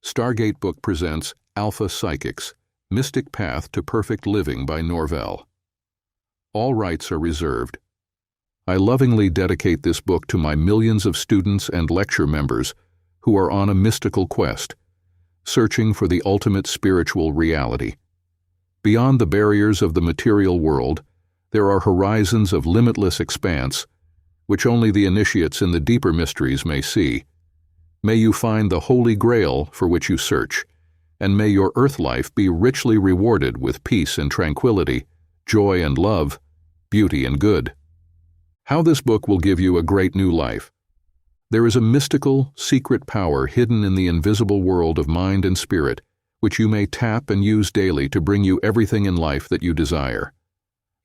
Stargate Book presents Alpha-Psychics, Mystic Path to Perfect Living by NORVELL. All rights are reserved. I lovingly dedicate this book to my millions of students and lecture members who are on a mystical quest, searching for the ultimate spiritual reality. Beyond the barriers of the material world, there are horizons of limitless expanse, which only the initiates in the deeper mysteries may see. May you find the Holy Grail for which you search, and may your earth life be richly rewarded with peace and tranquility, joy and love, beauty and good. How this book will give you a great new life. There is a mystical, secret power hidden in the invisible world of mind and spirit, which you may tap and use daily to bring you everything in life that you desire.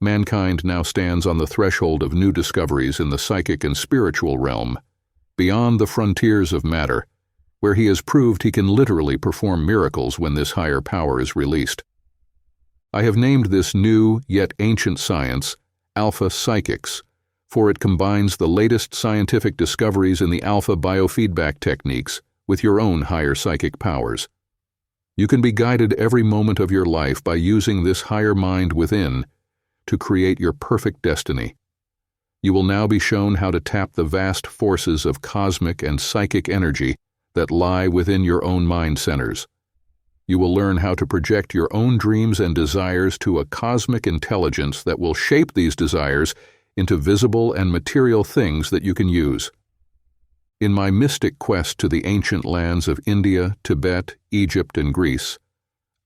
Mankind now stands on the threshold of new discoveries in the psychic and spiritual realm, beyond the frontiers of matter, where he has proved he can literally perform miracles when this higher power is released. I have named this new yet ancient science Alpha-Psychics, for it combines the latest scientific discoveries in the alpha biofeedback techniques with your own higher psychic powers. You can be guided every moment of your life by using this higher mind within to create your perfect destiny. You will now be shown how to tap the vast forces of cosmic and psychic energy that lie within your own mind centers. You will learn how to project your own dreams and desires to a cosmic intelligence that will shape these desires into visible and material things that you can use. In my mystic quest to the ancient lands of India, Tibet, Egypt, and Greece,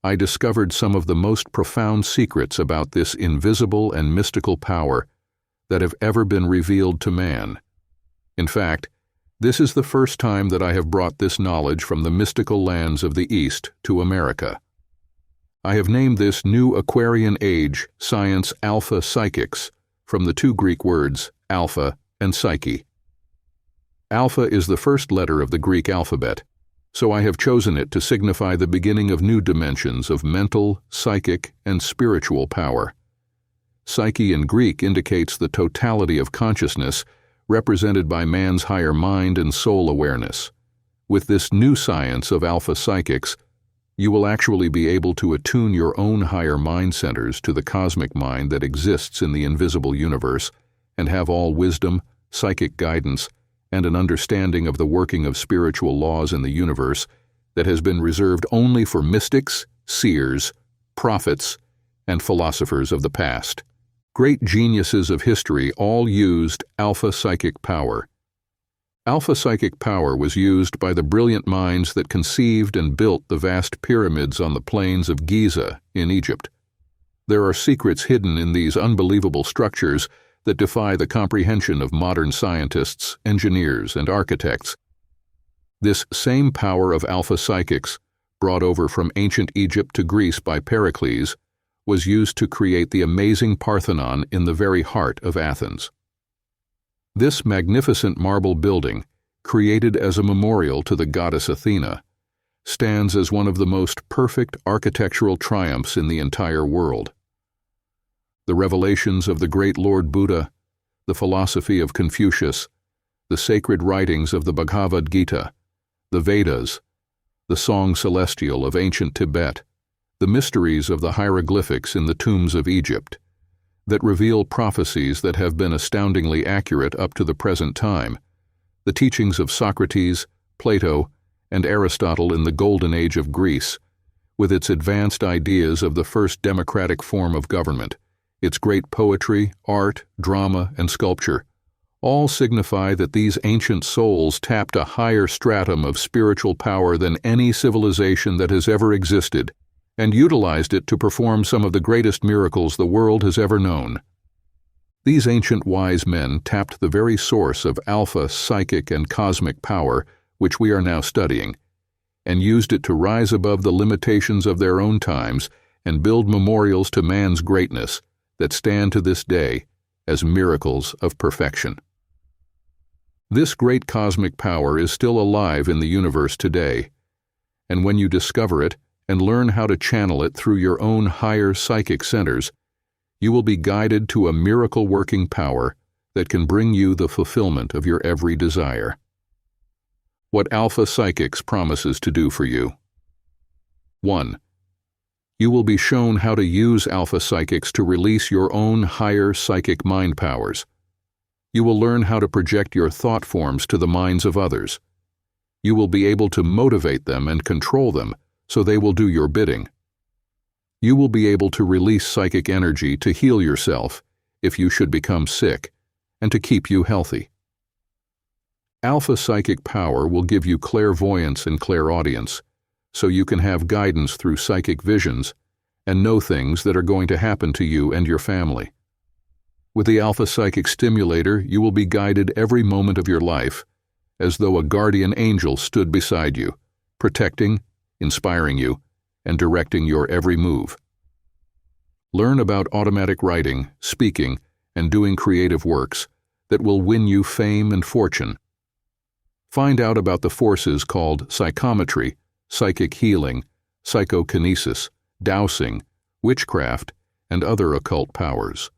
I discovered some of the most profound secrets about this invisible and mystical power that have ever been revealed to man. In fact, this is the first time that I have brought this knowledge from the mystical lands of the East to America. I have named this new Aquarian Age science Alpha-Psychics, from the two Greek words alpha and psyche. Alpha is the first letter of the Greek alphabet, so I have chosen it to signify the beginning of new dimensions of mental, psychic, and spiritual power. Psyche in Greek indicates the totality of consciousness represented by man's higher mind and soul awareness. With this new science of Alpha-Psychics, you will actually be able to attune your own higher mind centers to the cosmic mind that exists in the invisible universe and have all wisdom, psychic guidance, and an understanding of the working of spiritual laws in the universe that has been reserved only for mystics, seers, prophets, and philosophers of the past. Great geniuses of history all used Alpha-Psychic power. Alpha-Psychic power was used by the brilliant minds that conceived and built the vast pyramids on the plains of Giza in Egypt. There are secrets hidden in these unbelievable structures that defy the comprehension of modern scientists, engineers, and architects. This same power of Alpha-Psychics, brought over from ancient Egypt to Greece by Pericles, was used to create the amazing Parthenon in the very heart of Athens. This magnificent marble building, created as a memorial to the goddess Athena, stands as one of the most perfect architectural triumphs in the entire world. The revelations of the great Lord Buddha, the philosophy of Confucius, the sacred writings of the Bhagavad Gita, the Vedas, the Song Celestial of ancient Tibet, the mysteries of the hieroglyphics in the tombs of Egypt, that reveal prophecies that have been astoundingly accurate up to the present time, the teachings of Socrates, Plato, and Aristotle in the Golden Age of Greece, with its advanced ideas of the first democratic form of government, its great poetry, art, drama, and sculpture, all signify that these ancient souls tapped a higher stratum of spiritual power than any civilization that has ever existed, and utilized it to perform some of the greatest miracles the world has ever known. These ancient wise men tapped the very source of alpha, psychic, and cosmic power, which we are now studying, and used it to rise above the limitations of their own times and build memorials to man's greatness that stand to this day as miracles of perfection. This great cosmic power is still alive in the universe today, and when you discover it, and learn how to channel it through your own higher psychic centers, you will be guided to a miracle-working power that can bring you the fulfillment of your every desire. What Alpha-Psychics promises to do for you. 1. You will be shown how to use Alpha Psychics to release your own higher psychic mind powers. You will learn how to project your thought forms to the minds of others. You will be able to motivate them and control them so they will do your bidding. You will be able to release psychic energy to heal yourself if you should become sick and to keep you healthy. Alpha Psychic power will give you clairvoyance and clairaudience, so you can have guidance through psychic visions and know things that are going to happen to you and your family. With the Alpha-Psychic Stimulator, you will be guided every moment of your life, as though a guardian angel stood beside you, protecting, inspiring you, and directing your every move. Learn about automatic writing, speaking, and doing creative works that will win you fame and fortune. Find out about the forces called psychometry, psychic healing, psychokinesis, dowsing, witchcraft, and other occult powers.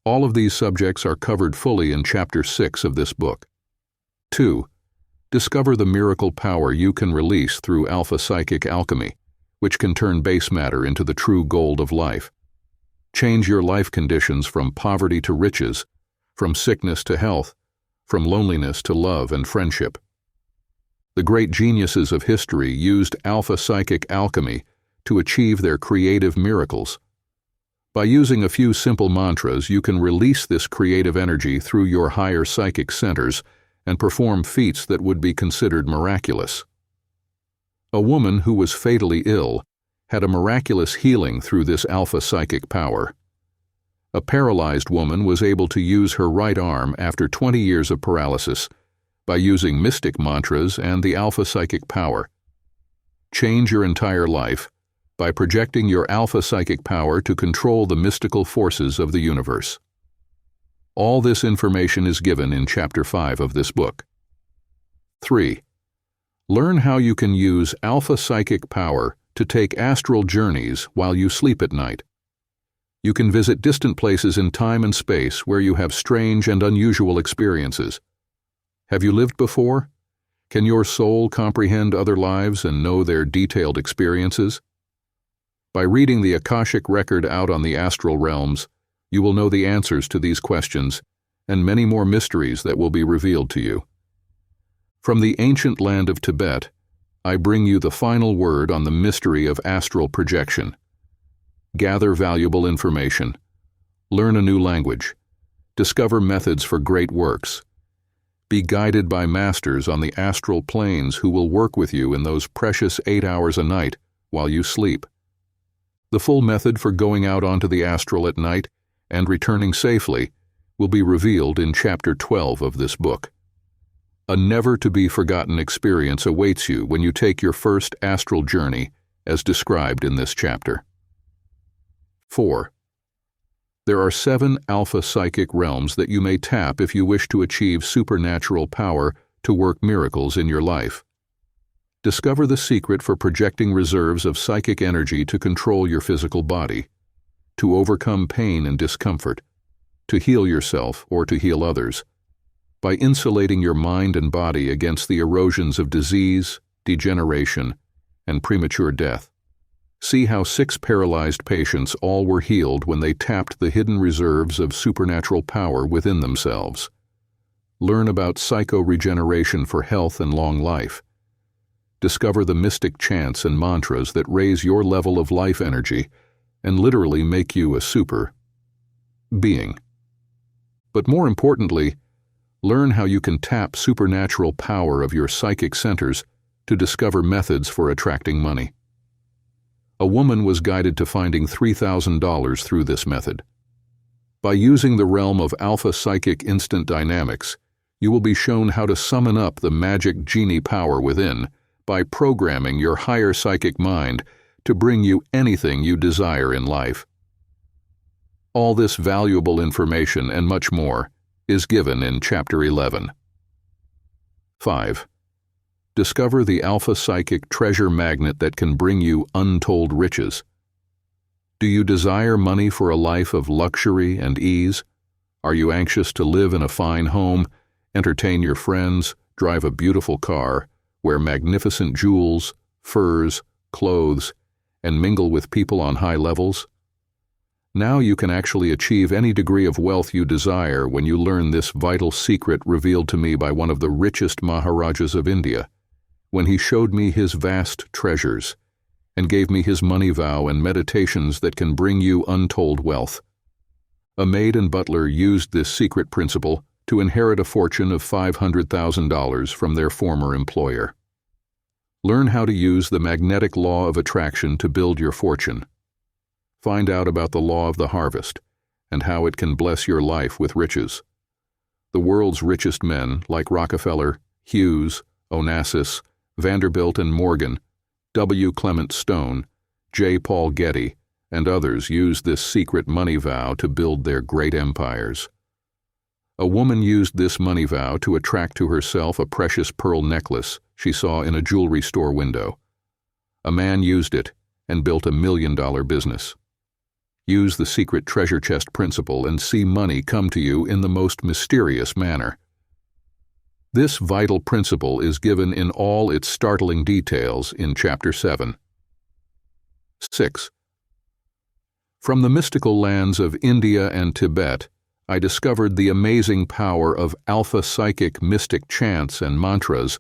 All of these subjects are covered fully in Chapter 6 of this book. 2. Discover the miracle power you can release through Alpha-Psychic Alchemy, which can turn base matter into the true gold of life. Change your life conditions from poverty to riches, from sickness to health, from loneliness to love and friendship. The great geniuses of history used Alpha-Psychic Alchemy to achieve their creative miracles. By using a few simple mantras, you can release this creative energy through your higher psychic centers and perform feats that would be considered miraculous. A woman who was fatally ill had a miraculous healing through this Alpha-Psychic power. A paralyzed woman was able to use her right arm after 20 years of paralysis by using mystic mantras and the Alpha-Psychic power. Change your entire life by projecting your Alpha-Psychic power to control the mystical forces of the universe. All this information is given in Chapter 5 of this book. 3. Learn how you can use Alpha-Psychic power to take astral journeys while you sleep at night. You can visit distant places in time and space where you have strange and unusual experiences. Have you lived before? Can your soul comprehend other lives and know their detailed experiences? By reading the Akashic record out on the astral realms, you will know the answers to these questions and many more mysteries that will be revealed to you. From the ancient land of Tibet, I bring you the final word on the mystery of astral projection. Gather valuable information. Learn a new language. Discover methods for great works. Be guided by masters on the astral planes who will work with you in those precious 8 hours a night while you sleep. The full method for going out onto the astral at night and returning safely will be revealed in Chapter 12 of this book. A never-to-be-forgotten experience awaits you when you take your first astral journey, as described in this chapter. 4. There are 7 Alpha-Psychic realms that you may tap if you wish to achieve supernatural power to work miracles in your life. Discover the secret for projecting reserves of psychic energy to control your physical body, to overcome pain and discomfort, to heal yourself or to heal others, by insulating your mind and body against the erosions of disease, degeneration, and premature death. See how 6 paralyzed patients all were healed when they tapped the hidden reserves of supernatural power within themselves. Learn about Psycho-Regeneration for health and long life. Discover the mystic chants and mantras that raise your level of life energy and literally make you a super being. But more importantly, learn how you can tap supernatural power of your psychic centers to discover methods for attracting money. A woman was guided to finding $3,000 through this method. By using the realm of Alpha-Psychic instant dynamics, you will be shown how to summon up the magic genie power within by programming your higher psychic mind to bring you anything you desire in life. All this valuable information and much more is given in Chapter 11. 5. Discover the Alpha-Psychic treasure magnet that can bring you untold riches. Do you desire money for a life of luxury and ease? Are you anxious to live in a fine home, entertain your friends, drive a beautiful car, wear magnificent jewels, furs, clothes, and mingle with people on high levels? Now you can actually achieve any degree of wealth you desire when you learn this vital secret revealed to me by one of the richest Maharajas of India, when he showed me his vast treasures and gave me his money vow and meditations that can bring you untold wealth. A maid and butler used this secret principle to inherit a fortune of $500,000 from their former employer. Learn how to use the magnetic law of attraction to build your fortune. Find out about the law of the harvest and how it can bless your life with riches. The world's richest men, like Rockefeller, Hughes, Onassis, Vanderbilt and Morgan, W. Clement Stone, J. Paul Getty, and others used this secret money vow to build their great empires. A woman used this money vow to attract to herself a precious pearl necklace she saw in a jewelry store window. A man used it and built $1 million business. Use the secret treasure chest principle and see money come to you in the most mysterious manner. This vital principle is given in all its startling details in Chapter 7. 6. From the mystical lands of India and Tibet, I discovered the amazing power of Alpha-Psychic mystic chants and mantras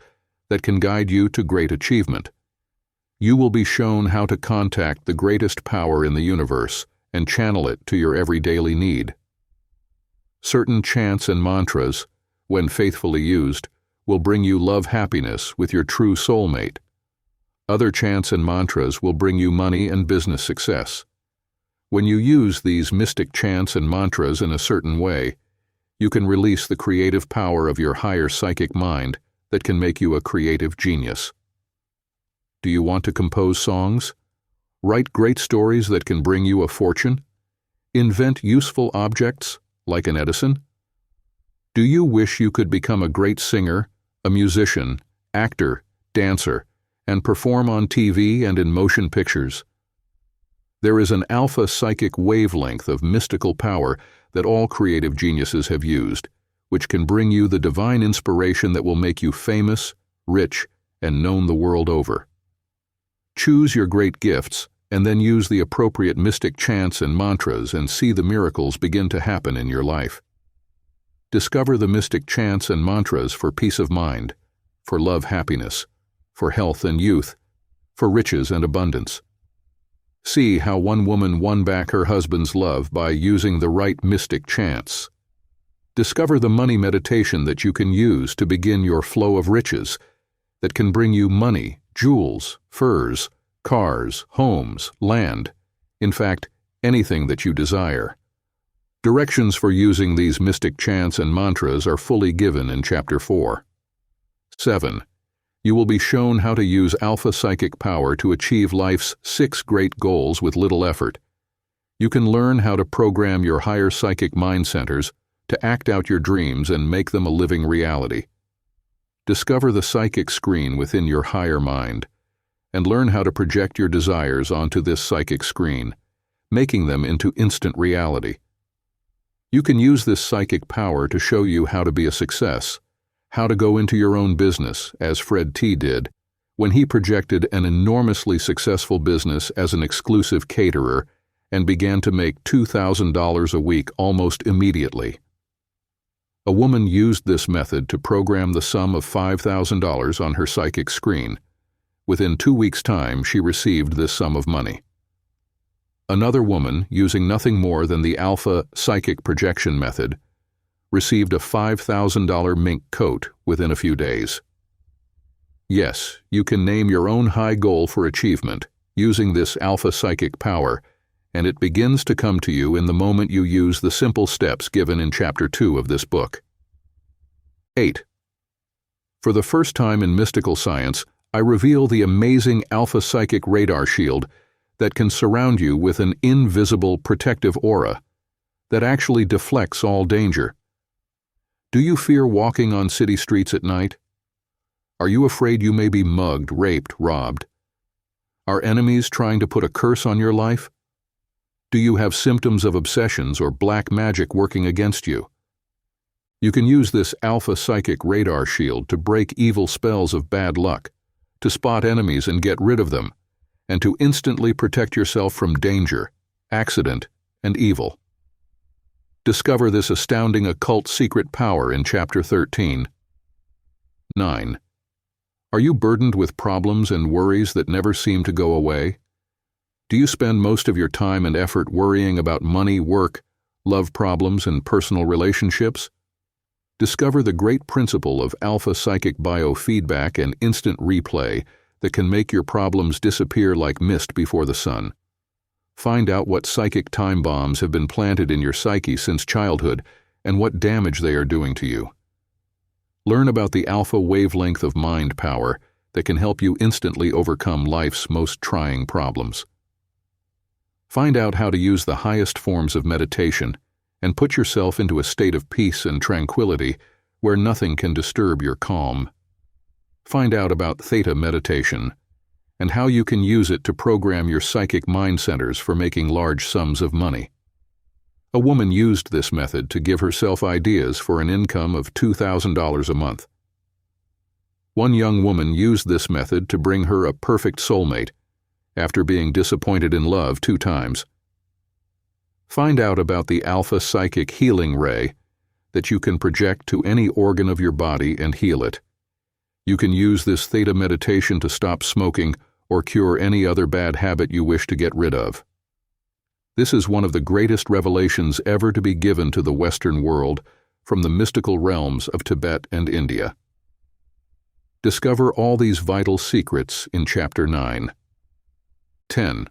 that can guide you to great achievement. You will be shown how to contact the greatest power in the universe and channel it to your every daily need. Certain chants and mantras, when faithfully used, will bring you love-happiness with your true soulmate. Other chants and mantras will bring you money and business success. When you use these mystic chants and mantras in a certain way, you can release the creative power of your higher psychic mind that can make you a creative genius. Do you want to compose songs? Write great stories that can bring you a fortune? Invent useful objects, like an Edison? Do you wish you could become a great singer, a musician, actor, dancer, and perform on TV and in motion pictures? There is an alpha-psychic wavelength of mystical power that all creative geniuses have used, which can bring you the divine inspiration that will make you famous, rich, and known the world over. Choose your great gifts and then use the appropriate mystic chants and mantras and see the miracles begin to happen in your life. Discover the mystic chants and mantras for peace of mind, for love-happiness, for health and youth, for riches and abundance. See how one woman won back her husband's love by using the right mystic chants. Discover the money meditation that you can use to begin your flow of riches that can bring you money, jewels, furs, cars, homes, land, in fact, anything that you desire. Directions for using these mystic chants and mantras are fully given in Chapter 4. 7. You will be shown how to use alpha-psychic power to achieve life's 6 great goals with little effort. You can learn how to program your higher psychic mind centers to act out your dreams and make them a living reality. Discover the psychic screen within your higher mind, and learn how to project your desires onto this psychic screen, making them into instant reality. You can use this psychic power to show you how to be a success, how to go into your own business, as Fred T. did, when he projected an enormously successful business as an exclusive caterer and began to make $2,000 a week almost immediately. A woman used this method to program the sum of $5,000 on her psychic screen. Within 2 weeks' time, she received this sum of money. Another woman, using nothing more than the Alpha-Psychic projection method, received a $5,000 mink coat within a few days. Yes, you can name your own high goal for achievement using this Alpha-Psychic power, and it begins to come to you in the moment you use the simple steps given in Chapter 2 of this book. 8. For the first time in mystical science, I reveal the amazing Alpha-Psychic radar shield that can surround you with an invisible protective aura that actually deflects all danger. Do you fear walking on city streets at night? Are you afraid you may be mugged, raped, robbed? Are enemies trying to put a curse on your life? Do you have symptoms of obsessions or black magic working against you? You can use this Alpha-Psychic radar shield to break evil spells of bad luck, to spot enemies and get rid of them, and to instantly protect yourself from danger, accident, and evil. Discover this astounding occult secret power in Chapter 13. 9. Are you burdened with problems and worries that never seem to go away? Do you spend most of your time and effort worrying about money, work, love problems, and personal relationships? Discover the great principle of Alpha-Psychic biofeedback and instant replay that can make your problems disappear like mist before the sun. Find out what psychic time bombs have been planted in your psyche since childhood and what damage they are doing to you. Learn about the alpha wavelength of mind power that can help you instantly overcome life's most trying problems. Find out how to use the highest forms of meditation and put yourself into a state of peace and tranquility where nothing can disturb your calm. Find out about theta meditation and how you can use it to program your psychic mind centers for making large sums of money. A woman used this method to give herself ideas for an income of $2,000 a month. One young woman used this method to bring her a perfect soulmate after being disappointed in love 2 times. Find out about the Alpha-Psychic healing ray that you can project to any organ of your body and heal it. You can use this theta meditation to stop smoking or cure any other bad habit you wish to get rid of. This is one of the greatest revelations ever to be given to the Western world from the mystical realms of Tibet and India. Discover all these vital secrets in Chapter 9. 10.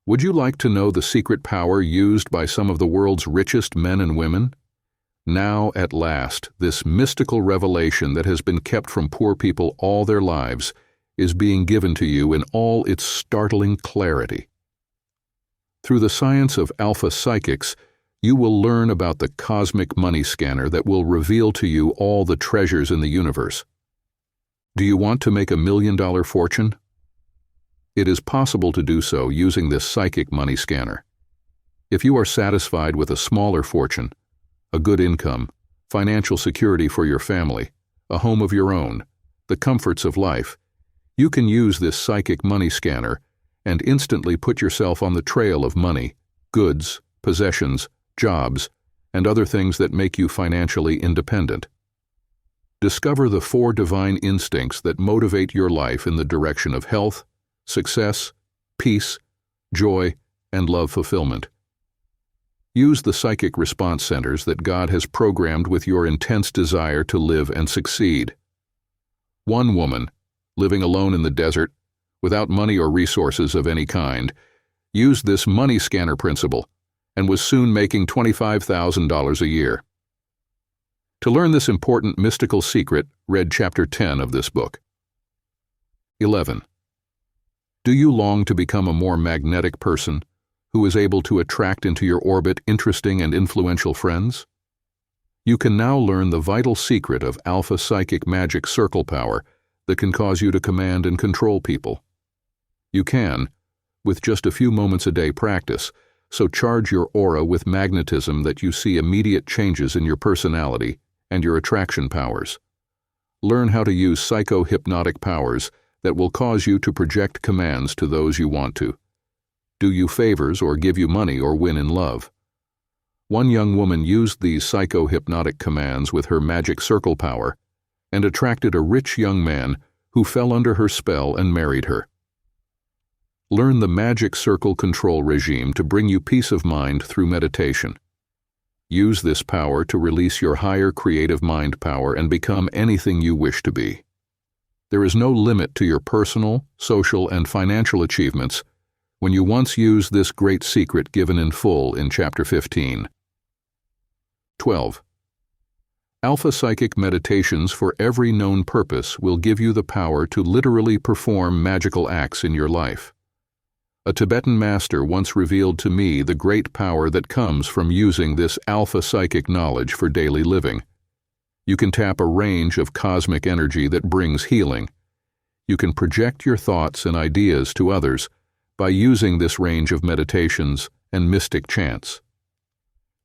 Would you like to know the secret power used by some of the world's richest men and women? Now, at last, this mystical revelation that has been kept from poor people all their lives is being given to you in all its startling clarity. Through the science of Alpha Psychics, you will learn about the cosmic money scanner that will reveal to you all the treasures in the universe. Do you want to make $1 million fortune? It is possible to do so using this psychic money scanner. If you are satisfied with a smaller fortune, a good income, financial security for your family, a home of your own, the comforts of life, you can use this psychic money scanner and instantly put yourself on the trail of money, goods, possessions, jobs, and other things that make you financially independent. Discover the 4 divine instincts that motivate your life in the direction of health, success, peace, joy, and love fulfillment. Use the psychic response centers that God has programmed with your intense desire to live and succeed. One woman, living alone in the desert, without money or resources of any kind, used this money scanner principle and was soon making $25,000 a year. To learn this important mystical secret, read Chapter 10 of this book. 11. Do you long to become a more magnetic person who is able to attract into your orbit interesting and influential friends? You can now learn the vital secret of Alpha-Psychic magic circle power that can cause you to command and control people. You can, with just a few moments a day practice, so charge your aura with magnetism that you see immediate changes in your personality and your attraction powers. Learn how to use psycho-hypnotic powers that will cause you to project commands to those you want to, do you favors or give you money or win in love. One young woman used these psycho-hypnotic commands with her magic circle power and attracted a rich young man who fell under her spell and married her. Learn the magic circle control regime to bring you peace of mind through meditation. Use this power to release your higher creative mind power and become anything you wish to be. There is no limit to your personal, social, and financial achievements when you once use this great secret given in full in Chapter 15. 12. Alpha-Psychic meditations for every known purpose will give you the power to literally perform magical acts in your life. A Tibetan master once revealed to me the great power that comes from using this Alpha-Psychic knowledge for daily living. You can tap a range of cosmic energy that brings healing. You can project your thoughts and ideas to others by using this range of meditations and mystic chants.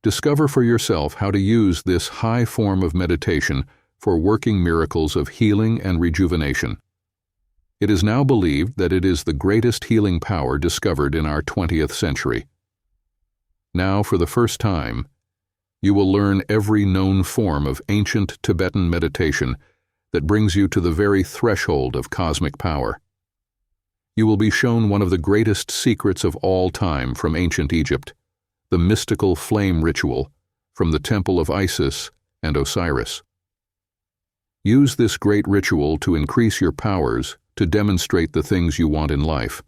Discover for yourself how to use this high form of meditation for working miracles of healing and rejuvenation. It is now believed that it is the greatest healing power discovered in our 20th century. Now, for the first time, you will learn every known form of ancient Tibetan meditation that brings you to the very threshold of cosmic power. You will be shown one of the greatest secrets of all time from ancient Egypt, the mystical flame ritual from the temple of Isis and Osiris. Use this great ritual to increase your powers to demonstrate the things you want in life.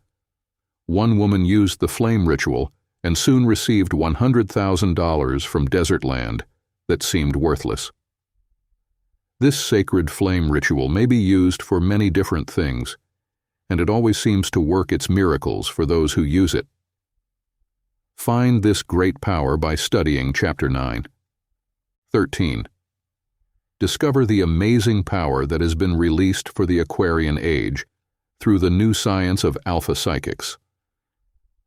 One woman used the flame ritual and soon received $100,000 from desert land that seemed worthless. This sacred flame ritual may be used for many different things, and it always seems to work its miracles for those who use it. Find this great power by studying Chapter 9. 13. Discover the amazing power that has been released for the Aquarian Age through the new science of Alpha-Psychics.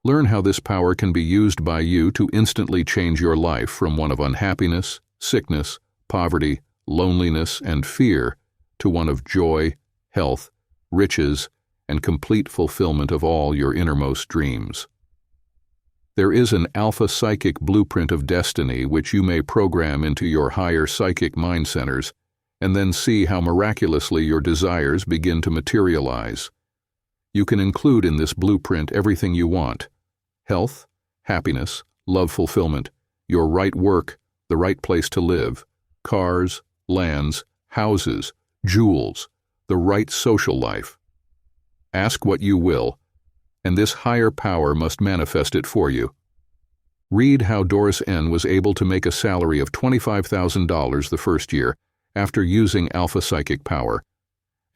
Learn how this power can be used by you to instantly change your life from one of unhappiness, sickness, poverty, loneliness, and fear to one of joy, health, riches, and complete fulfillment of all your innermost dreams. There is an Alpha-Psychic blueprint of destiny which you may program into your higher psychic mind centers and then see how miraculously your desires begin to materialize. You can include in this blueprint everything you want: health, happiness, love fulfillment, your right work, the right place to live, cars, lands, houses, jewels, the right social life. Ask what you will, and this higher power must manifest it for you. Read how Doris N. was able to make a salary of $25,000 the first year after using Alpha-Psychic power,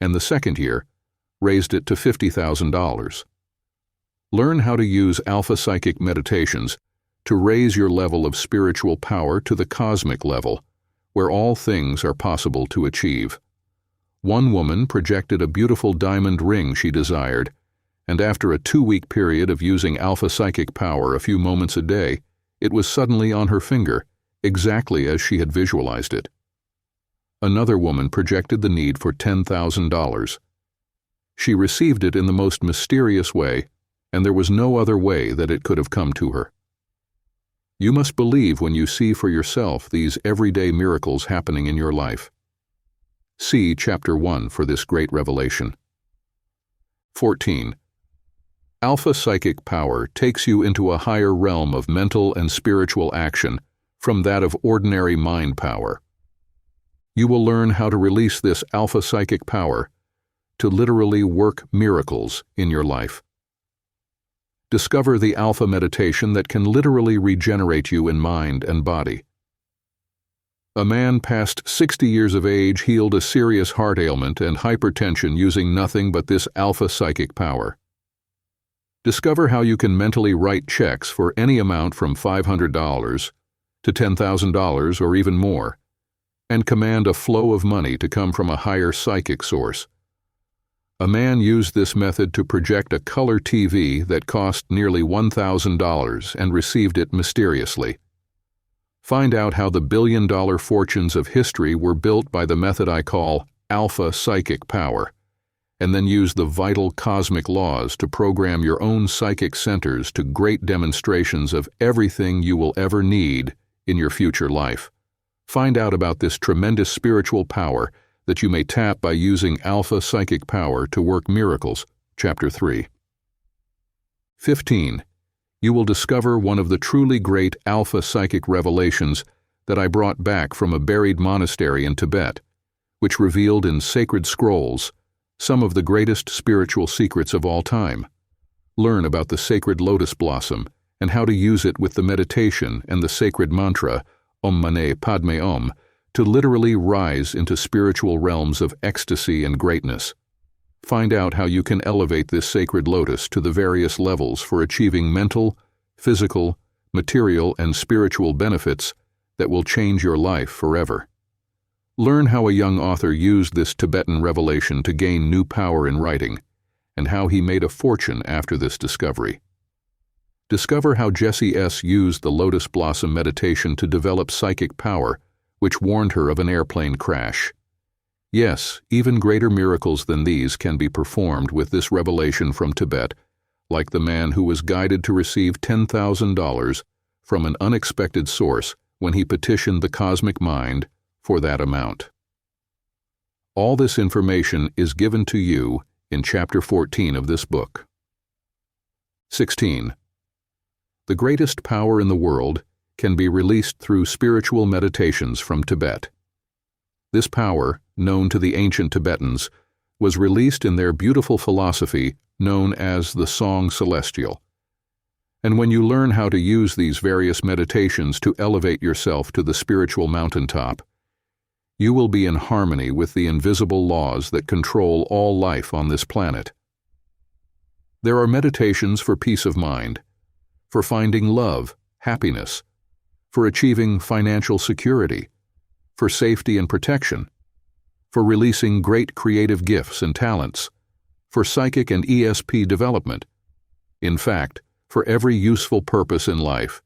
and the second year raised it to $50,000. Learn how to use Alpha-Psychic meditations to raise your level of spiritual power to the cosmic level, where all things are possible to achieve. One woman projected a beautiful diamond ring she desired, and after a 2-week period of using Alpha-Psychic power a few moments a day, it was suddenly on her finger, exactly as she had visualized it. Another woman projected the need for $10,000. She received it in the most mysterious way, and there was no other way that it could have come to her. You must believe when you see for yourself these everyday miracles happening in your life. See Chapter 1 for this great revelation. 14. Alpha-Psychic power takes you into a higher realm of mental and spiritual action from that of ordinary mind power. You will learn how to release this Alpha-Psychic power to literally work miracles in your life. Discover the Alpha meditation that can literally regenerate you in mind and body. A man past 60 years of age healed a serious heart ailment and hypertension using nothing but this Alpha-Psychic power. Discover how you can mentally write checks for any amount from $500 to $10,000 or even more, and command a flow of money to come from a higher psychic source. A man used this method to project a color TV that cost nearly $1,000 and received it mysteriously. Find out how the billion-dollar fortunes of history were built by the method I call Alpha-Psychic power, and then use the vital cosmic laws to program your own psychic centers to great demonstrations of everything you will ever need in your future life. Find out about this tremendous spiritual power that you may tap by using Alpha-Psychic power to work miracles. Chapter 3. 15. You will discover one of the truly great Alpha-Psychic revelations that I brought back from a buried monastery in Tibet, which revealed in sacred scrolls some of the greatest spiritual secrets of all time. Learn about the sacred lotus blossom and how to use it with the meditation and the sacred mantra Om Mani Padme Om to literally rise into spiritual realms of ecstasy and greatness. Find out how you can elevate this sacred lotus to the various levels for achieving mental, physical, material, and spiritual benefits that will change your life forever. Learn how a young author used this Tibetan revelation to gain new power in writing, and how he made a fortune after this discovery. Discover how Jessie S. used the Lotus Blossom meditation to develop psychic power, which warned her of an airplane crash. Yes, even greater miracles than these can be performed with this revelation from Tibet, like the man who was guided to receive $10,000 from an unexpected source when he petitioned the cosmic mind for that amount. All this information is given to you in Chapter 14 of this book. 16. The greatest power in the world can be released through spiritual meditations from Tibet. This power, known to the ancient Tibetans, was released in their beautiful philosophy known as the Song Celestial. And when you learn how to use these various meditations to elevate yourself to the spiritual mountaintop, you will be in harmony with the invisible laws that control all life on this planet. There are meditations for peace of mind, for finding love, happiness, for achieving financial security, for safety and protection, for releasing great creative gifts and talents, for psychic and ESP development. In fact, for every useful purpose in life,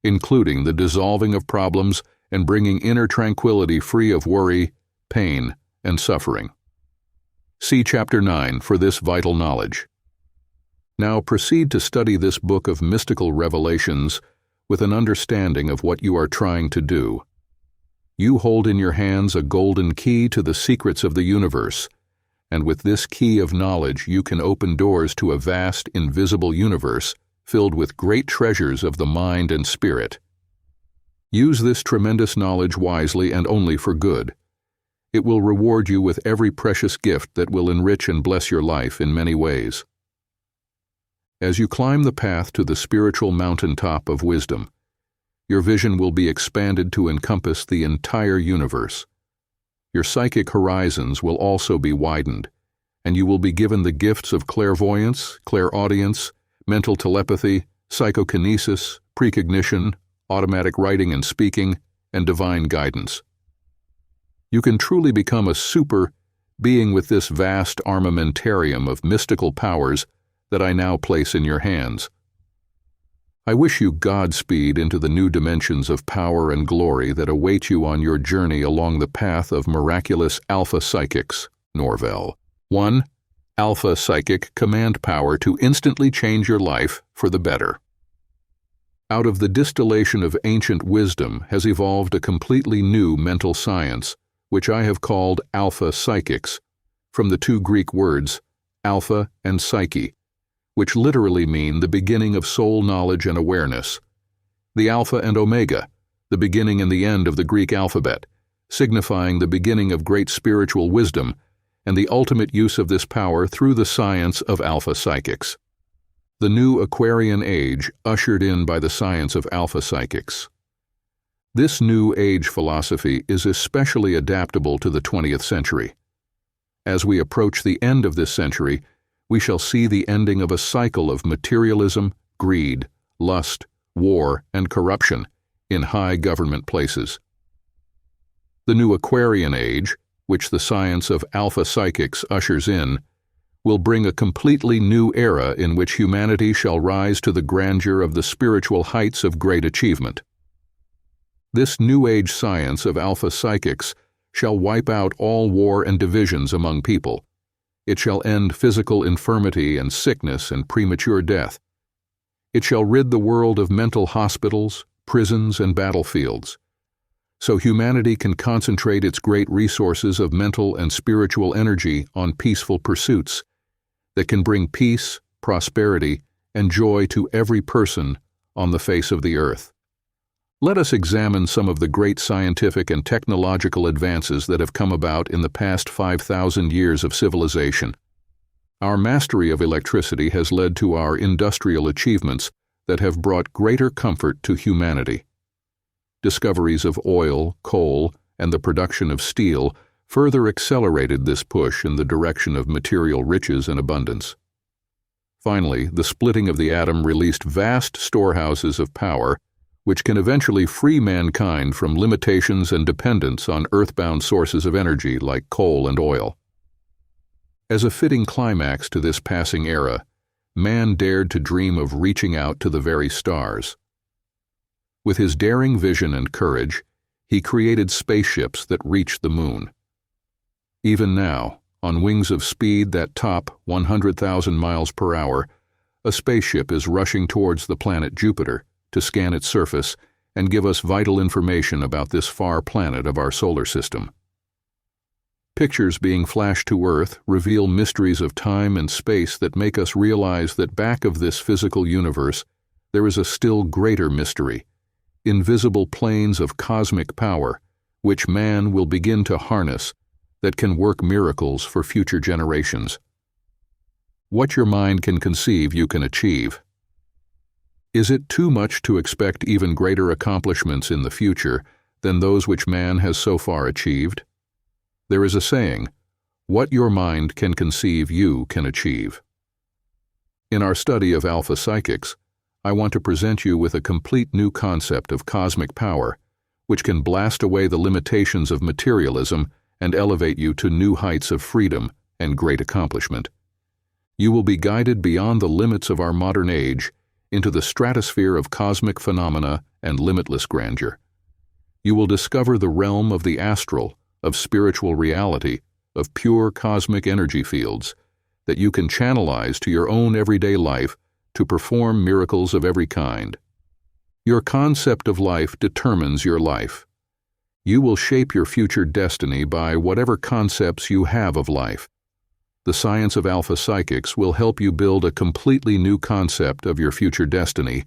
including the dissolving of problems and bringing inner tranquility free of worry, pain, and suffering. See Chapter 9 for this vital knowledge. Now proceed to study this book of mystical revelations with an understanding of what you are trying to do. You hold in your hands a golden key to the secrets of the universe, and with this key of knowledge you can open doors to a vast, invisible universe filled with great treasures of the mind and spirit. Use this tremendous knowledge wisely and only for good. It will reward you with every precious gift that will enrich and bless your life in many ways. As you climb the path to the spiritual mountaintop of wisdom, your vision will be expanded to encompass the entire universe. Your psychic horizons will also be widened, and you will be given the gifts of clairvoyance, clairaudience, mental telepathy, psychokinesis, precognition, automatic writing and speaking, and divine guidance. You can truly become a super being with this vast armamentarium of mystical powers that I now place in your hands. I wish you Godspeed into the new dimensions of power and glory that await you on your journey along the path of miraculous Alpha-Psychics, NORVELL. 1. Alpha-Psychic command power to instantly change your life for the better. Out of the distillation of ancient wisdom has evolved a completely new mental science, which I have called Alpha-Psychics, from the two Greek words, alpha and psyche, which literally mean the beginning of soul knowledge and awareness. The Alpha and Omega, the beginning and the end of the Greek alphabet, signifying the beginning of great spiritual wisdom and the ultimate use of this power through the science of Alpha-Psychics. The new Aquarian age ushered in by the science of Alpha-Psychics. This new age philosophy is especially adaptable to the 20th century. As we approach the end of this century, we shall see the ending of a cycle of materialism, greed, lust, war, and corruption in high government places. The new Aquarian age, which the science of Alpha-Psychics ushers in, will bring a completely new era in which humanity shall rise to the grandeur of the spiritual heights of great achievement. This New Age science of Alpha-Psychics shall wipe out all war and divisions among people. It shall end physical infirmity and sickness and premature death. It shall rid the world of mental hospitals, prisons, and battlefields, so humanity can concentrate its great resources of mental and spiritual energy on peaceful pursuits that can bring peace, prosperity, and joy to every person on the face of the earth. Let us examine some of the great scientific and technological advances that have come about in the past 5,000 years of civilization. Our mastery of electricity has led to our industrial achievements that have brought greater comfort to humanity. Discoveries of oil, coal, and the production of steel further accelerated this push in the direction of material riches and abundance. Finally, the splitting of the atom released vast storehouses of power which can eventually free mankind from limitations and dependence on earthbound sources of energy like coal and oil. As a fitting climax to this passing era, man dared to dream of reaching out to the very stars. With his daring vision and courage, he created spaceships that reached the moon. Even now, on wings of speed that top 100,000 miles per hour, a spaceship is rushing towards the planet Jupiter to scan its surface and give us vital information about this far planet of our solar system. Pictures being flashed to Earth reveal mysteries of time and space that make us realize that back of this physical universe there is a still greater mystery, invisible planes of cosmic power, which man will begin to harness, that can work miracles for future generations. What your mind can conceive, you can achieve. Is it too much to expect even greater accomplishments in the future than those which man has so far achieved? There is a saying, "What your mind can conceive, you can achieve." In our study of Alpha Psychics, I want to present you with a complete new concept of cosmic power, which can blast away the limitations of materialism and elevate you to new heights of freedom and great accomplishment. You will be guided beyond the limits of our modern age into the stratosphere of cosmic phenomena and limitless grandeur. You will discover the realm of the astral, of spiritual reality, of pure cosmic energy fields that you can channelize to your own everyday life to perform miracles of every kind. Your concept of life determines your life. You will shape your future destiny by whatever concepts you have of life. The science of Alpha Psychics will help you build a completely new concept of your future destiny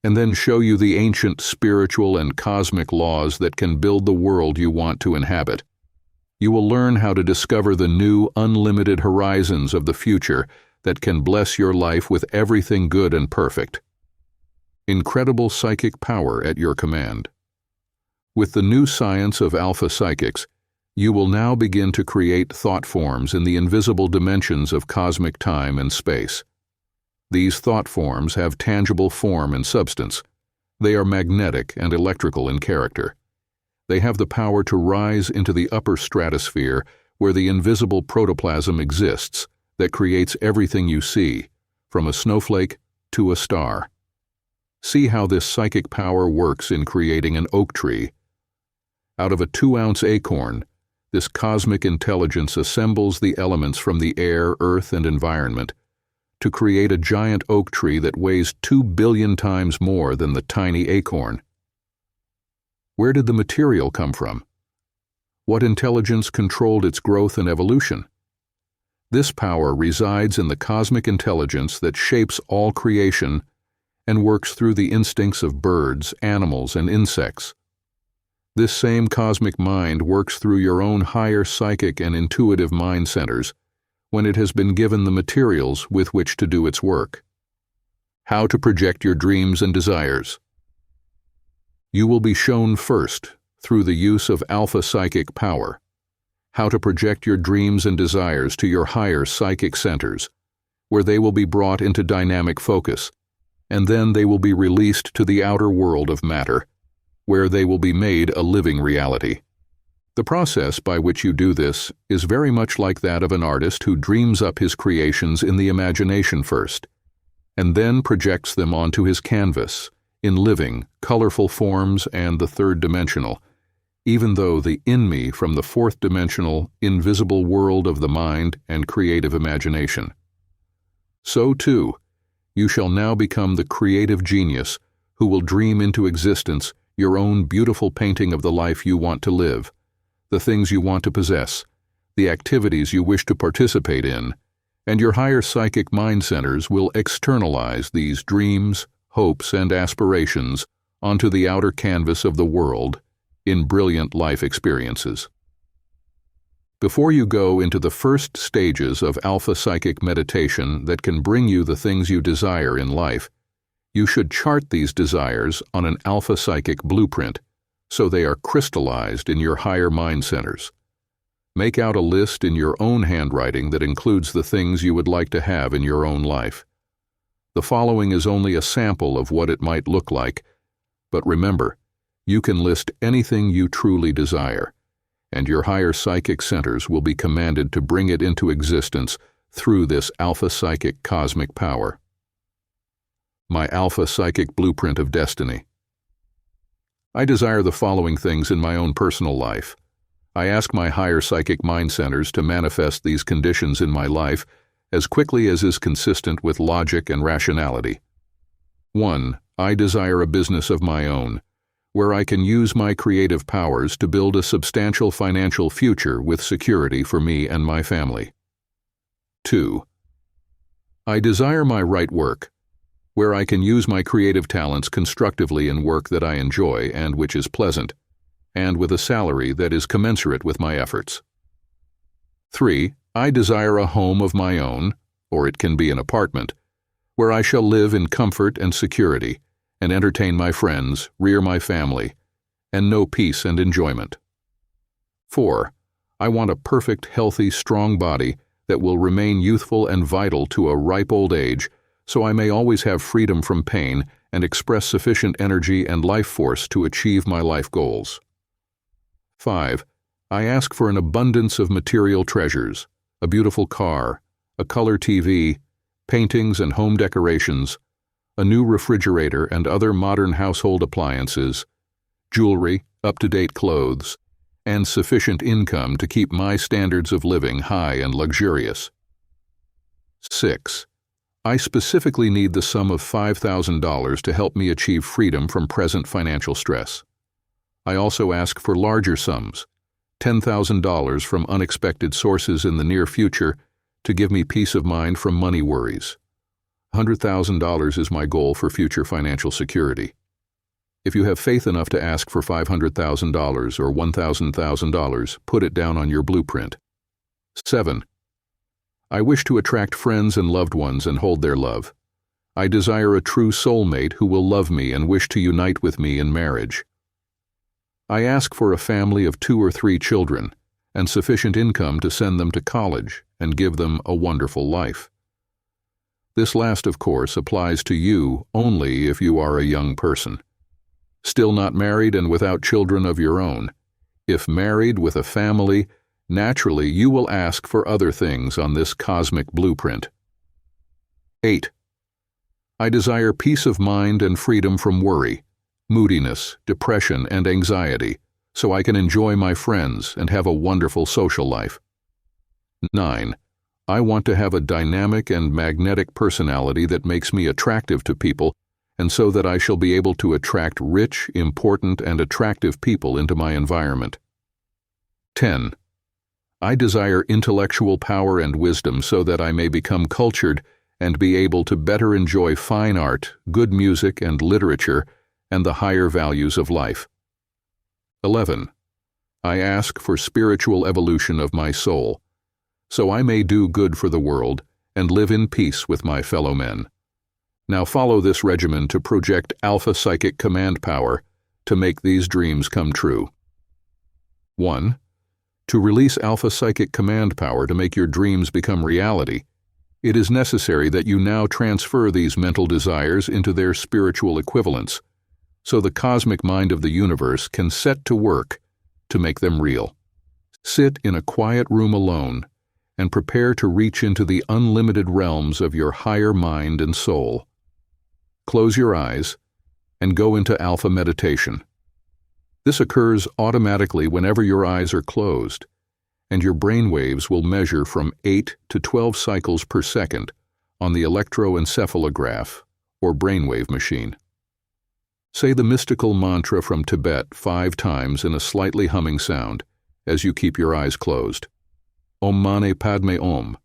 and then show you the ancient spiritual and cosmic laws that can build the world you want to inhabit. You will learn how to discover the new, unlimited horizons of the future that can bless your life with everything good and perfect. Incredible psychic power at your command. With the new science of Alpha Psychics, you will now begin to create thought forms in the invisible dimensions of cosmic time and space. These thought forms have tangible form and substance. They are magnetic and electrical in character. They have the power to rise into the upper stratosphere where the invisible protoplasm exists that creates everything you see, from a snowflake to a star. See how this psychic power works in creating an oak tree. Out of a 2-ounce acorn, this cosmic intelligence assembles the elements from the air, earth, and environment to create a giant oak tree that weighs 2 billion times more than the tiny acorn. Where did the material come from? What intelligence controlled its growth and evolution? This power resides in the cosmic intelligence that shapes all creation and works through the instincts of birds, animals, and insects. This same cosmic mind works through your own higher psychic and intuitive mind centers when it has been given the materials with which to do its work. How to project your dreams and desires. You will be shown first, through the use of Alpha-Psychic power, how to project your dreams and desires to your higher psychic centers, where they will be brought into dynamic focus, and then they will be released to the outer world of matter, where they will be made a living reality. The process by which you do this is very much like that of an artist who dreams up his creations in the imagination first, and then projects them onto his canvas, in living, colorful forms and the third-dimensional, even though the in-me from the fourth-dimensional, invisible world of the mind and creative imagination. So, too, you shall now become the creative genius who will dream into existence your own beautiful painting of the life you want to live, the things you want to possess, the activities you wish to participate in, and your higher psychic mind centers will externalize these dreams, hopes, and aspirations onto the outer canvas of the world in brilliant life experiences. Before you go into the first stages of Alpha-Psychic meditation that can bring you the things you desire in life, you should chart these desires on an Alpha-Psychic blueprint so they are crystallized in your higher mind centers. Make out a list in your own handwriting that includes the things you would like to have in your own life. The following is only a sample of what it might look like, but remember, you can list anything you truly desire, and your higher psychic centers will be commanded to bring it into existence through this Alpha-Psychic cosmic power. My Alpha-Psychic blueprint of destiny. I desire the following things in my own personal life: I ask my higher psychic mind centers to manifest these conditions in my life as quickly as is consistent with logic and rationality. 1. I desire a business of my own, where I can use my creative powers to build a substantial financial future with security for me and my family. 2. I desire my right work, where I can use my creative talents constructively in work that I enjoy and which is pleasant, and with a salary that is commensurate with my efforts. 3. I desire a home of my own, or it can be an apartment, where I shall live in comfort and security, and entertain my friends, rear my family, and know peace and enjoyment. 4. I want a perfect, healthy, strong body that will remain youthful and vital to a ripe old age, so I may always have freedom from pain and express sufficient energy and life force to achieve my life goals. 5. I ask for an abundance of material treasures, a beautiful car, a color TV, paintings and home decorations, a new refrigerator and other modern household appliances, jewelry, up-to-date clothes, and sufficient income to keep my standards of living high and luxurious. 6. I specifically need the sum of $5,000 to help me achieve freedom from present financial stress. I also ask for larger sums, $10,000 from unexpected sources in the near future to give me peace of mind from money worries. $100,000 is my goal for future financial security. If you have faith enough to ask for $500,000 or $1,000,000, put it down on your blueprint. 7. I wish to attract friends and loved ones and hold their love. I desire a true soulmate who will love me and wish to unite with me in marriage. I ask for a family of 2 or 3 children and sufficient income to send them to college and give them a wonderful life. This last, of course, applies to you only if you are a young person. Still not married and without children of your own. If married with a family, naturally you will ask for other things on this cosmic blueprint. 8. I desire peace of mind and freedom from worry, moodiness, depression, and anxiety, so I can enjoy my friends and have a wonderful social life. 9. I want to have a dynamic and magnetic personality that makes me attractive to people, and so that I shall be able to attract rich, important, and attractive people into my environment. 10. I desire intellectual power and wisdom so that I may become cultured and be able to better enjoy fine art, good music, and literature, and the higher values of life. 11. I ask for spiritual evolution of my soul, so I may do good for the world and live in peace with my fellow men. Now follow this regimen to project Alpha-Psychic command power to make these dreams come true. 1. To release Alpha-Psychic command power to make your dreams become reality, it is necessary that you now transfer these mental desires into their spiritual equivalents, so the cosmic mind of the universe can set to work to make them real. Sit in a quiet room alone and prepare to reach into the unlimited realms of your higher mind and soul. Close your eyes and go into alpha meditation. This occurs automatically whenever your eyes are closed, and your brain waves will measure from 8 to 12 cycles per second on the electroencephalograph or brainwave machine. Say the mystical mantra from Tibet 5 times in a slightly humming sound as you keep your eyes closed. Om Mani Padme Om.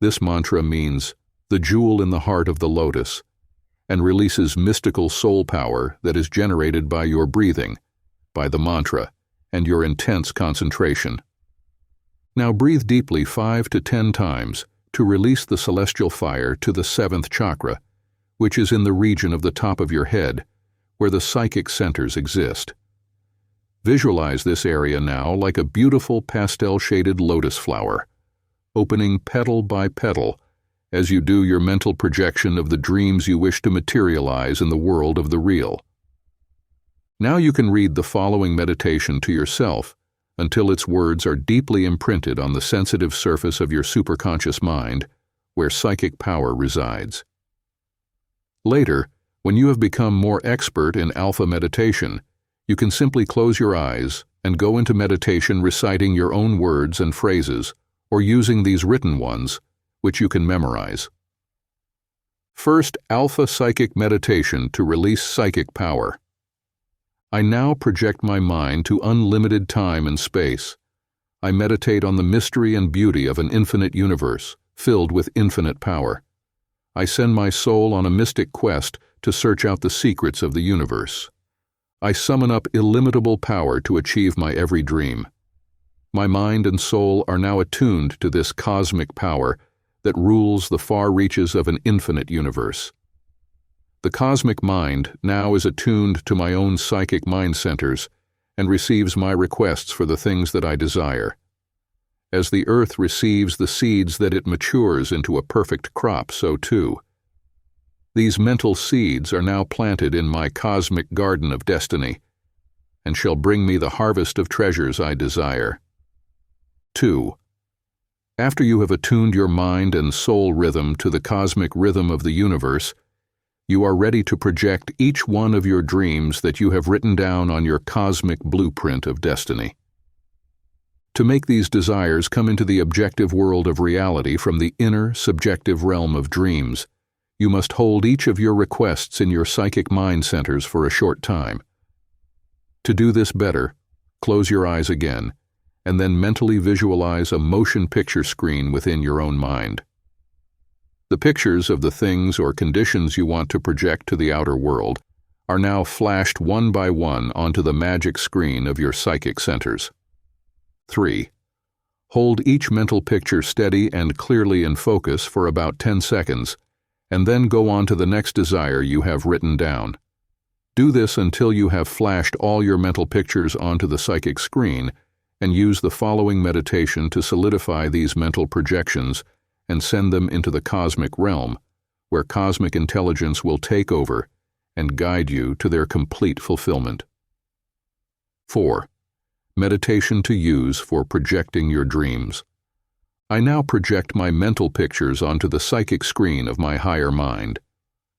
This mantra means the jewel in the heart of the lotus and releases mystical soul power that is generated by your breathing, by the mantra, and your intense concentration. Now breathe deeply 5 to 10 times to release the celestial fire to the 7th chakra, which is in the region of the top of your head, where the psychic centers exist. Visualize this area now like a beautiful pastel-shaded lotus flower, opening petal by petal as you do your mental projection of the dreams you wish to materialize in the world of the real. Now you can read the following meditation to yourself until its words are deeply imprinted on the sensitive surface of your superconscious mind, where psychic power resides. Later, when you have become more expert in alpha meditation, You can simply close your eyes and go into meditation reciting your own words and phrases, or using these written ones, which you can memorize. First, Alpha-Psychic Meditation to release psychic power. I now project my mind to unlimited time and space. I meditate on the mystery and beauty of an infinite universe, filled with infinite power. I send my soul on a mystic quest to search out the secrets of the universe. I summon up illimitable power to achieve my every dream. My mind and soul are now attuned to this cosmic power that rules the far reaches of an infinite universe. The cosmic mind now is attuned to my own psychic mind centers and receives my requests for the things that I desire. As the earth receives the seeds that it matures into a perfect crop, so too. These mental seeds are now planted in my cosmic garden of destiny, and shall bring me the harvest of treasures I desire. 2. After you have attuned your mind and soul rhythm to the cosmic rhythm of the universe, you are ready to project each one of your dreams that you have written down on your cosmic blueprint of destiny. To make these desires come into the objective world of reality from the inner, subjective realm of dreams, you must hold each of your requests in your psychic mind centers for a short time. To do this better, close your eyes again, and then mentally visualize a motion picture screen within your own mind. The pictures of the things or conditions you want to project to the outer world are now flashed one by one onto the magic screen of your psychic centers. 3. Hold each mental picture steady and clearly in focus for about 10 seconds, and then go on to the next desire you have written down. Do this until you have flashed all your mental pictures onto the psychic screen, and use the following meditation to solidify these mental projections and send them into the cosmic realm, where cosmic intelligence will take over and guide you to their complete fulfillment. 4. Meditation to use for projecting your dreams. I now project my mental pictures onto the psychic screen of my higher mind.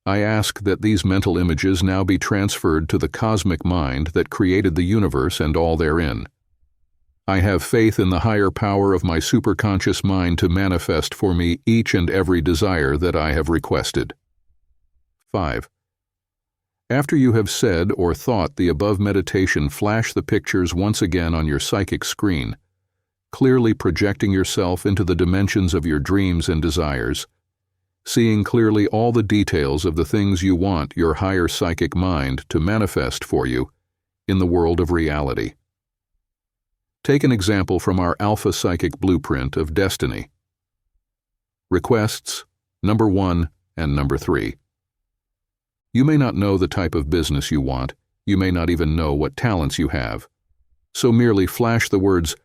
I ask that these mental images now be transferred to the cosmic mind that created the universe and all therein. I have faith in the higher power of my superconscious mind to manifest for me each and every desire that I have requested. 5. After you have said or thought the above meditation, flash the pictures once again on your psychic screen, clearly projecting yourself into the dimensions of your dreams and desires, seeing clearly all the details of the things you want your higher psychic mind to manifest for you in the world of reality. Take an example from our Alpha-Psychic Blueprint of Destiny. Requests, number 1 and number 3. You may not know the type of business you want. You may not even know what talents you have. So merely flash the words,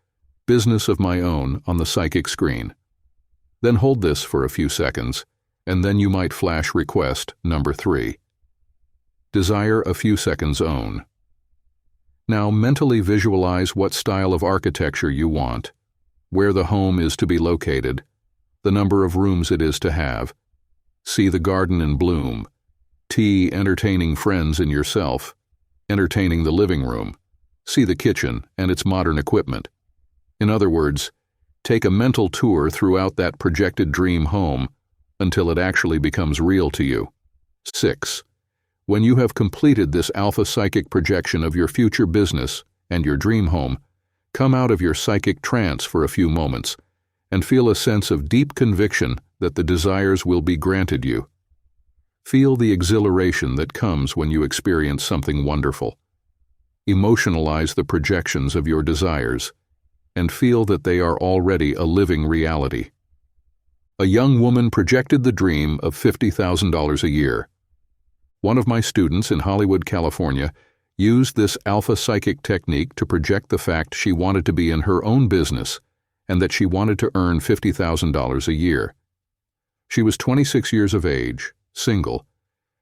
"business of my own," on the psychic screen. Then hold this for a few seconds, and then you might flash request number 3. Desire a few seconds own. Now mentally visualize what style of architecture you want, where the home is to be located, the number of rooms it is to have. See the garden in bloom. Entertaining friends and yourself. Entertaining the living room. See the kitchen and its modern equipment. In other words, take a mental tour throughout that projected dream home until it actually becomes real to you. 6. When you have completed this alpha-psychic projection of your future business and your dream home, come out of your psychic trance for a few moments and feel a sense of deep conviction that the desires will be granted you. Feel the exhilaration that comes when you experience something wonderful. Emotionalize the projections of your desires and feel that they are already a living reality. A young woman projected the dream of $50,000 a year. One of my students in Hollywood, California, used this alpha-psychic technique to project the fact she wanted to be in her own business and that she wanted to earn $50,000 a year. She was 26 years of age, single,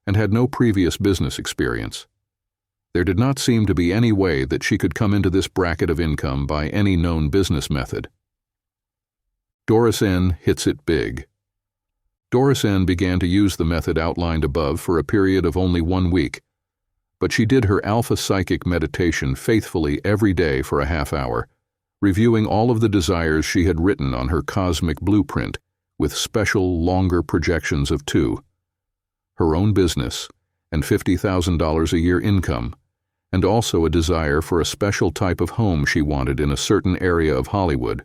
and had no previous business experience. There did not seem to be any way that she could come into this bracket of income by any known business method. Doris N. hits it big. Doris N. began to use the method outlined above for a period of only 1 week, but she did her Alpha-Psychic meditation faithfully every day for a half hour, reviewing all of the desires she had written on her cosmic blueprint with special, longer projections of 2. Her own business and $50,000 a year income, and also a desire for a special type of home she wanted in a certain area of Hollywood,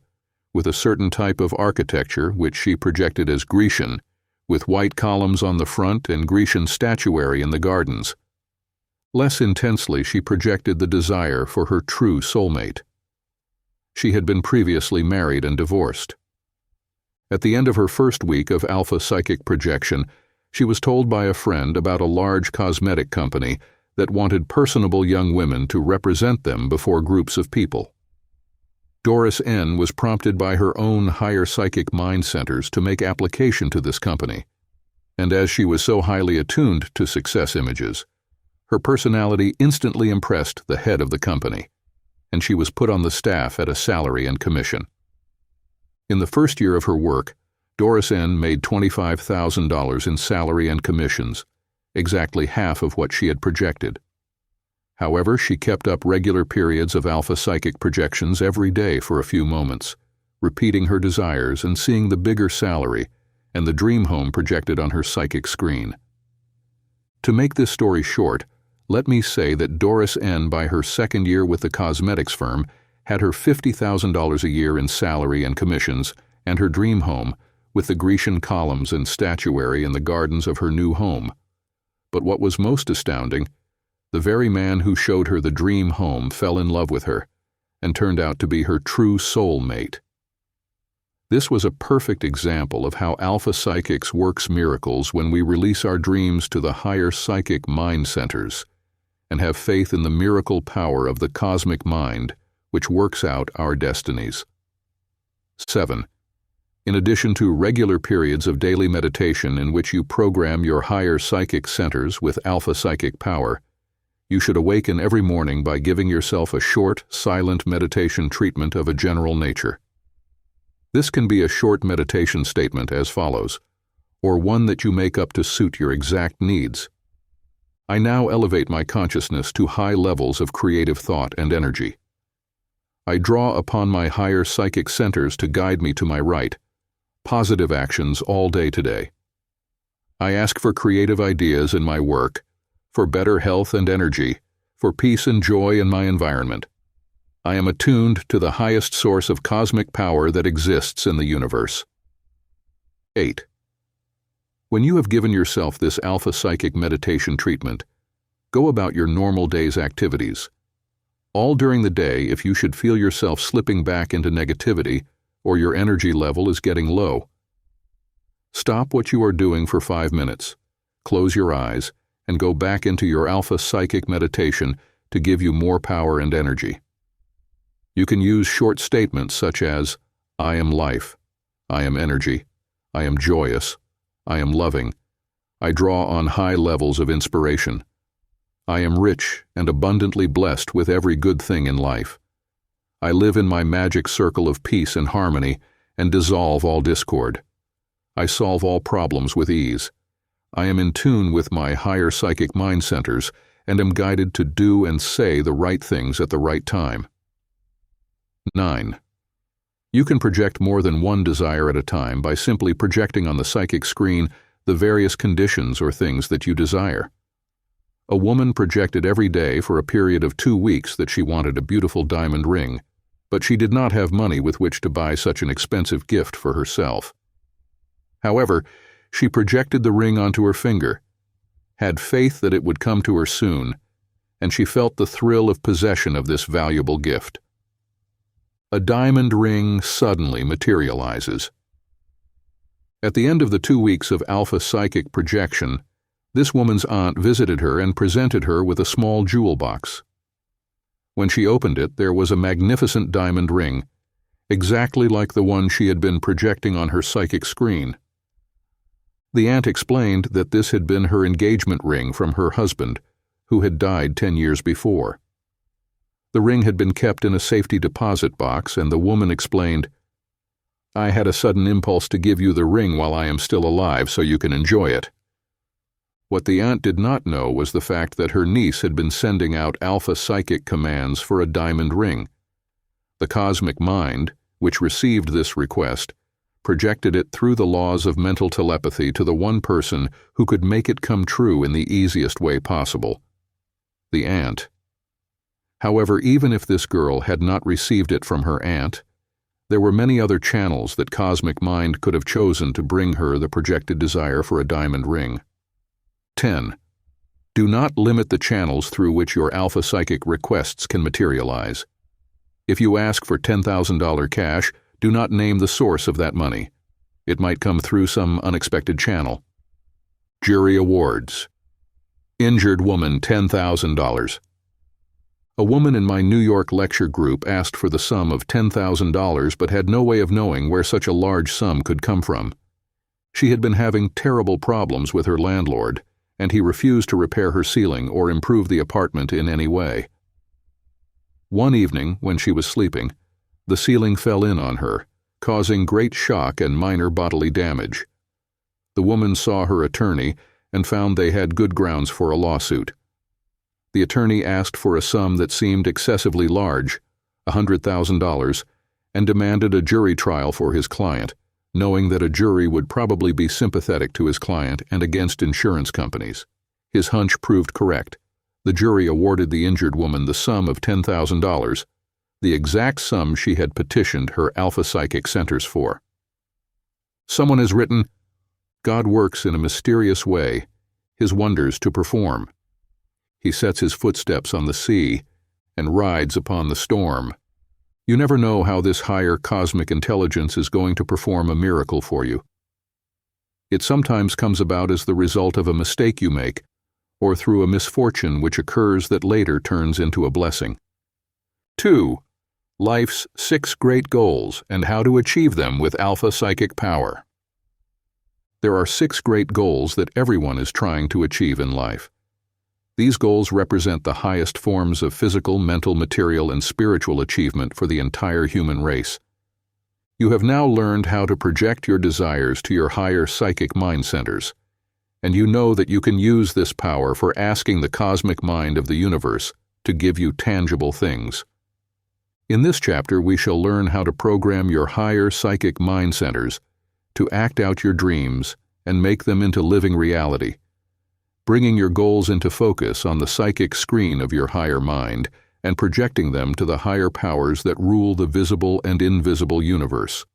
with a certain type of architecture which she projected as Grecian, with white columns on the front and Grecian statuary in the gardens. Less intensely, she projected the desire for her true soulmate. She had been previously married and divorced. At the end of her first week of Alpha-Psychic projection, she was told by a friend about a large cosmetic company that wanted personable young women to represent them before groups of people. Doris N. was prompted by her own higher psychic mind centers to make application to this company, and as she was so highly attuned to success images, her personality instantly impressed the head of the company, and she was put on the staff at a salary and commission. In the first year of her work, Doris N. made $25,000 in salary and commissions, exactly half of what she had projected. However, she kept up regular periods of Alpha-Psychic projections every day for a few moments, repeating her desires and seeing the bigger salary and the dream home projected on her psychic screen. To make this story short, let me say that Doris N., by her second year with the cosmetics firm, had her $50,000 a year in salary and commissions and her dream home with the Grecian columns and statuary in the gardens of her new home. But what was most astounding, the very man who showed her the dream home fell in love with her and turned out to be her true soul mate. This was a perfect example of how Alpha Psychics works miracles when we release our dreams to the higher psychic mind centers and have faith in the miracle power of the cosmic mind which works out our destinies. 7. In addition to regular periods of daily meditation in which you program your higher psychic centers with Alpha-Psychic power, you should awaken every morning by giving yourself a short, silent meditation treatment of a general nature. This can be a short meditation statement as follows, or one that you make up to suit your exact needs. I now elevate my consciousness to high levels of creative thought and energy. I draw upon my higher psychic centers to guide me to my right, positive actions all day today. I ask for creative ideas in my work, for better health and energy, for peace and joy in my environment. I am attuned to the highest source of cosmic power that exists in the universe. 8. When you have given yourself this Alpha-Psychic meditation treatment, go about your normal day's activities. All during the day, if you should feel yourself slipping back into negativity or your energy level is getting low, stop what you are doing for 5 minutes, close your eyes, and go back into your Alpha-Psychic meditation to give you more power and energy. You can use short statements such as, I am life, I am energy, I am joyous, I am loving, I draw on high levels of inspiration, I am rich and abundantly blessed with every good thing in life. I live in my magic circle of peace and harmony and dissolve all discord. I solve all problems with ease. I am in tune with my higher psychic mind centers and am guided to do and say the right things at the right time. 9. You can project more than one desire at a time by simply projecting on the psychic screen the various conditions or things that you desire. A woman projected every day for a period of 2 weeks that she wanted a beautiful diamond ring, but she did not have money with which to buy such an expensive gift for herself. However, she projected the ring onto her finger, had faith that it would come to her soon, and she felt the thrill of possession of this valuable gift. A diamond ring suddenly materializes. At the end of the 2 weeks of Alpha-Psychic projection, this woman's aunt visited her and presented her with a small jewel box. When she opened it, there was a magnificent diamond ring, exactly like the one she had been projecting on her psychic screen. The aunt explained that this had been her engagement ring from her husband, who had died 10 years before. The ring had been kept in a safety deposit box, and the woman explained, I had a sudden impulse to give you the ring while I am still alive so you can enjoy it. What the aunt did not know was the fact that her niece had been sending out Alpha-Psychic commands for a diamond ring. The cosmic mind, which received this request, projected it through the laws of mental telepathy to the one person who could make it come true in the easiest way possible: the aunt. However, even if this girl had not received it from her aunt, there were many other channels that cosmic mind could have chosen to bring her the projected desire for a diamond ring. 10. Do not limit the channels through which your Alpha-Psychic requests can materialize. If you ask for $10,000 cash, do not name the source of that money. It might come through some unexpected channel. Jury awards. Injured woman, $10,000. A woman in my New York lecture group asked for the sum of $10,000 but had no way of knowing where such a large sum could come from. She had been having terrible problems with her landlord, and he refused to repair her ceiling or improve the apartment in any way. One evening, when she was sleeping, the ceiling fell in on her, causing great shock and minor bodily damage. The woman saw her attorney and found they had good grounds for a lawsuit. The attorney asked for a sum that seemed excessively large, $100,000, and demanded a jury trial for his client, knowing that a jury would probably be sympathetic to his client and against insurance companies. His hunch proved correct. The jury awarded the injured woman the sum of $10,000, the exact sum she had petitioned her Alpha-Psychic centers for. Someone has written, "God works in a mysterious way, his wonders to perform. He sets his footsteps on the sea and rides upon the storm." You never know how this higher cosmic intelligence is going to perform a miracle for you. It sometimes comes about as the result of a mistake you make, or through a misfortune which occurs that later turns into a blessing. 2. Life's 6 great goals and how to achieve them with Alpha-Psychic power. There are 6 great goals that everyone is trying to achieve in life. These goals represent the highest forms of physical, mental, material, and spiritual achievement for the entire human race. You have now learned how to project your desires to your higher psychic mind centers, and you know that you can use this power for asking the cosmic mind of the universe to give you tangible things. In this chapter, we shall learn how to program your higher psychic mind centers to act out your dreams and make them into living reality, bringing your goals into focus on the psychic screen of your higher mind and projecting them to the higher powers that rule the visible and invisible universe.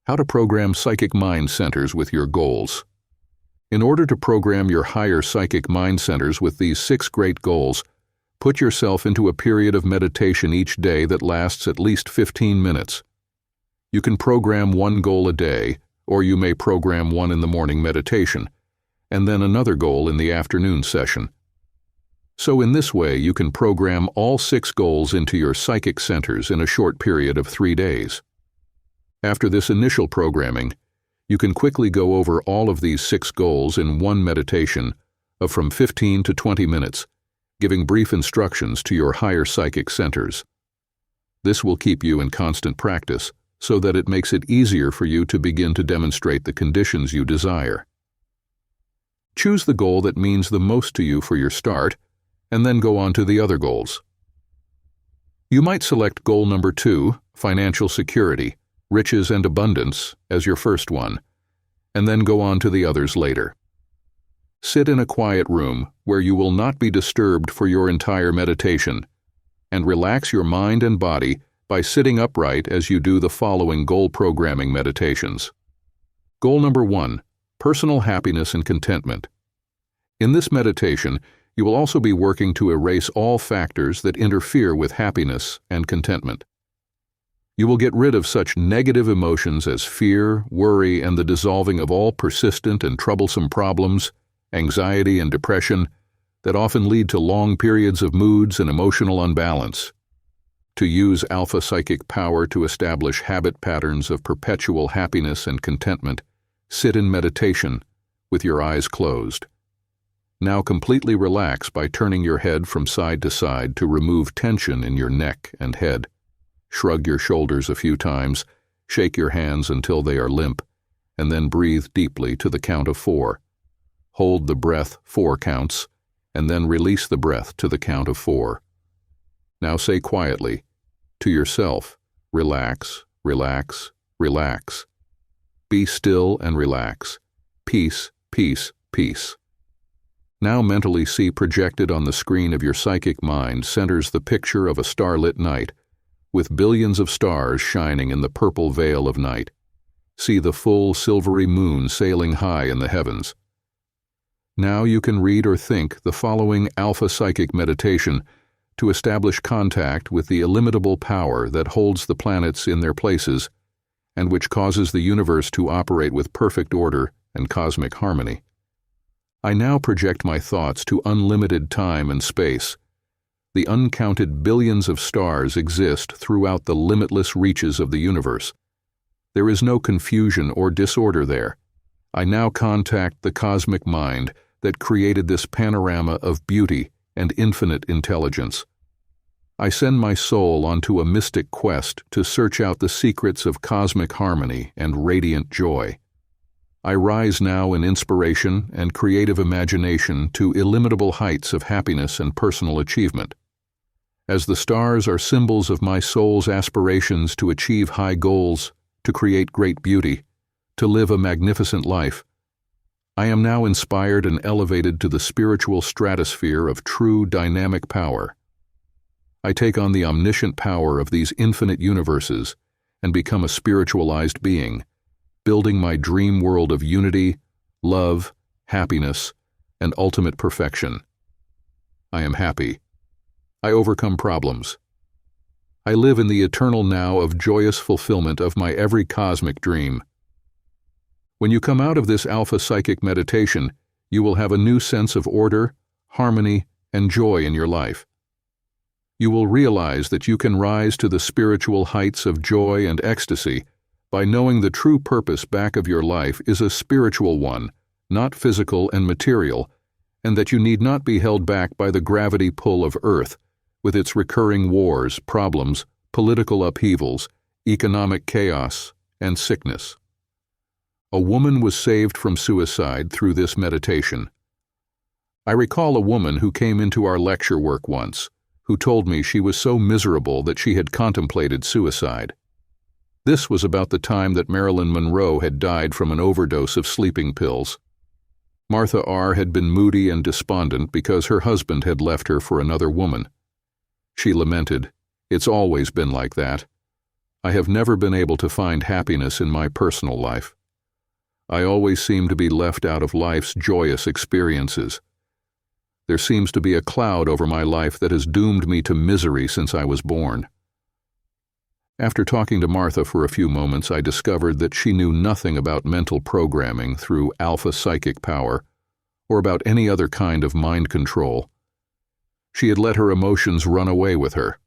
How to program psychic mind centers with your goals. In order to program your higher psychic mind centers with these 6 great goals, put yourself into a period of meditation each day that lasts at least 15 minutes. You can program 1 goal a day, or you may program 1 in the morning meditation, and then another goal in the afternoon session. So in this way, you can program all 6 goals into your psychic centers in a short period of 3 days. After this initial programming, you can quickly go over all of these 6 goals in one meditation of from 15 to 20 minutes, giving brief instructions to your higher psychic centers. This will keep you in constant practice so that it makes it easier for you to begin to demonstrate the conditions you desire. Choose the goal that means the most to you for your start, and then go on to the other goals. You might select goal number 2, financial security, riches and abundance, as your first one, and then go on to the others later. Sit in a quiet room where you will not be disturbed for your entire meditation, and relax your mind and body by sitting upright as you do the following goal programming meditations. Goal number 1, personal happiness and contentment. In this meditation, you will also be working to erase all factors that interfere with happiness and contentment. You will get rid of such negative emotions as fear, worry, and the dissolving of all persistent and troublesome problems, anxiety and depression that often lead to long periods of moods and emotional unbalance. To use Alpha-Psychic power to establish habit patterns of perpetual happiness and contentment, sit in meditation with your eyes closed. Now completely relax by turning your head from side to side to remove tension in your neck and head. Shrug your shoulders a few times, shake your hands until they are limp, and then breathe deeply to the count of 4. Hold the breath 4 counts, and then release the breath to the count of 4. Now say quietly, to yourself, relax, relax, relax. Be still and relax. Peace, peace, peace. Now mentally see projected on the screen of your psychic mind centers the picture of a starlit night, with billions of stars shining in the purple veil of night. See the full silvery moon sailing high in the heavens. Now you can read or think the following Alpha-Psychic meditation to establish contact with the illimitable power that holds the planets in their places and which causes the universe to operate with perfect order and cosmic harmony. I now project my thoughts to unlimited time and space. The uncounted billions of stars exist throughout the limitless reaches of the universe. There is no confusion or disorder there. I now contact the cosmic mind that created this panorama of beauty and infinite intelligence. I send my soul onto a mystic quest to search out the secrets of cosmic harmony and radiant joy. I rise now in inspiration and creative imagination to illimitable heights of happiness and personal achievement. As the stars are symbols of my soul's aspirations to achieve high goals, to create great beauty, to live a magnificent life, I am now inspired and elevated to the spiritual stratosphere of true dynamic power. I take on the omniscient power of these infinite universes and become a spiritualized being, building my dream world of unity, love, happiness, and ultimate perfection. I am happy. I overcome problems. I live in the eternal now of joyous fulfillment of my every cosmic dream. When you come out of this Alpha-Psychic meditation, you will have a new sense of order, harmony, and joy in your life. You will realize that you can rise to the spiritual heights of joy and ecstasy by knowing the true purpose back of your life is a spiritual one, not physical and material, and that you need not be held back by the gravity pull of Earth, with its recurring wars, problems, political upheavals, economic chaos, and sickness. A woman was saved from suicide through this meditation. I recall a woman who came into our lecture work once, who told me she was so miserable that she had contemplated suicide. This was about the time that Marilyn Monroe had died from an overdose of sleeping pills. Martha R. had been moody and despondent because her husband had left her for another woman. She lamented, "It's always been like that. I have never been able to find happiness in my personal life. I always seem to be left out of life's joyous experiences. There seems to be a cloud over my life that has doomed me to misery since I was born." After talking to Martha for a few moments, I discovered that she knew nothing about mental programming through Alpha-Psychic power or about any other kind of mind control. She had let her emotions run away with her.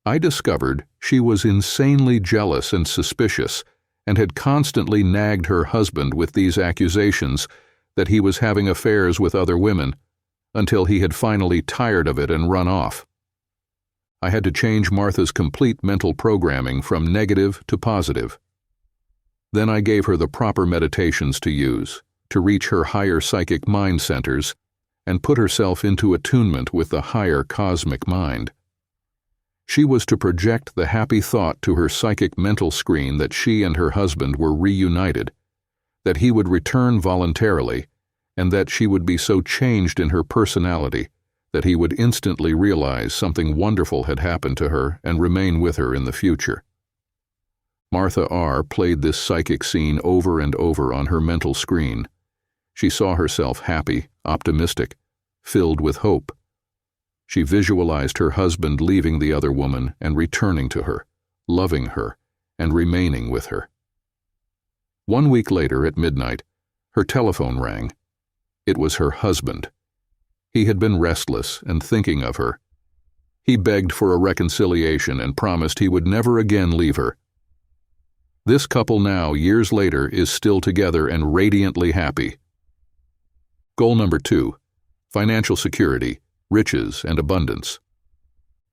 I discovered she was insanely jealous and suspicious and had constantly nagged her husband with these accusations that he was having affairs with other women until he had finally tired of it and run off. I had to change Martha's complete mental programming from negative to positive. Then I gave her the proper meditations to use to reach her higher psychic mind centers and put herself into attunement with the higher cosmic mind. She was to project the happy thought to her psychic mental screen that she and her husband were reunited, that he would return voluntarily, and that she would be so changed in her personality that he would instantly realize something wonderful had happened to her and remain with her in the future. Martha R. played this psychic scene over and over on her mental screen. She saw herself happy, optimistic, filled with hope. She visualized her husband leaving the other woman and returning to her, loving her, and remaining with her. 1 week later, at midnight, her telephone rang. It was her husband. He had been restless and thinking of her. He begged for a reconciliation and promised he would never again leave her. This couple now, years later, is still together and radiantly happy. Goal number 2, financial security, riches, and abundance.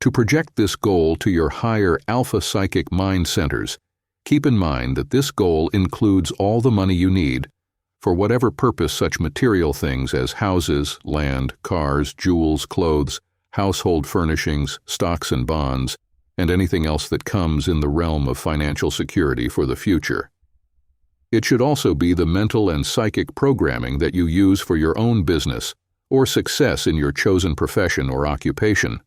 To project this goal to your higher Alpha-Psychic mind centers, keep in mind that this goal includes all the money you need, for whatever purpose such material things as houses, land, cars, jewels, clothes, household furnishings, stocks and bonds, and anything else that comes in the realm of financial security for the future. It should also be the mental and psychic programming that you use for your own business or success in your chosen profession or occupation.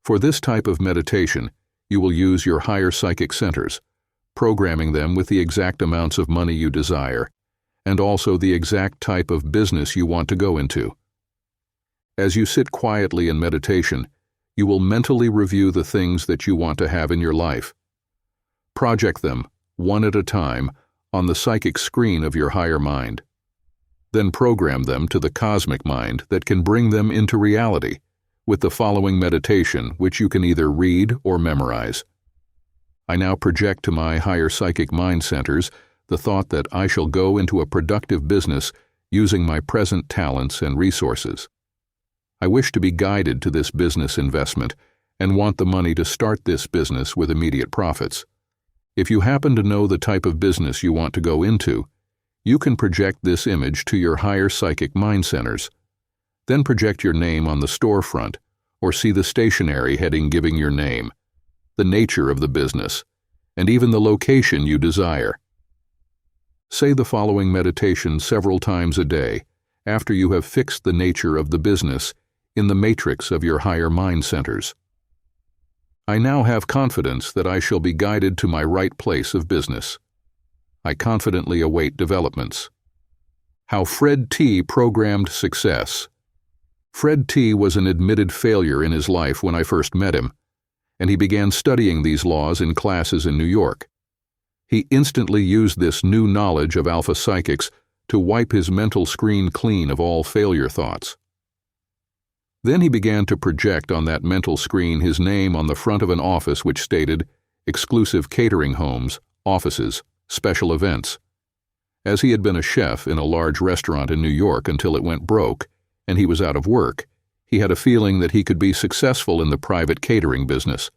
For this type of meditation, you will use your higher psychic centers, programming them with the exact amounts of money you desire, and also the exact type of business you want to go into. As you sit quietly in meditation, you will mentally review the things that you want to have in your life. Project them, one at a time, on the psychic screen of your higher mind. Then program them to the cosmic mind that can bring them into reality with the following meditation, which you can either read or memorize. I now project to my higher psychic mind centers the thought that I shall go into a productive business using my present talents and resources. I wish to be guided to this business investment and want the money to start this business with immediate profits. If you happen to know the type of business you want to go into, you can project this image to your higher psychic mind centers. Then project your name on the storefront or see the stationery heading giving your name, the nature of the business, and even the location you desire. Say the following meditation several times a day after you have fixed the nature of the business in the matrix of your higher mind centers. I now have confidence that I shall be guided to my right place of business. I confidently await developments. How Fred T. programmed success. Fred T. was an admitted failure in his life when I first met him, and he began studying these laws in classes in New York. He instantly used this new knowledge of alpha psychics to wipe his mental screen clean of all failure thoughts. Then he began to project on that mental screen his name on the front of an office which stated, "Exclusive catering homes, offices, special events." As he had been a chef in a large restaurant in New York until it went broke, and he was out of work, he had a feeling that he could be successful in the private catering business.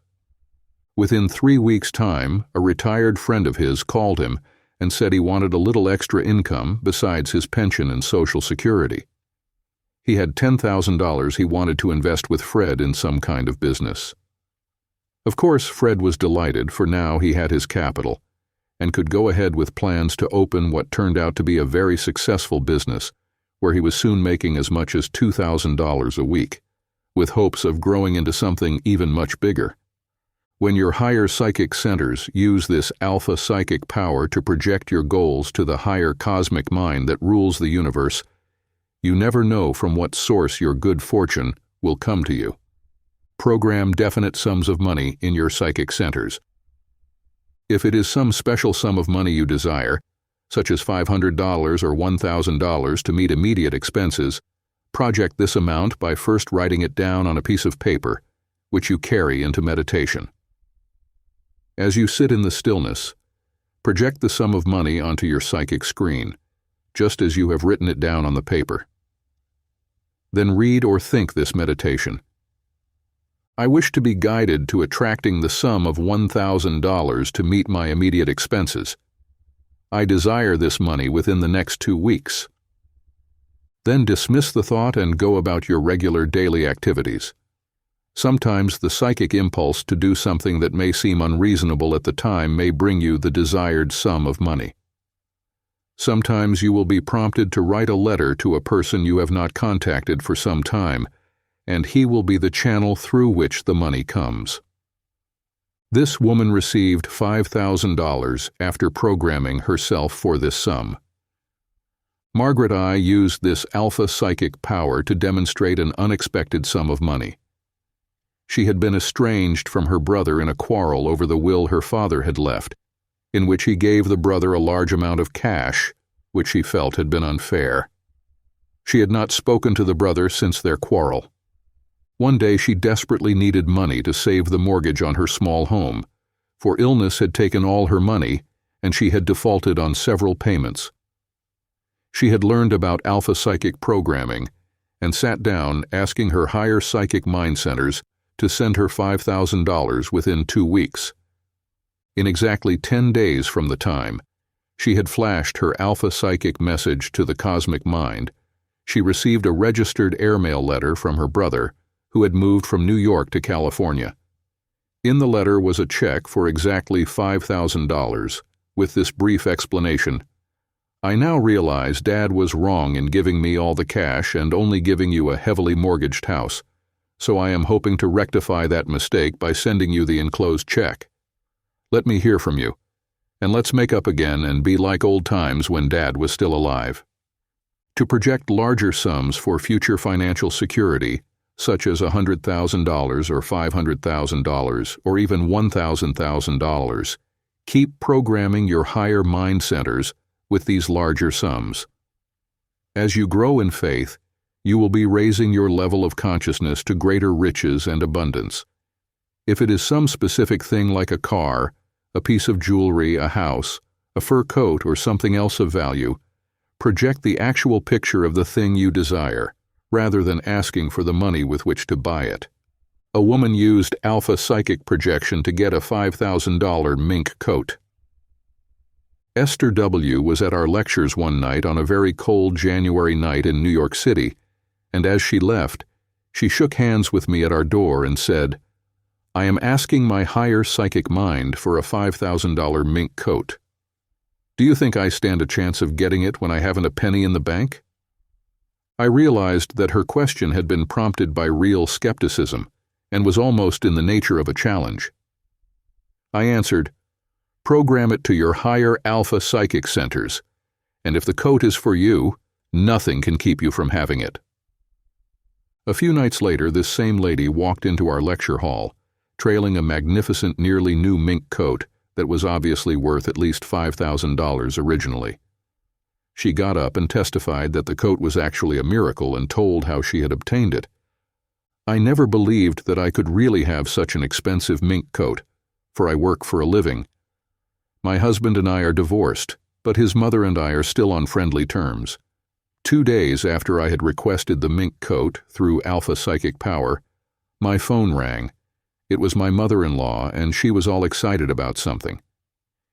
Within 3 weeks' time, a retired friend of his called him and said he wanted a little extra income besides his pension and Social Security. He had $10,000 he wanted to invest with Fred in some kind of business. Of course, Fred was delighted, for now he had his capital and could go ahead with plans to open what turned out to be a very successful business, where he was soon making as much as $2,000 a week, with hopes of growing into something even much bigger. When your higher psychic centers use this alpha psychic power to project your goals to the higher cosmic mind that rules the universe, you never know from what source your good fortune will come to you. Program definite sums of money in your psychic centers. If it is some special sum of money you desire, such as $500 or $1,000 to meet immediate expenses, project this amount by first writing it down on a piece of paper, which you carry into meditation. As you sit in the stillness, project the sum of money onto your psychic screen, just as you have written it down on the paper. Then read or think this meditation. I wish to be guided to attracting the sum of $1,000 to meet my immediate expenses. I desire this money within the next 2 weeks. Then dismiss the thought and go about your regular daily activities. Sometimes the psychic impulse to do something that may seem unreasonable at the time may bring you the desired sum of money. Sometimes you will be prompted to write a letter to a person you have not contacted for some time, and he will be the channel through which the money comes. This woman received $5,000 after programming herself for this sum. Margaret I. used this alpha psychic power to demonstrate an unexpected sum of money. She had been estranged from her brother in a quarrel over the will her father had left, in which he gave the brother a large amount of cash, which she felt had been unfair. She had not spoken to the brother since their quarrel. One day she desperately needed money to save the mortgage on her small home, for illness had taken all her money and she had defaulted on several payments. She had learned about alpha-psychic programming and sat down asking her higher psychic mind centers to send her $5,000 within 2 weeks. In exactly 10 days from the time, She had flashed her Alpha-Psychic message to the cosmic mind. She received a registered airmail letter from her brother, who had moved from New York to California. In the letter was a check for exactly $5,000, with this brief explanation: "I now realize Dad was wrong in giving me all the cash and only giving you a heavily mortgaged house, so I am hoping to rectify that mistake by sending you the enclosed check. Let me hear from you, and let's make up again and be like old times when Dad was still alive." To project larger sums for future financial security, such as $100,000 or $500,000 or even $1,000, keep programming your higher mind centers with these larger sums. As you grow in faith, you will be raising your level of consciousness to greater riches and abundance. If it is some specific thing like a car, a piece of jewelry, a house, a fur coat, or something else of value, project the actual picture of the thing you desire, rather than asking for the money with which to buy it. A woman used Alpha-Psychic projection to get a $5,000 mink coat. Esther W. was at our lectures one night on a very cold January night in New York City, and as she left, she shook hands with me at our door and said, "I am asking my higher psychic mind for a $5,000 mink coat. Do you think I stand a chance of getting it when I haven't a penny in the bank?" I realized that her question had been prompted by real skepticism and was almost in the nature of a challenge. I answered, "Program it to your higher Alpha-Psychic centers, and if the coat is for you, nothing can keep you from having it." A few nights later, this same lady walked into our lecture hall, trailing a magnificent, nearly new mink coat that was obviously worth at least $5,000 originally. She got up and testified that the coat was actually a miracle and told how she had obtained it. I never believed that I could really have such an expensive mink coat, for I work for a living. My husband and I are divorced, but his mother and I are still on friendly terms. 2 days after I had requested the mink coat through Alpha-Psychic Power, my phone rang. It was my mother-in-law, and she was all excited about something.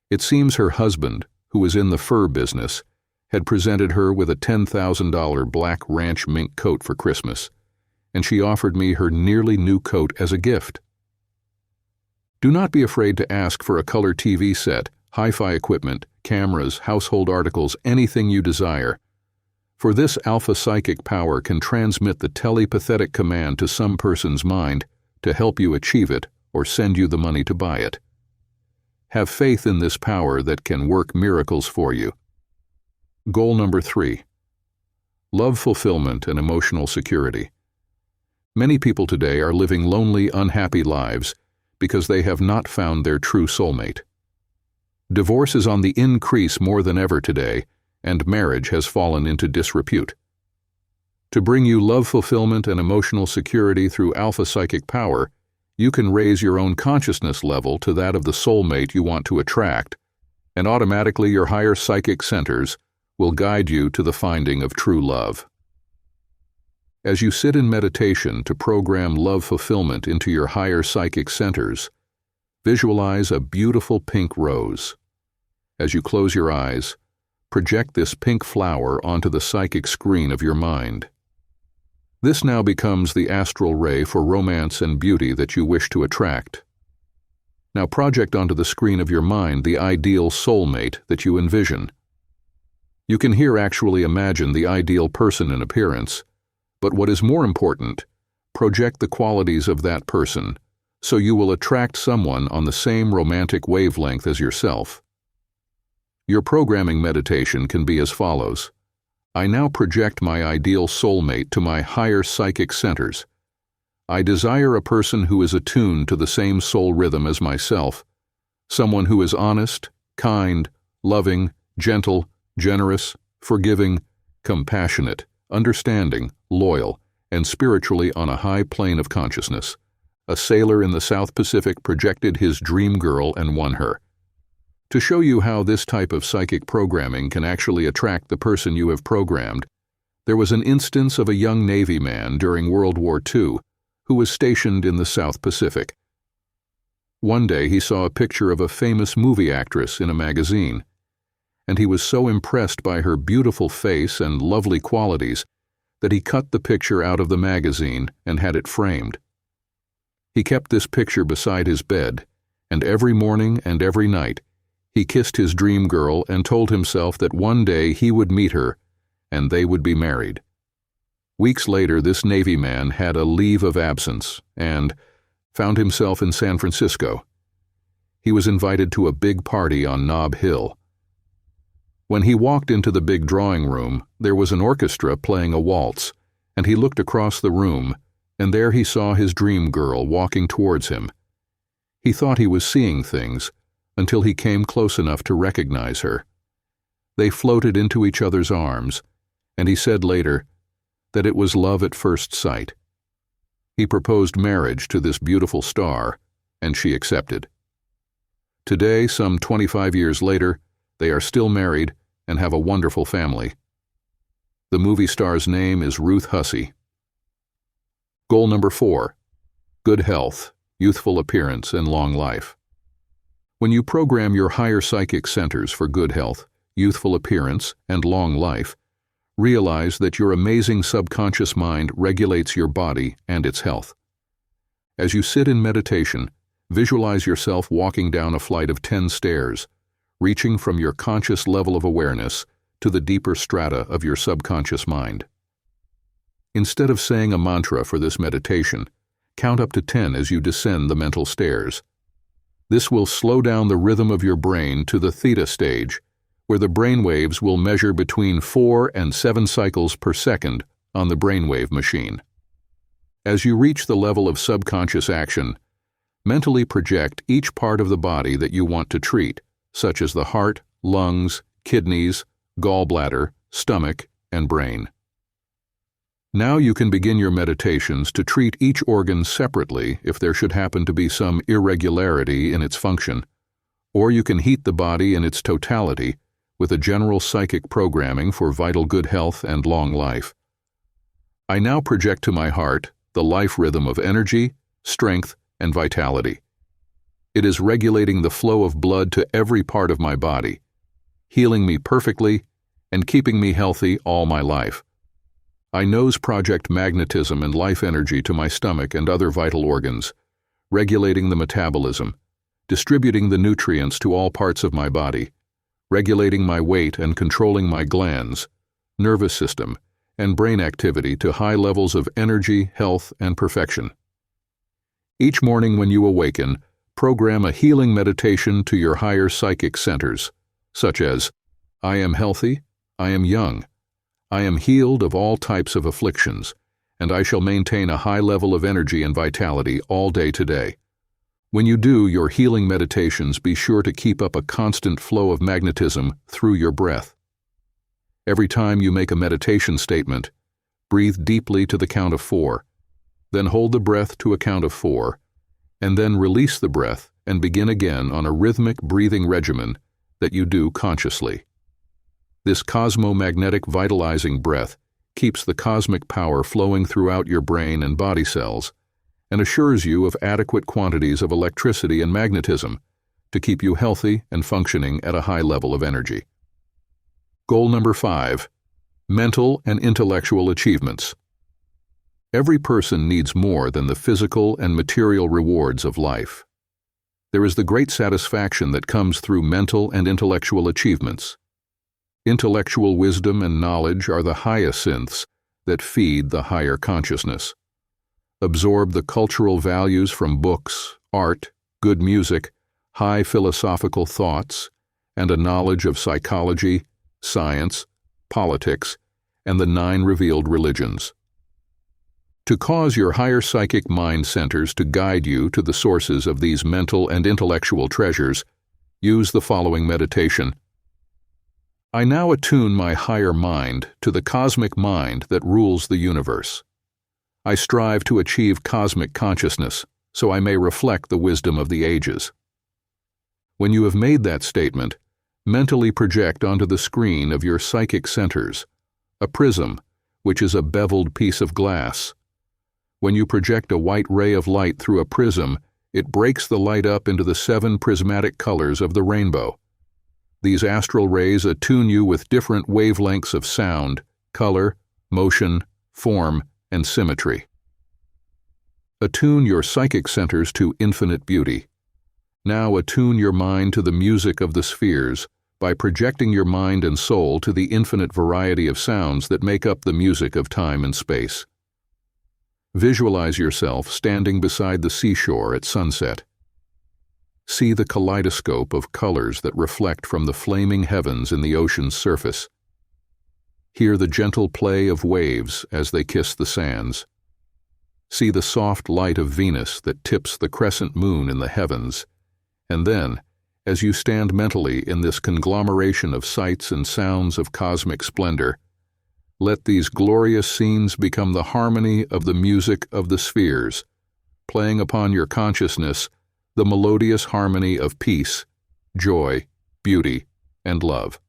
It seems her husband, who was in the fur business, had presented her with a $10,000 black ranch mink coat for Christmas, and she offered me her nearly new coat as a gift. Do not be afraid to ask for a color TV set, hi-fi equipment, cameras, household articles, anything you desire. For this Alpha-Psychic Power can transmit the telepathic command to some person's mind to help you achieve it or send you the money to buy it. Have faith in this power that can work miracles for you. Goal number 3. Love fulfillment and emotional security. Many people today are living lonely, unhappy lives because they have not found their true soulmate. Divorce is on the increase more than ever today, and marriage has fallen into disrepute. To bring you love fulfillment and emotional security through Alpha-Psychic Power, you can raise your own consciousness level to that of the soulmate you want to attract, and automatically your higher psychic centers will guide you to the finding of true love. As you sit in meditation to program love fulfillment into your higher psychic centers, visualize a beautiful pink rose. As you close your eyes, project this pink flower onto the psychic screen of your mind. This now becomes the astral ray for romance and beauty that you wish to attract. Now project onto the screen of your mind the ideal soulmate that you envision. You can here actually imagine the ideal person in appearance, but what is more important, project the qualities of that person, so you will attract someone on the same romantic wavelength as yourself. Your programming meditation can be as follows. I now project my ideal soulmate to my higher psychic centers. I desire a person who is attuned to the same soul rhythm as myself, someone who is honest, kind, loving, gentle, generous, forgiving, compassionate, understanding, loyal, and spiritually on a high plane of consciousness. A sailor in the South Pacific projected his dream girl and won her. To show you how this type of psychic programming can actually attract the person you have programmed, there was an instance of a young Navy man during World War II who was stationed in the South Pacific. One day he saw a picture of a famous movie actress in a magazine, and he was so impressed by her beautiful face and lovely qualities that he cut the picture out of the magazine and had it framed. He kept this picture beside his bed, and every morning and every night he kissed his dream girl and told himself that one day he would meet her and they would be married. Weeks later, this Navy man had a leave of absence and found himself in San Francisco. He was invited to a big party on Nob Hill. When he walked into the big drawing room, there was an orchestra playing a waltz, and he looked across the room, and there he saw his dream girl walking towards him. He thought he was seeing things, until he came close enough to recognize her. They floated into each other's arms, and he said later that it was love at first sight. He proposed marriage to this beautiful star, and she accepted. Today, some 25 years later, they are still married and have a wonderful family. The movie star's name is Ruth Hussey. Goal number 4. Good health, youthful appearance, and long life. When you program your higher psychic centers for good health, youthful appearance, and long life, realize that your amazing subconscious mind regulates your body and its health. As you sit in meditation, visualize yourself walking down a flight of 10 stairs, reaching from your conscious level of awareness to the deeper strata of your subconscious mind. Instead of saying a mantra for this meditation, count up to 10 as you descend the mental stairs. This will slow down the rhythm of your brain to the theta stage, where the brain waves will measure between 4 and 7 cycles per second on the brainwave machine. As you reach the level of subconscious action, mentally project each part of the body that you want to treat, such as the heart, lungs, kidneys, gallbladder, stomach, and brain. Now you can begin your meditations to treat each organ separately if there should happen to be some irregularity in its function, or you can heat the body in its totality with a general psychic programming for vital good health and long life. I now project to my heart the life rhythm of energy, strength, and vitality. It is regulating the flow of blood to every part of my body, healing me perfectly and keeping me healthy all my life. I nose project magnetism and life energy to my stomach and other vital organs, regulating the metabolism, distributing the nutrients to all parts of my body, regulating my weight and controlling my glands, nervous system, and brain activity to high levels of energy, health, and perfection. Each morning when you awaken, program a healing meditation to your higher psychic centers, such as, I am healthy, I am young, I am healed of all types of afflictions, and I shall maintain a high level of energy and vitality all day today. When you do your healing meditations, be sure to keep up a constant flow of magnetism through your breath. Every time you make a meditation statement, breathe deeply to the count of 4, then hold the breath to a count of 4, and then release the breath and begin again on a rhythmic breathing regimen that you do consciously. This cosmomagnetic vitalizing breath keeps the cosmic power flowing throughout your brain and body cells and assures you of adequate quantities of electricity and magnetism to keep you healthy and functioning at a high level of energy. Goal number 5. Mental and intellectual achievements. Every person needs more than the physical and material rewards of life. There is the great satisfaction that comes through mental and intellectual achievements. Intellectual wisdom and knowledge are the hyacinths that feed the higher consciousness. Absorb the cultural values from books, art, good music, high philosophical thoughts, and a knowledge of psychology, science, politics, and the 9 revealed religions. To cause your higher psychic mind centers to guide you to the sources of these mental and intellectual treasures, use the following meditation. I now attune my higher mind to the cosmic mind that rules the universe. I strive to achieve cosmic consciousness so I may reflect the wisdom of the ages. When you have made that statement, mentally project onto the screen of your psychic centers a prism, which is a beveled piece of glass. When you project a white ray of light through a prism, it breaks the light up into the 7 prismatic colors of the rainbow. These astral rays attune you with different wavelengths of sound, color, motion, form, and symmetry. Attune your psychic centers to infinite beauty. Now attune your mind to the music of the spheres by projecting your mind and soul to the infinite variety of sounds that make up the music of time and space. Visualize yourself standing beside the seashore at sunset. See the kaleidoscope of colors that reflect from the flaming heavens in the ocean's surface. Hear the gentle play of waves as they kiss the sands. See the soft light of Venus that tips the crescent moon in the heavens. And then, as you stand mentally in this conglomeration of sights and sounds of cosmic splendor, let these glorious scenes become the harmony of the music of the spheres, playing upon your consciousness the melodious harmony of peace, joy, beauty, and love.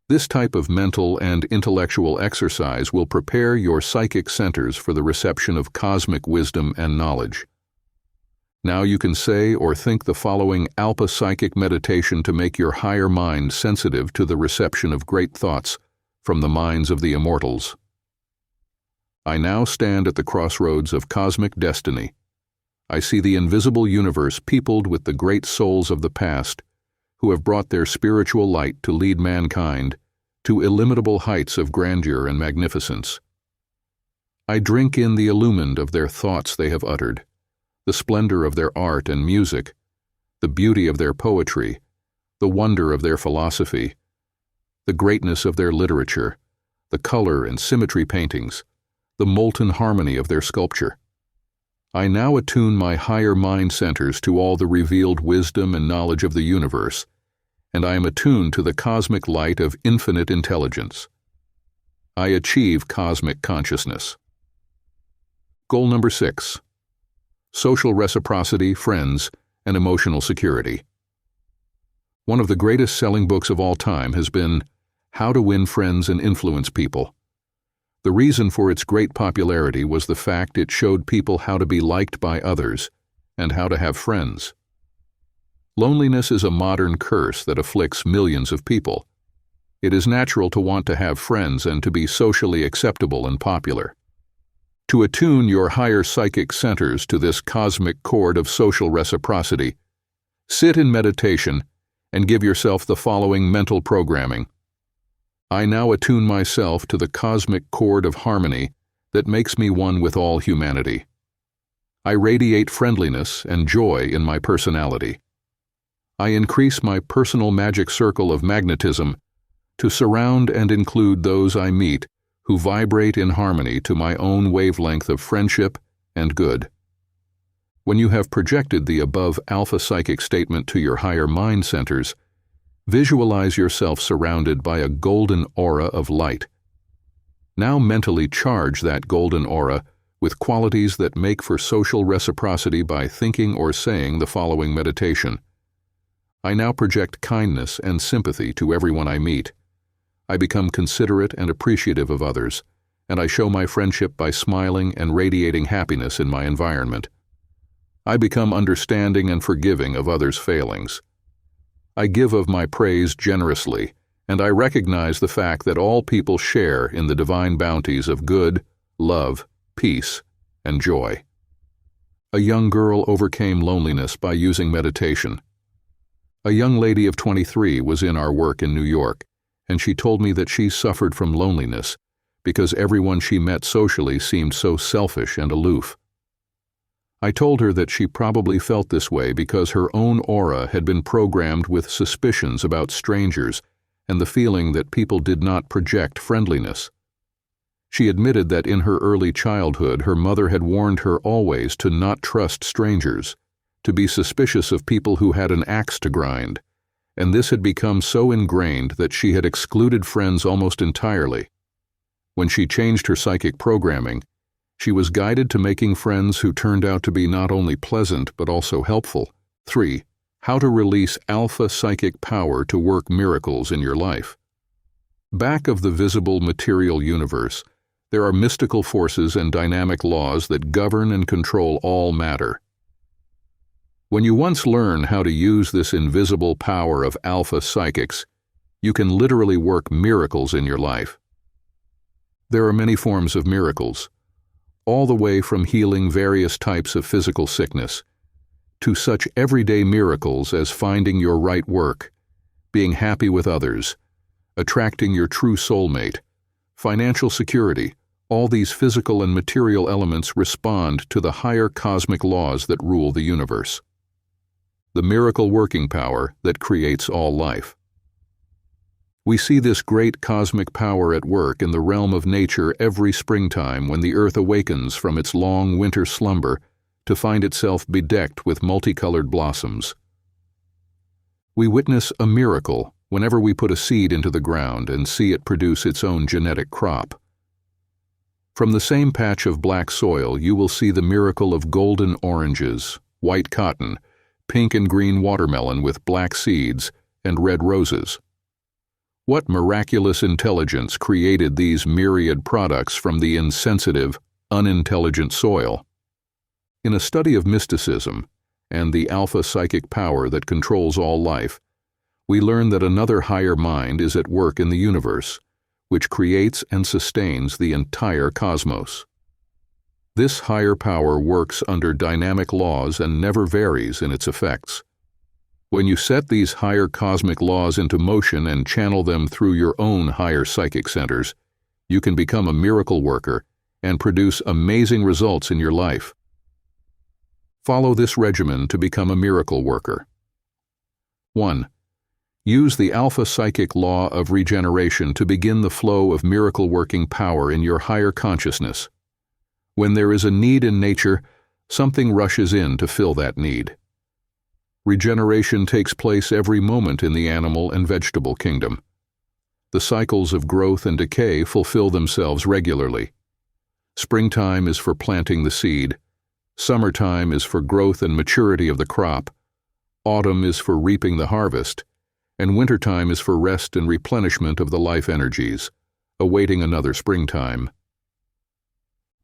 This type of mental and intellectual exercise will prepare your psychic centers for the reception of cosmic wisdom and knowledge. Now you can say or think the following Alpha-Psychic meditation to make your higher mind sensitive to the reception of great thoughts from the minds of the immortals. I now stand at the crossroads of cosmic destiny. I see the invisible universe peopled with the great souls of the past who have brought their spiritual light to lead mankind to illimitable heights of grandeur and magnificence. I drink in the illumined of their thoughts they have uttered, the splendor of their art and music, the beauty of their poetry, the wonder of their philosophy, the greatness of their literature, the color and symmetry paintings, the molten harmony of their sculpture. I now attune my higher mind centers to all the revealed wisdom and knowledge of the universe, and I am attuned to the cosmic light of infinite intelligence. I achieve cosmic consciousness. Goal number 6. Social reciprocity, friends, and emotional security. One of the greatest selling books of all time has been How to Win Friends and Influence People. The reason for its great popularity was the fact it showed people how to be liked by others and how to have friends. Loneliness is a modern curse that afflicts millions of people. It is natural to want to have friends and to be socially acceptable and popular. To attune your higher psychic centers to this cosmic chord of social reciprocity, sit in meditation and give yourself the following mental programming. I now attune myself to the cosmic chord of harmony that makes me one with all humanity. I radiate friendliness and joy in my personality. I increase my personal magic circle of magnetism to surround and include those I meet who vibrate in harmony to my own wavelength of friendship and good. When you have projected the above Alpha-Psychic statement to your higher mind centers, visualize yourself surrounded by a golden aura of light. Now mentally charge that golden aura with qualities that make for social reciprocity by thinking or saying the following meditation. I now project kindness and sympathy to everyone I meet. I become considerate and appreciative of others, and I show my friendship by smiling and radiating happiness in my environment. I become understanding and forgiving of others' failings. I give of my praise generously, and I recognize the fact that all people share in the divine bounties of good, love, peace, and joy. A young girl overcame loneliness by using meditation. A young lady of 23 was in our work in New York, and she told me that she suffered from loneliness because everyone she met socially seemed so selfish and aloof. I told her that she probably felt this way because her own aura had been programmed with suspicions about strangers and the feeling that people did not project friendliness. She admitted that in her early childhood her mother had warned her always to not trust strangers, to be suspicious of people who had an axe to grind, and this had become so ingrained that she had excluded friends almost entirely. When she changed her psychic programming, she was guided to making friends who turned out to be not only pleasant but also helpful. 3. How to release Alpha-Psychic power to work miracles in your life. Back of the visible material universe, there are mystical forces and dynamic laws that govern and control all matter. When you once learn how to use this invisible power of alpha psychics, you can literally work miracles in your life. There are many forms of miracles, all the way from healing various types of physical sickness to such everyday miracles as finding your right work, being happy with others, attracting your true soulmate, financial security. All these physical and material elements respond to the higher cosmic laws that rule the universe. The miracle working power that creates all life. We see this great cosmic power at work in the realm of nature every springtime when the earth awakens from its long winter slumber to find itself bedecked with multicolored blossoms. We witness a miracle whenever we put a seed into the ground and see it produce its own genetic crop. From the same patch of black soil, you will see the miracle of golden oranges, white cotton, pink and green watermelon with black seeds, and red roses. What miraculous intelligence created these myriad products from the insensitive, unintelligent soil? In a study of mysticism and the alpha-psychic power that controls all life, we learn that another higher mind is at work in the universe, which creates and sustains the entire cosmos. This higher power works under dynamic laws and never varies in its effects. When you set these higher cosmic laws into motion and channel them through your own higher psychic centers, you can become a miracle worker and produce amazing results in your life. Follow this regimen to become a miracle worker. 1. Use the Alpha-Psychic Law of Regeneration to begin the flow of miracle-working power in your higher consciousness. When there is a need in nature, something rushes in to fill that need. Regeneration takes place every moment in the animal and vegetable kingdom. The cycles of growth and decay fulfill themselves regularly. Springtime is for planting the seed. Summertime is for growth and maturity of the crop. Autumn is for reaping the harvest. And wintertime is for rest and replenishment of the life energies, awaiting another springtime.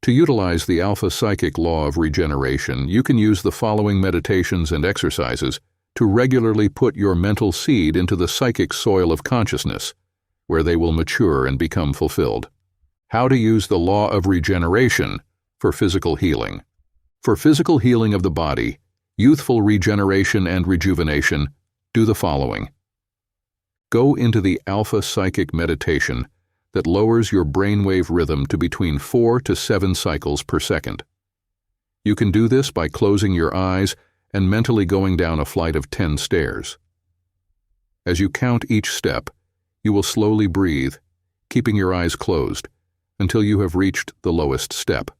To utilize the Alpha-Psychic Law of Regeneration, you can use the following meditations and exercises to regularly put your mental seed into the psychic soil of consciousness, where they will mature and become fulfilled. How to use the Law of Regeneration for physical healing. For physical healing of the body, youthful regeneration and rejuvenation, do the following. Go into the Alpha-Psychic meditation that lowers your brainwave rhythm to between 4 to 7 cycles per second. You can do this by closing your eyes and mentally going down a flight of 10 stairs. As you count each step, you will slowly breathe, keeping your eyes closed, until you have reached the lowest step.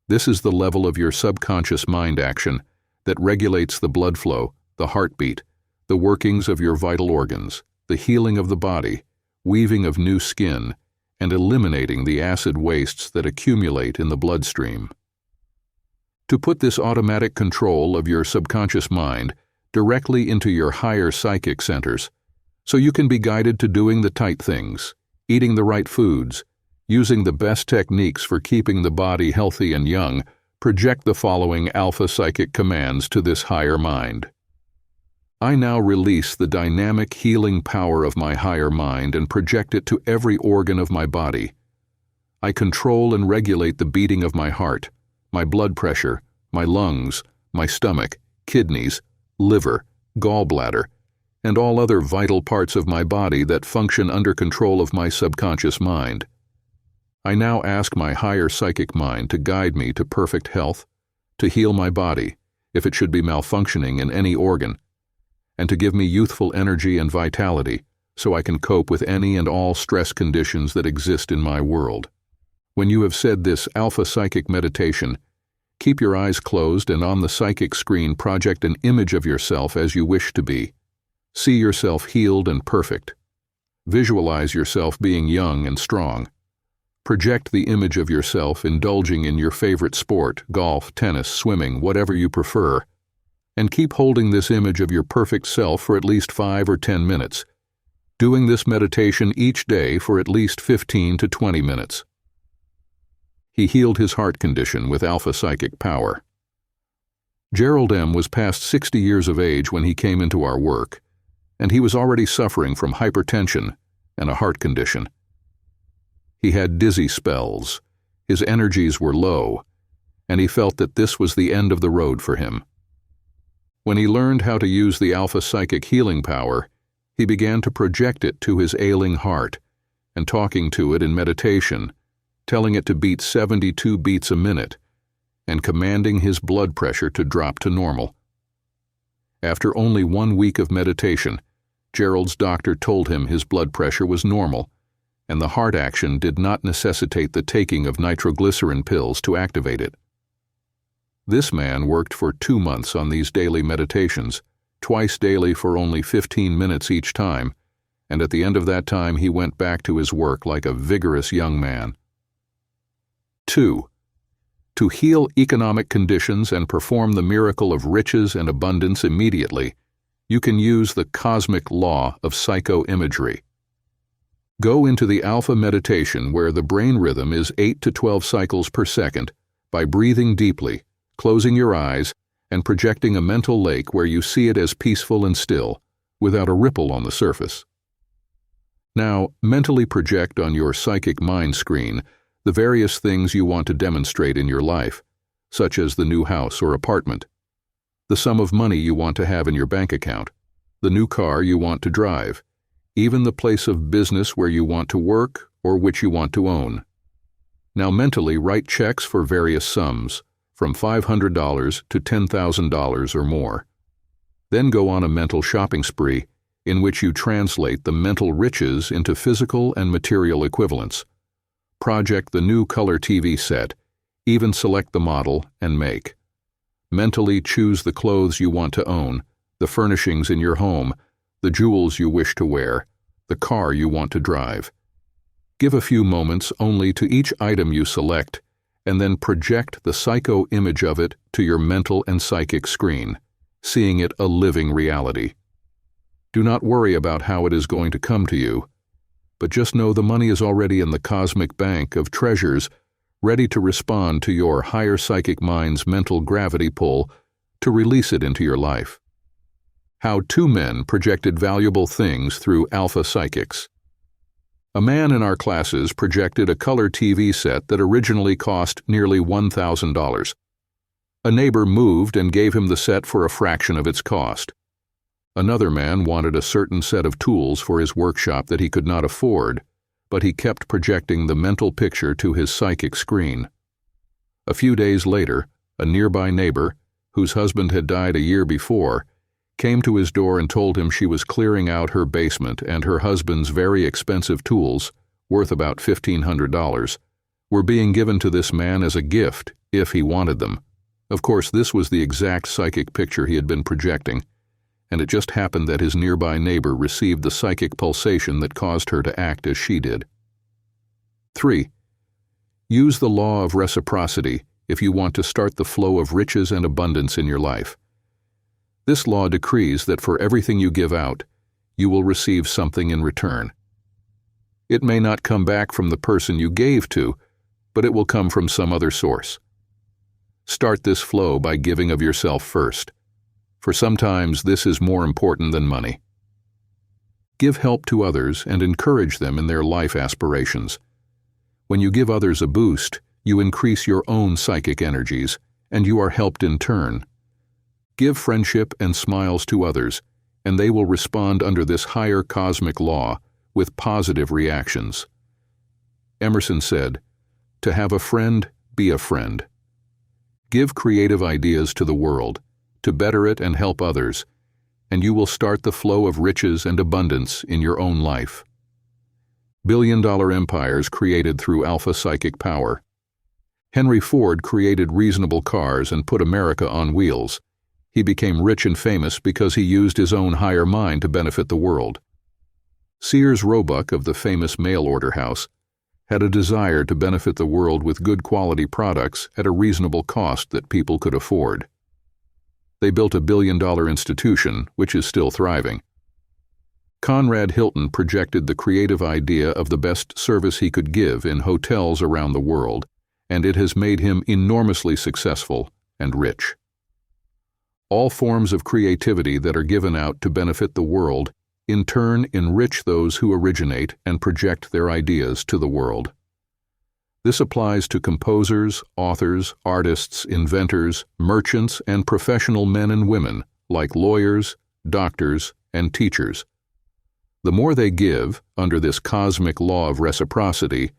This is the level of your subconscious mind action that regulates the blood flow, the heartbeat, the workings of your vital organs, the healing of the body, weaving of new skin, and eliminating the acid wastes that accumulate in the bloodstream. To put this automatic control of your subconscious mind directly into your higher psychic centers, so you can be guided to doing the tight things, eating the right foods, using the best techniques for keeping the body healthy and young, project the following alpha-psychic commands to this higher mind. I now release the dynamic healing power of my higher mind and project it to every organ of my body. I control and regulate the beating of my heart, my blood pressure, my lungs, my stomach, kidneys, liver, gallbladder, and all other vital parts of my body that function under control of my subconscious mind. I now ask my higher psychic mind to guide me to perfect health, to heal my body, if it should be malfunctioning in any organ, and to give me youthful energy and vitality so I can cope with any and all stress conditions that exist in my world. When you have said this Alpha-Psychic meditation, keep your eyes closed and on the psychic screen project an image of yourself as you wish to be. See yourself healed and perfect. Visualize yourself being young and strong. Project the image of yourself indulging in your favorite sport, golf, tennis, swimming, whatever you prefer, and keep holding this image of your perfect self for at least 5 or 10 minutes, doing this meditation each day for at least 15 to 20 minutes. He healed his heart condition with alpha-psychic power. Gerald M. was past 60 years of age when he came into our work, and he was already suffering from hypertension and a heart condition. He had dizzy spells, his energies were low, and he felt that this was the end of the road for him. When he learned how to use the Alpha-Psychic healing power, he began to project it to his ailing heart and talking to it in meditation, telling it to beat 72 beats a minute and commanding his blood pressure to drop to normal. After only 1 week of meditation, Gerald's doctor told him his blood pressure was normal and the heart action did not necessitate the taking of nitroglycerin pills to activate it. This man worked for 2 months on these daily meditations, twice daily for only 15 minutes each time, and at the end of that time he went back to his work like a vigorous young man. 2. To heal economic conditions and perform the miracle of riches and abundance immediately, you can use the cosmic law of psycho-imagery. Go into the Alpha meditation where the brain rhythm is 8 to 12 cycles per second by breathing deeply, closing your eyes, and projecting a mental lake where you see it as peaceful and still, without a ripple on the surface. Now, mentally project on your psychic mind screen the various things you want to demonstrate in your life, such as the new house or apartment, the sum of money you want to have in your bank account, the new car you want to drive, even the place of business where you want to work or which you want to own. Now mentally write checks for various sums, from $500 to $10,000 or more. Then go on a mental shopping spree in which you translate the mental riches into physical and material equivalents. Project the new color TV set, even select the model and make. Mentally choose the clothes you want to own, the furnishings in your home, the jewels you wish to wear, the car you want to drive. Give a few moments only to each item you select, and then project the psycho-image of it to your mental and psychic screen, seeing it a living reality. Do not worry about how it is going to come to you, but just know the money is already in the cosmic bank of treasures, ready to respond to your higher psychic mind's mental gravity pull to release it into your life. How 2 men projected valuable things through Alpha-Psychics. A man in our classes projected a color TV set that originally cost nearly $1,000. A neighbor moved and gave him the set for a fraction of its cost. Another man wanted a certain set of tools for his workshop that he could not afford, but he kept projecting the mental picture to his psychic screen. A few days later, a nearby neighbor, whose husband had died a year before, came to his door and told him she was clearing out her basement and her husband's very expensive tools, worth about $1,500, were being given to this man as a gift if he wanted them. Of course, this was the exact psychic picture he had been projecting, and it just happened that his nearby neighbor received the psychic pulsation that caused her to act as she did. 3. Use the law of reciprocity if you want to start the flow of riches and abundance in your life. This law decrees that for everything you give out, you will receive something in return. It may not come back from the person you gave to, but it will come from some other source. Start this flow by giving of yourself first, for sometimes this is more important than money. Give help to others and encourage them in their life aspirations. When you give others a boost, you increase your own psychic energies, and you are helped in turn. Give friendship and smiles to others, and they will respond under this higher cosmic law with positive reactions. Emerson said, "To have a friend, be a friend." Give creative ideas to the world, to better it and help others, and you will start the flow of riches and abundance in your own life. Billion-dollar empires created through Alpha-Psychic power. Henry Ford created reasonable cars and put America on wheels. He became rich and famous because he used his own higher mind to benefit the world. Sears Roebuck of the famous mail-order house had a desire to benefit the world with good quality products at a reasonable cost that people could afford. They built a billion-dollar institution, which is still thriving. Conrad Hilton projected the creative idea of the best service he could give in hotels around the world, and it has made him enormously successful and rich. All forms of creativity that are given out to benefit the world in turn enrich those who originate and project their ideas to the world. This applies to composers, authors, artists, inventors, merchants, and professional men and women like lawyers, doctors, and teachers. The more they give, under this cosmic law of reciprocity,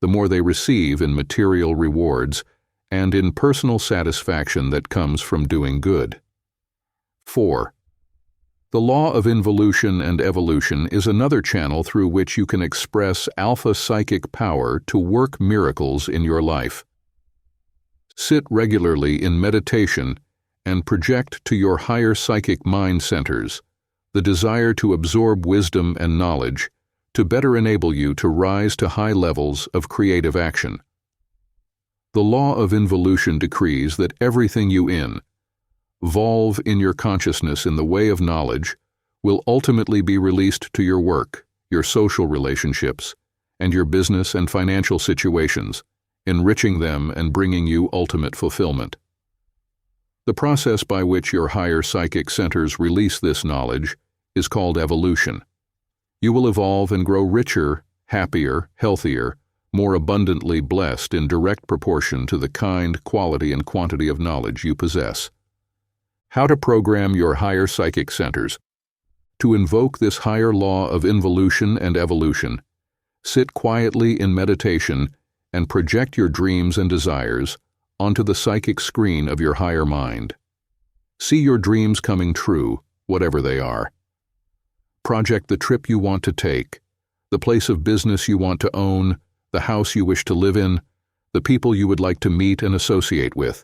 the more they receive in material rewards and in personal satisfaction that comes from doing good. 4. The law of involution and evolution is another channel through which you can express alpha-psychic power to work miracles in your life. Sit regularly in meditation and project to your higher psychic mind centers the desire to absorb wisdom and knowledge to better enable you to rise to high levels of creative action. The law of involution decrees that everything you evolve in your consciousness in the way of knowledge will ultimately be released to your work, your social relationships, and your business and financial situations, enriching them and bringing you ultimate fulfillment. The process by which your higher psychic centers release this knowledge is called evolution. You will evolve and grow richer, happier, healthier, more abundantly blessed in direct proportion to the kind, quality, and quantity of knowledge you possess. How to program your higher psychic centers. To invoke this higher law of involution and evolution, sit quietly in meditation and project your dreams and desires onto the psychic screen of your higher mind. See your dreams coming true, whatever they are. Project the trip you want to take, the place of business you want to own, the house you wish to live in, the people you would like to meet and associate with,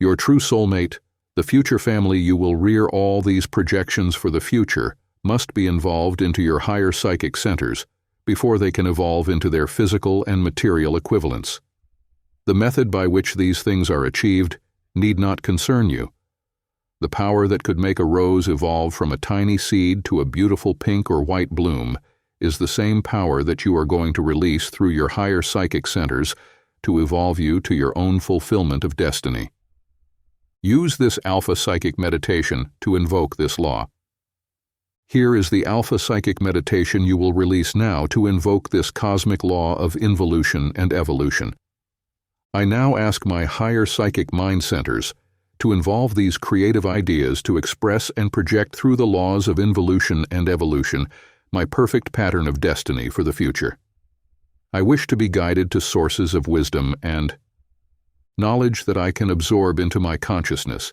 your true soulmate, the future family you will rear. All these projections for the future must be involved into your higher psychic centers before they can evolve into their physical and material equivalents. The method by which these things are achieved need not concern you. The power that could make a rose evolve from a tiny seed to a beautiful pink or white bloom is the same power that you are going to release through your higher psychic centers to evolve you to your own fulfillment of destiny. Use this Alpha-Psychic meditation to invoke this law. Here is the Alpha-Psychic meditation you will release now to invoke this cosmic law of involution and evolution. I now ask my higher psychic mind centers to involve these creative ideas to express and project through the laws of involution and evolution my perfect pattern of destiny for the future. I wish to be guided to sources of wisdom and knowledge that I can absorb into my consciousness,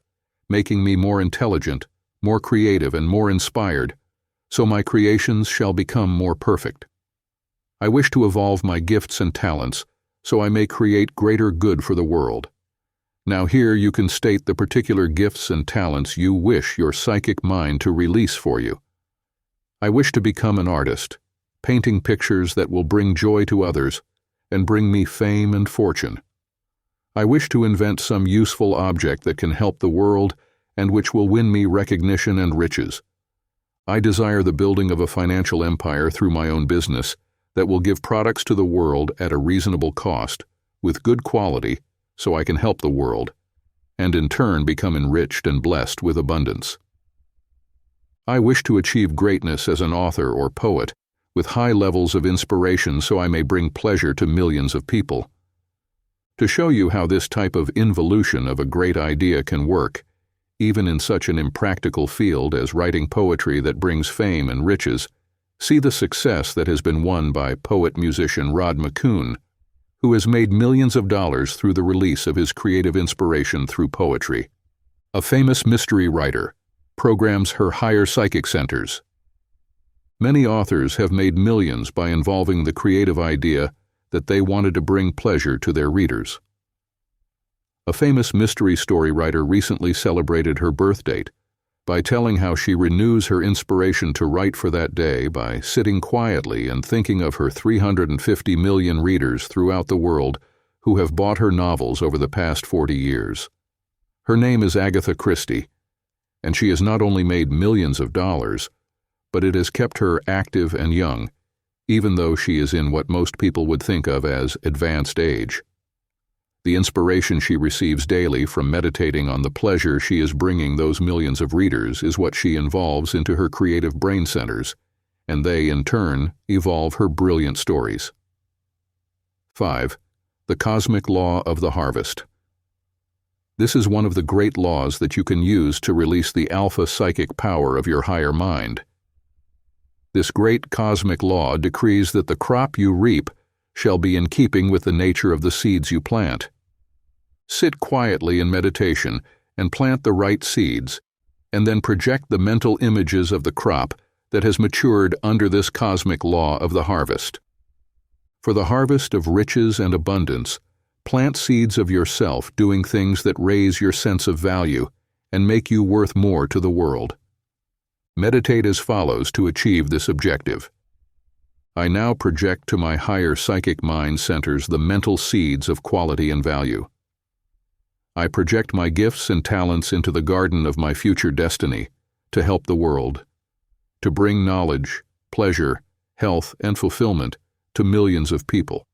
making me more intelligent, more creative, and more inspired, so my creations shall become more perfect. I wish to evolve my gifts and talents so I may create greater good for the world. Now here you can state the particular gifts and talents you wish your psychic mind to release for you. I wish to become an artist, painting pictures that will bring joy to others and bring me fame and fortune. I wish to invent some useful object that can help the world and which will win me recognition and riches. I desire the building of a financial empire through my own business that will give products to the world at a reasonable cost, with good quality, so I can help the world, and in turn become enriched and blessed with abundance. I wish to achieve greatness as an author or poet, with high levels of inspiration so I may bring pleasure to millions of people. To show you how this type of involution of a great idea can work, even in such an impractical field as writing poetry that brings fame and riches, see the success that has been won by poet-musician Rod McCoon, who has made millions of dollars through the release of his creative inspiration through poetry. A famous mystery writer programs her higher psychic centers. Many authors have made millions by involving the creative idea that they wanted to bring pleasure to their readers. A famous mystery story writer recently celebrated her birth date by telling how she renews her inspiration to write for that day by sitting quietly and thinking of her 350 million readers throughout the world who have bought her novels over the past 40 years. Her name is Agatha Christie, and she has not only made millions of dollars, but it has kept her active and young, even though she is in what most people would think of as advanced age. The inspiration she receives daily from meditating on the pleasure she is bringing those millions of readers is what she involves into her creative brain centers, and they, in turn, evolve her brilliant stories. 5. The cosmic law of the harvest. This is one of the great laws that you can use to release the alpha-psychic power of your higher mind. This great cosmic law decrees that the crop you reap shall be in keeping with the nature of the seeds you plant. Sit quietly in meditation and plant the right seeds, and then project the mental images of the crop that has matured under this cosmic law of the harvest. For the harvest of riches and abundance, plant seeds of yourself doing things that raise your sense of value and make you worth more to the world. Meditate as follows to achieve this objective. I now project to my higher psychic mind centers the mental seeds of quality and value. I project my gifts and talents into the garden of my future destiny to help the world, to bring knowledge, pleasure, health, and fulfillment to millions of people.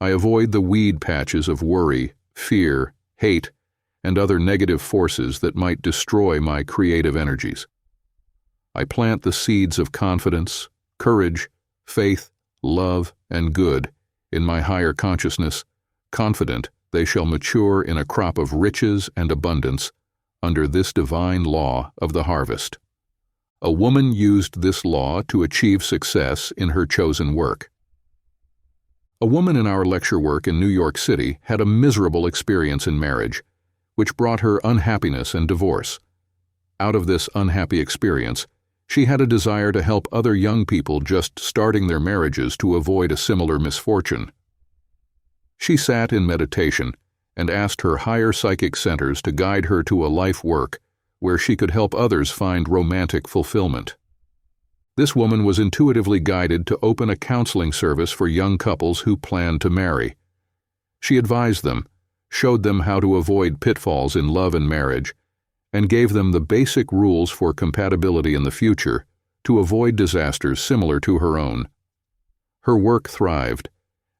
I avoid the weed patches of worry, fear, hate, and other negative forces that might destroy my creative energies. I plant the seeds of confidence, courage, faith, love, and good in my higher consciousness, confident they shall mature in a crop of riches and abundance under this divine law of the harvest. A woman used this law to achieve success in her chosen work. A woman in our lecture work in New York City had a miserable experience in marriage, which brought her unhappiness and divorce. Out of this unhappy experience, she had a desire to help other young people just starting their marriages to avoid a similar misfortune. She sat in meditation and asked her higher psychic centers to guide her to a life work where she could help others find romantic fulfillment. This woman was intuitively guided to open a counseling service for young couples who planned to marry. She advised them, showed them how to avoid pitfalls in love and marriage, and gave them the basic rules for compatibility in the future to avoid disasters similar to her own. Her work thrived,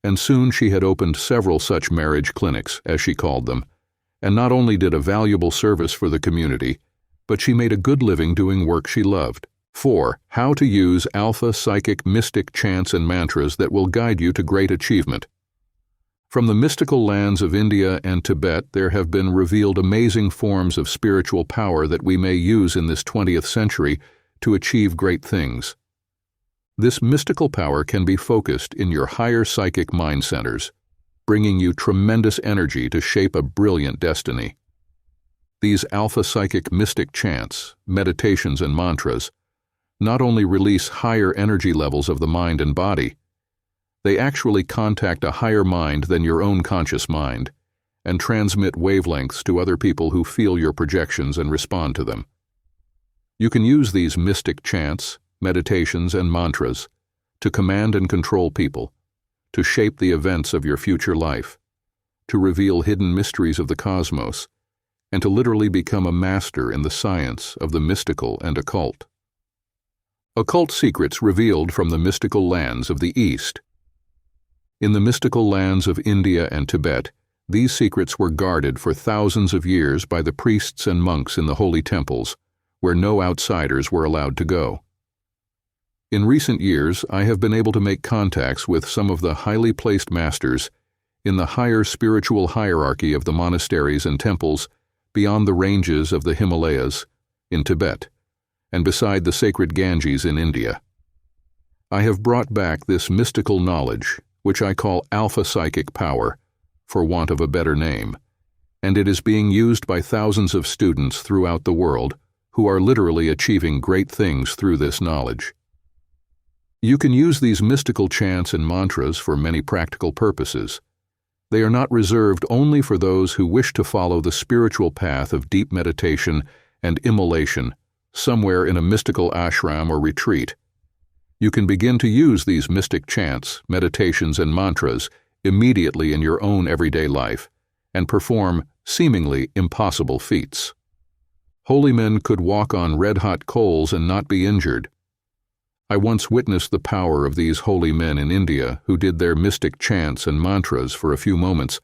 and soon she had opened several such marriage clinics, as she called them, and not only did a valuable service for the community, but she made a good living doing work she loved. 4. How to use Alpha-Psychic mystic chants and mantras that will guide you to great achievement. From the mystical lands of India and Tibet, there have been revealed amazing forms of spiritual power that we may use in this 20th century to achieve great things. This mystical power can be focused in your higher psychic mind centers, bringing you tremendous energy to shape a brilliant destiny. These Alpha-Psychic mystic chants, meditations, and mantras not only release higher energy levels of the mind and body, they actually contact a higher mind than your own conscious mind and transmit wavelengths to other people who feel your projections and respond to them. You can use these mystic chants, meditations, and mantras to command and control people, to shape the events of your future life, to reveal hidden mysteries of the cosmos, and to literally become a master in the science of the mystical and occult. Occult secrets revealed from the mystical lands of the East. In the mystical lands of India and Tibet, these secrets were guarded for thousands of years by the priests and monks in the holy temples, where no outsiders were allowed to go. In recent years, I have been able to make contacts with some of the highly placed masters in the higher spiritual hierarchy of the monasteries and temples beyond the ranges of the Himalayas in Tibet and beside the sacred Ganges in India. I have brought back this mystical knowledge, which I call Alpha-Psychic power, for want of a better name, and it is being used by thousands of students throughout the world who are literally achieving great things through this knowledge. You can use these mystical chants and mantras for many practical purposes. They are not reserved only for those who wish to follow the spiritual path of deep meditation and immolation somewhere in a mystical ashram or retreat. You can begin to use these mystic chants, meditations, and mantras immediately in your own everyday life and perform seemingly impossible feats. Holy men could walk on red-hot coals and not be injured. I once witnessed the power of these holy men in India who did their mystic chants and mantras for a few moments,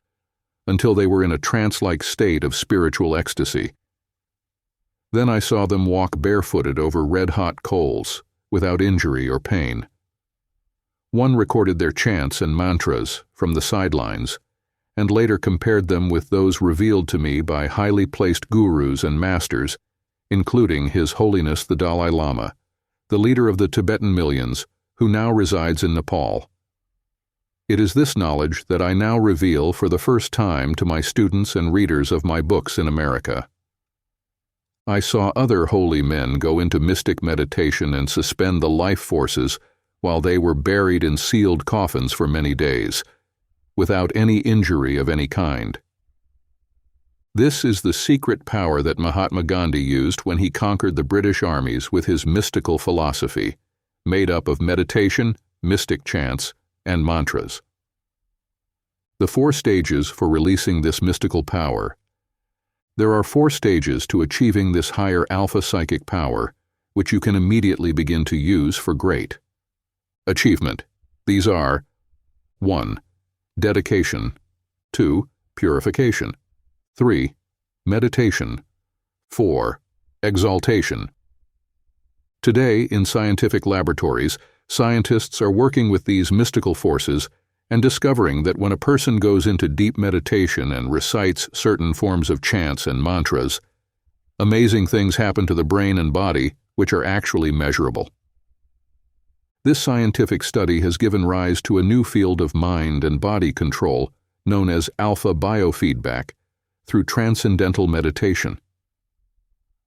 until they were in a trance-like state of spiritual ecstasy. Then I saw them walk barefooted over red-hot coals, without injury or pain. One recorded their chants and mantras from the sidelines, and later compared them with those revealed to me by highly placed gurus and masters, including His Holiness the Dalai Lama, the leader of the Tibetan millions, who now resides in Nepal. It is this knowledge that I now reveal for the first time to my students and readers of my books in America. I saw other holy men go into mystic meditation and suspend the life forces while they were buried in sealed coffins for many days, without any injury of any kind. This is the secret power that Mahatma Gandhi used when he conquered the British armies with his mystical philosophy, made up of meditation, mystic chants, and mantras. The 4 stages for releasing this mystical power. There are 4 stages to achieving this higher alpha-psychic power, which you can immediately begin to use for great achievement. These are 1. Dedication. 2. Purification. 3. Meditation. 4. Exaltation. Today, in scientific laboratories, scientists are working with these mystical forces and discovering that when a person goes into deep meditation and recites certain forms of chants and mantras, amazing things happen to the brain and body which are actually measurable. This scientific study has given rise to a new field of mind and body control known as alpha biofeedback through transcendental meditation.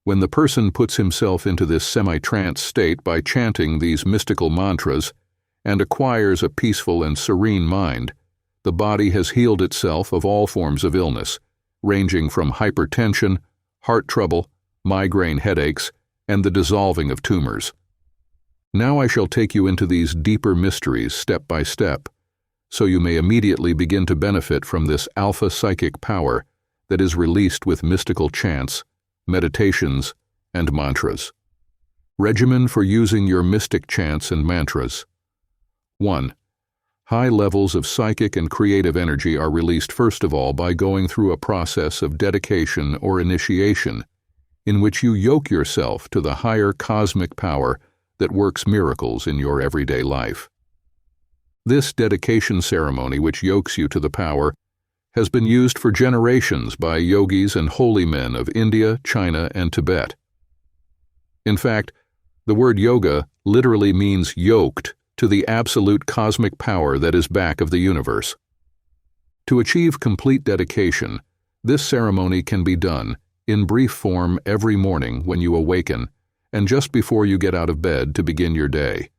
When the person puts himself into this semi-trance state by chanting these mystical mantras and acquires a peaceful and serene mind, the body has healed itself of all forms of illness, ranging from hypertension, heart trouble, migraine headaches, and the dissolving of tumors. Now I shall take you into these deeper mysteries step by step, so you may immediately begin to benefit from this alpha-psychic power that is released with mystical chants, meditations, and mantras. Regimen for using your mystic chants and mantras. 1. High levels of psychic and creative energy are released first of all by going through a process of dedication or initiation, in which you yoke yourself to the higher cosmic power that works miracles in your everyday life. This dedication ceremony, which yokes you to the power, has been used for generations by yogis and holy men of India, China, and Tibet. In fact, the word yoga literally means yoked to the absolute cosmic power that is back of the universe. To achieve complete dedication, this ceremony can be done in brief form every morning when you awaken and just before you get out of bed to begin your day.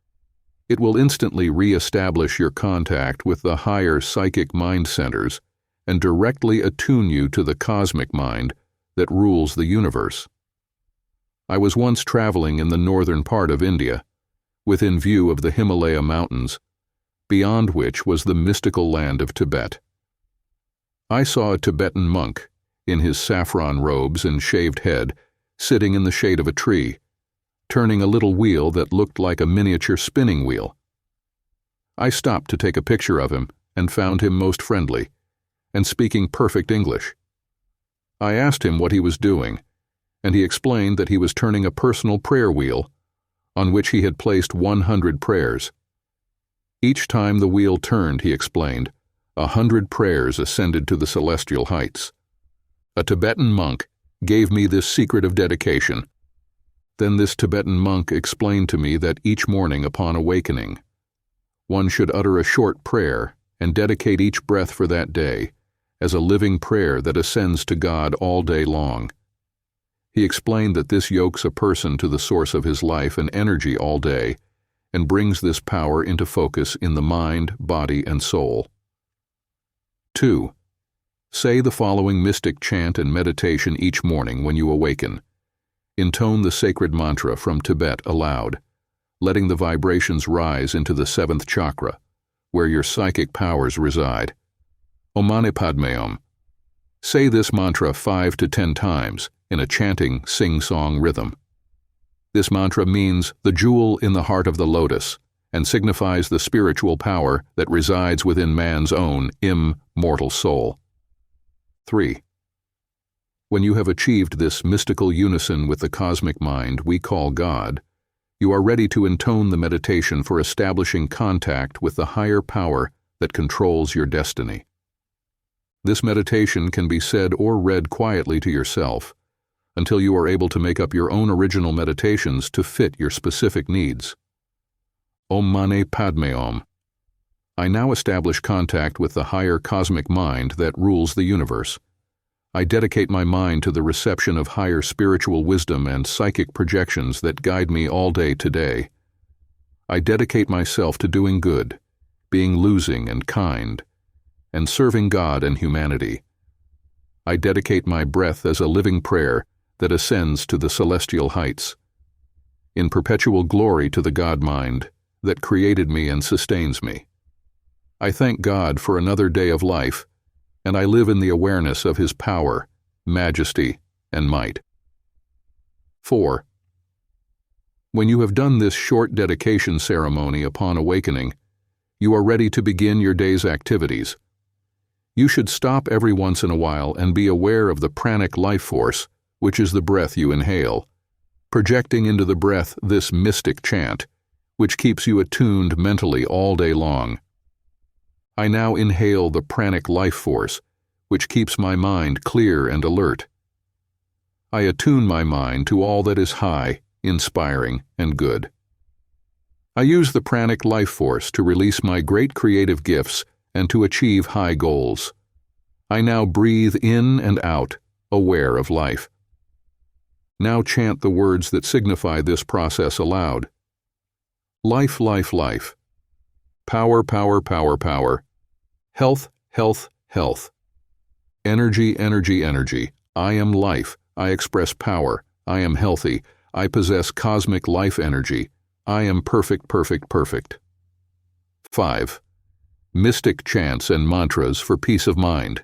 It will instantly re-establish your contact with the higher psychic mind centers and directly attune you to the cosmic mind that rules the universe. I was once traveling in the northern part of India, within view of the Himalaya mountains, beyond which was the mystical land of Tibet. I saw a Tibetan monk, in his saffron robes and shaved head, sitting in the shade of a tree, turning a little wheel that looked like a miniature spinning wheel. I stopped to take a picture of him and found him most friendly, and speaking perfect English. I asked him what he was doing, and he explained that he was turning a personal prayer wheel on which he had placed 100 prayers. Each time the wheel turned, he explained, 100 prayers ascended to the celestial heights. A Tibetan monk gave me this secret of dedication. Then this Tibetan monk explained to me that each morning upon awakening, one should utter a short prayer and dedicate each breath for that day as a living prayer that ascends to God all day long. He explained that this yokes a person to the source of his life and energy all day and brings this power into focus in the mind, body, and soul. 2. Say the following mystic chant and meditation each morning when you awaken. Intone the sacred mantra from Tibet aloud, letting the vibrations rise into the 7th chakra, where your psychic powers reside. Om Mani Padme Hum. Say this mantra 5 to 10 times in a chanting sing-song rhythm. This mantra means the jewel in the heart of the lotus and signifies the spiritual power that resides within man's own immortal soul. 3. When you have achieved this mystical unison with the cosmic mind we call God, you are ready to intone the meditation for establishing contact with the higher power that controls your destiny. This meditation can be said or read quietly to yourself until you are able to make up your own original meditations to fit your specific needs. Om Mani Padme Om. I now establish contact with the higher cosmic mind that rules the universe. I dedicate my mind to the reception of higher spiritual wisdom and psychic projections that guide me all day today. I dedicate myself to doing good, being losing and kind, and serving God and humanity. I dedicate my breath as a living prayer that ascends to the celestial heights, in perpetual glory to the God mind that created me and sustains me. I thank God for another day of life, and I live in the awareness of His power, majesty, and might. 4. When you have done this short dedication ceremony upon awakening, you are ready to begin your day's activities. You should stop every once in a while and be aware of the pranic life force, which is the breath you inhale, projecting into the breath this mystic chant, which keeps you attuned mentally all day long. I now inhale the pranic life force, which keeps my mind clear and alert. I attune my mind to all that is high, inspiring, and good. I use the pranic life force to release my great creative gifts and to achieve high goals. I now breathe in and out, aware of life. Now chant the words that signify this process aloud. Life, life, life. Power, power, power, power. Health, health, health. Energy, energy, energy. I am life. I express power. I am healthy. I possess cosmic life energy. I am perfect, perfect, perfect. 5. Mystic chants and mantras for peace of mind.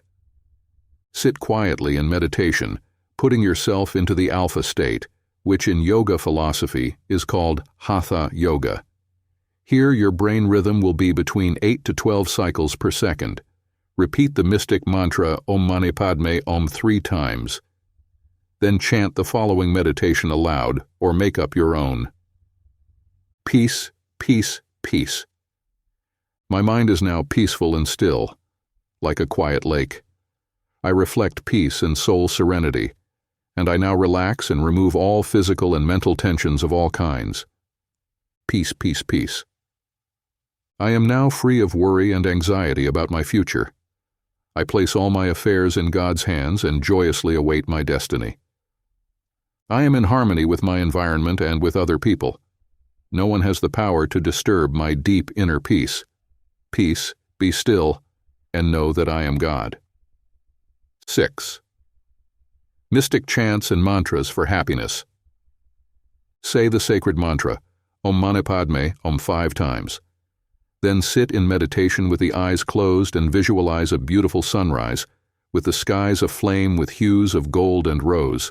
Sit quietly in meditation, putting yourself into the alpha state, which in yoga philosophy is called Hatha Yoga. Here your brain rhythm will be between 8 to 12 cycles per second. Repeat the mystic mantra Om Mani Padme Om 3 times. Then chant the following meditation aloud or make up your own. Peace, peace, peace. My mind is now peaceful and still, like a quiet lake. I reflect peace and soul serenity, and I now relax and remove all physical and mental tensions of all kinds. Peace, peace, peace. I am now free of worry and anxiety about my future. I place all my affairs in God's hands and joyously await my destiny. I am in harmony with my environment and with other people. No one has the power to disturb my deep inner peace. Peace, be still, and know that I am God. 6. Mystic chants and mantras for happiness. Say the sacred mantra, Om Mani Padme Om 5 times. Then sit in meditation with the eyes closed and visualize a beautiful sunrise, with the skies aflame with hues of gold and rose.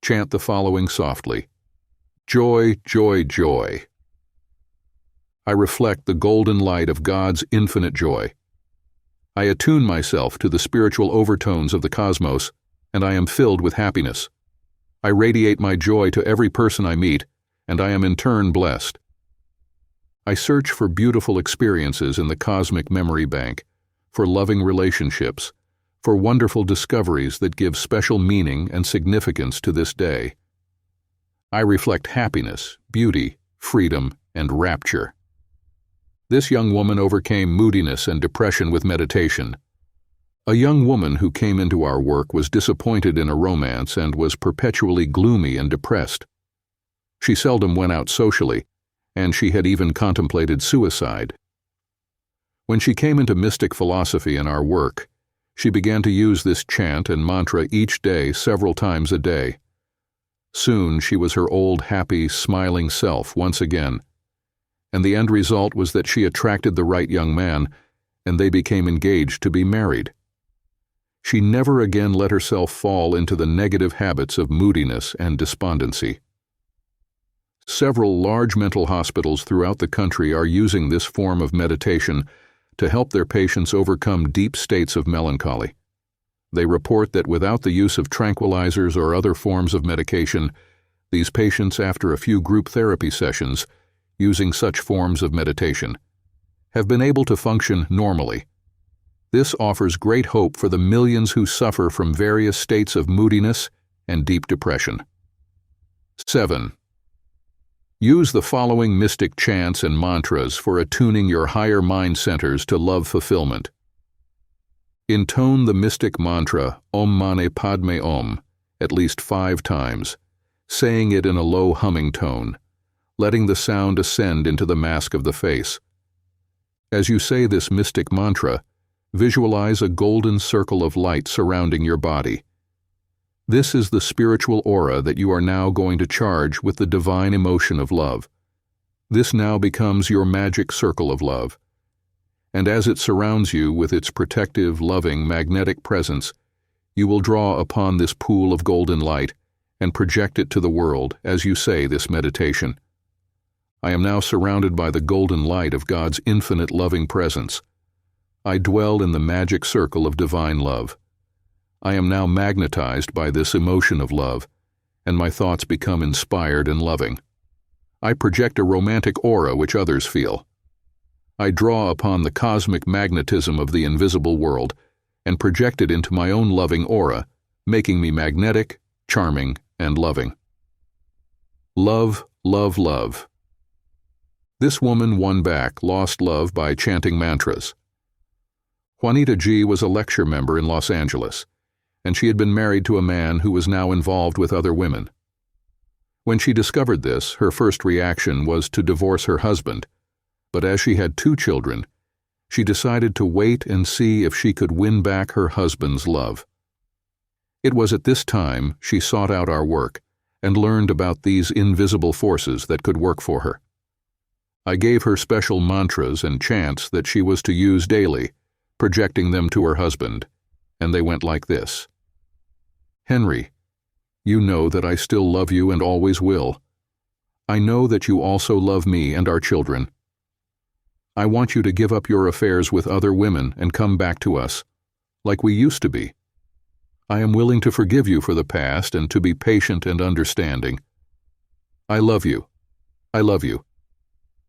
Chant the following softly. Joy, joy, joy. I reflect the golden light of God's infinite joy. I attune myself to the spiritual overtones of the cosmos, and I am filled with happiness. I radiate my joy to every person I meet, and I am in turn blessed. I search for beautiful experiences in the cosmic memory bank, for loving relationships, for wonderful discoveries that give special meaning and significance to this day. I reflect happiness, beauty, freedom, and rapture. This young woman overcame moodiness and depression with meditation. A young woman who came into our work was disappointed in a romance and was perpetually gloomy and depressed. She seldom went out socially, and she had even contemplated suicide. When she came into mystic philosophy in our work, she began to use this chant and mantra each day several times a day. Soon she was her old, happy, smiling self once again, and the end result was that she attracted the right young man, and they became engaged to be married. She never again let herself fall into the negative habits of moodiness and despondency. Several large mental hospitals throughout the country are using this form of meditation to help their patients overcome deep states of melancholy. They report that without the use of tranquilizers or other forms of medication, these patients, after a few group therapy sessions, using such forms of meditation, have been able to function normally. This offers great hope for the millions who suffer from various states of moodiness and deep depression. 7. Use the following mystic chants and mantras for attuning your higher mind centers to love fulfillment. Intone the mystic mantra Om Mani Padme Om at least 5 times, saying it in a low humming tone, letting the sound ascend into the mask of the face. As you say this mystic mantra, visualize a golden circle of light surrounding your body. This is the spiritual aura that you are now going to charge with the divine emotion of love. This now becomes your magic circle of love. And as it surrounds you with its protective, loving, magnetic presence, you will draw upon this pool of golden light and project it to the world as you say this meditation. I am now surrounded by the golden light of God's infinite loving presence. I dwell in the magic circle of divine love. I am now magnetized by this emotion of love, and my thoughts become inspired and loving. I project a romantic aura which others feel. I draw upon the cosmic magnetism of the invisible world and project it into my own loving aura, making me magnetic, charming, and loving. Love, love, love. This woman won back lost love by chanting mantras. Juanita G. was a lecture member in Los Angeles, and she had been married to a man who was now involved with other women. When she discovered this, her first reaction was to divorce her husband, but as she had 2 children, she decided to wait and see if she could win back her husband's love. It was at this time she sought out our work and learned about these invisible forces that could work for her. I gave her special mantras and chants that she was to use daily, projecting them to her husband, and they went like this. Henry, you know that I still love you and always will. I know that you also love me and our children. I want you to give up your affairs with other women and come back to us, like we used to be. I am willing to forgive you for the past and to be patient and understanding. I love you. I love you.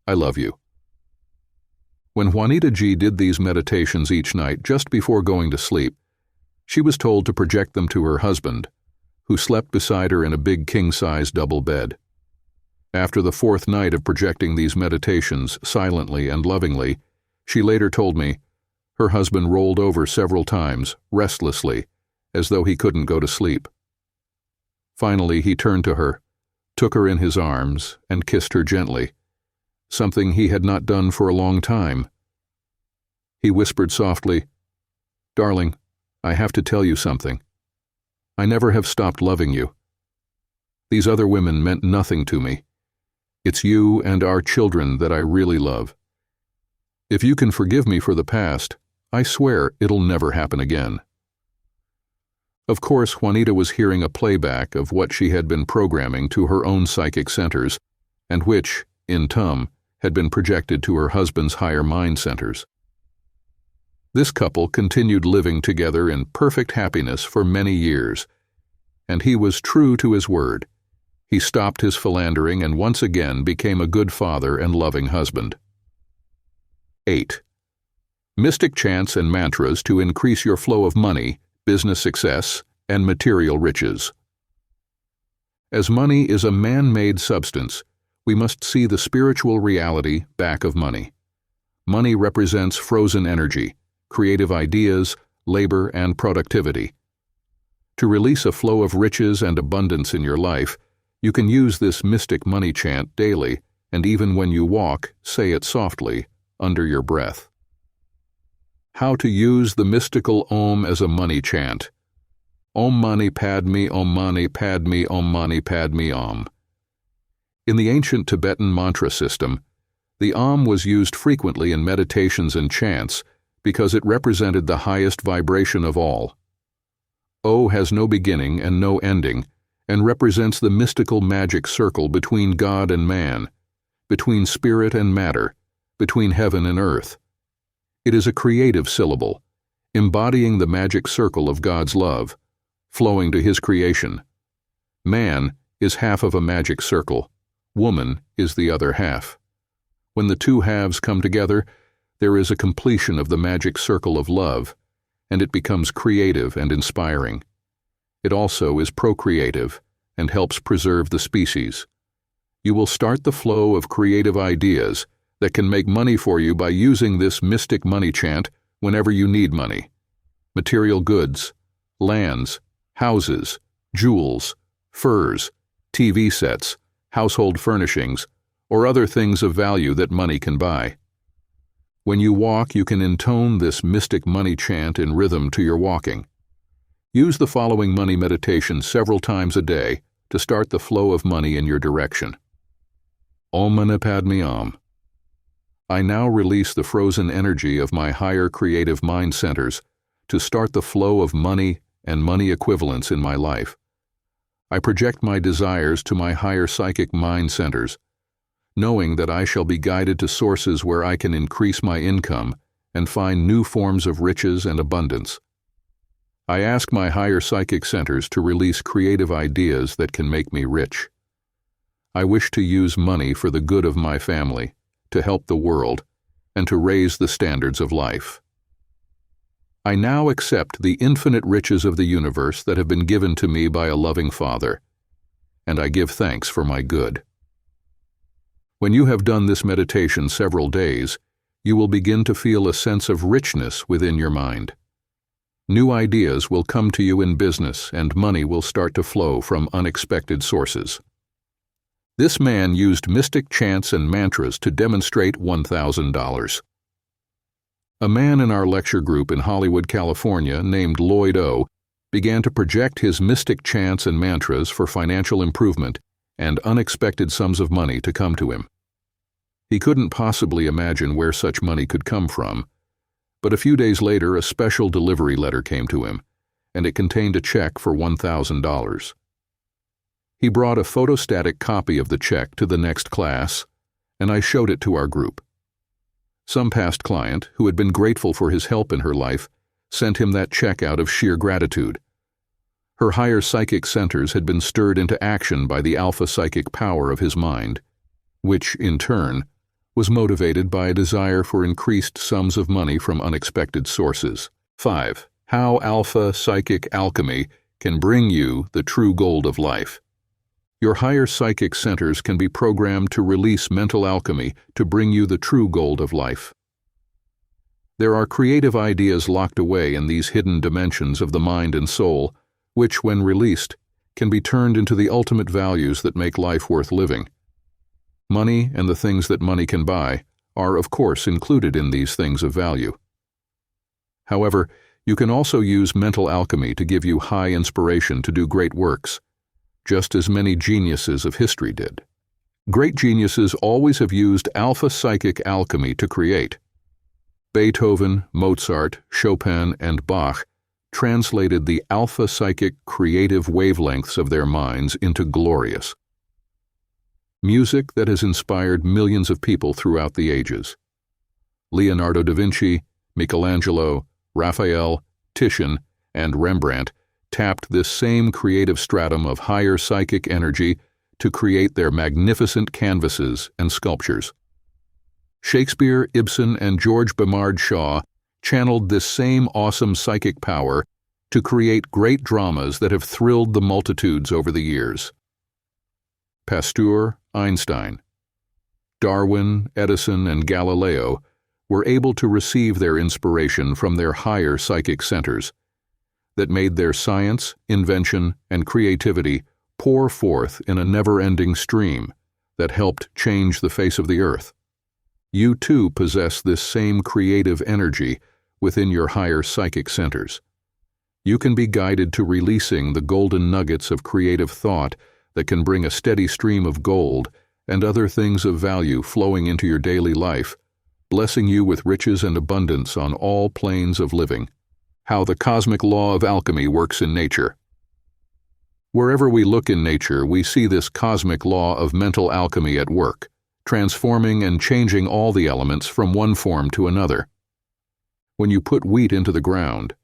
I love you. When Juanita G. did these meditations each night just before going to sleep, she was told to project them to her husband, who slept beside her in a big king-size double bed. After the 4th night of projecting these meditations silently and lovingly, she later told me, her husband rolled over several times, restlessly, as though he couldn't go to sleep. Finally, he turned to her, took her in his arms, and kissed her gently, something he had not done for a long time. He whispered softly, Darling, I have to tell you something. I never have stopped loving you. These other women meant nothing to me. It's you and our children that I really love. If you can forgive me for the past, I swear it'll never happen again. Of course, Juanita was hearing a playback of what she had been programming to her own psychic centers, and which, in turn, had been projected to her husband's higher mind centers. This couple continued living together in perfect happiness for many years, and he was true to his word. He stopped his philandering and once again became a good father and loving husband. 8. Mystic chants and mantras to increase your flow of money, business success, and material riches. As money is a man-made substance, we must see the spiritual reality back of money. Money represents frozen energy, creative ideas, labor, and productivity. To release a flow of riches and abundance in your life, you can use this mystic money chant daily, and even when you walk, say it softly, under your breath. How to use the mystical Om as a money chant. Om Mani Padme, Om Mani Padme, Om Mani Padme Om. In the ancient Tibetan mantra system, the Om was used frequently in meditations and chants because it represented the highest vibration of all. O has no beginning and no ending, and represents the mystical magic circle between God and man, between spirit and matter, between heaven and earth. It is a creative syllable. embodying the magic circle of God's love, flowing to His creation. Man is half of a magic circle. Woman is the other half. When the two halves come together, there is a completion of the magic circle of love, and it becomes creative and inspiring. It also is procreative and helps preserve the species. You will start the flow of creative ideas that can make money for you by using this mystic money chant whenever you need money. Material goods, lands, houses, jewels, furs, TV sets, household furnishings, or other things of value that money can buy. When you walk, you can intone this mystic money chant in rhythm to your walking. Use the following money meditation several times a day to start the flow of money in your direction. Om Mani Padme Hum. I now release the frozen energy of my higher creative mind centers to start the flow of money and money equivalents in my life. I project my desires to my higher psychic mind centers, knowing that I shall be guided to sources where I can increase my income and find new forms of riches and abundance. I ask my higher psychic centers to release creative ideas that can make me rich. I wish to use money for the good of my family, to help the world, and to raise the standards of life. I now accept the infinite riches of the universe that have been given to me by a loving Father, and I give thanks for my good. When you have done this meditation several days, you will begin to feel a sense of richness within your mind. New ideas will come to you in business, and money will start to flow from unexpected sources. This man used mystic chants and mantras to demonstrate $1,000. A man in our lecture group in Hollywood, California, named Lloyd O., began to project his mystic chants and mantras for financial improvement and unexpected sums of money to come to him. He couldn't possibly imagine where such money could come from, but a few days later a special delivery letter came to him, and it contained a check for $1,000. He brought a photostatic copy of the check to the next class, and I showed it to our group. Some past client, who had been grateful for his help in her life, sent him that check out of sheer gratitude. Her higher psychic centers had been stirred into action by the alpha-psychic power of his mind, which, in turn, was motivated by a desire for increased sums of money from unexpected sources. 5. How Alpha-Psychic Alchemy can bring you the true gold of life. Your higher psychic centers can be programmed to release mental alchemy to bring you the true gold of life. There are creative ideas locked away in these hidden dimensions of the mind and soul, which, when released, can be turned into the ultimate values that make life worth living. Money and the things that money can buy are, of course, included in these things of value. However, you can also use mental alchemy to give you high inspiration to do great works, just as many geniuses of history did. Great geniuses always have used Alpha-Psychic Alchemy to create. Beethoven, Mozart, Chopin, and Bach translated the Alpha-Psychic creative wavelengths of their minds into glorious music that has inspired millions of people throughout the ages. Leonardo da Vinci, Michelangelo, Raphael, Titian, and Rembrandt tapped this same creative stratum of higher psychic energy to create their magnificent canvases and sculptures. Shakespeare, Ibsen, and George Bernard Shaw channeled this same awesome psychic power to create great dramas that have thrilled the multitudes over the years. Pasteur, Einstein, Darwin, Edison, and Galileo were able to receive their inspiration from their higher psychic centers that made their science, invention, and creativity pour forth in a never-ending stream that helped change the face of the earth. You too possess this same creative energy within your higher psychic centers. You can be guided to releasing the golden nuggets of creative thought that can bring a steady stream of gold and other things of value flowing into your daily life, blessing you with riches and abundance on all planes of living. How the cosmic law of alchemy works in nature. Wherever we look in nature, we see this cosmic law of mental alchemy at work, transforming and changing all the elements from one form to another. When you put wheat into the ground,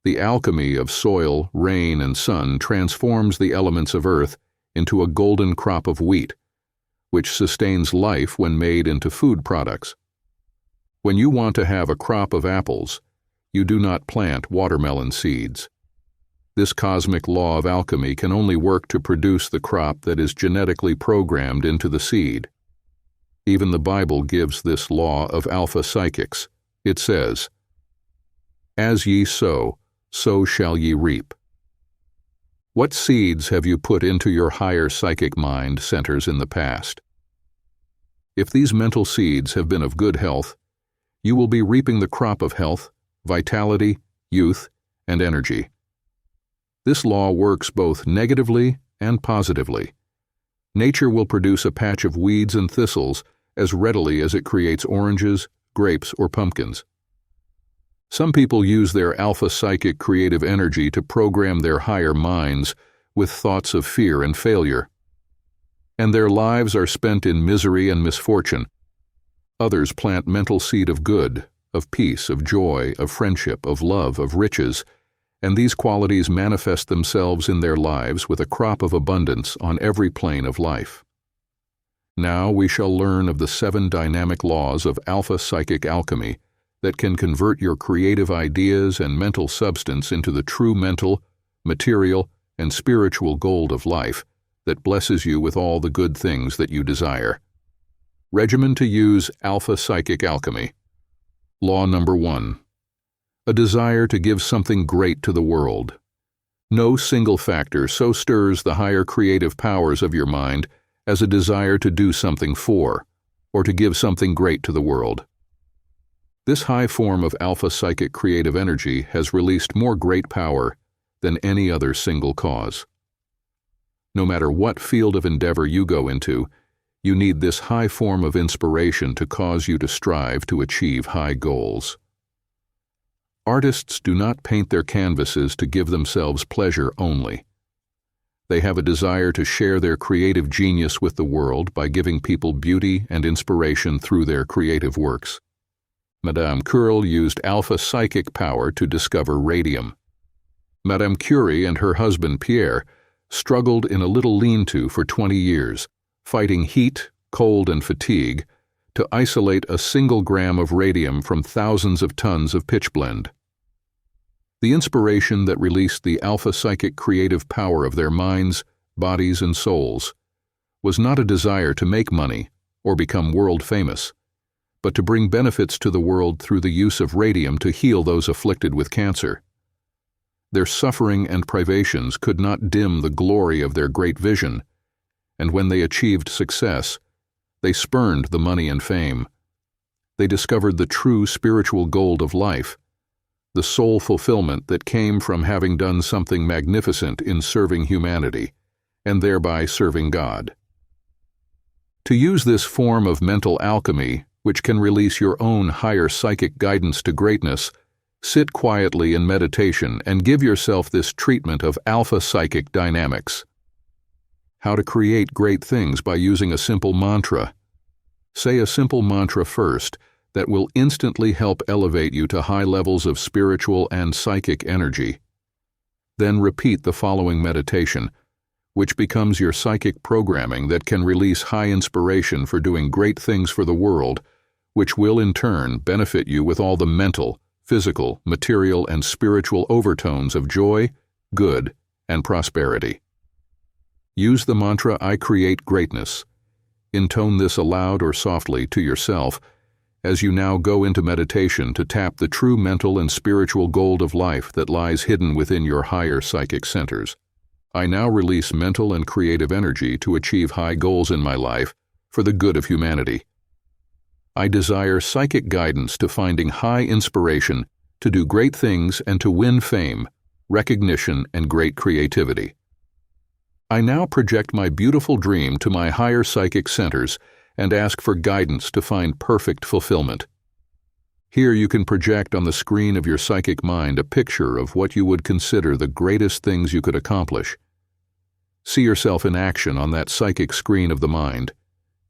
the alchemy of soil, rain, and sun transforms the elements of earth into a golden crop of wheat, which sustains life when made into food products. When you want to have a crop of apples, you do not plant watermelon seeds. This cosmic law of alchemy can only work to produce the crop that is genetically programmed into the seed. Even the Bible gives this law of alpha psychics. It says, "As ye sow, so shall ye reap." What seeds have you put into your higher psychic mind centers in the past? If these mental seeds have been of good health, you will be reaping the crop of health, vitality, youth, and energy. This law works both negatively and positively. Nature will produce a patch of weeds and thistles as readily as it creates oranges, grapes, or pumpkins. Some people use their alpha-psychic creative energy to program their higher minds with thoughts of fear and failure, and their lives are spent in misery and misfortune. Others plant mental seed of good, of peace, of joy, of friendship, of love, of riches, and these qualities manifest themselves in their lives with a crop of abundance on every plane of life. Now we shall learn of the 7 dynamic laws of Alpha-Psychic Alchemy that can convert your creative ideas and mental substance into the true mental, material, and spiritual gold of life that blesses you with all the good things that you desire. Regimen to use Alpha-Psychic Alchemy. Law number 1. A desire to give something great to the world. No single factor so stirs the higher creative powers of your mind as a desire to do something for, or to give something great to the world. This high form of alpha-psychic creative energy has released more great power than any other single cause. No matter what field of endeavor you go into, you need this high form of inspiration to cause you to strive to achieve high goals. Artists do not paint their canvases to give themselves pleasure only. They have a desire to share their creative genius with the world by giving people beauty and inspiration through their creative works. Madame Curie used alpha-psychic power to discover radium. Madame Curie and her husband Pierre struggled in a little lean-to for 20 years, fighting heat, cold, and fatigue to isolate a single gram of radium from thousands of tons of pitchblende. The inspiration that released the alpha-psychic creative power of their minds, bodies, and souls was not a desire to make money or become world famous, but to bring benefits to the world through the use of radium to heal those afflicted with cancer. Their suffering and privations could not dim the glory of their great vision, and when they achieved success, they spurned the money and fame. They discovered the true spiritual gold of life, the soul fulfillment that came from having done something magnificent in serving humanity, and thereby serving God. To use this form of mental alchemy, which can release your own higher psychic guidance to greatness, sit quietly in meditation and give yourself this treatment of alpha-psychic dynamics. How to create great things by using a simple mantra. Say a simple mantra first that will instantly help elevate you to high levels of spiritual and psychic energy. Then repeat the following meditation, which becomes your psychic programming that can release high inspiration for doing great things for the world, which will in turn benefit you with all the mental, physical, material, and spiritual overtones of joy, good, and prosperity. Use the mantra, "I create greatness." Intone this aloud or softly to yourself as you now go into meditation to tap the true mental and spiritual gold of life that lies hidden within your higher psychic centers. I now release mental and creative energy to achieve high goals in my life for the good of humanity. I desire psychic guidance to finding high inspiration to do great things and to win fame, recognition, and great creativity. I now project my beautiful dream to my higher psychic centers and ask for guidance to find perfect fulfillment. Here you can project on the screen of your psychic mind a picture of what you would consider the greatest things you could accomplish. See yourself in action on that psychic screen of the mind,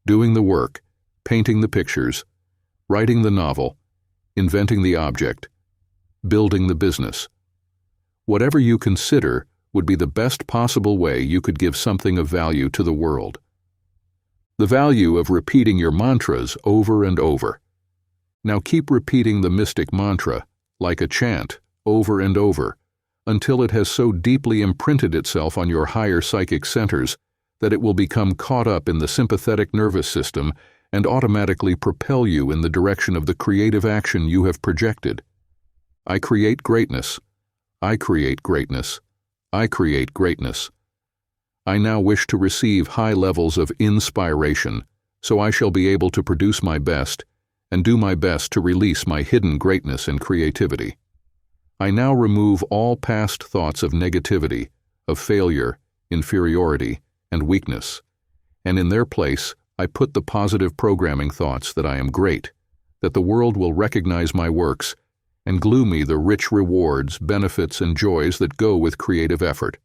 doing the work, painting the pictures, writing the novel, inventing the object, building the business. Whatever you consider would be the best possible way you could give something of value to the world. The value of repeating your mantras over and over. Now keep repeating the mystic mantra, like a chant, over and over, until it has so deeply imprinted itself on your higher psychic centers that it will become caught up in the sympathetic nervous system and automatically propel you in the direction of the creative action you have projected. I create greatness. I create greatness. I create greatness. I now wish to receive high levels of inspiration, so I shall be able to produce my best and do my best to release my hidden greatness and creativity. I now remove all past thoughts of negativity, of failure, inferiority, and weakness, and in their place, I put the positive programming thoughts that I am great, that the world will recognize my works, and glue me the rich rewards, benefits, and joys that go with creative effort.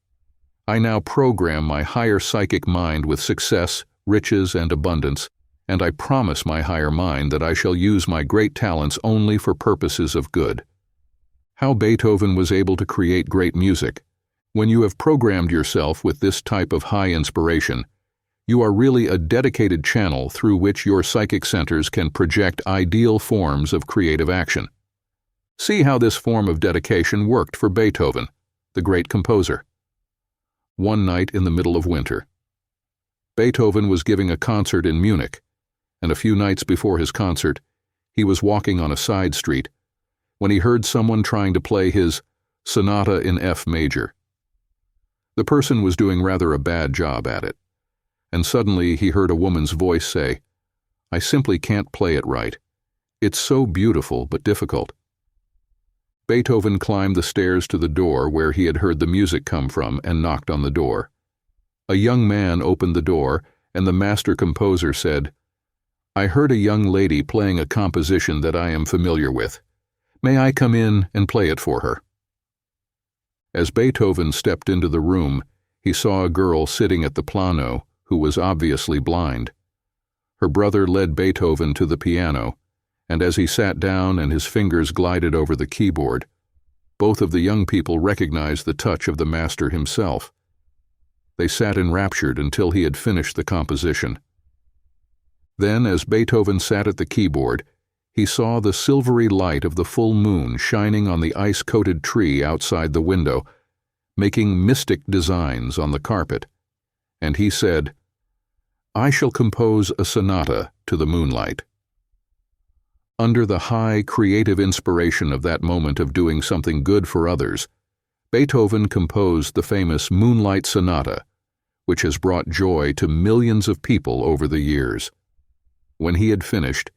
I now program my higher psychic mind with success, riches, and abundance, and I promise my higher mind that I shall use my great talents only for purposes of good. How Beethoven was able to create great music. When you have programmed yourself with this type of high inspiration, you are really a dedicated channel through which your psychic centers can project ideal forms of creative action. See how this form of dedication worked for Beethoven, the great composer. One night in the middle of winter. Beethoven was giving a concert in Munich, and a few nights before his concert, he was walking on a side street when he heard someone trying to play his Sonata in F major. The person was doing rather a bad job at it, and suddenly he heard a woman's voice say, "I simply can't play it right. It's so beautiful but difficult." Beethoven climbed the stairs to the door where he had heard the music come from and knocked on the door. A young man opened the door, and the master composer said, "I heard a young lady playing a composition that I am familiar with. May I come in and play it for her?" As Beethoven stepped into the room, he saw a girl sitting at the piano who was obviously blind. Her brother led Beethoven to the piano, and as he sat down and his fingers glided over the keyboard, both of the young people recognized the touch of the master himself. They sat enraptured until he had finished the composition. Then, as Beethoven sat at the keyboard, he saw the silvery light of the full moon shining on the ice-coated tree outside the window, making mystic designs on the carpet, and he said, "I shall compose a sonata to the moonlight." Under the high creative inspiration of that moment of doing something good for others, Beethoven composed the famous Moonlight Sonata, which has brought joy to millions of people over the years. When he had finished,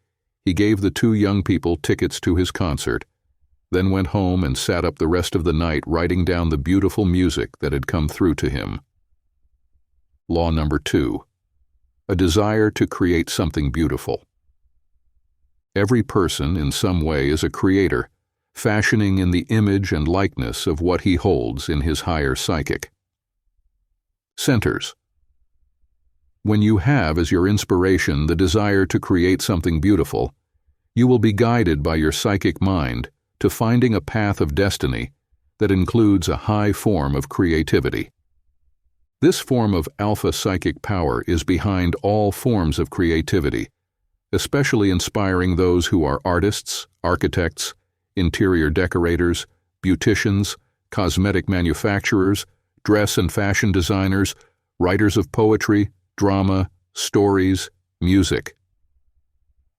he gave the two young people tickets to his concert, then went home and sat up the rest of the night writing down the beautiful music that had come through to him. Law number 2. A desire to create something beautiful. Every person in some way is a creator, fashioning in the image and likeness of what he holds in his higher psychic. Centers. When you have as your inspiration the desire to create something beautiful, you will be guided by your psychic mind to finding a path of destiny that includes a high form of creativity. This form of alpha-psychic power is behind all forms of creativity, especially inspiring those who are artists, architects, interior decorators, beauticians, cosmetic manufacturers, dress and fashion designers, writers of poetry, drama, stories, music.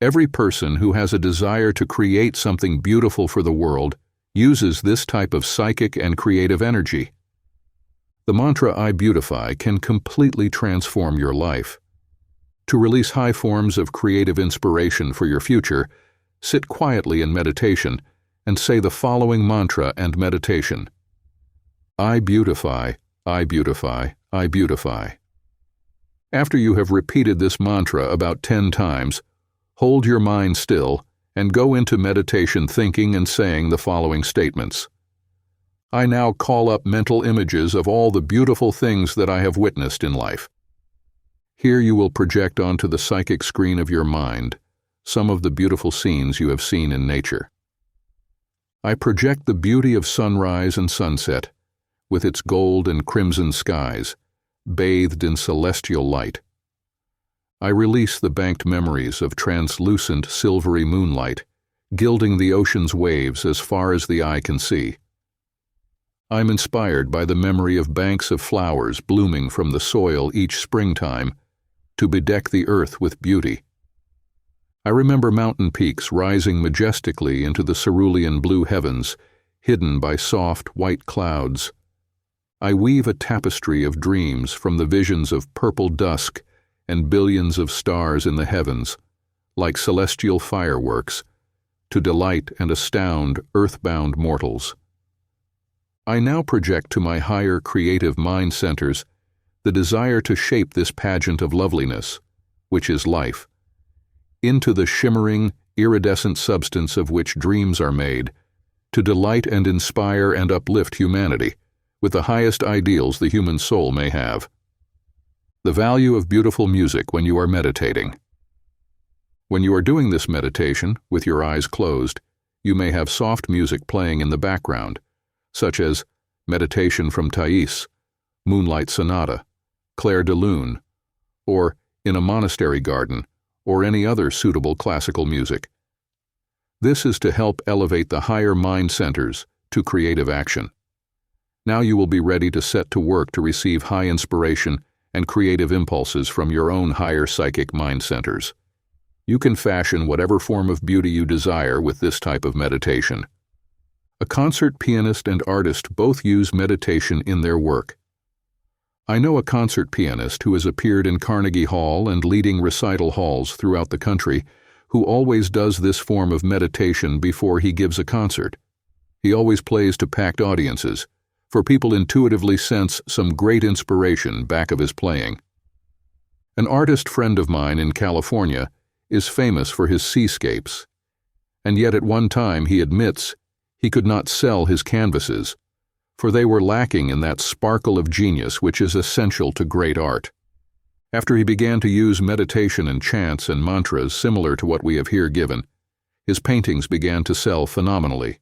Every person who has a desire to create something beautiful for the world uses this type of psychic and creative energy. The mantra "I beautify" can completely transform your life. To release high forms of creative inspiration for your future, sit quietly in meditation and say the following mantra and meditation. I beautify, I beautify, I beautify. After you have repeated this mantra about 10 times, hold your mind still and go into meditation thinking and saying the following statements. I now call up mental images of all the beautiful things that I have witnessed in life. Here you will project onto the psychic screen of your mind some of the beautiful scenes you have seen in nature. I project the beauty of sunrise and sunset, with its gold and crimson skies, bathed in celestial light. I release the banked memories of translucent silvery moonlight, gilding the ocean's waves as far as the eye can see. I'm inspired by the memory of banks of flowers blooming from the soil each springtime to bedeck the earth with beauty. I remember mountain peaks rising majestically into the cerulean blue heavens, hidden by soft white clouds. I weave a tapestry of dreams from the visions of purple dusk and billions of stars in the heavens, like celestial fireworks, to delight and astound earthbound mortals. I now project to my higher creative mind centers the desire to shape this pageant of loveliness, which is life, into the shimmering, iridescent substance of which dreams are made, to delight and inspire and uplift humanity with the highest ideals the human soul may have. The value of beautiful music when you are meditating. When you are doing this meditation with your eyes closed, you may have soft music playing in the background, such as Meditation from Thais, Moonlight Sonata, Clair de Lune, or In a Monastery Garden, or any other suitable classical music. This is to help elevate the higher mind centers to creative action. Now you will be ready to set to work to receive high inspiration and creative impulses from your own higher psychic mind centers. You can fashion whatever form of beauty you desire with this type of meditation. A concert pianist and artist both use meditation in their work. I know a concert pianist who has appeared in Carnegie Hall and leading recital halls throughout the country, who always does this form of meditation before he gives a concert. He always plays to packed audiences, for people intuitively sense some great inspiration back of his playing. An artist friend of mine in California is famous for his seascapes, and yet at one time he admits he could not sell his canvases, for they were lacking in that sparkle of genius which is essential to great art. After he began to use meditation and chants and mantras similar to what we have here given, his paintings began to sell phenomenally,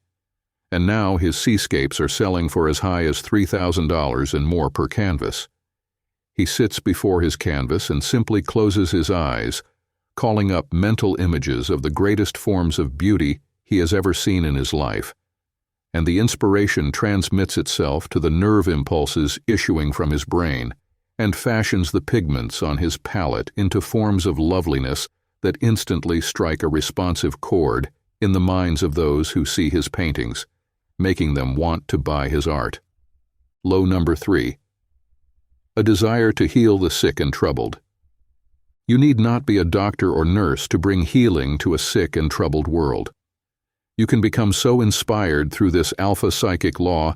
and now his seascapes are selling for as high as $3,000 and more per canvas. He sits before his canvas and simply closes his eyes, calling up mental images of the greatest forms of beauty he has ever seen in his life, and the inspiration transmits itself to the nerve impulses issuing from his brain and fashions the pigments on his palette into forms of loveliness that instantly strike a responsive chord in the minds of those who see his paintings, making them want to buy his art. Low number 3. A desire to heal the sick and troubled. You need not be a doctor or nurse to bring healing to a sick and troubled world. You can become so inspired through this Alpha-Psychic law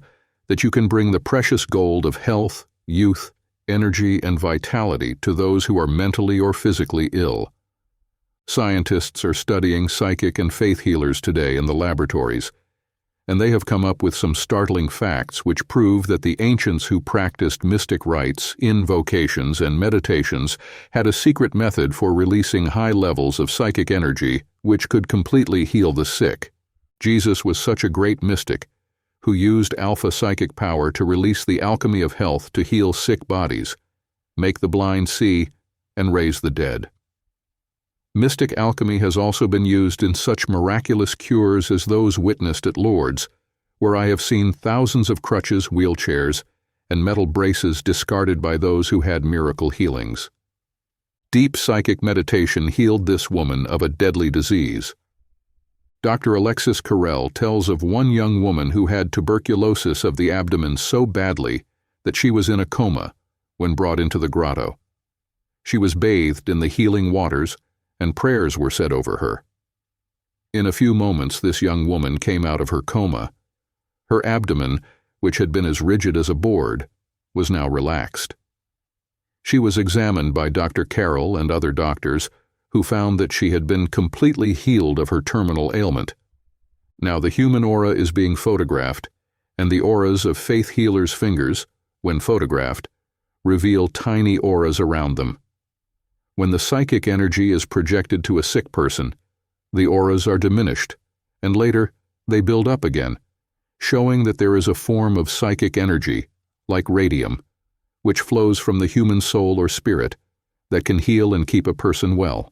that you can bring the precious gold of health, youth, energy, and vitality to those who are mentally or physically ill. Scientists are studying psychic and faith healers today in the laboratories, and they have come up with some startling facts which prove that the ancients who practiced mystic rites, invocations, and meditations had a secret method for releasing high levels of psychic energy which could completely heal the sick. Jesus was such a great mystic who used alpha-psychic power to release the alchemy of health to heal sick bodies, make the blind see, and raise the dead. Mystic alchemy has also been used in such miraculous cures as those witnessed at Lourdes, where I have seen thousands of crutches, wheelchairs, and metal braces discarded by those who had miracle healings. Deep psychic meditation healed this woman of a deadly disease. Dr. Alexis Carrel tells of one young woman who had tuberculosis of the abdomen so badly that she was in a coma when brought into the grotto. She was bathed in the healing waters, and prayers were said over her. In a few moments, this young woman came out of her coma. Her abdomen, which had been as rigid as a board, was now relaxed. She was examined by Dr. Carrel and other doctors, who found that she had been completely healed of her terminal ailment. Now the human aura is being photographed, and the auras of faith healers' fingers, when photographed, reveal tiny auras around them. When the psychic energy is projected to a sick person, the auras are diminished, and later they build up again, showing that there is a form of psychic energy, like radium, which flows from the human soul or spirit, that can heal and keep a person well.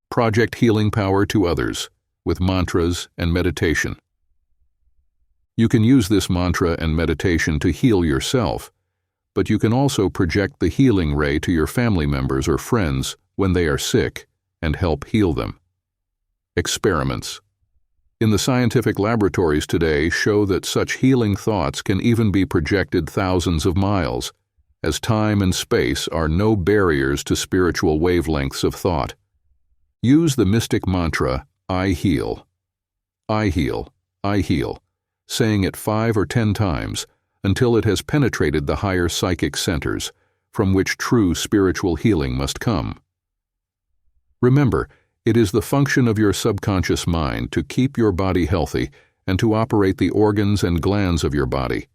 Project healing power to others with mantras and meditation. You can use this mantra and meditation to heal yourself, but you can also project the healing ray to your family members or friends when they are sick and help heal them. Experiments. In the scientific laboratories today show that such healing thoughts can even be projected thousands of miles, as time and space are no barriers to spiritual wavelengths of thought. Use the mystic mantra, I heal. I heal. I heal, saying it 5 or 10 times until it has penetrated the higher psychic centers from which true spiritual healing must come. Remember, it is the function of your subconscious mind to keep your body healthy and to operate the organs and glands of your body.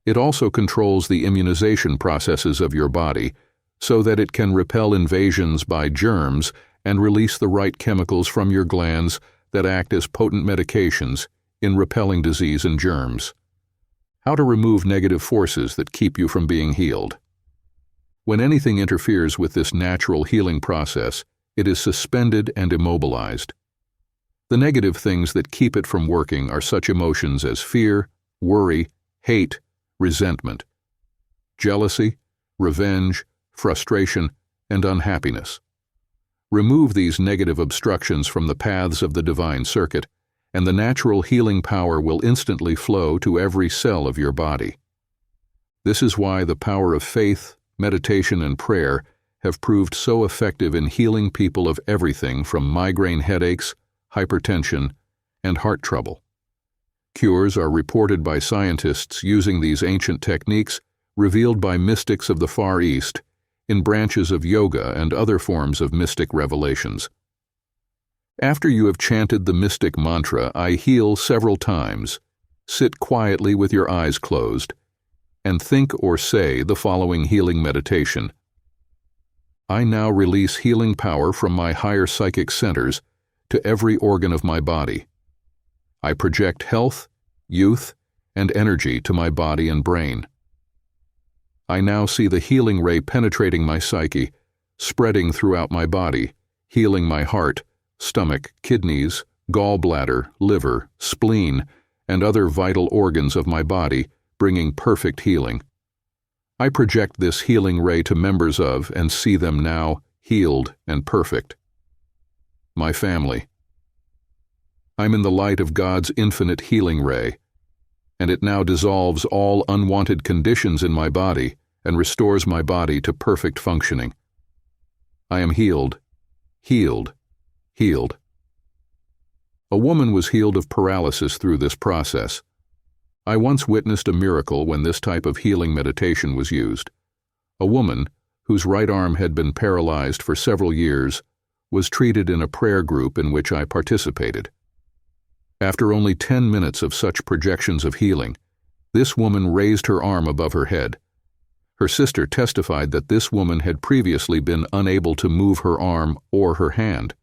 It also controls the immunization processes of your body so that it can repel invasions by germs and release the right chemicals from your glands that act as potent medications in repelling disease and germs. How to remove negative forces that keep you from being healed. When anything interferes with this natural healing process, it is suspended and immobilized. The negative things that keep it from working are such emotions as fear, worry, hate, resentment, jealousy, revenge, frustration, and unhappiness. Remove these negative obstructions from the paths of the divine circuit, and the natural healing power will instantly flow to every cell of your body. This is why the power of faith, meditation, and prayer have proved so effective in healing people of everything from migraine headaches, hypertension, and heart trouble. Cures are reported by scientists using these ancient techniques revealed by mystics of the Far East in branches of yoga and other forms of mystic revelations. After you have chanted the mystic mantra, I heal, several times, sit quietly with your eyes closed and think or say the following healing meditation. I now release healing power from my higher psychic centers to every organ of my body. I project health, youth, and energy to my body and brain. I now see the healing ray penetrating my psyche, spreading throughout my body, healing my heart, stomach, kidneys, gallbladder, liver, spleen, and other vital organs of my body, bringing perfect healing. I project this healing ray to members of and see them now healed and perfect. My family. I'm in the light of God's infinite healing ray, and it now dissolves all unwanted conditions in my body and restores my body to perfect functioning. I am healed, healed, healed. A woman was healed of paralysis through this process. I once witnessed a miracle when this type of healing meditation was used. A woman, whose right arm had been paralyzed for several years, was treated in a prayer group in which I participated. After only 10 minutes of such projections of healing, this woman raised her arm above her head. Her sister testified that this woman had previously been unable to move her arm or her hand.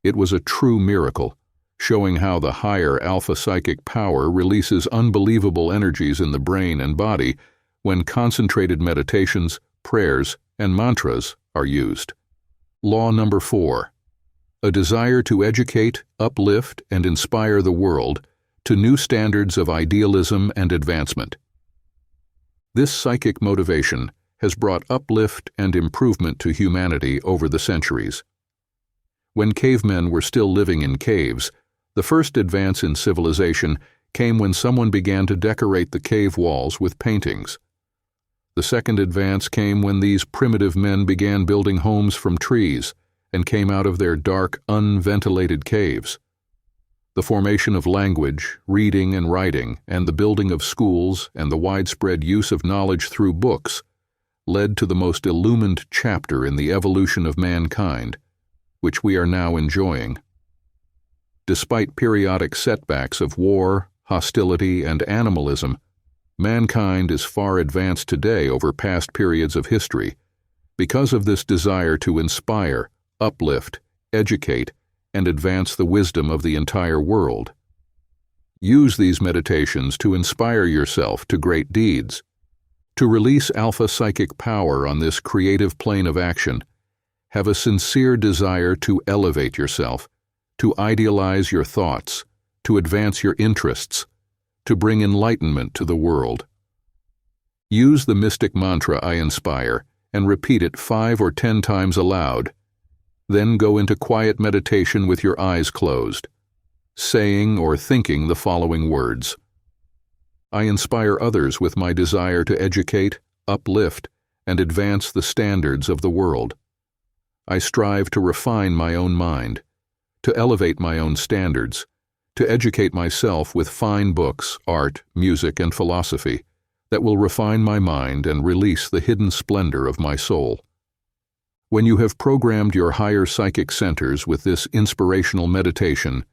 It was a true miracle, showing how the higher alpha-psychic power releases unbelievable energies in the brain and body when concentrated meditations, prayers, and mantras are used. Law number 4. A desire to educate, uplift, and inspire the world to new standards of idealism and advancement. This psychic motivation has brought uplift and improvement to humanity over the centuries. When cavemen were still living in caves, the first advance in civilization came when someone began to decorate the cave walls with paintings. The second advance came when these primitive men began building homes from trees and came out of their dark, unventilated caves. The formation of language, reading and writing, and the building of schools and the widespread use of knowledge through books led to the most illumined chapter in the evolution of mankind, which we are now enjoying. Despite periodic setbacks of war, hostility, and animalism, mankind is far advanced today over past periods of history because of this desire to inspire, uplift, educate, and advance the wisdom of the entire world. Use these meditations to inspire yourself to great deeds. To release alpha-psychic power on this creative plane of action, have a sincere desire to elevate yourself, to idealize your thoughts, to advance your interests, to bring enlightenment to the world. Use the mystic mantra I inspire and repeat it 5 or 10 times aloud. Then go into quiet meditation with your eyes closed, saying or thinking the following words. I inspire others with my desire to educate, uplift, and advance the standards of the world. I strive to refine my own mind, to elevate my own standards, to educate myself with fine books, art, music, and philosophy that will refine my mind and release the hidden splendor of my soul. When you have programmed your higher psychic centers with this inspirational meditation,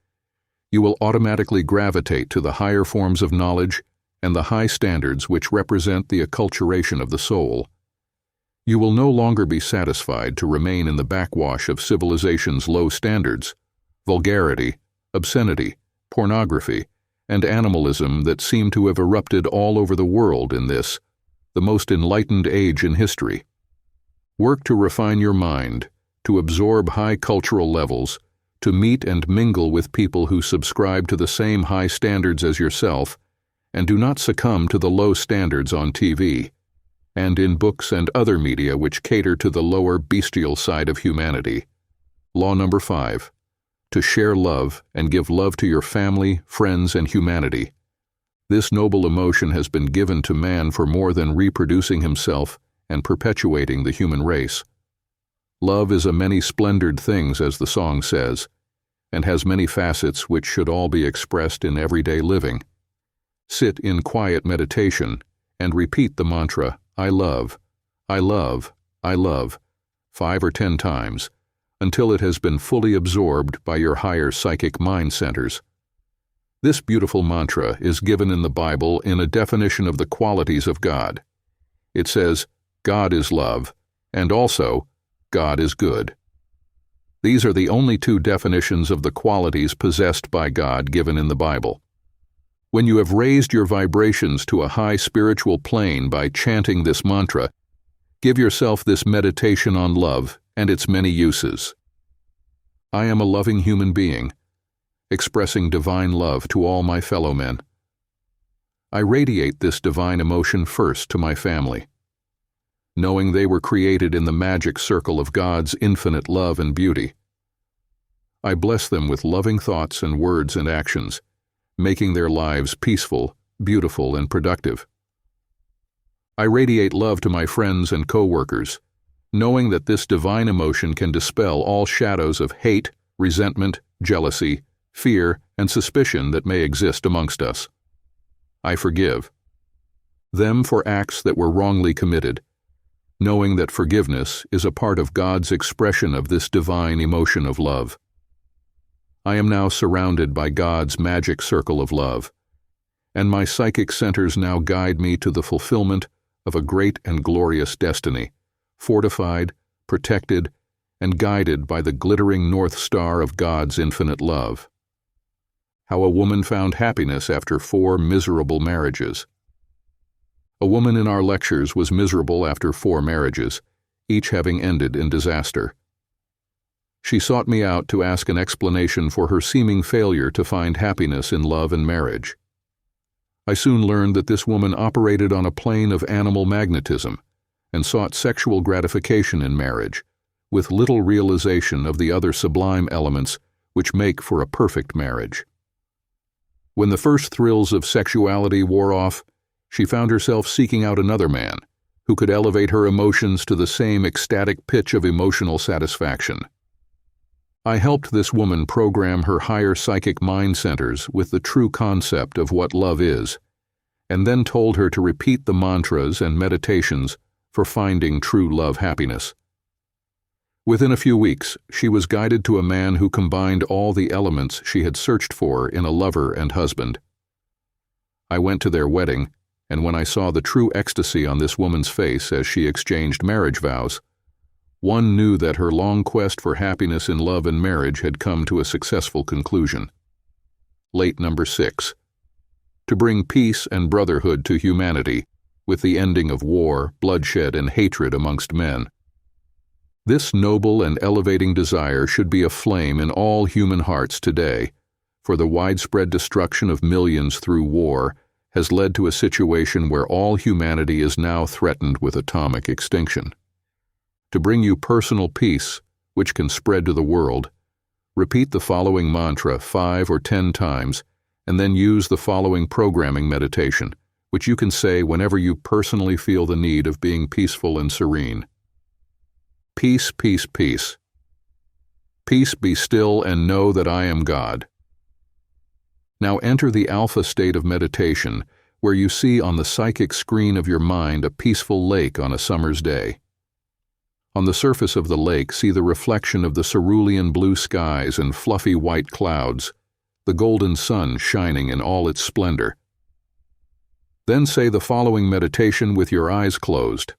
you will automatically gravitate to the higher forms of knowledge and the high standards which represent the acculturation of the soul. You will no longer be satisfied to remain in the backwash of civilization's low standards, vulgarity, obscenity, pornography, and animalism that seem to have erupted all over the world in this, the most enlightened age in history. Work to refine your mind, to absorb high cultural levels, to meet and mingle with people who subscribe to the same high standards as yourself, and do not succumb to the low standards on TV, and in books and other media which cater to the lower bestial side of humanity. Law number 5. To share love and give love to your family, friends, and humanity. This noble emotion has been given to man for more than reproducing himself and perpetuating the human race. Love is a many-splendored things, as the song says, and has many facets which should all be expressed in everyday living. Sit in quiet meditation and repeat the mantra, I love, I love, I love, 5 or 10 times, until it has been fully absorbed by your higher psychic mind centers. This beautiful mantra is given in the Bible in a definition of the qualities of God. It says, God is love, and also, God is good. These are the only 2 definitions of the qualities possessed by God given in the Bible. When you have raised your vibrations to a high spiritual plane by chanting this mantra, give yourself this meditation on love and its many uses. I am a loving human being, expressing divine love to all my fellow men. I radiate this divine emotion first to my family, knowing they were created in the magic circle of God's infinite love and beauty. I bless them with loving thoughts and words and actions, making their lives peaceful, beautiful, and productive. I radiate love to my friends and co-workers, knowing that this divine emotion can dispel all shadows of hate, resentment, jealousy, fear, and suspicion that may exist amongst us. I forgive them for acts that were wrongly committed, knowing that forgiveness is a part of God's expression of this divine emotion of love. I am now surrounded by God's magic circle of love, and my psychic centers now guide me to the fulfillment of a great and glorious destiny, fortified, protected, and guided by the glittering North Star of God's infinite love. How a woman found happiness after 4 miserable marriages. A woman in our lectures was miserable after 4 marriages, each having ended in disaster. She sought me out to ask an explanation for her seeming failure to find happiness in love and marriage. I soon learned that this woman operated on a plane of animal magnetism and sought sexual gratification in marriage, with little realization of the other sublime elements which make for a perfect marriage. When the first thrills of sexuality wore off, she found herself seeking out another man who could elevate her emotions to the same ecstatic pitch of emotional satisfaction. I helped this woman program her higher psychic mind centers with the true concept of what love is, and then told her to repeat the mantras and meditations for finding true love happiness. Within a few weeks, she was guided to a man who combined all the elements she had searched for in a lover and husband. I went to their wedding, and when I saw the true ecstasy on this woman's face as she exchanged marriage vows, one knew that her long quest for happiness in love and marriage had come to a successful conclusion. Late number 6. to bring peace and brotherhood to humanity, with the ending of war, bloodshed, and hatred amongst men. This noble and elevating desire should be a flame in all human hearts today, for the widespread destruction of millions through war has led to a situation where all humanity is now threatened with atomic extinction. To bring you personal peace, which can spread to the world, repeat the following mantra 5 or 10 times, and then use the following programming meditation, which you can say whenever you personally feel the need of being peaceful and serene. Peace, peace, peace. Peace, be still and know that I am God. Now enter the alpha state of meditation, where you see on the psychic screen of your mind a peaceful lake on a summer's day. On the surface of the lake, see the reflection of the cerulean blue skies and fluffy white clouds, the golden sun shining in all its splendor. Then say the following meditation with your eyes closed.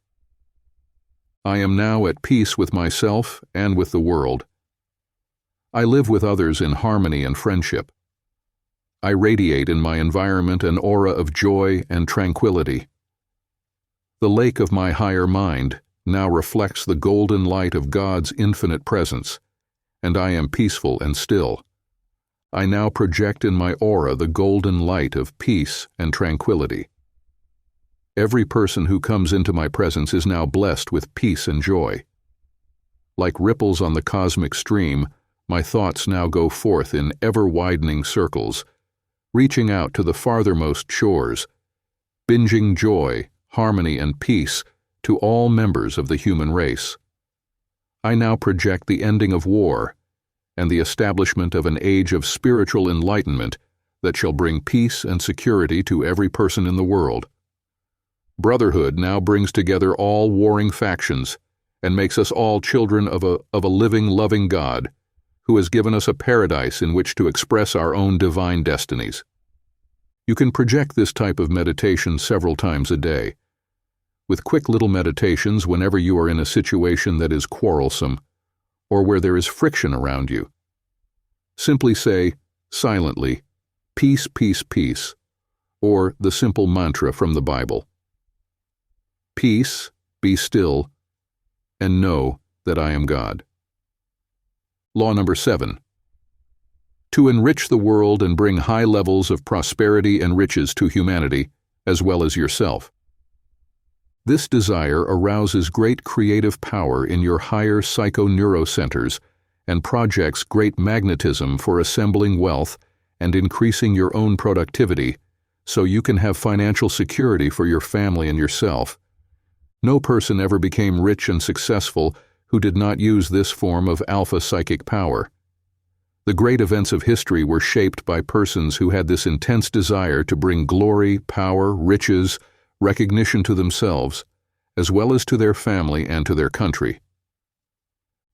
I am now at peace with myself and with the world. I live with others in harmony and friendship. I radiate in my environment an aura of joy and tranquility. The lake of my higher mind now reflects the golden light of God's infinite presence, and I am peaceful and still. I now project in my aura the golden light of peace and tranquility. Every person who comes into my presence is now blessed with peace and joy. Like ripples on the cosmic stream, my thoughts now go forth in ever-widening circles, reaching out to the farthermost shores, binging joy, harmony, and peace to all members of the human race. I now project the ending of war and the establishment of an age of spiritual enlightenment that shall bring peace and security to every person in the world. Brotherhood now brings together all warring factions and makes us all children of a living, loving God who has given us a paradise in which to express our own divine destinies. You can project this type of meditation several times a day, with quick little meditations whenever you are in a situation that is quarrelsome or where there is friction around you. Simply say, silently, peace, peace, peace, or the simple mantra from the Bible. Peace, be still, and know that I am God. Law number 7. To enrich the world and bring high levels of prosperity and riches to humanity, as well as yourself. This desire arouses great creative power in your higher psycho-neurocenters and projects great magnetism for assembling wealth and increasing your own productivity so you can have financial security for your family and yourself. No person ever became rich and successful who did not use this form of alpha-psychic power. The great events of history were shaped by persons who had this intense desire to bring glory, power, riches, recognition to themselves, as well as to their family and to their country.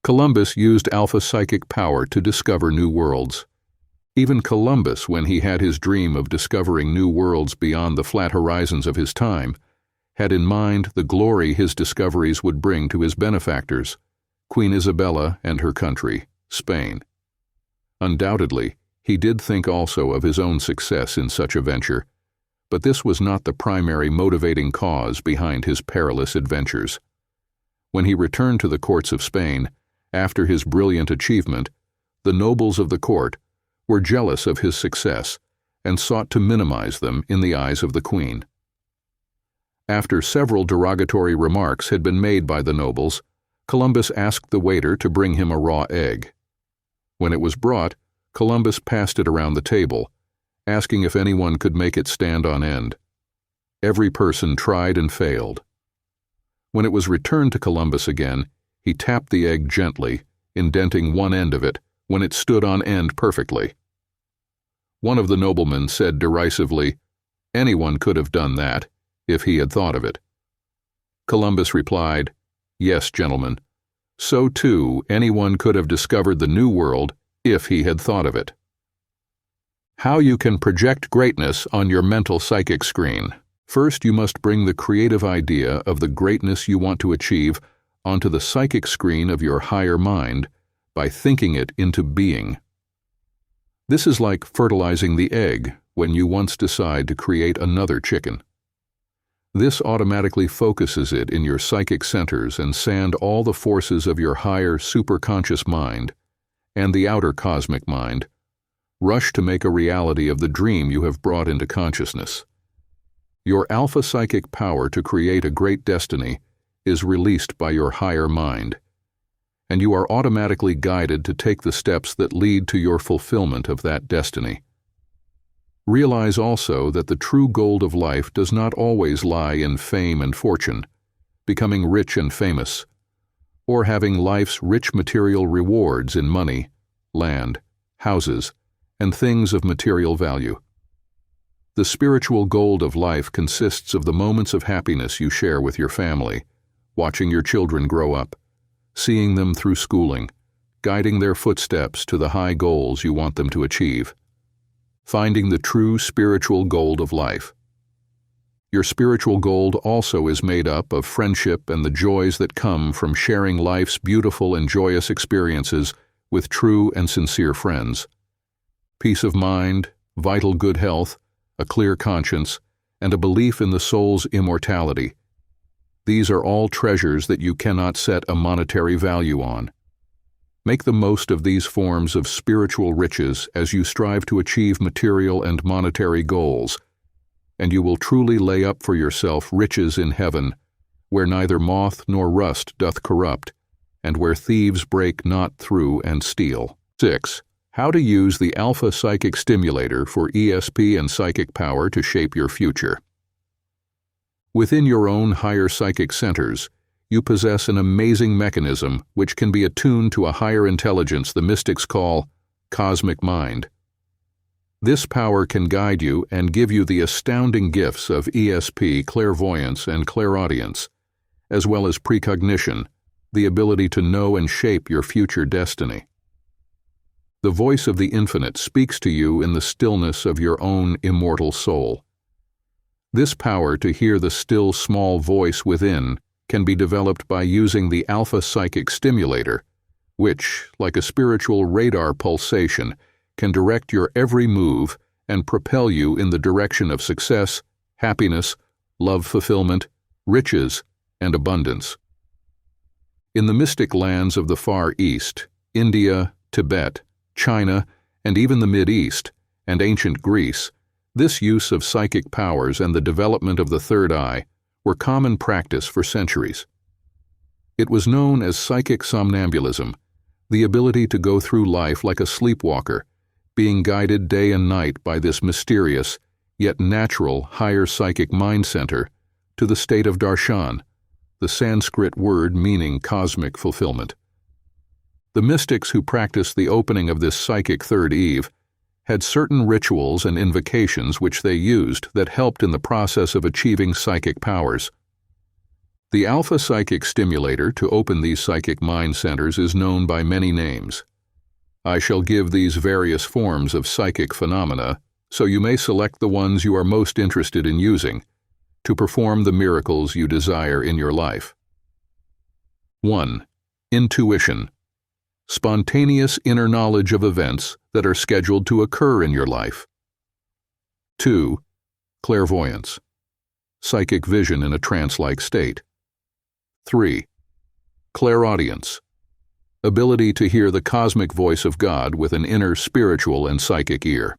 Columbus used alpha-psychic power to discover new worlds. Even Columbus, when he had his dream of discovering new worlds beyond the flat horizons of his time, had in mind the glory his discoveries would bring to his benefactors, Queen Isabella and her country, Spain. Undoubtedly, he did think also of his own success in such a venture, but this was not the primary motivating cause behind his perilous adventures. When he returned to the courts of Spain, after his brilliant achievement, the nobles of the court were jealous of his success and sought to minimize them in the eyes of the queen. After several derogatory remarks had been made by the nobles, Columbus asked the waiter to bring him a raw egg. When it was brought, Columbus passed it around the table, asking if anyone could make it stand on end. Every person tried and failed. When it was returned to Columbus again, he tapped the egg gently, indenting one end of it, when it stood on end perfectly. One of the noblemen said derisively, "Anyone could have done that, if he had thought of it." Columbus replied, "Yes, gentlemen, so too anyone could have discovered the New World if he had thought of it." How you can project greatness on your mental psychic screen. First, you must bring the creative idea of the greatness you want to achieve onto the psychic screen of your higher mind by thinking it into being. This is like fertilizing the egg, when you once decide to create another chicken. This automatically focuses it in your psychic centers and sand all the forces of your higher superconscious mind and the outer cosmic mind rush to make a reality of the dream you have brought into consciousness. Your alpha-psychic power to create a great destiny is released by your higher mind, and you are automatically guided to take the steps that lead to your fulfillment of that destiny. Realize also that the true gold of life does not always lie in fame and fortune, becoming rich and famous, or having life's rich material rewards in money, land, houses, and things of material value. The spiritual gold of life consists of the moments of happiness you share with your family, watching your children grow up, seeing them through schooling, guiding their footsteps to the high goals you want them to achieve. Finding the true spiritual gold of life. Your spiritual gold also is made up of friendship and the joys that come from sharing life's beautiful and joyous experiences with true and sincere friends. Peace of mind, vital good health, a clear conscience, and a belief in the soul's immortality. These are all treasures that you cannot set a monetary value on. Make the most of these forms of spiritual riches as you strive to achieve material and monetary goals, and you will truly lay up for yourself riches in heaven, where neither moth nor rust doth corrupt, and where thieves break not through and steal. 6. How to use the Alpha-Psychic Stimulator for ESP and psychic power to shape your future. Within your own higher psychic centers, you possess an amazing mechanism which can be attuned to a higher intelligence the mystics call cosmic mind. This power can guide you and give you the astounding gifts of ESP, clairvoyance, and clairaudience, as well as precognition, the ability to know and shape your future destiny. The voice of the infinite speaks to you in the stillness of your own immortal soul. This power to hear the still small voice within can be developed by using the Alpha-Psychic Stimulator, which, like a spiritual radar pulsation, can direct your every move and propel you in the direction of success, happiness, love fulfillment, riches, and abundance. In the mystic lands of the Far East, India, Tibet, China, and even the Mid-East and ancient Greece, this use of psychic powers and the development of the third eye were common practice for centuries. It was known as psychic somnambulism, the ability to go through life like a sleepwalker, being guided day and night by this mysterious, yet natural higher psychic mind center to the state of darshan, the Sanskrit word meaning cosmic fulfillment. The mystics who practiced the opening of this psychic third eve had certain rituals and invocations which they used that helped in the process of achieving psychic powers. The Alpha-Psychic Stimulator to open these psychic mind centers is known by many names. I shall give these various forms of psychic phenomena, so you may select the ones you are most interested in using to perform the miracles you desire in your life. 1. Intuition. Spontaneous inner knowledge of events that are scheduled to occur in your life. 2. Clairvoyance. Psychic vision in a trance-like state. 3. Clairaudience. Ability to hear the cosmic voice of God with an inner spiritual and psychic ear.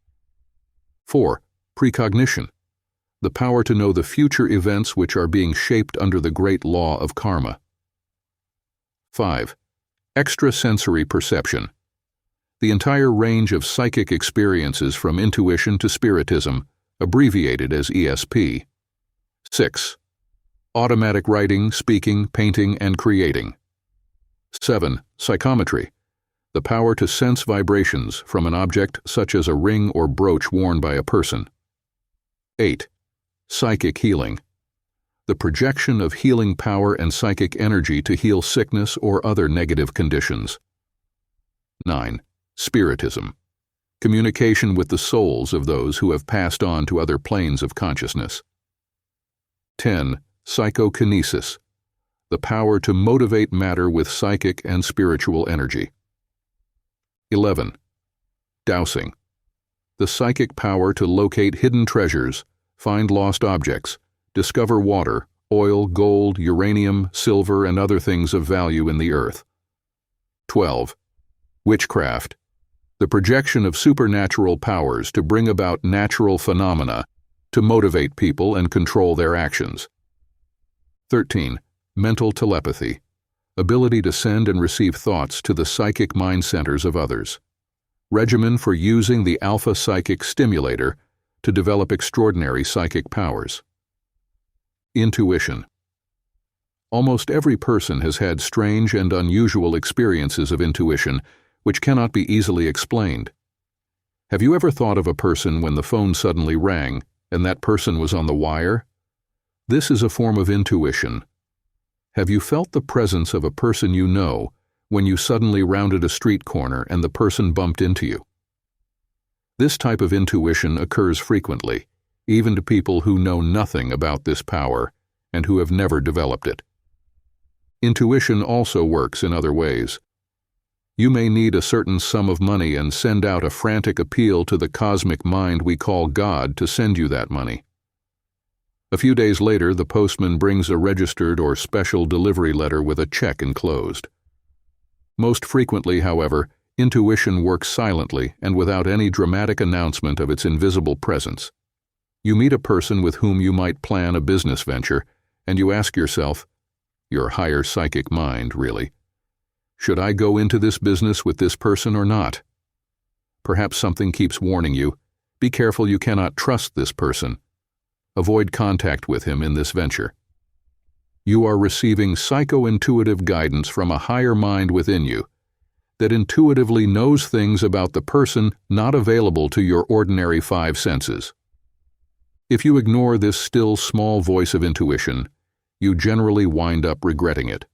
4. Precognition. The power to know the future events which are being shaped under the great law of karma. 5. Extrasensory perception. The entire range of psychic experiences from intuition to spiritism, abbreviated as ESP. 6. Automatic writing, speaking, painting, and creating. 7. Psychometry. The power to sense vibrations from an object such as a ring or brooch worn by a person. 8. Psychic healing. The projection of healing power and psychic energy to heal sickness or other negative conditions. 9. Spiritism. Communication with the souls of those who have passed on to other planes of consciousness. 10. Psychokinesis. The power to motivate matter with psychic and spiritual energy. 11. Dowsing. the psychic power to locate hidden treasures, find lost objects, discover water, oil, gold, uranium, silver, and other things of value in the earth. 12. Witchcraft, the projection of supernatural powers to bring about natural phenomena, to motivate people and control their actions. 13. Mental telepathy, ability to send and receive thoughts to the psychic mind centers of others. Regimen for using the Alpha-Psychic Stimulator to develop extraordinary psychic powers. Intuition. Almost every person has had strange and unusual experiences of intuition which cannot be easily explained. Have you ever thought of a person when the phone suddenly rang and that person was on the wire? This is a form of intuition. Have you felt the presence of a person you know when you suddenly rounded a street corner and the person bumped into you? This type of intuition occurs frequently, even to people who know nothing about this power and who have never developed it. Intuition also works in other ways. You may need a certain sum of money and send out a frantic appeal to the cosmic mind we call God to send you that money. A few days later, the postman brings a registered or special delivery letter with a check enclosed. Most frequently, however, intuition works silently and without any dramatic announcement of its invisible presence. You meet a person with whom you might plan a business venture, and you ask yourself, your higher psychic mind, really, should I go into this business with this person or not? Perhaps something keeps warning you, be careful you cannot trust this person. Avoid contact with him in this venture. You are receiving psycho-intuitive guidance from a higher mind within you that intuitively knows things about the person not available to your ordinary five senses. If you ignore this still small voice of intuition, you generally wind up regretting it.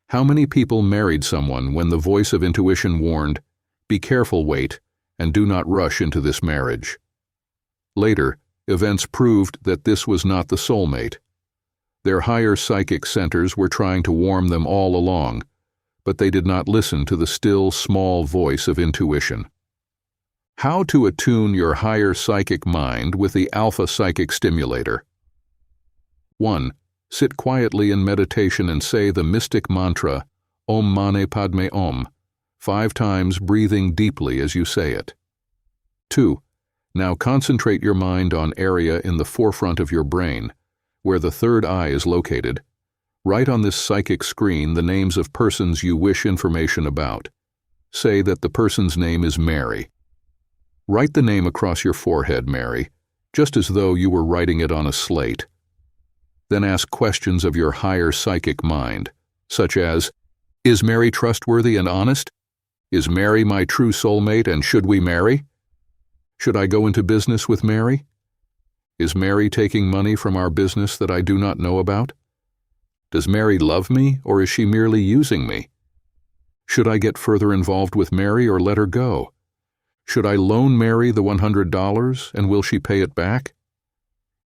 How many people married someone when the voice of intuition warned, "Be careful, wait, and do not rush into this marriage"? Later, events proved that this was not the soulmate. Their higher psychic centers were trying to warn them all along, but they did not listen to the still small voice of intuition. How to attune your higher psychic mind with the Alpha-Psychic Stimulator. 1. Sit quietly in meditation and say the mystic mantra, Om Mane Padme Om, 5 times, breathing deeply as you say it. 2. Now concentrate your mind on area in the forefront of your brain, where the third eye is located. Write on this psychic screen the names of persons you wish information about. Say that the person's name is Mary. Write the name across your forehead, Mary, just as though you were writing it on a slate. Then ask questions of your higher psychic mind, such as, is Mary trustworthy and honest? Is Mary my true soulmate and should we marry? Should I go into business with Mary? Is Mary taking money from our business that I do not know about? Does Mary love me or is she merely using me? Should I get further involved with Mary or let her go? Should I loan Mary the $100 and will she pay it back?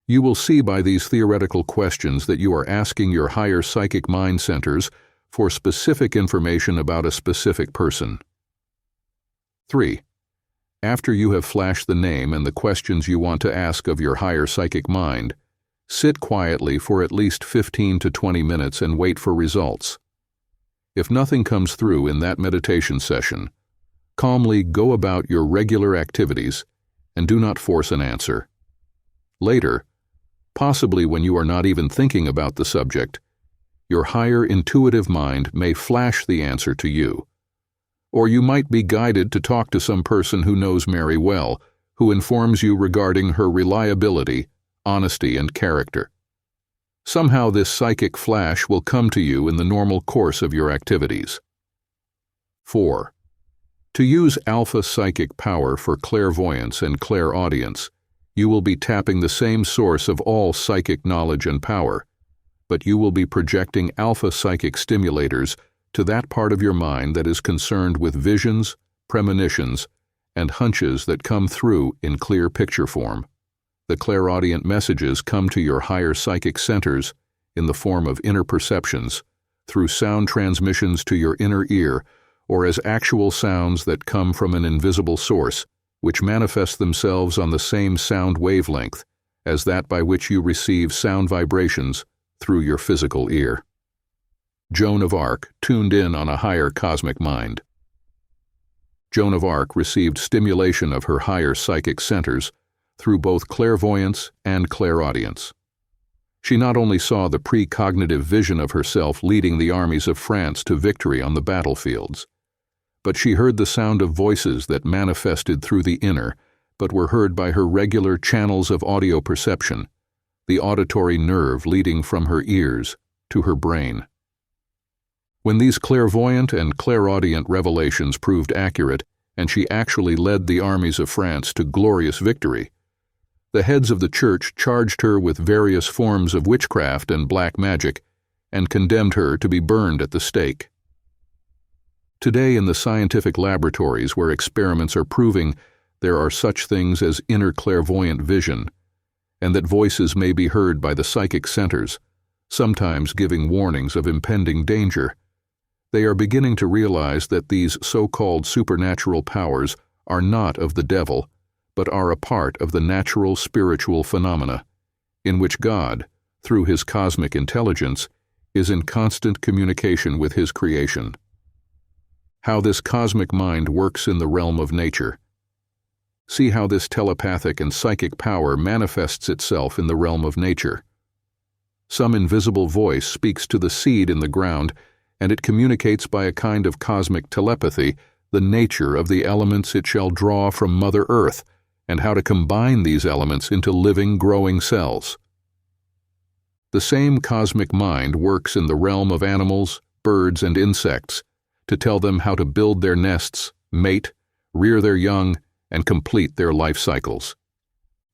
You will see by these theoretical questions that you are asking your higher psychic mind centers for specific information about a specific person. 3. After you have flashed the name and the questions you want to ask of your higher psychic mind, sit quietly for at least 15 to 20 minutes and wait for results. If nothing comes through in that meditation session, calmly go about your regular activities and do not force an answer. Later, possibly when you are not even thinking about the subject, your higher intuitive mind may flash the answer to you. Or you might be guided to talk to some person who knows Mary well, who informs you regarding her reliability, honesty, and character. Somehow this psychic flash will come to you in the normal course of your activities. 4. To use Alpha-Psychic power for clairvoyance and clairaudience, you will be tapping the same source of all psychic knowledge and power, but you will be projecting Alpha-Psychic Stimulators to that part of your mind that is concerned with visions, premonitions, and hunches that come through in clear picture form. The clairaudient messages come to your higher psychic centers in the form of inner perceptions, through sound transmissions to your inner ear, or as actual sounds that come from an invisible source, which manifest themselves on the same sound wavelength as that by which you receive sound vibrations through your physical ear. Joan of Arc tuned in on a higher cosmic mind. Joan of Arc received stimulation of her higher psychic centers through both clairvoyance and clairaudience. She not only saw the precognitive vision of herself leading the armies of France to victory on the battlefields, but she heard the sound of voices that manifested through the inner, but were heard by her regular channels of audio perception, the auditory nerve leading from her ears to her brain. When these clairvoyant and clairaudient revelations proved accurate, and she actually led the armies of France to glorious victory, the heads of the church charged her with various forms of witchcraft and black magic and condemned her to be burned at the stake. Today, in the scientific laboratories where experiments are proving there are such things as inner clairvoyant vision, and that voices may be heard by the psychic centers, sometimes giving warnings of impending danger, they are beginning to realize that these so-called supernatural powers are not of the devil, but are a part of the natural spiritual phenomena, in which God, through his cosmic intelligence, is in constant communication with his creation. How this cosmic mind works in the realm of nature. See how this telepathic and psychic power manifests itself in the realm of nature. Some invisible voice speaks to the seed in the ground, and it communicates by a kind of cosmic telepathy the nature of the elements it shall draw from Mother Earth, and how to combine these elements into living, growing cells. The same cosmic mind works in the realm of animals, birds, and insects to tell them how to build their nests, mate, rear their young, and complete their life cycles.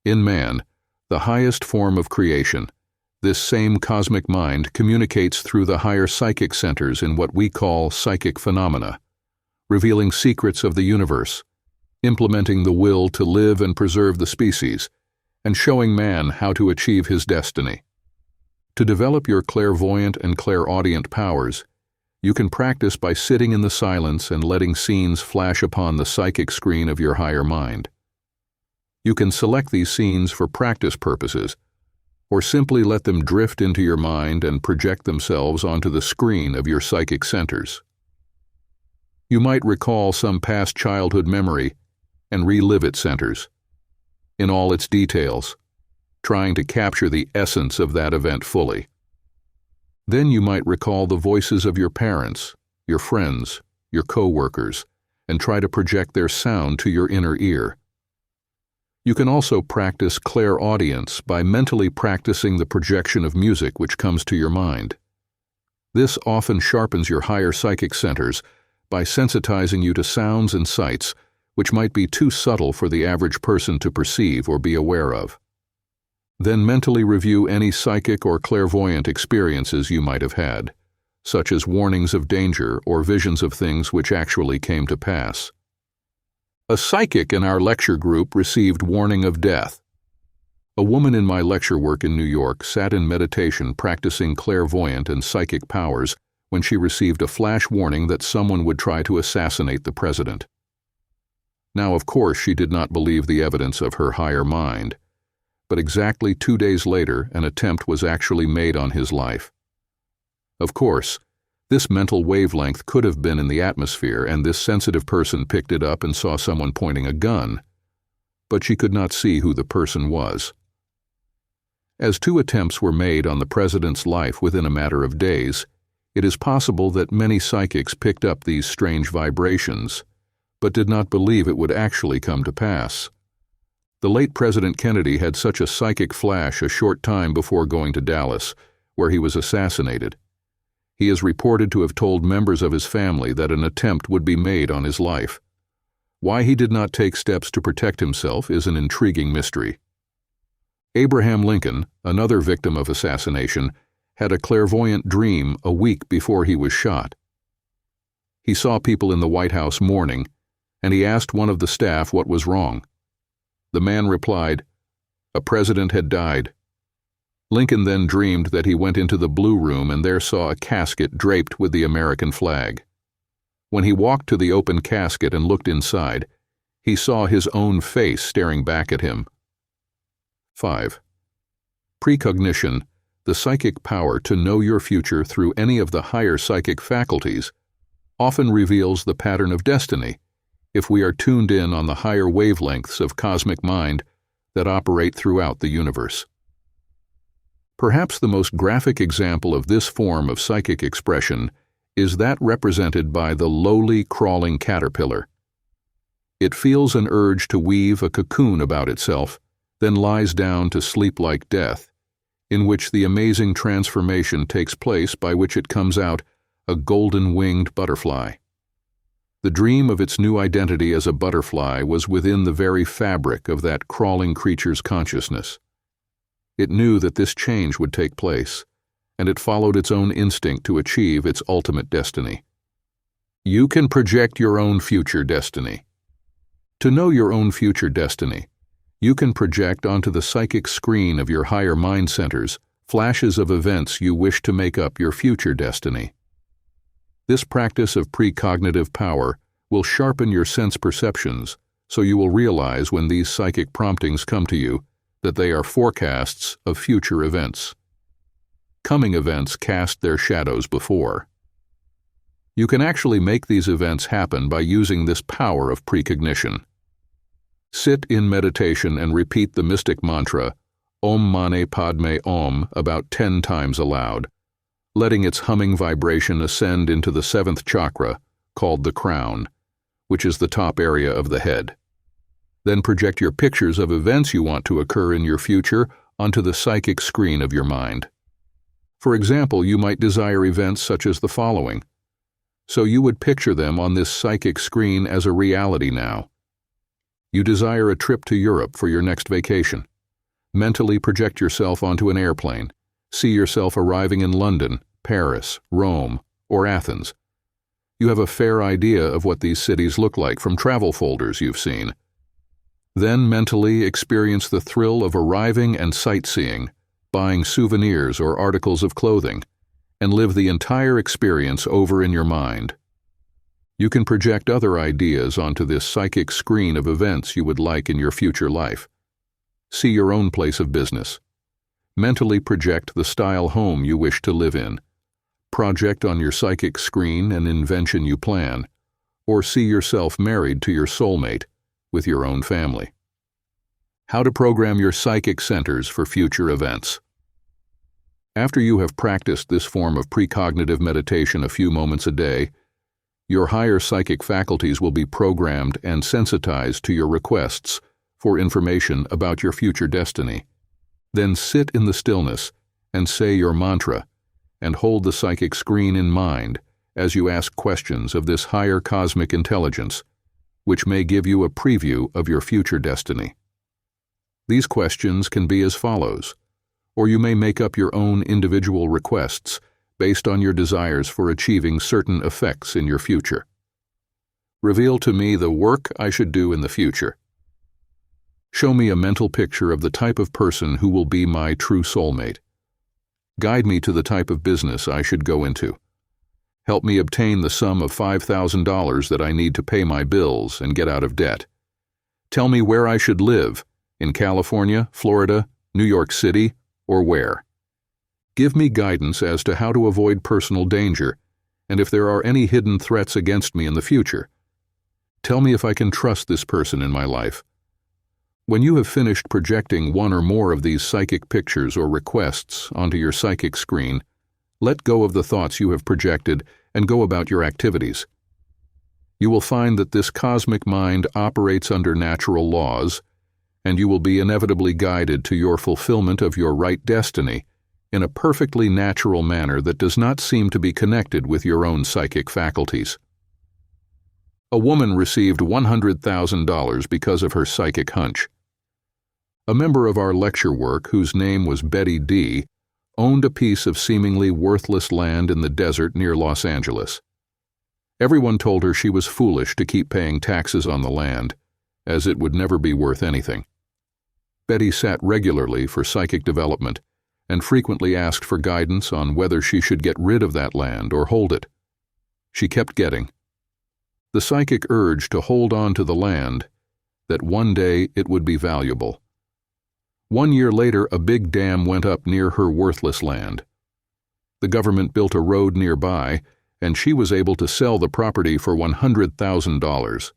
In man, the highest form of creation, this same cosmic mind communicates through the higher psychic centers in what we call psychic phenomena, revealing secrets of the universe, implementing the will to live and preserve the species, and showing man how to achieve his destiny. To develop your clairvoyant and clairaudient powers, you can practice by sitting in the silence and letting scenes flash upon the psychic screen of your higher mind. You can select these scenes for practice purposes, or simply let them drift into your mind and project themselves onto the screen of your psychic centers. You might recall some past childhood memory and relive its centers, in all its details, trying to capture the essence of that event fully. Then you might recall the voices of your parents, your friends, your co-workers, and try to project their sound to your inner ear. You can also practice clairaudience by mentally practicing the projection of music which comes to your mind. This often sharpens your higher psychic centers by sensitizing you to sounds and sights which might be too subtle for the average person to perceive or be aware of. Then mentally review any psychic or clairvoyant experiences you might have had, such as warnings of danger or visions of things which actually came to pass. A psychic in our lecture group received warning of death. A woman in my lecture work in New York sat in meditation practicing clairvoyant and psychic powers when she received a flash warning that someone would try to assassinate the president. Now, of course, she did not believe the evidence of her higher mind, but exactly 2 days later, an attempt was actually made on his life. Of course, this mental wavelength could have been in the atmosphere, and this sensitive person picked it up and saw someone pointing a gun, but she could not see who the person was. As 2 attempts were made on the president's life within a matter of days, it is possible that many psychics picked up these strange vibrations, but did not believe it would actually come to pass. The late President Kennedy had such a psychic flash a short time before going to Dallas, where he was assassinated. He is reported to have told members of his family that an attempt would be made on his life. Why he did not take steps to protect himself is an intriguing mystery. Abraham Lincoln, another victim of assassination, had a clairvoyant dream a week before he was shot. He saw people in the White House mourning, and he asked one of the staff what was wrong. The man replied, "A president had died." Lincoln then dreamed that he went into the Blue Room and there saw a casket draped with the American flag. When he walked to the open casket and looked inside, He saw his own face staring back at him. 5. Precognition, the psychic power to know your future through any of the higher psychic faculties, often reveals the pattern of destiny if we are tuned in on the higher wavelengths of cosmic mind that operate throughout the universe. Perhaps the most graphic example of this form of psychic expression is that represented by the lowly crawling caterpillar. It feels an urge to weave a cocoon about itself, then lies down to sleep like death, in which the amazing transformation takes place by which it comes out a golden-winged butterfly. The dream of its new identity as a butterfly was within the very fabric of that crawling creature's consciousness. It knew that this change would take place, and it followed its own instinct to achieve its ultimate destiny. You can project your own future destiny. To know your own future destiny, you can project onto the psychic screen of your higher mind centers flashes of events you wish to make up your future destiny. This practice of precognitive power will sharpen your sense perceptions so you will realize when these psychic promptings come to you that they are forecasts of future events. Coming events cast their shadows before. You can actually make these events happen by using this power of precognition. Sit in meditation and repeat the mystic mantra, Om Mane Padme Om, about 10 times aloud, letting its humming vibration ascend into the 7th chakra, called the crown, which is the top area of the head. Then project your pictures of events you want to occur in your future onto the psychic screen of your mind. For example, you might desire events such as the following. So you would picture them on this psychic screen as a reality now. You desire a trip to Europe for your next vacation. Mentally project yourself onto an airplane. See yourself arriving in London, Paris, Rome, or Athens. You have a fair idea of what these cities look like from travel folders you've seen. Then mentally experience the thrill of arriving and sightseeing, buying souvenirs or articles of clothing, and live the entire experience over in your mind. You can project other ideas onto this psychic screen of events you would like in your future life. See your own place of business. Mentally project the style home you wish to live in. Project on your psychic screen an invention you plan, or see yourself married to your soulmate with your own family. How to program your psychic centers for future events. After you have practiced this form of precognitive meditation a few moments a day, your higher psychic faculties will be programmed and sensitized to your requests for information about your future destiny. Then sit in the stillness and say your mantra, and hold the psychic screen in mind as you ask questions of this higher cosmic intelligence, which may give you a preview of your future destiny. These questions can be as follows, or you may make up your own individual requests based on your desires for achieving certain effects in your future. Reveal to me the work I should do in the future. Show me a mental picture of the type of person who will be my true soulmate. Guide me to the type of business I should go into. Help me obtain the sum of $5,000 that I need to pay my bills and get out of debt. Tell me where I should live, in California, Florida, New York City, or where. Give me guidance as to how to avoid personal danger, and if there are any hidden threats against me in the future. Tell me if I can trust this person in my life. When you have finished projecting one or more of these psychic pictures or requests onto your psychic screen, let go of the thoughts you have projected and go about your activities. You will find that this cosmic mind operates under natural laws, and you will be inevitably guided to your fulfillment of your right destiny in a perfectly natural manner that does not seem to be connected with your own psychic faculties. A woman received $100,000 because of her psychic hunch. A member of our lecture work, whose name was Betty D., owned a piece of seemingly worthless land in the desert near Los Angeles. Everyone told her she was foolish to keep paying taxes on the land, as it would never be worth anything. Betty sat regularly for psychic development and frequently asked for guidance on whether she should get rid of that land or hold it. She kept getting. The psychic urge to hold on to the land that one day it would be valuable. 1 year later, a big dam went up near her worthless land. The government built a road nearby, and she was able to sell the property for $100,000.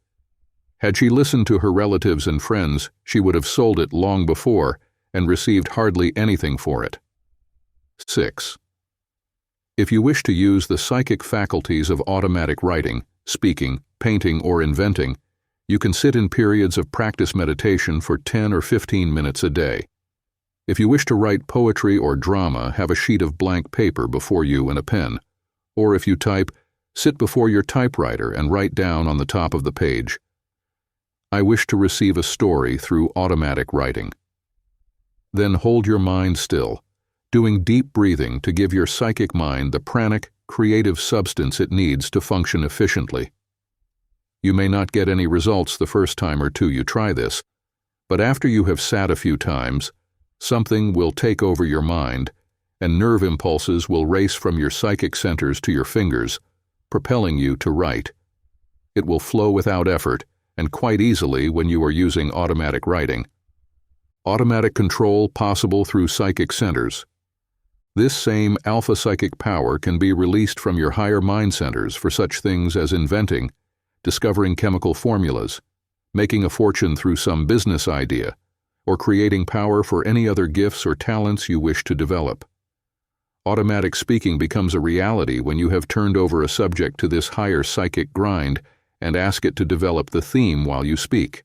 Had she listened to her relatives and friends, she would have sold it long before and received hardly anything for it. 6. If you wish to use the psychic faculties of automatic writing, speaking, painting, or inventing, you can sit in periods of practice meditation for 10 or 15 minutes a day. If you wish to write poetry or drama, have a sheet of blank paper before you and a pen. Or if you type, sit before your typewriter and write down on the top of the page, "I wish to receive a story through automatic writing." Then hold your mind still, doing deep breathing to give your psychic mind the pranic, creative substance it needs to function efficiently. You may not get any results the first time or two you try this, but after you have sat a few times, something will take over your mind, and nerve impulses will race from your psychic centers to your fingers, propelling you to write. It will flow without effort, and quite easily when you are using automatic writing. Automatic control possible through psychic centers. This same alpha-psychic power can be released from your higher mind centers for such things as inventing, discovering chemical formulas, making a fortune through some business idea, or creating power for any other gifts or talents you wish to develop. Automatic speaking becomes a reality when you have turned over a subject to this higher psychic grind and ask it to develop the theme while you speak.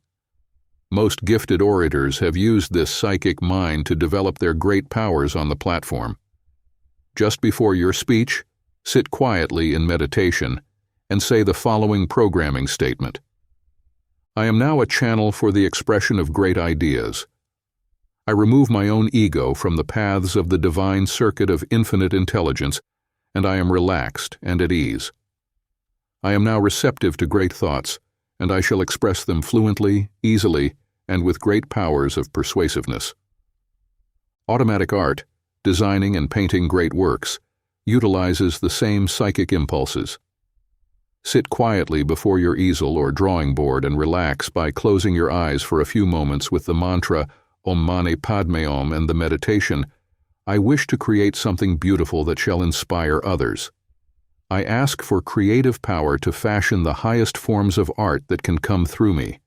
Most gifted orators have used this psychic mind to develop their great powers on the platform. Just before your speech, sit quietly in meditation and say the following programming statement. I am now a channel for the expression of great ideas. I remove my own ego from the paths of the divine circuit of infinite intelligence, and I am relaxed and at ease. I am now receptive to great thoughts, and I shall express them fluently, easily, and with great powers of persuasiveness. Automatic art, designing and painting great works, utilizes the same psychic impulses. Sit quietly before your easel or drawing board and relax by closing your eyes for a few moments with the mantra Om Mani Padme Om and the meditation, I wish to create something beautiful that shall inspire others. I ask for creative power to fashion the highest forms of art that can come through me.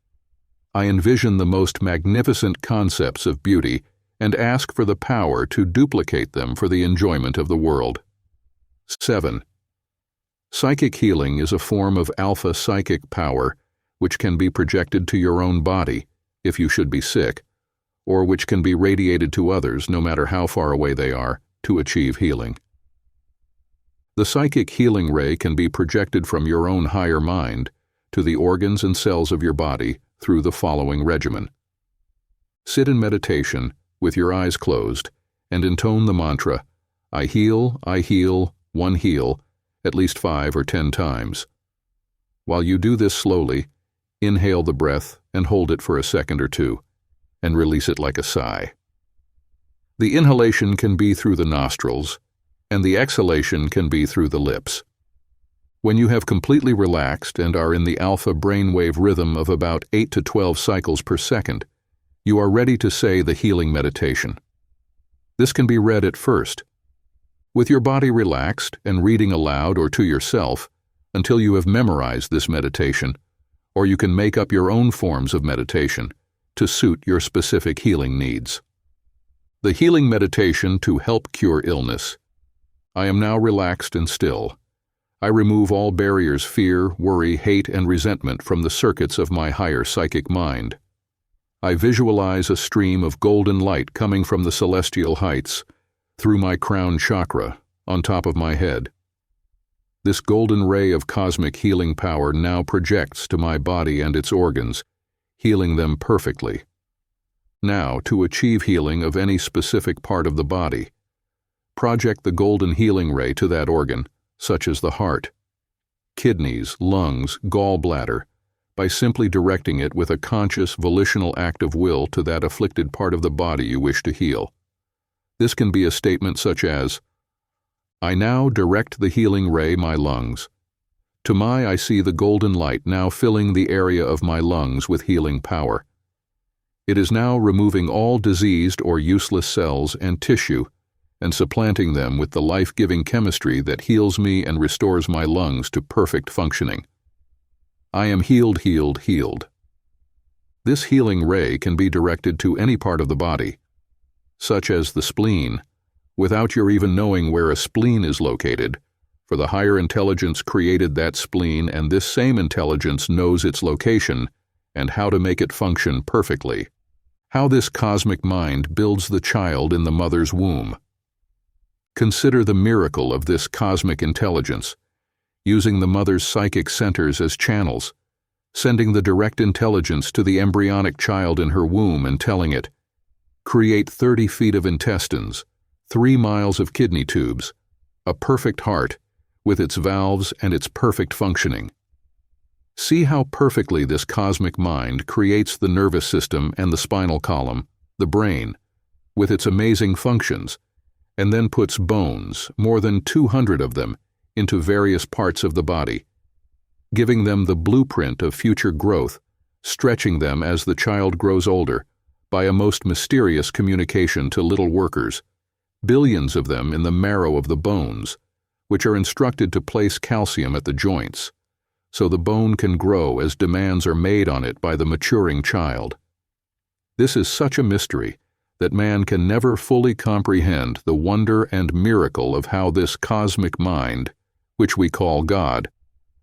I envision the most magnificent concepts of beauty and ask for the power to duplicate them for the enjoyment of the world. 7. Psychic healing is a form of alpha-psychic power which can be projected to your own body, if you should be sick, or which can be radiated to others, no matter how far away they are, to achieve healing. The psychic healing ray can be projected from your own higher mind to the organs and cells of your body through the following regimen. Sit in meditation with your eyes closed and intone the mantra, I heal, one heal, at least 5 or 10 times. While you do this slowly, inhale the breath and hold it for a second or two, and release it like a sigh. The inhalation can be through the nostrils, and the exhalation can be through the lips. When you have completely relaxed and are in the alpha brainwave rhythm of about 8 to 12 cycles per second, you are ready to say the healing meditation. This can be read at first, with your body relaxed and reading aloud or to yourself until you have memorized this meditation, or you can make up your own forms of meditation to suit your specific healing needs. The healing meditation to help cure illness. I am now relaxed and still. I remove all barriers, fear, worry, hate, and resentment from the circuits of my higher psychic mind. I visualize a stream of golden light coming from the celestial heights, through my crown chakra, on top of my head. This golden ray of cosmic healing power now projects to my body and its organs, healing them perfectly. Now, to achieve healing of any specific part of the body, project the golden healing ray to that organ, such as the heart, kidneys, lungs, gallbladder, by simply directing it with a conscious, volitional act of will to that afflicted part of the body you wish to heal. This can be a statement such as, I now direct the healing ray my lungs. To my I see the golden light now filling the area of my lungs with healing power. It is now removing all diseased or useless cells and tissue and supplanting them with the life-giving chemistry that heals me and restores my lungs to perfect functioning. I am healed, healed, healed. This healing ray can be directed to any part of the body, such as the spleen, without your even knowing where a spleen is located, for the higher intelligence created that spleen, and this same intelligence knows its location and how to make it function perfectly. How this cosmic mind builds the child in the mother's womb. Consider the miracle of this cosmic intelligence, using the mother's psychic centers as channels, sending the direct intelligence to the embryonic child in her womb and telling it, create 30 feet of intestines, 3 miles of kidney tubes, a perfect heart, with its valves and its perfect functioning. See how perfectly this cosmic mind creates the nervous system and the spinal column, the brain, with its amazing functions, and then puts bones, more than 200 of them, into various parts of the body, giving them the blueprint of future growth, stretching them as the child grows older, by a most mysterious communication to little workers, billions of them in the marrow of the bones, which are instructed to place calcium at the joints, so the bone can grow as demands are made on it by the maturing child. This is such a mystery that man can never fully comprehend the wonder and miracle of how this cosmic mind, which we call God,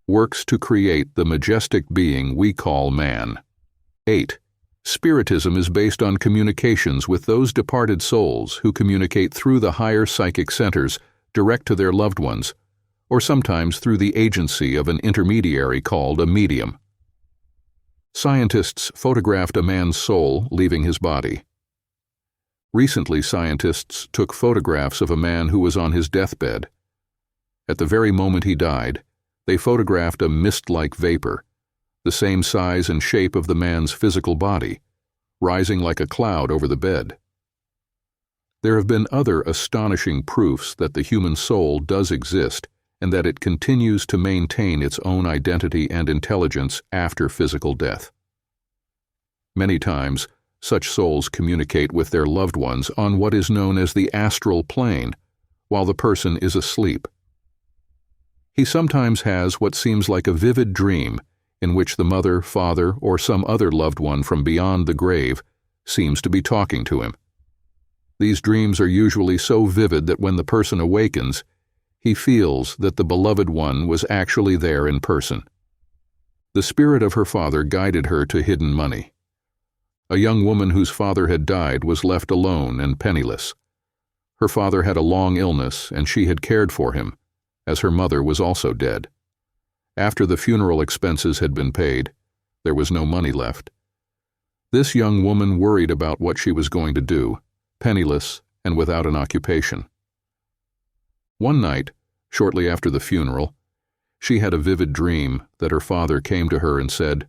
works to create the majestic being we call man. 8. Spiritism is based on communications with those departed souls who communicate through the higher psychic centers direct to their loved ones, or sometimes through the agency of an intermediary called a medium. Scientists photographed a man's soul leaving his body. Recently, scientists took photographs of a man who was on his deathbed. At the very moment he died, they photographed a mist-like vapor, the same size and shape of the man's physical body, rising like a cloud over the bed. There have been other astonishing proofs that the human soul does exist and that it continues to maintain its own identity and intelligence after physical death. Many times, such souls communicate with their loved ones on what is known as the astral plane, while the person is asleep. He sometimes has what seems like a vivid dream in which the mother, father, or some other loved one from beyond the grave seems to be talking to him. These dreams are usually so vivid that when the person awakens, he feels that the beloved one was actually there in person. The spirit of her father guided her to hidden money. A young woman whose father had died was left alone and penniless. Her father had a long illness, and she had cared for him, as her mother was also dead. After the funeral expenses had been paid, there was no money left. This young woman worried about what she was going to do, penniless and without an occupation. One night, shortly after the funeral, she had a vivid dream that her father came to her and said,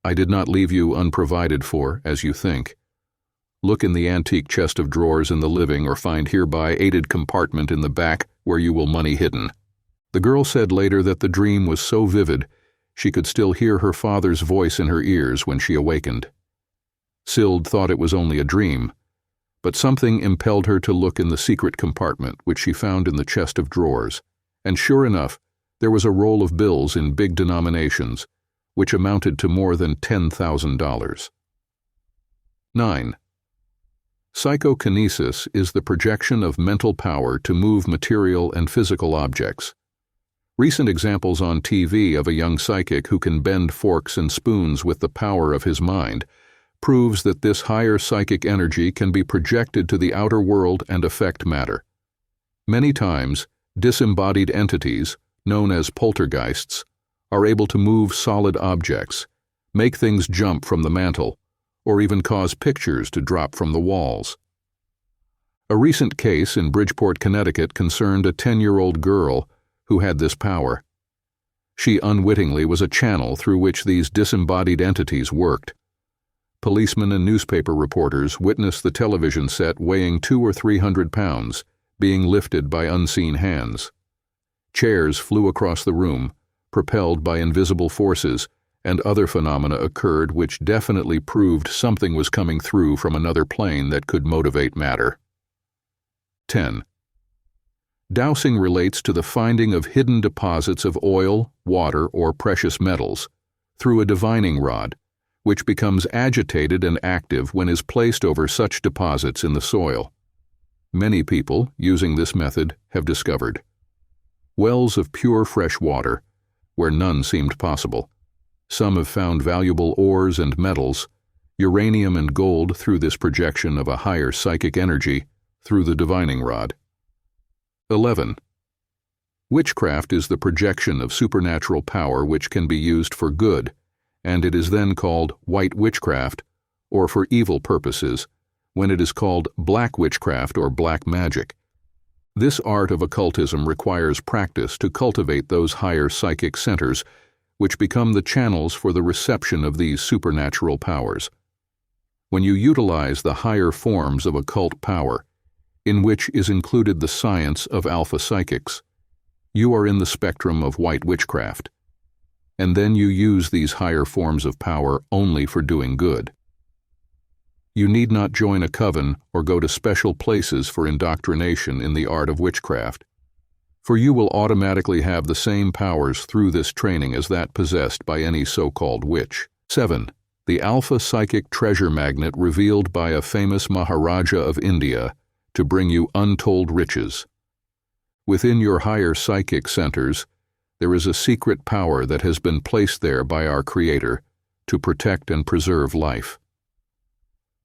"I did not leave you unprovided for, as you think. Look in the antique chest of drawers in the living or find hereby aided compartment in the back where you will money hidden." The girl said later that the dream was so vivid she could still hear her father's voice in her ears when she awakened. Sild thought it was only a dream, but something impelled her to look in the secret compartment which she found in the chest of drawers, and sure enough, there was a roll of bills in big denominations, which amounted to more than $10,000. 9. Psychokinesis is the projection of mental power to move material and physical objects. Recent examples on TV of a young psychic who can bend forks and spoons with the power of his mind proves that this higher psychic energy can be projected to the outer world and affect matter. Many times, disembodied entities, known as poltergeists, are able to move solid objects, make things jump from the mantel, or even cause pictures to drop from the walls. A recent case in Bridgeport, Connecticut concerned a 10-year-old girl who had this power. She unwittingly was a channel through which these disembodied entities worked. Policemen and newspaper reporters witnessed the television set weighing 200 or 300 pounds being lifted by unseen hands. Chairs flew across the room, propelled by invisible forces, and other phenomena occurred which definitely proved something was coming through from another plane that could motivate matter. 10. Dowsing relates to the finding of hidden deposits of oil, water, or precious metals through a divining rod, which becomes agitated and active when is placed over such deposits in the soil. Many people, using this method, have discovered wells of pure fresh water, where none seemed possible. Some have found valuable ores and metals, uranium and gold through this projection of a higher psychic energy through the divining rod. 11. Witchcraft is the projection of supernatural power which can be used for good, and it is then called white witchcraft, or for evil purposes, when it is called black witchcraft or black magic. This art of occultism requires practice to cultivate those higher psychic centers, which become the channels for the reception of these supernatural powers. When you utilize the higher forms of occult power, in which is included the science of alpha-psychics, you are in the spectrum of white witchcraft, and then you use these higher forms of power only for doing good. You need not join a coven or go to special places for indoctrination in the art of witchcraft, for you will automatically have the same powers through this training as that possessed by any so-called witch. 7. The Alpha-Psychic treasure magnet revealed by a famous Maharaja of India to bring you untold riches. Within your higher psychic centers, there is a secret power that has been placed there by our Creator to protect and preserve life.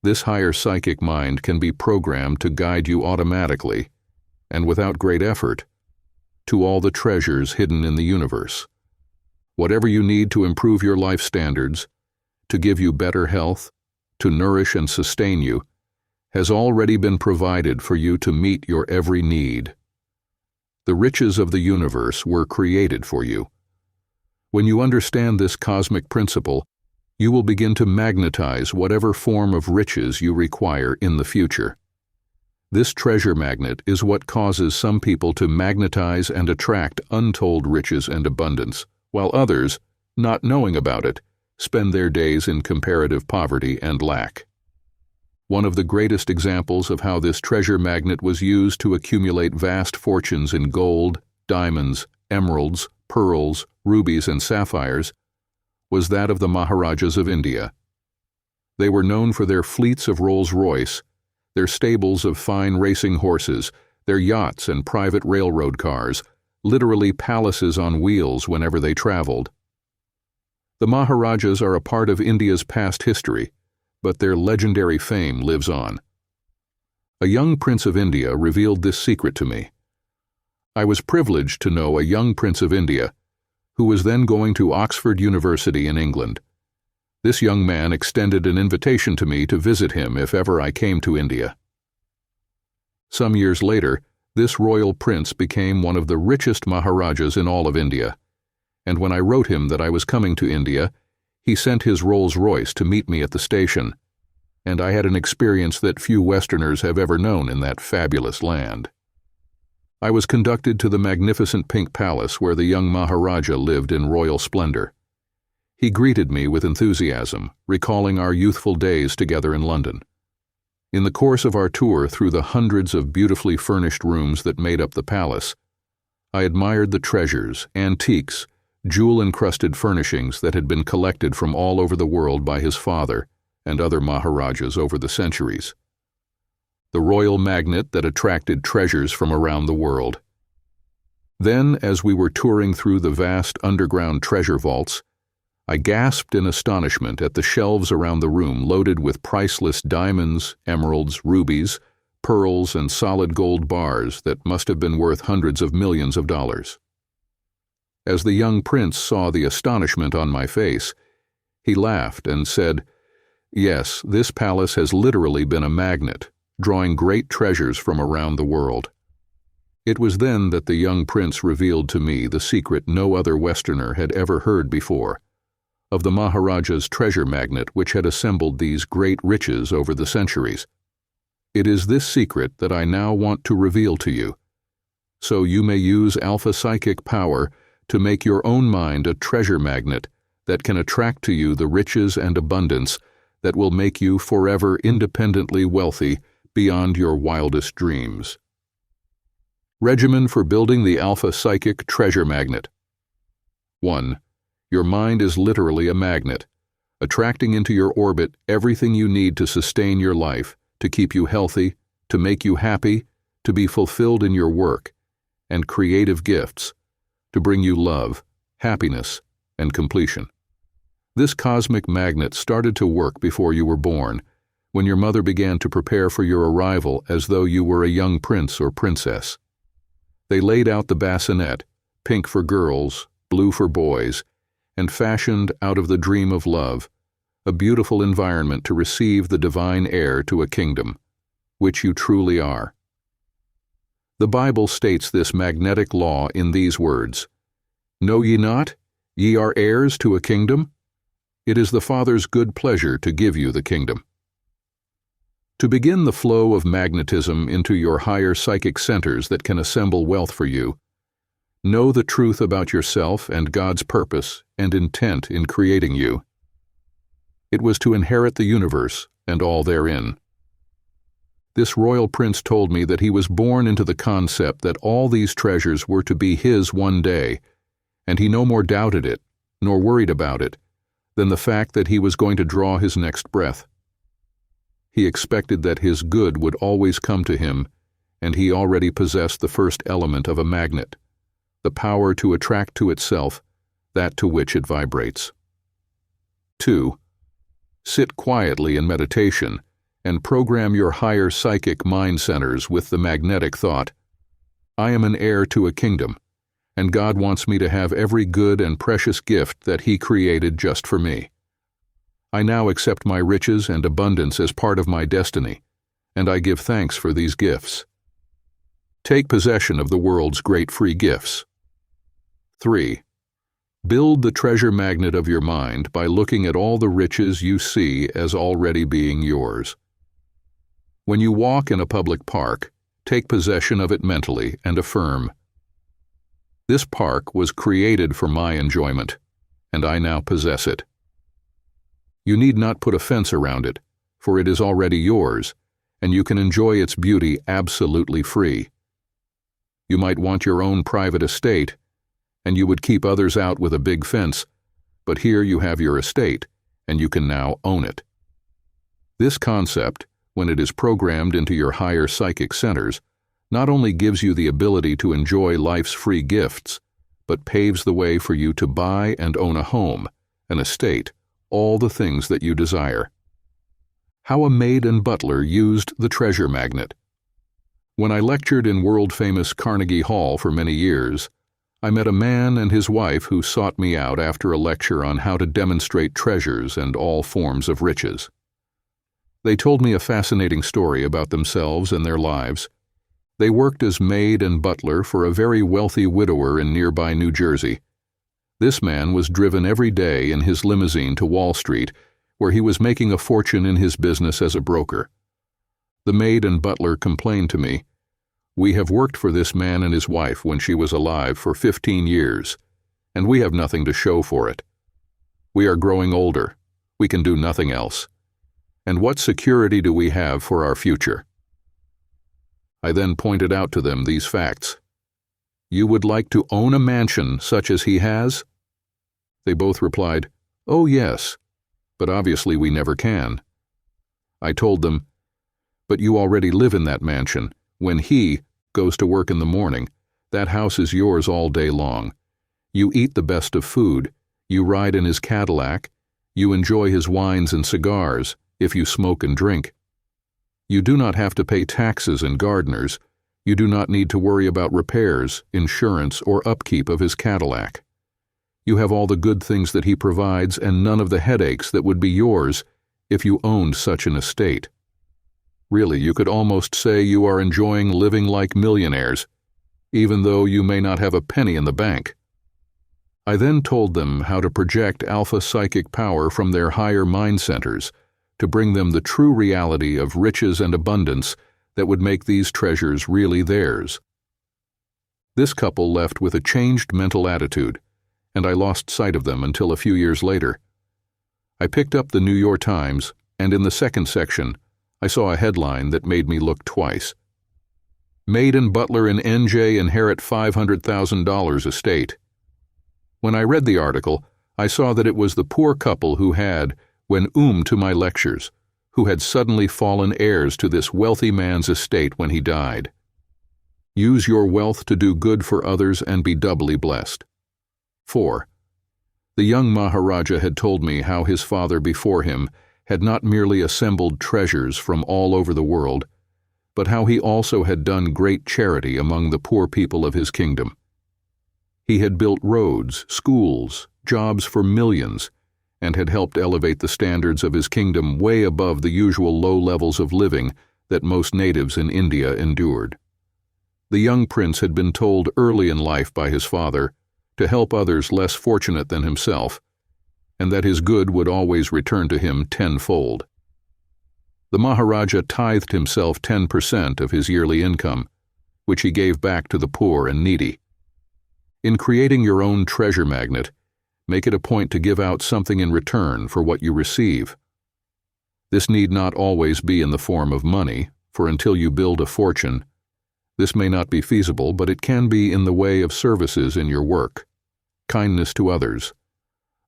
This higher psychic mind can be programmed to guide you automatically, and without great effort, to all the treasures hidden in the universe. Whatever you need to improve your life standards, to give you better health, to nourish and sustain you, has already been provided for you to meet your every need. The riches of the universe were created for you. When you understand this cosmic principle, you will begin to magnetize whatever form of riches you require in the future. This treasure magnet is what causes some people to magnetize and attract untold riches and abundance, while others, not knowing about it, spend their days in comparative poverty and lack. One of the greatest examples of how this treasure magnet was used to accumulate vast fortunes in gold, diamonds, emeralds, pearls, rubies, and sapphires was that of the Maharajas of India. They were known for their fleets of Rolls-Royce, their stables of fine racing horses, their yachts and private railroad cars, literally palaces on wheels whenever they traveled. The Maharajas are a part of India's past history, but their legendary fame lives on. A young prince of India revealed this secret to me. I was privileged to know a young prince of India, who was then going to Oxford University in England. This young man extended an invitation to me to visit him if ever I came to India. Some years later, this royal prince became one of the richest Maharajas in all of India, and when I wrote him that I was coming to India, he sent his Rolls-Royce to meet me at the station, and I had an experience that few Westerners have ever known in that fabulous land. I was conducted to the magnificent Pink Palace where the young Maharaja lived in royal splendor. He greeted me with enthusiasm, recalling our youthful days together in London. In the course of our tour through the hundreds of beautifully furnished rooms that made up the palace, I admired the treasures, antiques, jewel-encrusted furnishings that had been collected from all over the world by his father and other Maharajas over the centuries. The royal magnet that attracted treasures from around the world. Then, as we were touring through the vast underground treasure vaults, I gasped in astonishment at the shelves around the room loaded with priceless diamonds, emeralds, rubies, pearls, and solid gold bars that must have been worth hundreds of millions of dollars. As the young prince saw the astonishment on my face, he laughed and said, "Yes, this palace has literally been a magnet, drawing great treasures from around the world." It was then that the young prince revealed to me the secret no other Westerner had ever heard before, of the Maharaja's treasure magnet which had assembled these great riches over the centuries. It is this secret that I now want to reveal to you, so you may use Alpha-Psychic power to make your own mind a treasure magnet that can attract to you the riches and abundance that will make you forever independently wealthy beyond your wildest dreams. Regimen for building the Alpha-Psychic Treasure Magnet. 1. Your mind is literally a magnet, attracting into your orbit everything you need to sustain your life, to keep you healthy, to make you happy, to be fulfilled in your work, and creative gifts, to bring you love, happiness, and completion. This cosmic magnet started to work before you were born, when your mother began to prepare for your arrival as though you were a young prince or princess. They laid out the bassinet, pink for girls, blue for boys, and fashioned out of the dream of love a beautiful environment to receive the divine heir to a kingdom, which you truly are. The Bible states this magnetic law in these words, "Know ye not, ye are heirs to a kingdom? It is the Father's good pleasure to give you the kingdom." To begin the flow of magnetism into your higher psychic centers that can assemble wealth for you, know the truth about yourself and God's purpose and intent in creating you. It was to inherit the universe and all therein. This royal prince told me that he was born into the concept that all these treasures were to be his one day, and he no more doubted it, nor worried about it, than the fact that he was going to draw his next breath. He expected that his good would always come to him, and he already possessed the first element of a magnet, the power to attract to itself that to which it vibrates. 2. Sit quietly in meditation and program your higher psychic mind centers with the magnetic thought, "I am an heir to a kingdom, and God wants me to have every good and precious gift that He created just for me. I now accept my riches and abundance as part of my destiny, and I give thanks for these gifts." Take possession of the world's great free gifts. 3. Build the treasure magnet of your mind by looking at all the riches you see as already being yours. When you walk in a public park, take possession of it mentally and affirm, "This park was created for my enjoyment, and I now possess it." You need not put a fence around it, for it is already yours, and you can enjoy its beauty absolutely free. You might want your own private estate, and you would keep others out with a big fence, but here you have your estate, and you can now own it. This concept, when it is programmed into your higher psychic centers, not only gives you the ability to enjoy life's free gifts, but paves the way for you to buy and own a home, an estate, all the things that you desire. How a maid and butler used the treasure magnet. When I lectured in world-famous Carnegie Hall for many years, I met a man and his wife who sought me out after a lecture on how to demonstrate treasures and all forms of riches. They told me a fascinating story about themselves and their lives. They worked as maid and butler for a very wealthy widower in nearby New Jersey. This man was driven every day in his limousine to Wall Street, where he was making a fortune in his business as a broker. The maid and butler complained to me, "We have worked for this man and his wife when she was alive for 15 years, and we have nothing to show for it. We are growing older. We can do nothing else. And what security do we have for our future?" I then pointed out to them these facts. "You would like to own a mansion such as he has?" They both replied, "Oh yes, but obviously we never can." I told them, "But you already live in that mansion. When he goes to work in the morning, that house is yours all day long. You eat the best of food, you ride in his Cadillac, you enjoy his wines and cigars, if you smoke and drink. You do not have to pay taxes and gardeners. You do not need to worry about repairs, insurance, or upkeep of his Cadillac. You have all the good things that he provides and none of the headaches that would be yours if you owned such an estate. Really, you could almost say you are enjoying living like millionaires, even though you may not have a penny in the bank." I then told them how to project alpha-psychic power from their higher mind centers to bring them the true reality of riches and abundance that would make these treasures really theirs. This couple left with a changed mental attitude, and I lost sight of them until a few years later. I picked up the New York Times, and in the second section, I saw a headline that made me look twice. Maid and butler in NJ inherit $500,000 estate. When I read the article, I saw that it was the poor couple who had, when to my lectures, who had suddenly fallen heirs to this wealthy man's estate when he died. Use your wealth to do good for others and be doubly blessed. 4. The young Maharaja had told me how his father before him had not merely assembled treasures from all over the world, but how he also had done great charity among the poor people of his kingdom. He had built roads, schools, jobs for millions, and had helped elevate the standards of his kingdom way above the usual low levels of living that most natives in India endured. The young prince had been told early in life by his father to help others less fortunate than himself, and that his good would always return to him tenfold. The Maharaja tithed himself 10% of his yearly income, which he gave back to the poor and needy. In creating your own treasure magnet, make it a point to give out something in return for what you receive. This need not always be in the form of money, for until you build a fortune, this may not be feasible, but it can be in the way of services in your work, kindness to others,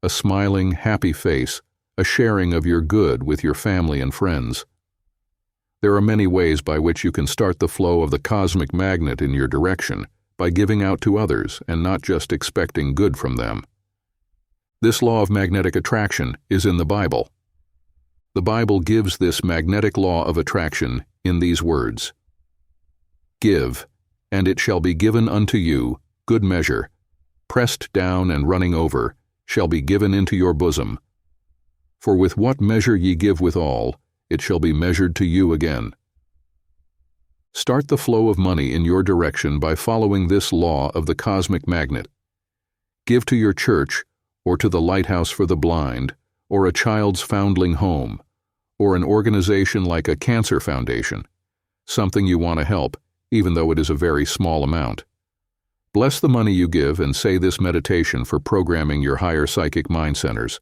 a smiling, happy face, a sharing of your good with your family and friends. There are many ways by which you can start the flow of the cosmic magnet in your direction, by giving out to others and not just expecting good from them. This law of magnetic attraction is in the Bible. The Bible gives this magnetic law of attraction in these words: Give, and it shall be given unto you, good measure, pressed down and running over, shall be given into your bosom. For with what measure ye give withal, it shall be measured to you again. Start the flow of money in your direction by following this law of the cosmic magnet. Give to your church, or to the Lighthouse for the Blind, or a child's foundling home, or an organization like a cancer foundation, something you want to help, even though it is a very small amount. Bless the money you give and say this meditation for programming your higher psychic mind centers.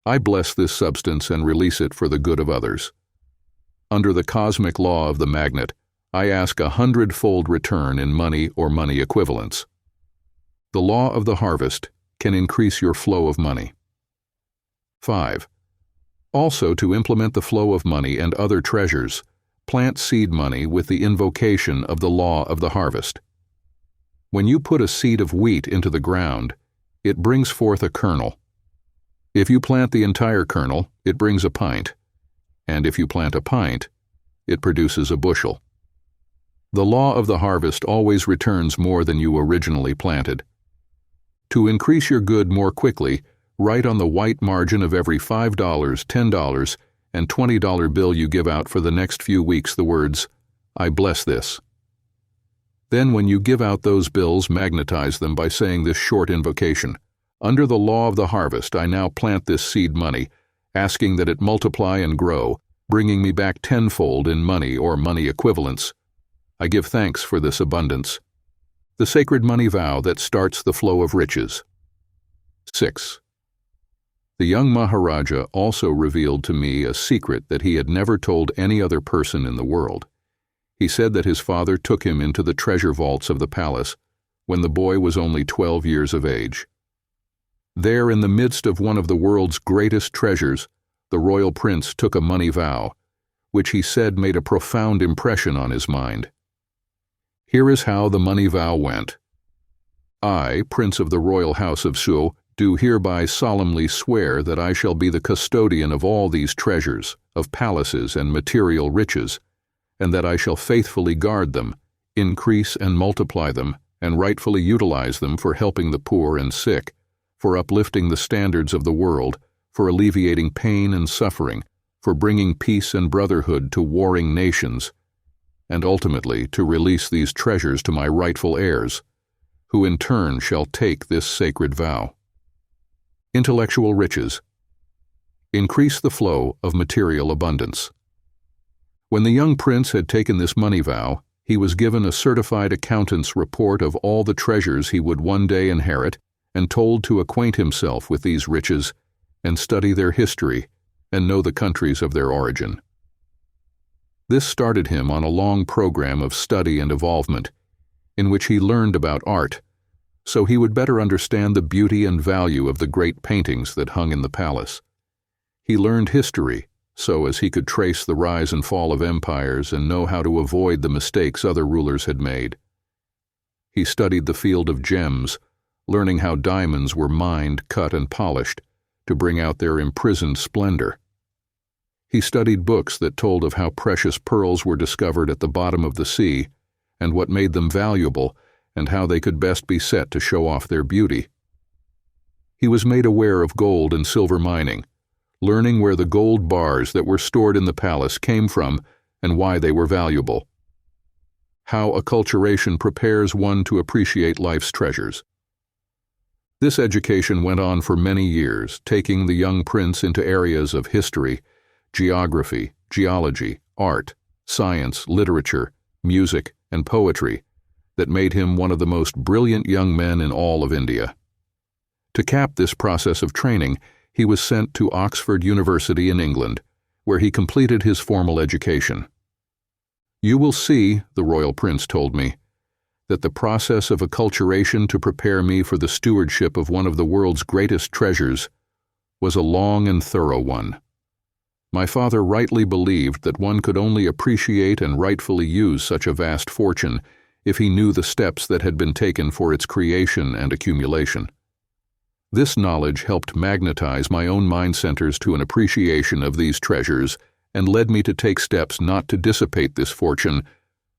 I bless this substance and release it for the good of others. Under the cosmic law of the magnet, I ask 100-fold return in money or money equivalents. The law of the harvest can increase your flow of money. 5. Also, to implement the flow of money and other treasures, plant seed money with the invocation of the law of the harvest. When you put a seed of wheat into the ground, it brings forth a kernel. If you plant the entire kernel, it brings a pint, and if you plant a pint, it produces a bushel. The law of the harvest always returns more than you originally planted. To increase your good more quickly, write on the white margin of every $5, $10, and $20 bill you give out for the next few weeks the words, "I bless this." Then when you give out those bills, magnetize them by saying this short invocation. Under the law of the harvest, I now plant this seed money, asking that it multiply and grow, bringing me back tenfold in money or money equivalents. I give thanks for this abundance. The sacred money vow that starts the flow of riches. 6. The young Maharaja also revealed to me a secret that he had never told any other person in the world. He said that his father took him into the treasure vaults of the palace when the boy was only 12 years of age. There, in the midst of one of the world's greatest treasures, the royal prince took a money vow, which he said made a profound impression on his mind. Here is how the money vow went. I, Prince of the Royal House of Su, do hereby solemnly swear that I shall be the custodian of all these treasures, of palaces and material riches, and that I shall faithfully guard them, increase and multiply them, and rightfully utilize them for helping the poor and sick, for uplifting the standards of the world, for alleviating pain and suffering, for bringing peace and brotherhood to warring nations, and ultimately to release these treasures to my rightful heirs, who in turn shall take this sacred vow. Intellectual riches. Increase the flow of material abundance. When the young prince had taken this money vow, he was given a certified accountant's report of all the treasures he would one day inherit and told to acquaint himself with these riches and study their history and know the countries of their origin. This started him on a long program of study and evolvement, in which he learned about art, so he would better understand the beauty and value of the great paintings that hung in the palace. He learned history, so as he could trace the rise and fall of empires and know how to avoid the mistakes other rulers had made. He studied the field of gems, learning how diamonds were mined, cut, and polished to bring out their imprisoned splendor. He studied books that told of how precious pearls were discovered at the bottom of the sea and what made them valuable and how they could best be set to show off their beauty. He was made aware of gold and silver mining, learning where the gold bars that were stored in the palace came from and why they were valuable. How acculturation prepares one to appreciate life's treasures. This education went on for many years, taking the young prince into areas of history, geography, geology, art, science, literature, music, and poetry that made him one of the most brilliant young men in all of India. To cap this process of training, he was sent to Oxford University in England, where he completed his formal education. "You will see," the royal prince told me, "that the process of acculturation to prepare me for the stewardship of one of the world's greatest treasures was a long and thorough one. My father rightly believed that one could only appreciate and rightfully use such a vast fortune if he knew the steps that had been taken for its creation and accumulation. This knowledge helped magnetize my own mind centers to an appreciation of these treasures and led me to take steps not to dissipate this fortune,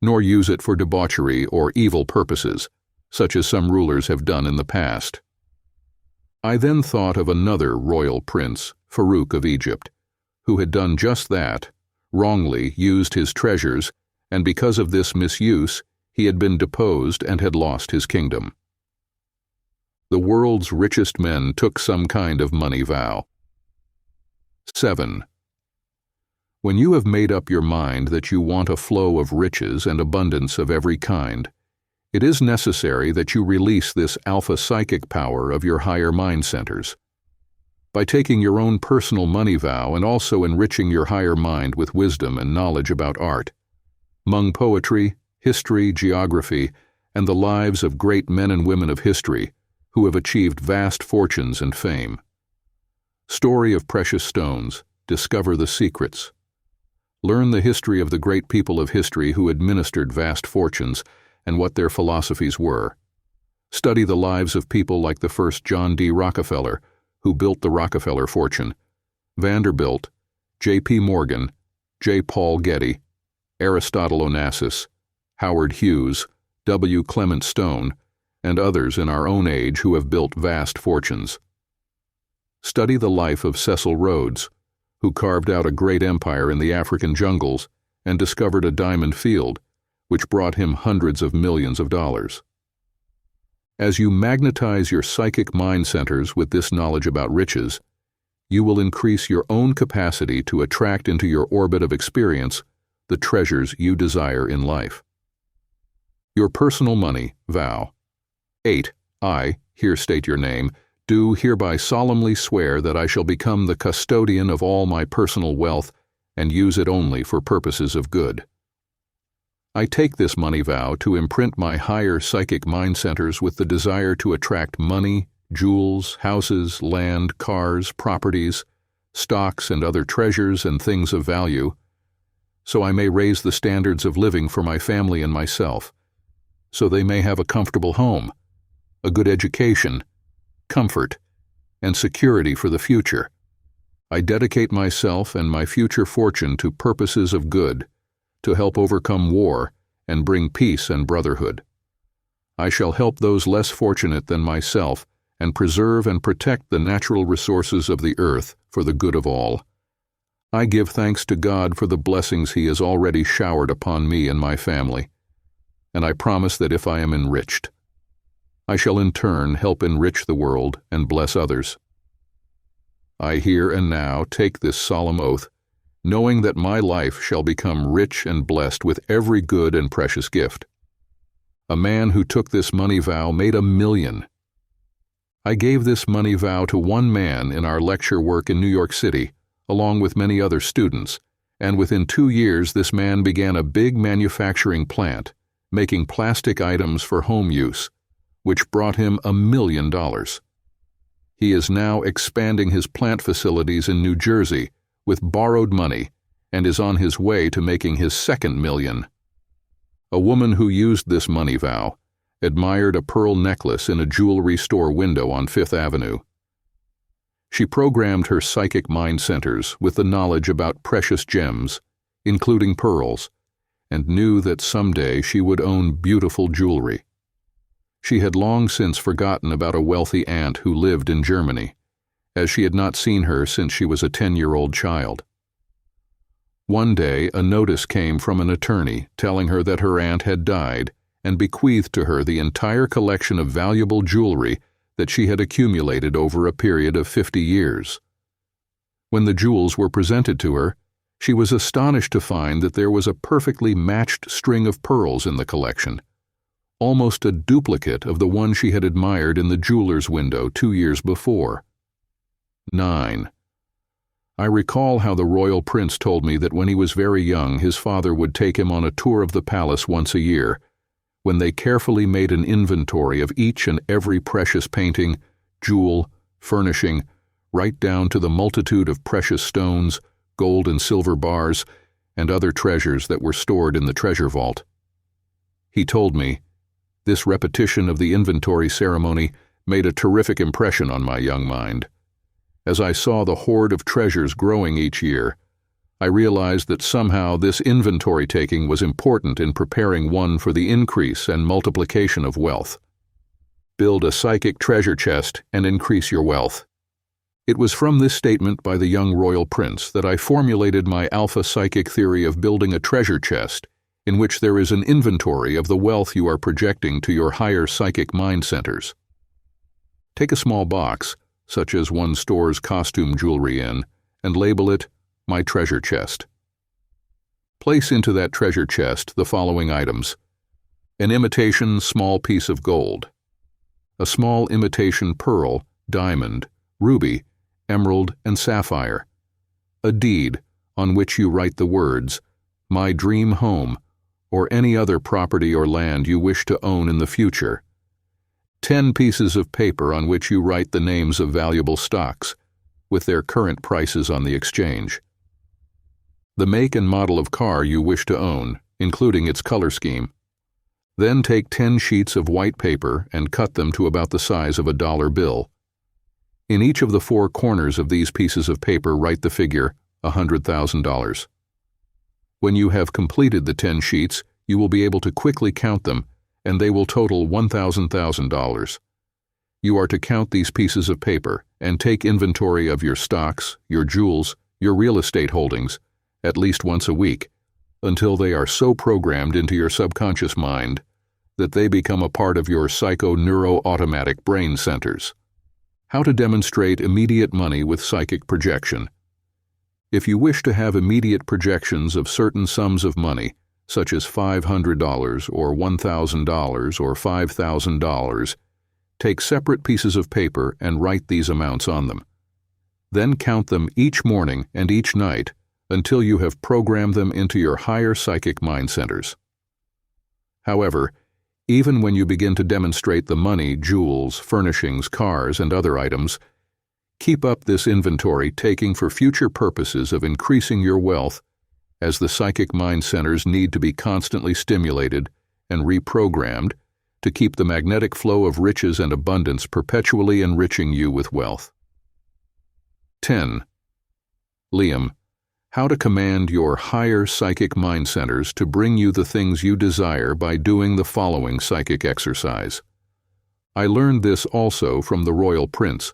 nor use it for debauchery or evil purposes, such as some rulers have done in the past." I then thought of another royal prince, Farouk of Egypt, who had done just that, wrongly used his treasures, and because of this misuse, he had been deposed and had lost his kingdom. The world's richest men took some kind of money vow. 7. When you have made up your mind that you want a flow of riches and abundance of every kind, it is necessary that you release this alpha-psychic power of your higher mind centers. By taking your own personal money vow and also enriching your higher mind with wisdom and knowledge about art, Hmong poetry, history, geography, and the lives of great men and women of history who have achieved vast fortunes and fame. Story of precious stones, discover the secrets. Learn the history of the great people of history who administered vast fortunes and what their philosophies were. Study the lives of people like the first John D. Rockefeller, who built the Rockefeller fortune, Vanderbilt, J.P. Morgan, J. Paul Getty, Aristotle Onassis, Howard Hughes, W. Clement Stone, and others in our own age who have built vast fortunes. Study the life of Cecil Rhodes, who carved out a great empire in the African jungles and discovered a diamond field, which brought him hundreds of millions of dollars. As you magnetize your psychic mind centers with this knowledge about riches, you will increase your own capacity to attract into your orbit of experience the treasures you desire in life. Your personal money vow. 8. I, here state your name, do hereby solemnly swear that I shall become the custodian of all my personal wealth and use it only for purposes of good. I take this money vow to imprint my higher psychic mind centers with the desire to attract money, jewels, houses, land, cars, properties, stocks, and other treasures and things of value, so I may raise the standards of living for my family and myself, so they may have a comfortable home, a good education, comfort, and security for the future. I dedicate myself and my future fortune to purposes of good, to help overcome war and bring peace and brotherhood. I shall help those less fortunate than myself and preserve and protect the natural resources of the earth for the good of all. I give thanks to God for the blessings He has already showered upon me and my family, and I promise that if I am enriched, I shall in turn help enrich the world and bless others. I here and now take this solemn oath, knowing that my life shall become rich and blessed with every good and precious gift. A man who took this money vow made $1 million. I gave this money vow to one man in our lecture work in New York City, along with many other students, and within 2 years this man began a big manufacturing plant, making plastic items for home use, which brought him $1 million. He is now expanding his plant facilities in New Jersey with borrowed money and is on his way to making his second million. A woman who used this money vow admired a pearl necklace in a jewelry store window on Fifth Avenue. She programmed her psychic mind centers with the knowledge about precious gems, including pearls, and knew that someday she would own beautiful jewelry. She had long since forgotten about a wealthy aunt who lived in Germany, as she had not seen her since she was a 10-year-old child. One day, a notice came from an attorney telling her that her aunt had died and bequeathed to her the entire collection of valuable jewelry that she had accumulated over a period of 50 years. When the jewels were presented to her, she was astonished to find that there was a perfectly matched string of pearls in the collection, almost a duplicate of the one she had admired in the jeweler's window 2 years before. 9. I recall how the royal prince told me that when he was very young, his father would take him on a tour of the palace once a year, when they carefully made an inventory of each and every precious painting, jewel, furnishing, right down to the multitude of precious stones, gold and silver bars, and other treasures that were stored in the treasure vault. He told me, this repetition of the inventory ceremony made a terrific impression on my young mind. As I saw the hoard of treasures growing each year, I realized that somehow this inventory taking was important in preparing one for the increase and multiplication of wealth. Build a psychic treasure chest and increase your wealth. It was from this statement by the young royal prince that I formulated my Alpha-Psychic theory of building a treasure chest in which there is an inventory of the wealth you are projecting to your higher psychic mind centers. Take a small box, such as one stores costume jewelry in, and label it My Treasure Chest. Place into that treasure chest the following items: an imitation small piece of gold, a small imitation pearl, diamond, ruby, emerald, and sapphire, a deed on which you write the words, My Dream Home, or any other property or land you wish to own in the future, 10 pieces of paper on which you write the names of valuable stocks, with their current prices on the exchange, the make and model of car you wish to own, including its color scheme. Then take 10 sheets of white paper and cut them to about the size of a dollar bill. In each of the 4 corners of these pieces of paper write the figure $100,000. When you have completed the 10 sheets, you will be able to quickly count them, and they will total $1,000. You are to count these pieces of paper and take inventory of your stocks, your jewels, your real estate holdings, at least once a week, until they are so programmed into your subconscious mind that they become a part of your psycho-neuro-automatic brain centers. How to demonstrate immediate money with psychic projection. If you wish to have immediate projections of certain sums of money, such as $500 or $1,000 or $5,000, take separate pieces of paper and write these amounts on them. Then count them each morning and each night until you have programmed them into your higher psychic mind centers. However, even when you begin to demonstrate the money, jewels, furnishings, cars, and other items, keep up this inventory taking for future purposes of increasing your wealth, as the psychic mind centers need to be constantly stimulated and reprogrammed to keep the magnetic flow of riches and abundance perpetually enriching you with wealth. 10. Liam, how to command your higher psychic mind centers to bring you the things you desire by doing the following psychic exercise. I learned this also from the royal prince,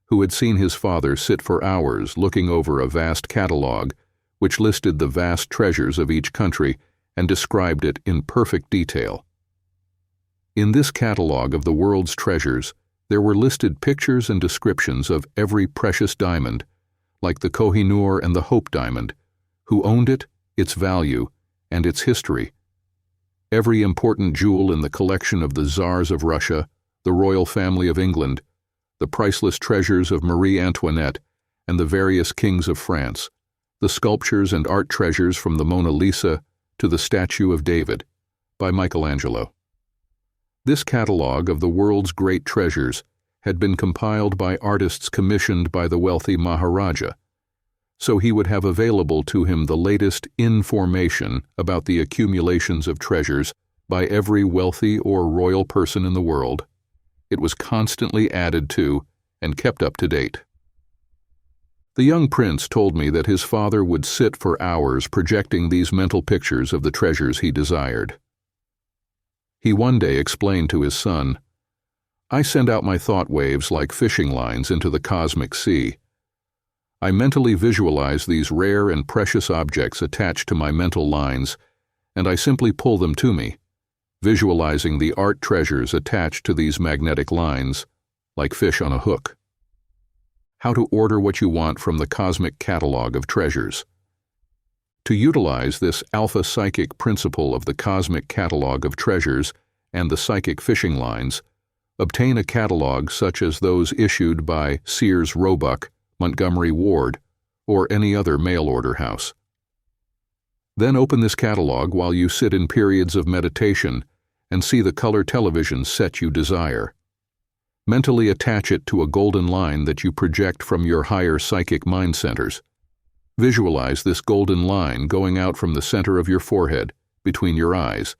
who had seen his father sit for hours looking over a vast catalog which listed the vast treasures of each country and described it in perfect detail. In this catalog of the world's treasures, there were listed pictures and descriptions of every precious diamond, like the Koh-i-Noor and the Hope diamond, who owned it, its value, and its history. Every important jewel in the collection of the Tsars of Russia, the royal family of England, the priceless treasures of Marie Antoinette and the various kings of France, the sculptures and art treasures from the Mona Lisa to the statue of David, by Michelangelo. This catalog of the world's great treasures had been compiled by artists commissioned by the wealthy Maharaja, so he would have available to him the latest information about the accumulations of treasures by every wealthy or royal person in the world. It was constantly added to and kept up to date. The young prince told me that his father would sit for hours projecting these mental pictures of the treasures he desired. He one day explained to his son, "I send out my thought waves like fishing lines into the cosmic sea. I mentally visualize these rare and precious objects attached to my mental lines, and I simply pull them to me, visualizing the art treasures attached to these magnetic lines, like fish on a hook." How to order what you want from the cosmic catalog of treasures. To utilize this Alpha-Psychic principle of the cosmic catalog of treasures and the psychic fishing lines, obtain a catalog such as those issued by Sears Roebuck, Montgomery Ward, or any other mail-order house. Then open this catalog while you sit in periods of meditation and see the color television set you desire. Mentally attach it to a golden line that you project from your higher psychic mind centers. Visualize this golden line going out from the center of your forehead, between your eyes,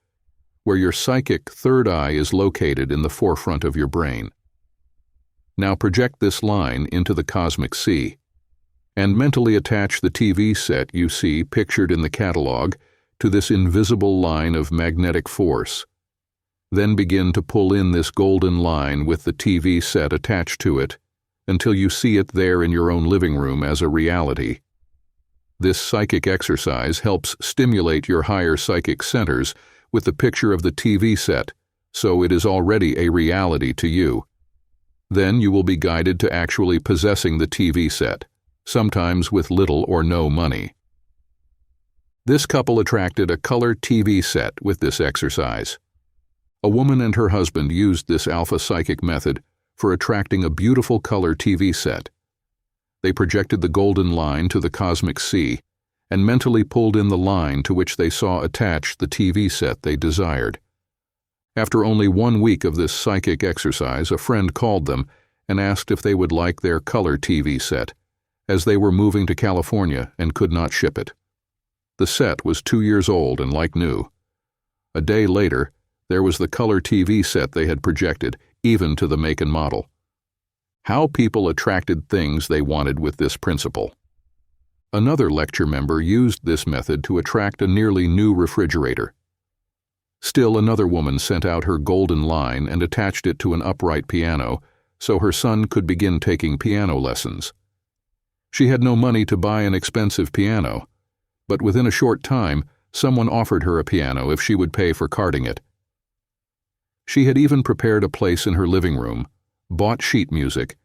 where your psychic third eye is located in the forefront of your brain. Now project this line into the cosmic sea, and mentally attach the TV set you see pictured in the catalog to this invisible line of magnetic force. Then begin to pull in this golden line with the TV set attached to it until you see it there in your own living room as a reality. This psychic exercise helps stimulate your higher psychic centers with the picture of the TV set, so it is already a reality to you. Then you will be guided to actually possessing the TV set, sometimes with little or no money. This couple attracted a color TV set with this exercise. A woman and her husband used this Alpha-Psychic method for attracting a beautiful color TV set. They projected the golden line to the cosmic sea and mentally pulled in the line to which they saw attached the TV set they desired. After only 1 week of this psychic exercise, a friend called them and asked if they would like their color TV set, as they were moving to California and could not ship it. The set was 2 years old and like new. A day later, there was the color TV set they had projected, even to the make and model. How people attracted things they wanted with this principle. Another lecture member used this method to attract a nearly new refrigerator. Still another woman sent out her golden line and attached it to an upright piano so her son could begin taking piano lessons. She had no money to buy an expensive piano, but within a short time, someone offered her a piano if she would pay for carding it. She had even prepared a place in her living room, bought sheet music,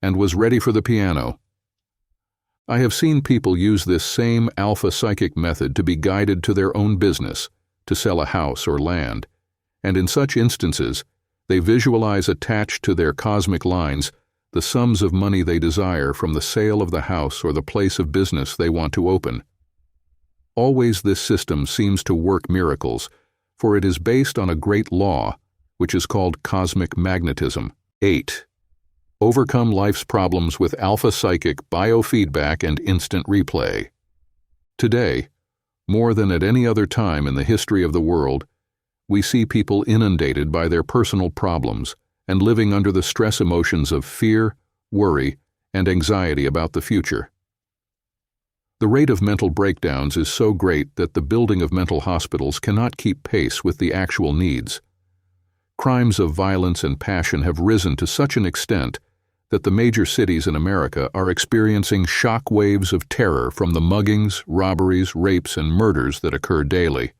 and was ready for the piano. I have seen people use this same Alpha-Psychic method to be guided to their own business, to sell a house or land, and in such instances, they visualize attached to their cosmic lines the sums of money they desire from the sale of the house or the place of business they want to open. Always this system seems to work miracles, for it is based on a great law, which is called cosmic magnetism. 8. Overcome life's problems with Alpha-Psychic biofeedback and instant replay. Today, more than at any other time in the history of the world, we see people inundated by their personal problems and living under the stress emotions of fear, worry, and anxiety about the future. The rate of mental breakdowns is so great that the building of mental hospitals cannot keep pace with the actual needs. Crimes of violence and passion have risen to such an extent that the major cities in America are experiencing shock waves of terror from the muggings, robberies, rapes, and murders that occur daily.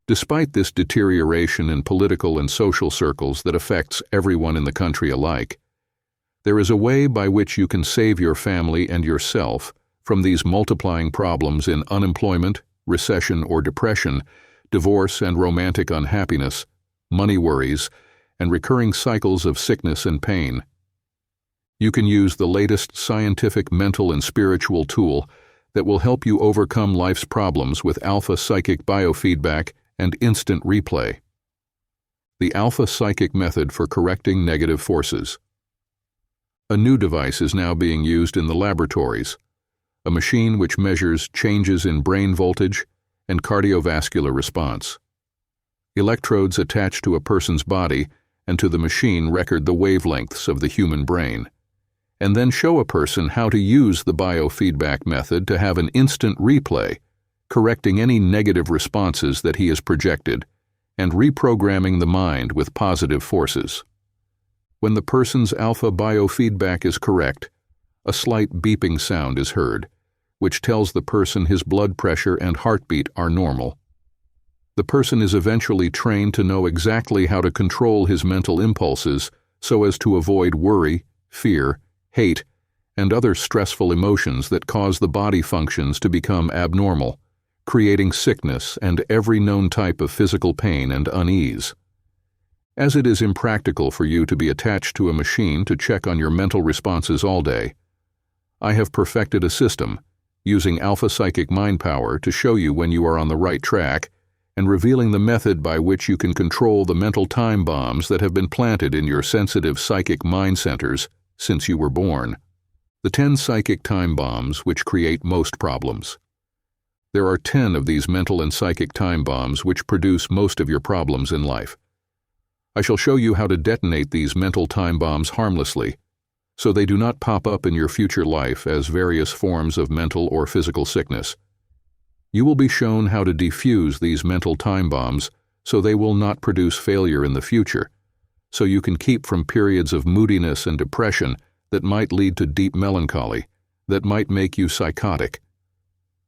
Despite this deterioration in political and social circles that affects everyone in the country alike, there is a way by which you can save your family and yourself from these multiplying problems in unemployment, recession or depression, divorce and romantic unhappiness, money worries, and recurring cycles of sickness and pain. You can use the latest scientific mental and spiritual tool that will help you overcome life's problems with Alpha-Psychic biofeedback and instant replay. The Alpha-Psychic method for correcting negative forces. A new device is now being used in the laboratories, a machine which measures changes in brain voltage and cardiovascular response. Electrodes attached to a person's body and to the machine record the wavelengths of the human brain, and then show a person how to use the biofeedback method to have an instant replay, correcting any negative responses that he has projected and reprogramming the mind with positive forces. When the person's alpha biofeedback is correct, a slight beeping sound is heard, which tells the person his blood pressure and heartbeat are normal. The person is eventually trained to know exactly how to control his mental impulses so as to avoid worry, fear, hate, and other stressful emotions that cause the body functions to become abnormal, creating sickness and every known type of physical pain and unease. As it is impractical for you to be attached to a machine to check on your mental responses all day, I have perfected a system using Alpha-Psychic mind power to show you when you are on the right track and revealing the method by which you can control the mental time bombs that have been planted in your sensitive psychic mind centers since you were born. The 10 psychic time bombs which create most problems. There are 10 of these mental and psychic time bombs which produce most of your problems in life. I shall show you how to detonate these mental time bombs harmlessly, so they do not pop up in your future life as various forms of mental or physical sickness. You will be shown how to defuse these mental time bombs so they will not produce failure in the future, so you can keep from periods of moodiness and depression that might lead to deep melancholy, that might make you psychotic.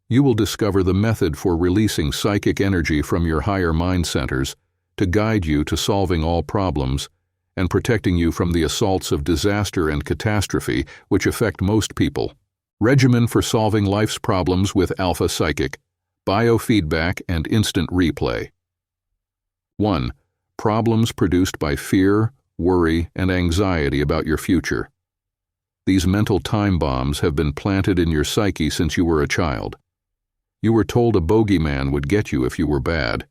You will discover the method for releasing psychic energy from your higher mind centers to guide you to solving all problems and protecting you from the assaults of disaster and catastrophe which affect most people. Regimen for solving life's problems with Alpha-Psychic, biofeedback and instant replay. 1. Problems produced by fear, worry, and anxiety about your future. These mental time bombs have been planted in your psyche since you were a child. You were told a bogeyman would get you if you were bad.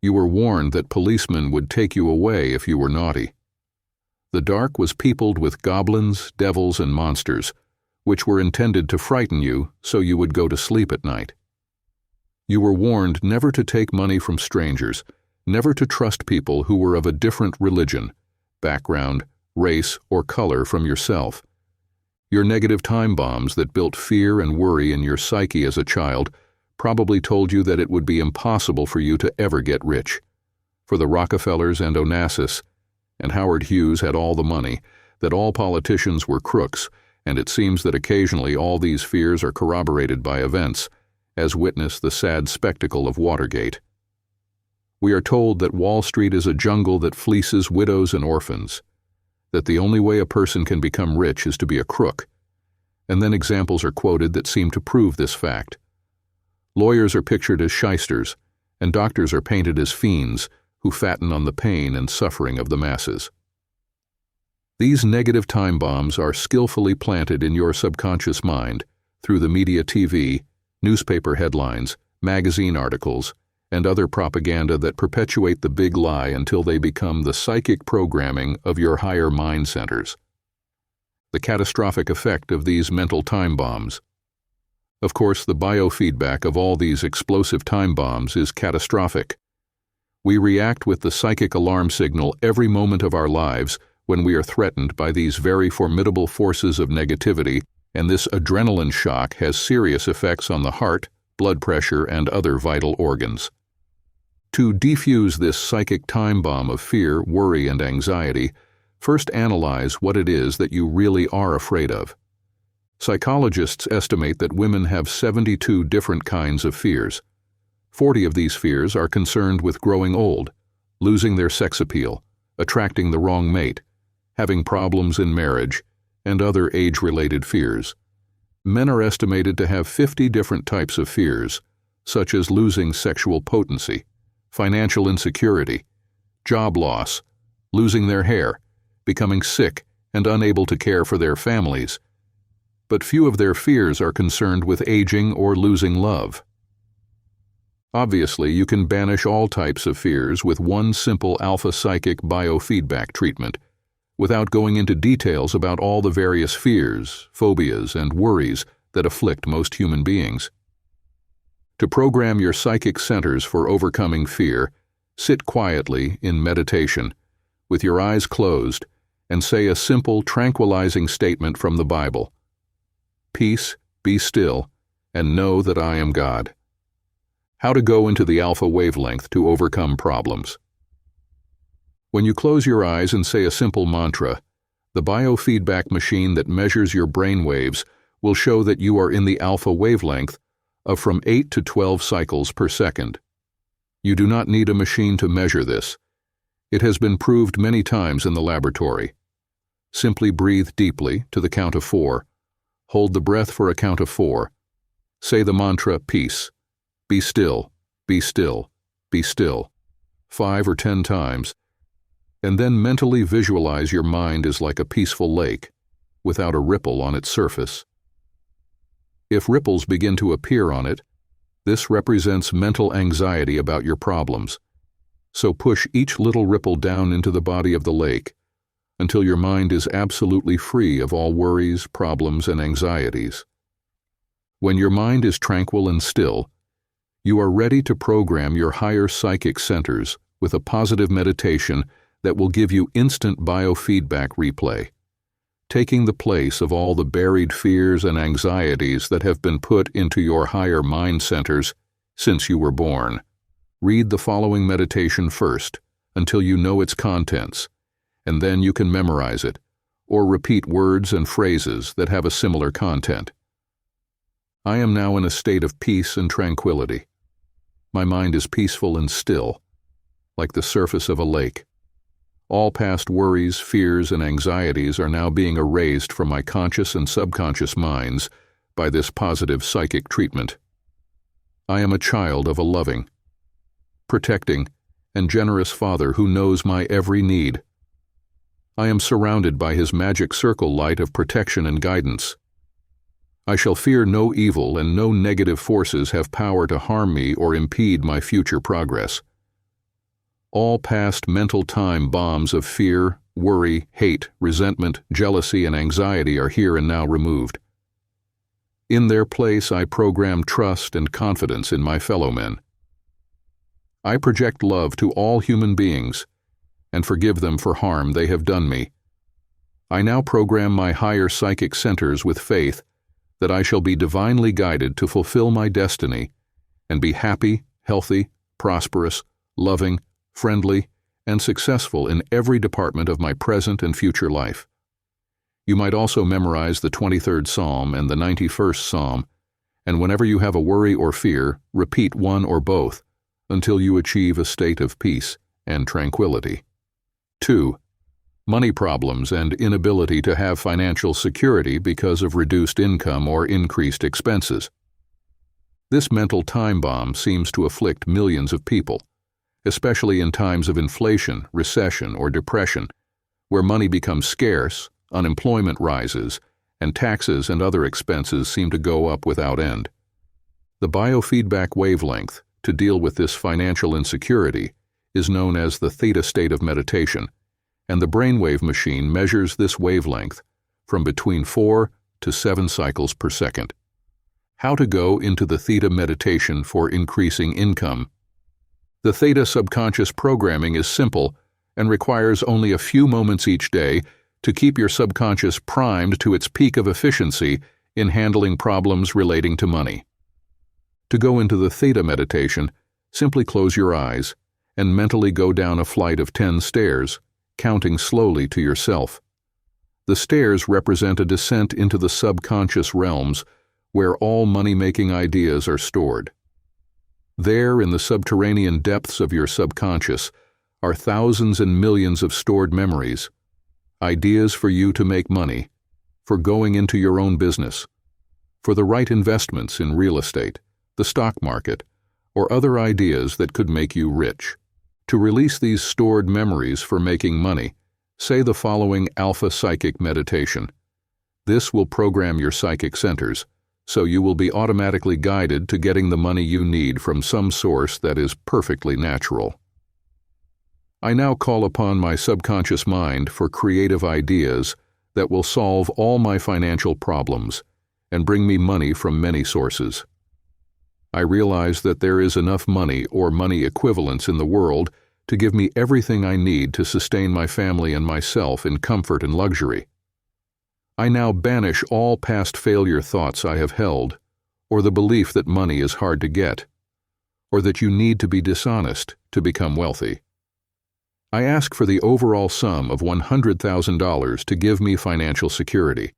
You were warned that policemen would take you away if you were naughty. The dark was peopled with goblins, devils, and monsters, which were intended to frighten you so you would go to sleep at night. You were warned never to take money from strangers, never to trust people who were of a different religion, background, race, or color from yourself. Your negative time bombs that built fear and worry in your psyche as a child probably told you that it would be impossible for you to ever get rich. For the Rockefellers and Onassis, and Howard Hughes had all the money, that all politicians were crooks, and it seems that occasionally all these fears are corroborated by events, as witness the sad spectacle of Watergate. We are told that Wall Street is a jungle that fleeces widows and orphans, that the only way a person can become rich is to be a crook, and then examples are quoted that seem to prove this fact. Lawyers are pictured as shysters, and doctors are painted as fiends who fatten on the pain and suffering of the masses. These negative time bombs are skillfully planted in your subconscious mind through the media, TV, newspaper headlines, magazine articles, and other propaganda that perpetuate the big lie until they become the psychic programming of your higher mind centers. The catastrophic effect of these mental time bombs. Of course, the biofeedback of all these explosive time bombs is catastrophic. We react with the psychic alarm signal every moment of our lives when we are threatened by these very formidable forces of negativity, and this adrenaline shock has serious effects on the heart, blood pressure, and other vital organs. To defuse this psychic time bomb of fear, worry, and anxiety, first analyze what it is that you really are afraid of. Psychologists estimate that women have 72 different kinds of fears. 40 of these fears are concerned with growing old, losing their sex appeal, attracting the wrong mate, having problems in marriage, and other age-related fears. Men are estimated to have 50 different types of fears, such as losing sexual potency, financial insecurity, job loss, losing their hair, becoming sick, and unable to care for their families, but few of their fears are concerned with aging or losing love. Obviously, you can banish all types of fears with one simple Alpha-Psychic biofeedback treatment, without going into details about all the various fears, phobias, and worries that afflict most human beings. To program your psychic centers for overcoming fear, sit quietly in meditation, with your eyes closed, and say a simple, tranquilizing statement from the Bible. Peace, be still, and know that I am God. How to go into the alpha wavelength to overcome problems. When you close your eyes and say a simple mantra, the biofeedback machine that measures your brain waves will show that you are in the alpha wavelength of from 8 to 12 cycles per second. You do not need a machine to measure this. It has been proved many times in the laboratory. Simply breathe deeply to the count of 4. Hold the breath for a count of 4. Say the mantra, peace. Be still, be still, be still, 5 or 10 times, and then mentally visualize your mind as like a peaceful lake, without a ripple on its surface. If ripples begin to appear on it, this represents mental anxiety about your problems. So push each little ripple down into the body of the lake, until your mind is absolutely free of all worries, problems, and anxieties. When your mind is tranquil and still, you are ready to program your higher psychic centers with a positive meditation that will give you instant biofeedback replay, taking the place of all the buried fears and anxieties that have been put into your higher mind centers since you were born. Read the following meditation first until you know its contents, and then you can memorize it, or repeat words and phrases that have a similar content. I am now in a state of peace and tranquility. My mind is peaceful and still, like the surface of a lake. All past worries, fears, and anxieties are now being erased from my conscious and subconscious minds by this positive psychic treatment. I am a child of a loving, protecting, and generous Father who knows my every need. I am surrounded by His magic circle light of protection and guidance. I shall fear no evil, and no negative forces have power to harm me or impede my future progress. All past mental time bombs of fear, worry, hate, resentment, jealousy, and anxiety are here and now removed. In their place, I program trust and confidence in my fellow men. I project love to all human beings and forgive them for harm they have done me. I now program my higher psychic centers with faith that I shall be divinely guided to fulfill my destiny and be happy, healthy, prosperous, loving, friendly, and successful in every department of my present and future life. You might also memorize the 23rd Psalm and the 91st Psalm, and whenever you have a worry or fear, repeat one or both until you achieve a state of peace and tranquility. 2. Money problems and inability to have financial security because of reduced income or increased expenses. This mental time bomb seems to afflict millions of people, especially in times of inflation, recession, or depression, where money becomes scarce, unemployment rises, and taxes and other expenses seem to go up without end. The biofeedback wavelength to deal with this financial insecurity is known as the theta state of meditation, and the brainwave machine measures this wavelength from between 4 to 7 cycles per second. How to go into the theta meditation for increasing income. The theta subconscious programming is simple and requires only a few moments each day to keep your subconscious primed to its peak of efficiency in handling problems relating to money. To go into the theta meditation, simply close your eyes and mentally go down a flight of 10 stairs, counting slowly to yourself. The stairs represent a descent into the subconscious realms where all money-making ideas are stored. There, in the subterranean depths of your subconscious, are thousands and millions of stored memories, ideas for you to make money, for going into your own business, for the right investments in real estate, the stock market, or other ideas that could make you rich. To release these stored memories for making money, Say the following Alpha-Psychic meditation. This will program your psychic centers, so you will be automatically guided to getting the money you need from some source that is perfectly natural. I now call upon my subconscious mind for creative ideas that will solve all my financial problems and bring me money from many sources. I realize that there is enough money or money equivalents in the world to give me everything I need to sustain my family and myself in comfort and luxury. I now banish all past failure thoughts I have held, or the belief that money is hard to get, or that you need to be dishonest to become wealthy. I ask for the overall sum of $100,000 to give me financial security.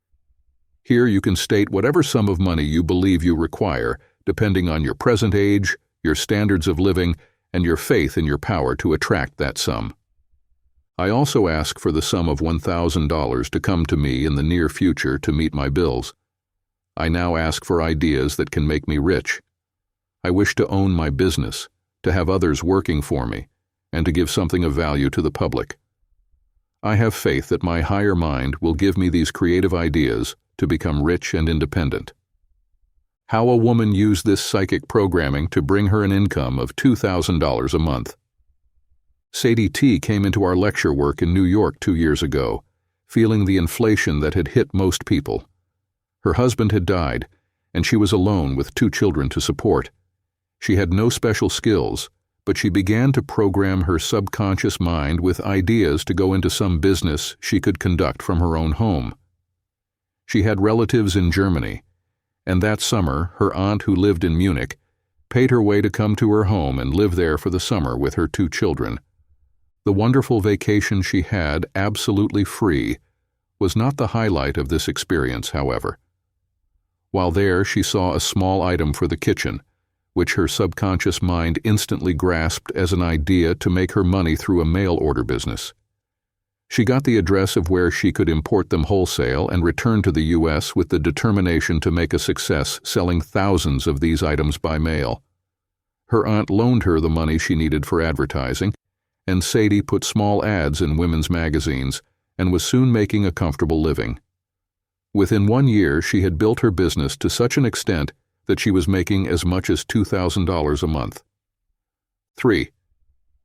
Here you can state whatever sum of money you believe you require, depending on your present age, your standards of living, and your faith in your power to attract that sum. I also ask for the sum of $1,000 to come to me in the near future to meet my bills. I now ask for ideas that can make me rich. I wish to own my business, to have others working for me, and to give something of value to the public. I have faith that my higher mind will give me these creative ideas to become rich and independent. How a woman used this psychic programming to bring her an income of $2,000 a month. Sadie T. came into our lecture work in New York 2 years ago, feeling the inflation that had hit most people. Her husband had died, and she was alone with 2 children to support. She had no special skills, but she began to program her subconscious mind with ideas to go into some business she could conduct from her own home. She had relatives in Germany, and that summer her aunt, who lived in Munich, paid her way to come to her home and live there for the summer with her 2 children. The wonderful vacation she had, absolutely free, was not the highlight of this experience, however. While there, she saw a small item for the kitchen, which her subconscious mind instantly grasped as an idea to make her money through a mail order business. She got the address of where she could import them wholesale and return to the U.S. with the determination to make a success selling thousands of these items by mail. Her aunt loaned her the money she needed for advertising, and Sadie put small ads in women's magazines and was soon making a comfortable living. Within 1 year, she had built her business to such an extent that she was making as much as $2,000 a month. 3.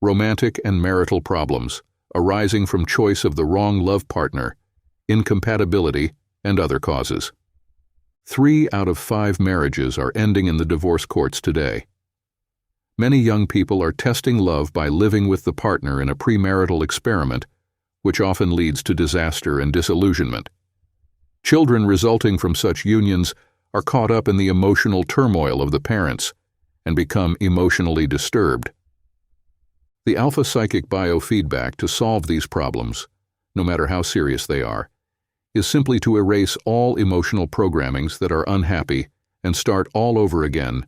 Romantic and marital problems arising from choice of the wrong love partner, incompatibility, and other causes. 3 out of 5 marriages are ending in the divorce courts today. Many young people are testing love by living with the partner in a premarital experiment, which often leads to disaster and disillusionment. Children resulting from such unions are caught up in the emotional turmoil of the parents and become emotionally disturbed. The Alpha-Psychic biofeedback to solve these problems, no matter how serious they are, is simply to erase all emotional programmings that are unhappy and start all over again,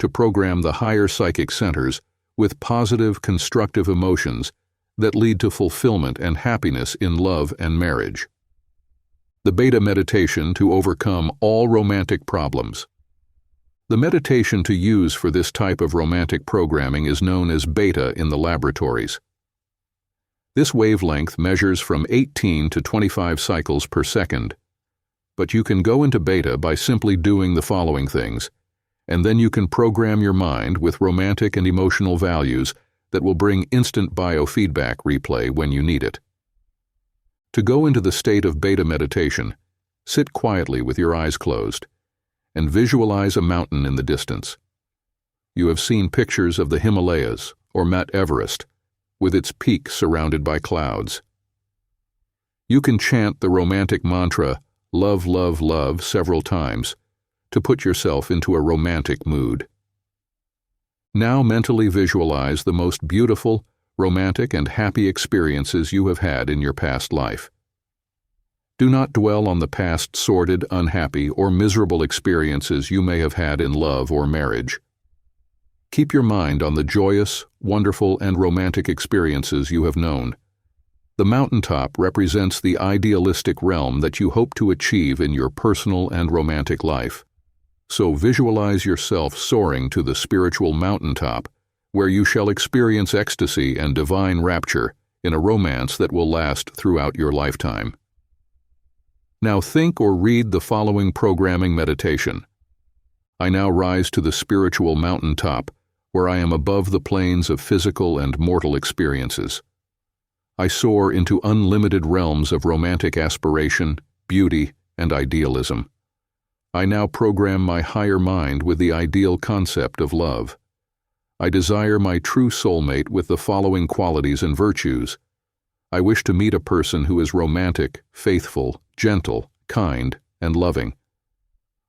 to program the higher psychic centers with positive, constructive emotions that lead to fulfillment and happiness in love and marriage. The Beta meditation to overcome all romantic problems. The meditation to use for this type of romantic programming is known as Beta in the laboratories. This wavelength measures from 18 to 25 cycles per second, but you can go into Beta by simply doing the following things, and then you can program your mind with romantic and emotional values that will bring instant biofeedback replay when you need it. To go into the state of Beta meditation, sit quietly with your eyes closed and visualize a mountain in the distance. You have seen pictures of the Himalayas or Mount Everest, with its peak surrounded by clouds. You can chant the romantic mantra, "Love, love, love," several times to put yourself into a romantic mood. Now mentally visualize the most beautiful, romantic, and happy experiences you have had in your past life. Do not dwell on the past sordid, unhappy, or miserable experiences you may have had in love or marriage. Keep your mind on the joyous, wonderful, and romantic experiences you have known. The mountaintop represents the idealistic realm that you hope to achieve in your personal and romantic life. So visualize yourself soaring to the spiritual mountaintop, where you shall experience ecstasy and divine rapture in a romance that will last throughout your lifetime. Now think or read the following programming meditation. I now rise to the spiritual mountaintop, where I am above the planes of physical and mortal experiences. I soar into unlimited realms of romantic aspiration, beauty, and idealism. I now program my higher mind with the ideal concept of love. I desire my true soulmate with the following qualities and virtues. I wish to meet a person who is romantic, faithful, gentle, kind, and loving.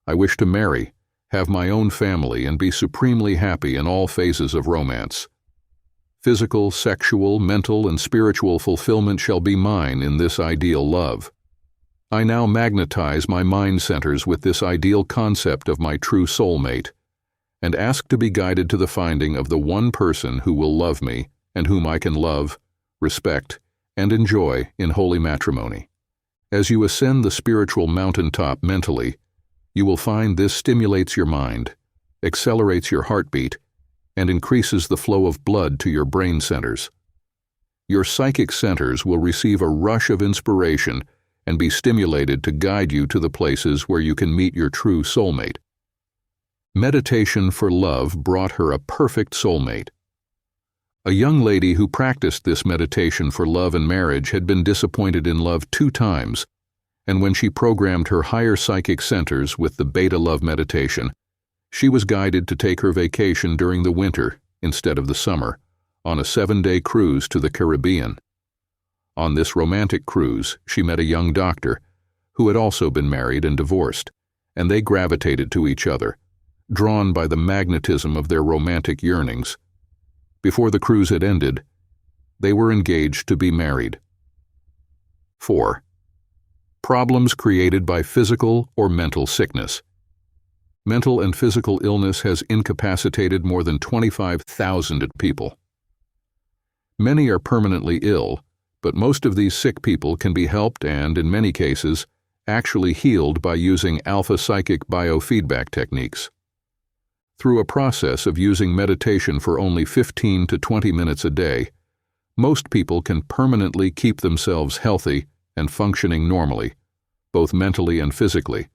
I wish to marry, have my own family, and be supremely happy in all phases of romance. Physical, sexual, mental, and spiritual fulfillment shall be mine in this ideal love. I now magnetize my mind centers with this ideal concept of my true soulmate, and ask to be guided to the finding of the one person who will love me and whom I can love, respect, and enjoy in holy matrimony. As you ascend the spiritual mountaintop mentally, you will find this stimulates your mind, accelerates your heartbeat, and increases the flow of blood to your brain centers. Your psychic centers will receive a rush of inspiration and be stimulated to guide you to the places where you can meet your true soulmate. Meditation for love brought her a perfect soulmate. A young lady who practiced this meditation for love and marriage had been disappointed in love 2 times, and when she programmed her higher psychic centers with the beta love meditation, she was guided to take her vacation during the winter instead of the summer, on a 7-day cruise to the Caribbean. On this romantic cruise, she met a young doctor who had also been married and divorced, and they gravitated to each other, drawn by the magnetism of their romantic yearnings. Before the cruise had ended, they were engaged to be married. 4. Problems created by physical or mental sickness. Mental and physical illness has incapacitated more than 25,000 people. Many are permanently ill, but most of these sick people can be helped and, in many cases, actually healed by using Alpha-Psychic biofeedback techniques. Through a process of using meditation for only 15 to 20 minutes a day, most people can permanently keep themselves healthy and functioning normally, both mentally and physically.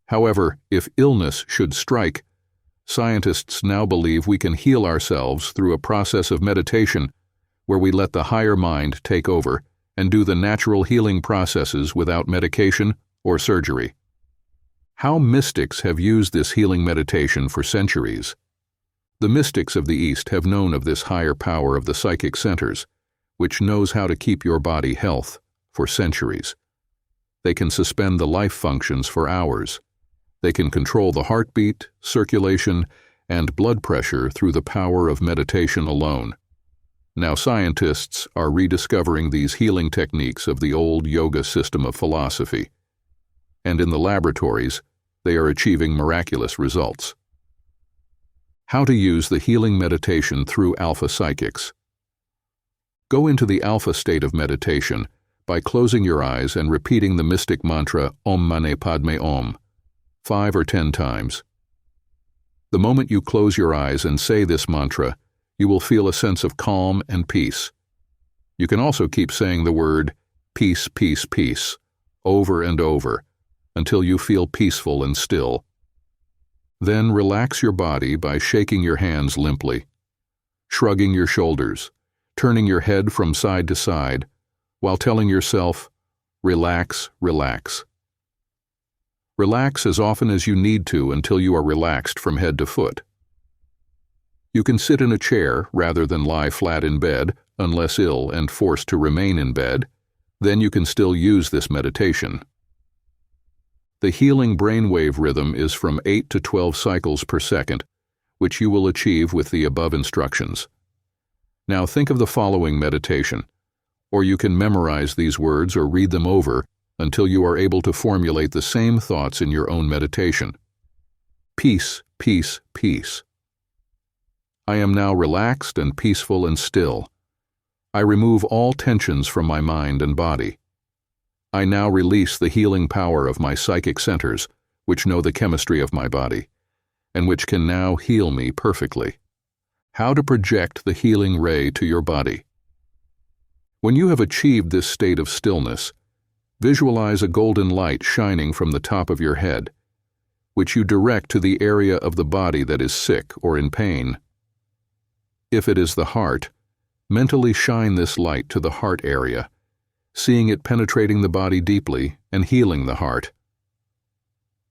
However, if illness should strike, scientists now believe we can heal ourselves through a process of meditation where we let the higher mind take over and do the natural healing processes without medication or surgery. How mystics have used this healing meditation for centuries. The mystics of the East have known of this higher power of the psychic centers, which knows how to keep your body health for centuries. They can suspend the life functions for hours. They can control the heartbeat, circulation, and blood pressure through the power of meditation alone. Now scientists are rediscovering these healing techniques of the old yoga system of philosophy, and in the laboratories, they are achieving miraculous results. How to use the healing meditation through Alpha-Psychics. Go into the alpha state of meditation by closing your eyes and repeating the mystic mantra Om Mani Padme Om 5 or 10 times. The moment you close your eyes and say this mantra, you will feel a sense of calm and peace. You can also keep saying the word peace, peace, peace over and over until you feel peaceful and still. Then relax your body by shaking your hands limply, shrugging your shoulders, turning your head from side to side, while telling yourself, relax, relax. Relax as often as you need to until you are relaxed from head to foot. You can sit in a chair rather than lie flat in bed unless ill and forced to remain in bed. Then you can still use this meditation. The healing brainwave rhythm is from 8 to 12 cycles per second, which you will achieve with the above instructions. Now think of the following meditation, or you can memorize these words or read them over until you are able to formulate the same thoughts in your own meditation. Peace, peace, peace. I am now relaxed and peaceful and still. I remove all tensions from my mind and body. I now release the healing power of my psychic centers, which know the chemistry of my body, and which can now heal me perfectly. How to project the healing ray to your body. When you have achieved this state of stillness, visualize a golden light shining from the top of your head, which you direct to the area of the body that is sick or in pain. If it is the heart, mentally shine this light to the heart area, seeing it penetrating the body deeply and healing the heart.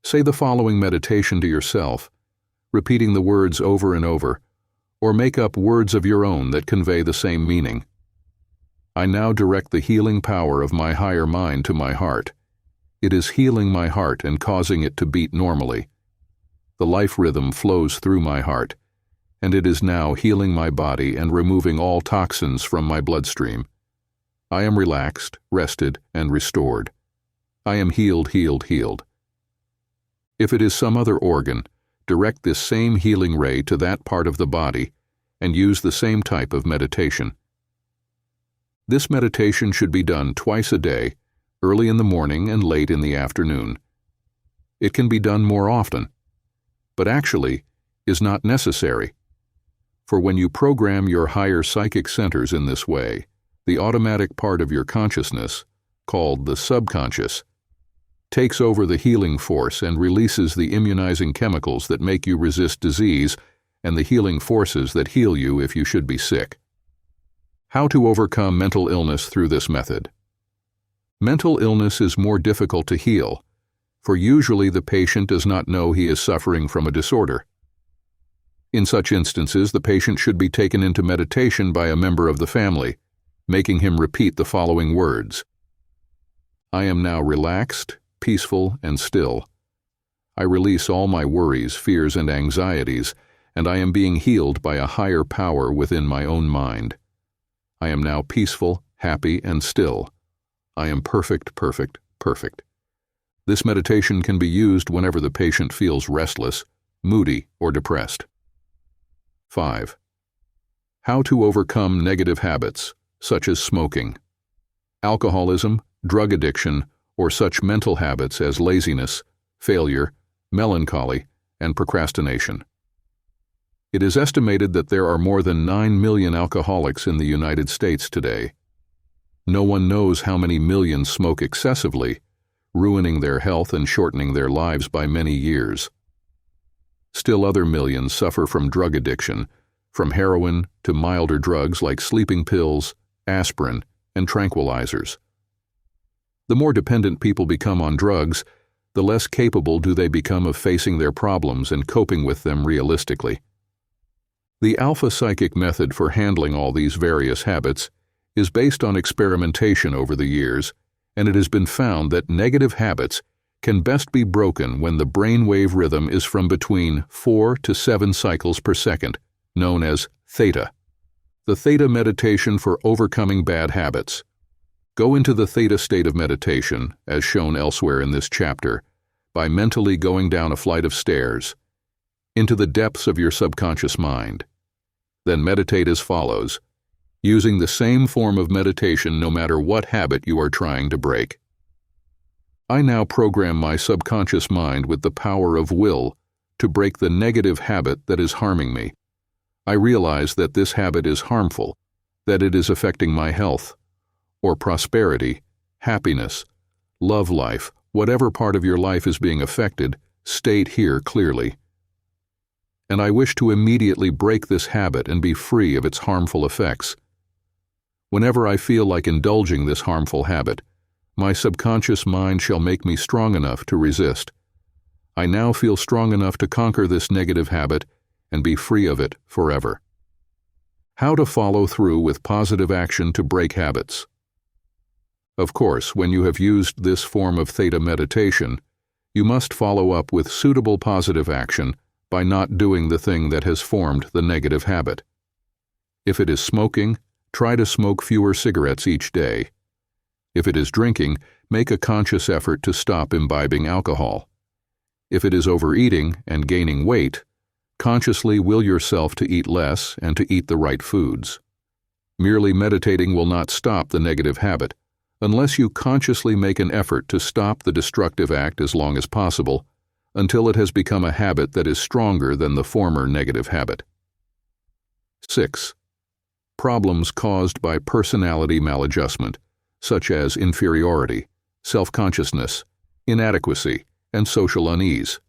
Say the following meditation to yourself, repeating the words over and over, or make up words of your own that convey the same meaning. I now direct the healing power of my higher mind to my heart. It is healing my heart and causing it to beat normally. The life rhythm flows through my heart, and it is now healing my body and removing all toxins from my bloodstream. I am relaxed, rested, and restored. I am healed, healed, healed. If it is some other organ, direct this same healing ray to that part of the body and use the same type of meditation. This meditation should be done twice a day, early in the morning and late in the afternoon. It can be done more often, but actually is not necessary. For when you program your higher psychic centers in this way, the automatic part of your consciousness, called the subconscious, takes over the healing force and releases the immunizing chemicals that make you resist disease and the healing forces that heal you if you should be sick. How to overcome mental illness through this method. Mental illness is more difficult to heal, for usually the patient does not know he is suffering from a disorder. In such instances, the patient should be taken into meditation by a member of the family, making him repeat the following words. I am now relaxed, peaceful, and still. I release all my worries, fears, and anxieties, and I am being healed by a higher power within my own mind. I am now peaceful, happy, and still. I am perfect, perfect, perfect. This meditation can be used whenever the patient feels restless, moody, or depressed. 5. How to overcome negative habits, such as smoking, alcoholism, drug addiction, or such mental habits as laziness, failure, melancholy, and procrastination. It is estimated that there are more than 9 million alcoholics in the United States today. No one knows how many millions smoke excessively, ruining their health and shortening their lives by many years. Still other millions suffer from drug addiction, from heroin to milder drugs like sleeping pills, aspirin, and tranquilizers. The more dependent people become on drugs, the less capable do they become of facing their problems and coping with them realistically. The Alpha-Psychic method for handling all these various habits is based on experimentation over the years, and it has been found that negative habits can best be broken when the brainwave rhythm is from between 4 to 7 cycles per second, known as theta. The theta meditation for overcoming bad habits. Go into the theta state of meditation, as shown elsewhere in this chapter, by mentally going down a flight of stairs, into the depths of your subconscious mind. Then meditate as follows, using the same form of meditation no matter what habit you are trying to break. I now program my subconscious mind with the power of will to break the negative habit that is harming me. I realize that this habit is harmful, that it is affecting my health, or prosperity, happiness, love life, whatever part of your life is being affected, state here clearly. And I wish to immediately break this habit and be free of its harmful effects. Whenever I feel like indulging this harmful habit, my subconscious mind shall make me strong enough to resist. I now feel strong enough to conquer this negative habit and be free of it forever. How to follow through with positive action to break habits. Of course, when you have used this form of theta meditation, you must follow up with suitable positive action by not doing the thing that has formed the negative habit. If it is smoking, try to smoke fewer cigarettes each day. If it is drinking, make a conscious effort to stop imbibing alcohol. If it is overeating and gaining weight, consciously will yourself to eat less and to eat the right foods. Merely meditating will not stop the negative habit, unless you consciously make an effort to stop the destructive act as long as possible, until it has become a habit that is stronger than the former negative habit. 6. problems caused by personality maladjustment, such as inferiority, self-consciousness, inadequacy, and social unease.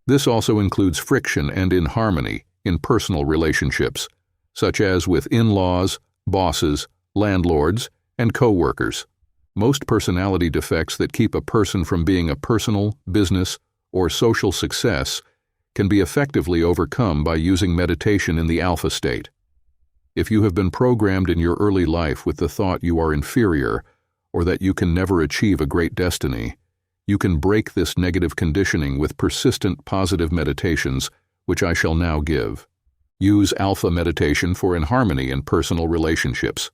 This also includes friction and inharmony in personal relationships, such as with in-laws, bosses, landlords, and co-workers. Most personality defects that keep a person from being a personal, business, or social success can be effectively overcome by using meditation in the alpha state. If you have been programmed in your early life with the thought you are inferior or that you can never achieve a great destiny, you can break this negative conditioning with persistent positive meditations, which I shall now give. Use alpha meditation for inharmony in personal relationships.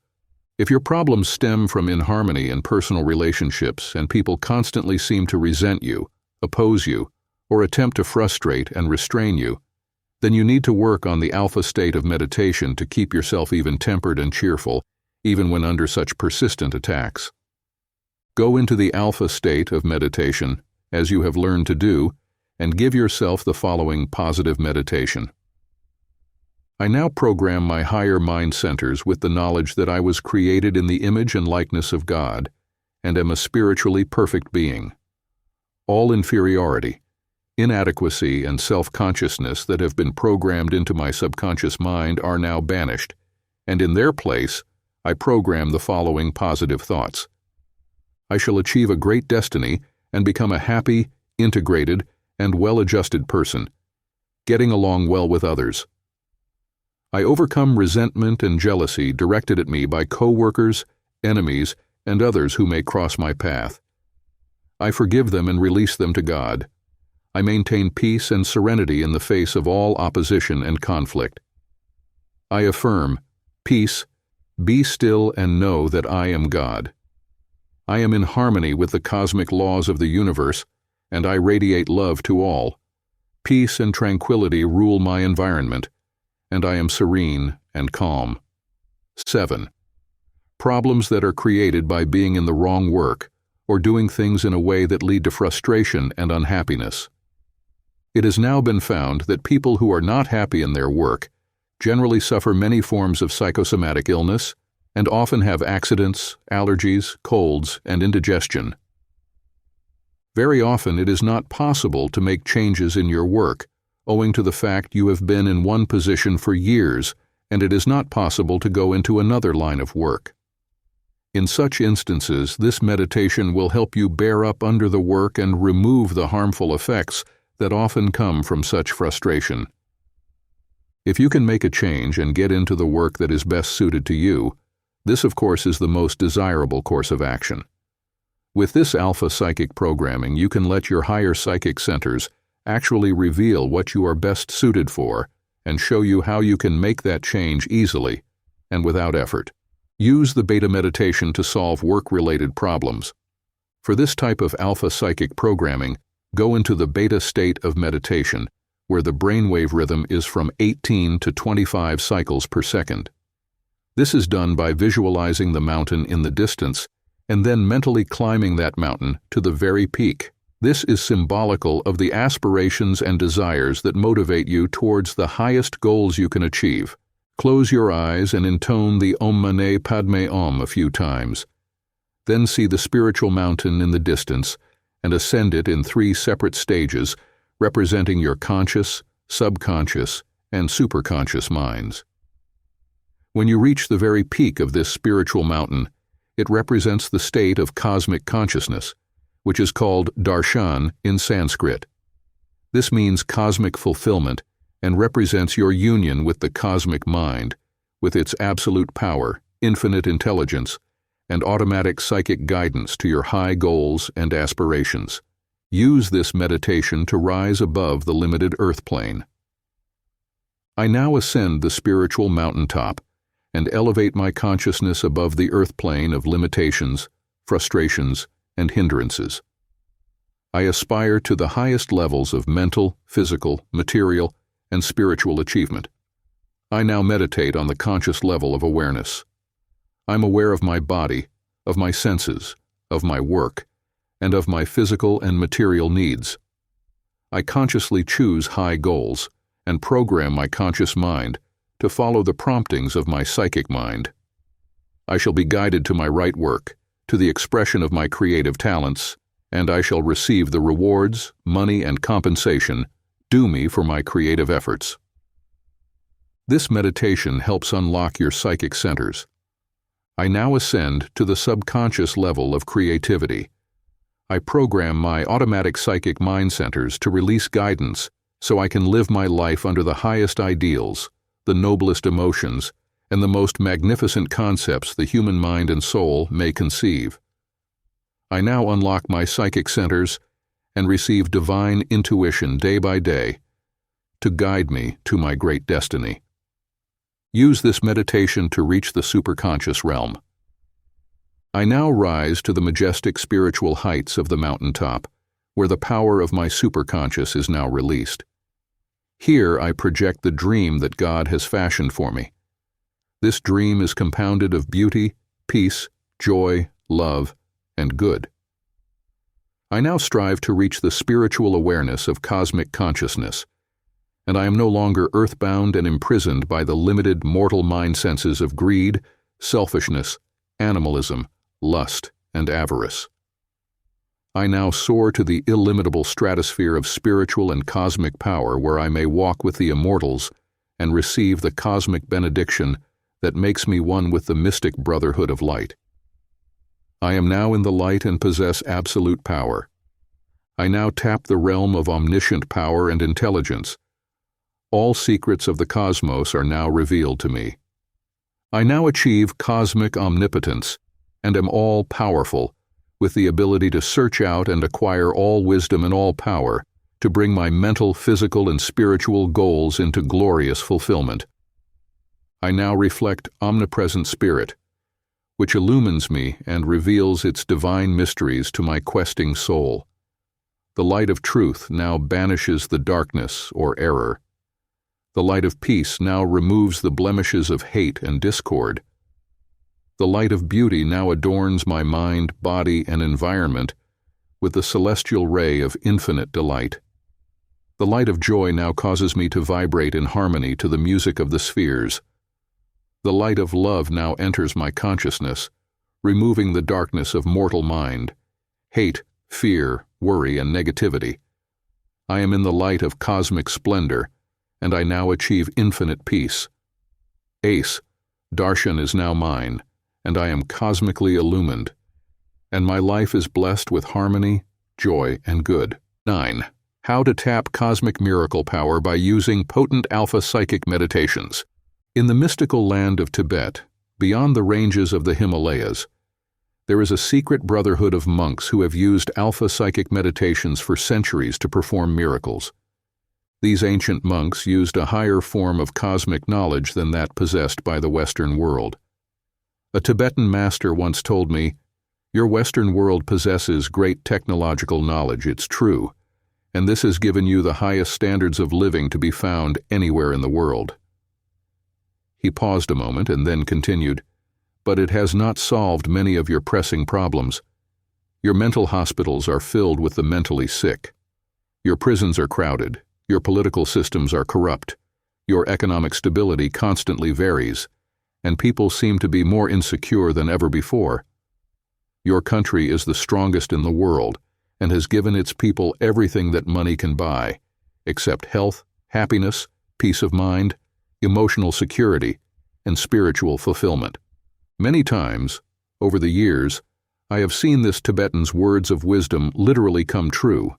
If your problems stem from inharmony in personal relationships and people constantly seem to resent you, oppose you, or attempt to frustrate and restrain you, then you need to work on the alpha state of meditation to keep yourself even-tempered and cheerful, even when under such persistent attacks. Go into the alpha state of meditation, as you have learned to do, and give yourself the following positive meditation. I now program my higher mind centers with the knowledge that I was created in the image and likeness of God, and am a spiritually perfect being. All inferiority, inadequacy, and self-consciousness that have been programmed into my subconscious mind are now banished, and in their place, I program the following positive thoughts. I shall achieve a great destiny and become a happy, integrated, and well-adjusted person, getting along well with others. I overcome resentment and jealousy directed at me by co-workers, enemies, and others who may cross my path. I forgive them and release them to God. I maintain peace and serenity in the face of all opposition and conflict. I affirm, peace, be still and know that I am God. I am in harmony with the cosmic laws of the universe, and I radiate love to all. Peace and tranquility rule my environment, and I am serene and calm. 7. Problems that are created by being in the wrong work or doing things in a way that lead to frustration and unhappiness. It has now been found that people who are not happy in their work generally suffer many forms of psychosomatic illness and often have accidents, allergies, colds, and indigestion. Very often it is not possible to make changes in your work owing to the fact you have been in one position for years and it is not possible to go into another line of work. In such instances, this meditation will help you bear up under the work and remove the harmful effects that often come from such frustration. If you can make a change and get into the work that is best suited to you, this of course is the most desirable course of action. With this alpha-psychic programming, you can let your higher psychic centers actually reveal what you are best suited for and show you how you can make that change easily and without effort. Use the beta meditation to solve work-related problems. For this type of alpha-psychic programming, go into the beta state of meditation, where the brainwave rhythm is from 18 to 25 cycles per second. This is done by visualizing the mountain in the distance and then mentally climbing that mountain to the very peak. This is symbolical of the aspirations and desires that motivate you towards the highest goals you can achieve. Close your eyes and intone the Om Mani Padme Om a few times. Then see the spiritual mountain in the distance and ascend it in 3 separate stages representing your conscious, subconscious, and superconscious minds. When you reach the very peak of this spiritual mountain, it represents the state of cosmic consciousness, which is called darshan in Sanskrit. This means cosmic fulfillment and represents your union with the cosmic mind, with its absolute power, infinite intelligence, and automatic psychic guidance to your high goals and aspirations. Use this meditation to rise above the limited earth plane. I now ascend the spiritual mountaintop and elevate my consciousness above the earth plane of limitations, frustrations, and hindrances. I aspire to the highest levels of mental, physical, material, and spiritual achievement. I now meditate on the conscious level of awareness. I'm aware of my body, of my senses, of my work, and of my physical and material needs. I consciously choose high goals and program my conscious mind to follow the promptings of my psychic mind. I shall be guided to my right work, to the expression of my creative talents, and I shall receive the rewards, money, and compensation due me for my creative efforts. This meditation helps unlock your psychic centers. I now ascend to the subconscious level of creativity. I program my automatic psychic mind centers to release guidance so I can live my life under the highest ideals, the noblest emotions, and the most magnificent concepts the human mind and soul may conceive. I now unlock my psychic centers and receive divine intuition day by day to guide me to my great destiny. Use this meditation to reach the superconscious realm. I now rise to the majestic spiritual heights of the mountaintop, where the power of my superconscious is now released. Here I project the dream that God has fashioned for me. This dream is compounded of beauty, peace, joy, love, and good. I now strive to reach the spiritual awareness of cosmic consciousness, and I am no longer earthbound and imprisoned by the limited mortal mind senses of greed, selfishness, animalism, lust, and avarice. I now soar to the illimitable stratosphere of spiritual and cosmic power where I may walk with the immortals and receive the cosmic benediction that makes me one with the mystic brotherhood of light. I am now in the light and possess absolute power. I now tap the realm of omniscient power and intelligence. All secrets of the cosmos are now revealed to me. I now achieve cosmic omnipotence and am all-powerful, with the ability to search out and acquire all wisdom and all power to bring my mental, physical, and spiritual goals into glorious fulfillment. I now reflect omnipresent spirit, which illumines me and reveals its divine mysteries to my questing soul. The light of truth now banishes the darkness or error. The light of peace now removes the blemishes of hate and discord. The light of beauty now adorns my mind, body, and environment with the celestial ray of infinite delight. The light of joy now causes me to vibrate in harmony to the music of the spheres. The light of love now enters my consciousness, removing the darkness of mortal mind, hate, fear, worry, and negativity. I am in the light of cosmic splendor, and I now achieve infinite peace. Ace, Darshan is now mine, and I am cosmically illumined, and my life is blessed with harmony, joy, and good. 9. How to tap cosmic miracle power by using potent Alpha-Psychic meditations. In the mystical land of Tibet, beyond the ranges of the Himalayas, there is a secret brotherhood of monks who have used Alpha-Psychic meditations for centuries to perform miracles. These ancient monks used a higher form of cosmic knowledge than that possessed by the Western world. A Tibetan master once told me, "Your Western world possesses great technological knowledge, it's true, and this has given you the highest standards of living to be found anywhere in the world." He paused a moment and then continued, "But it has not solved many of your pressing problems. Your mental hospitals are filled with the mentally sick. Your prisons are crowded. Your political systems are corrupt. Your economic stability constantly varies, and people seem to be more insecure than ever before. Your country is the strongest in the world and has given its people everything that money can buy, except health, happiness, peace of mind, emotional security, and spiritual fulfillment." Many times, over the years, I have seen this Tibetan's words of wisdom literally come true.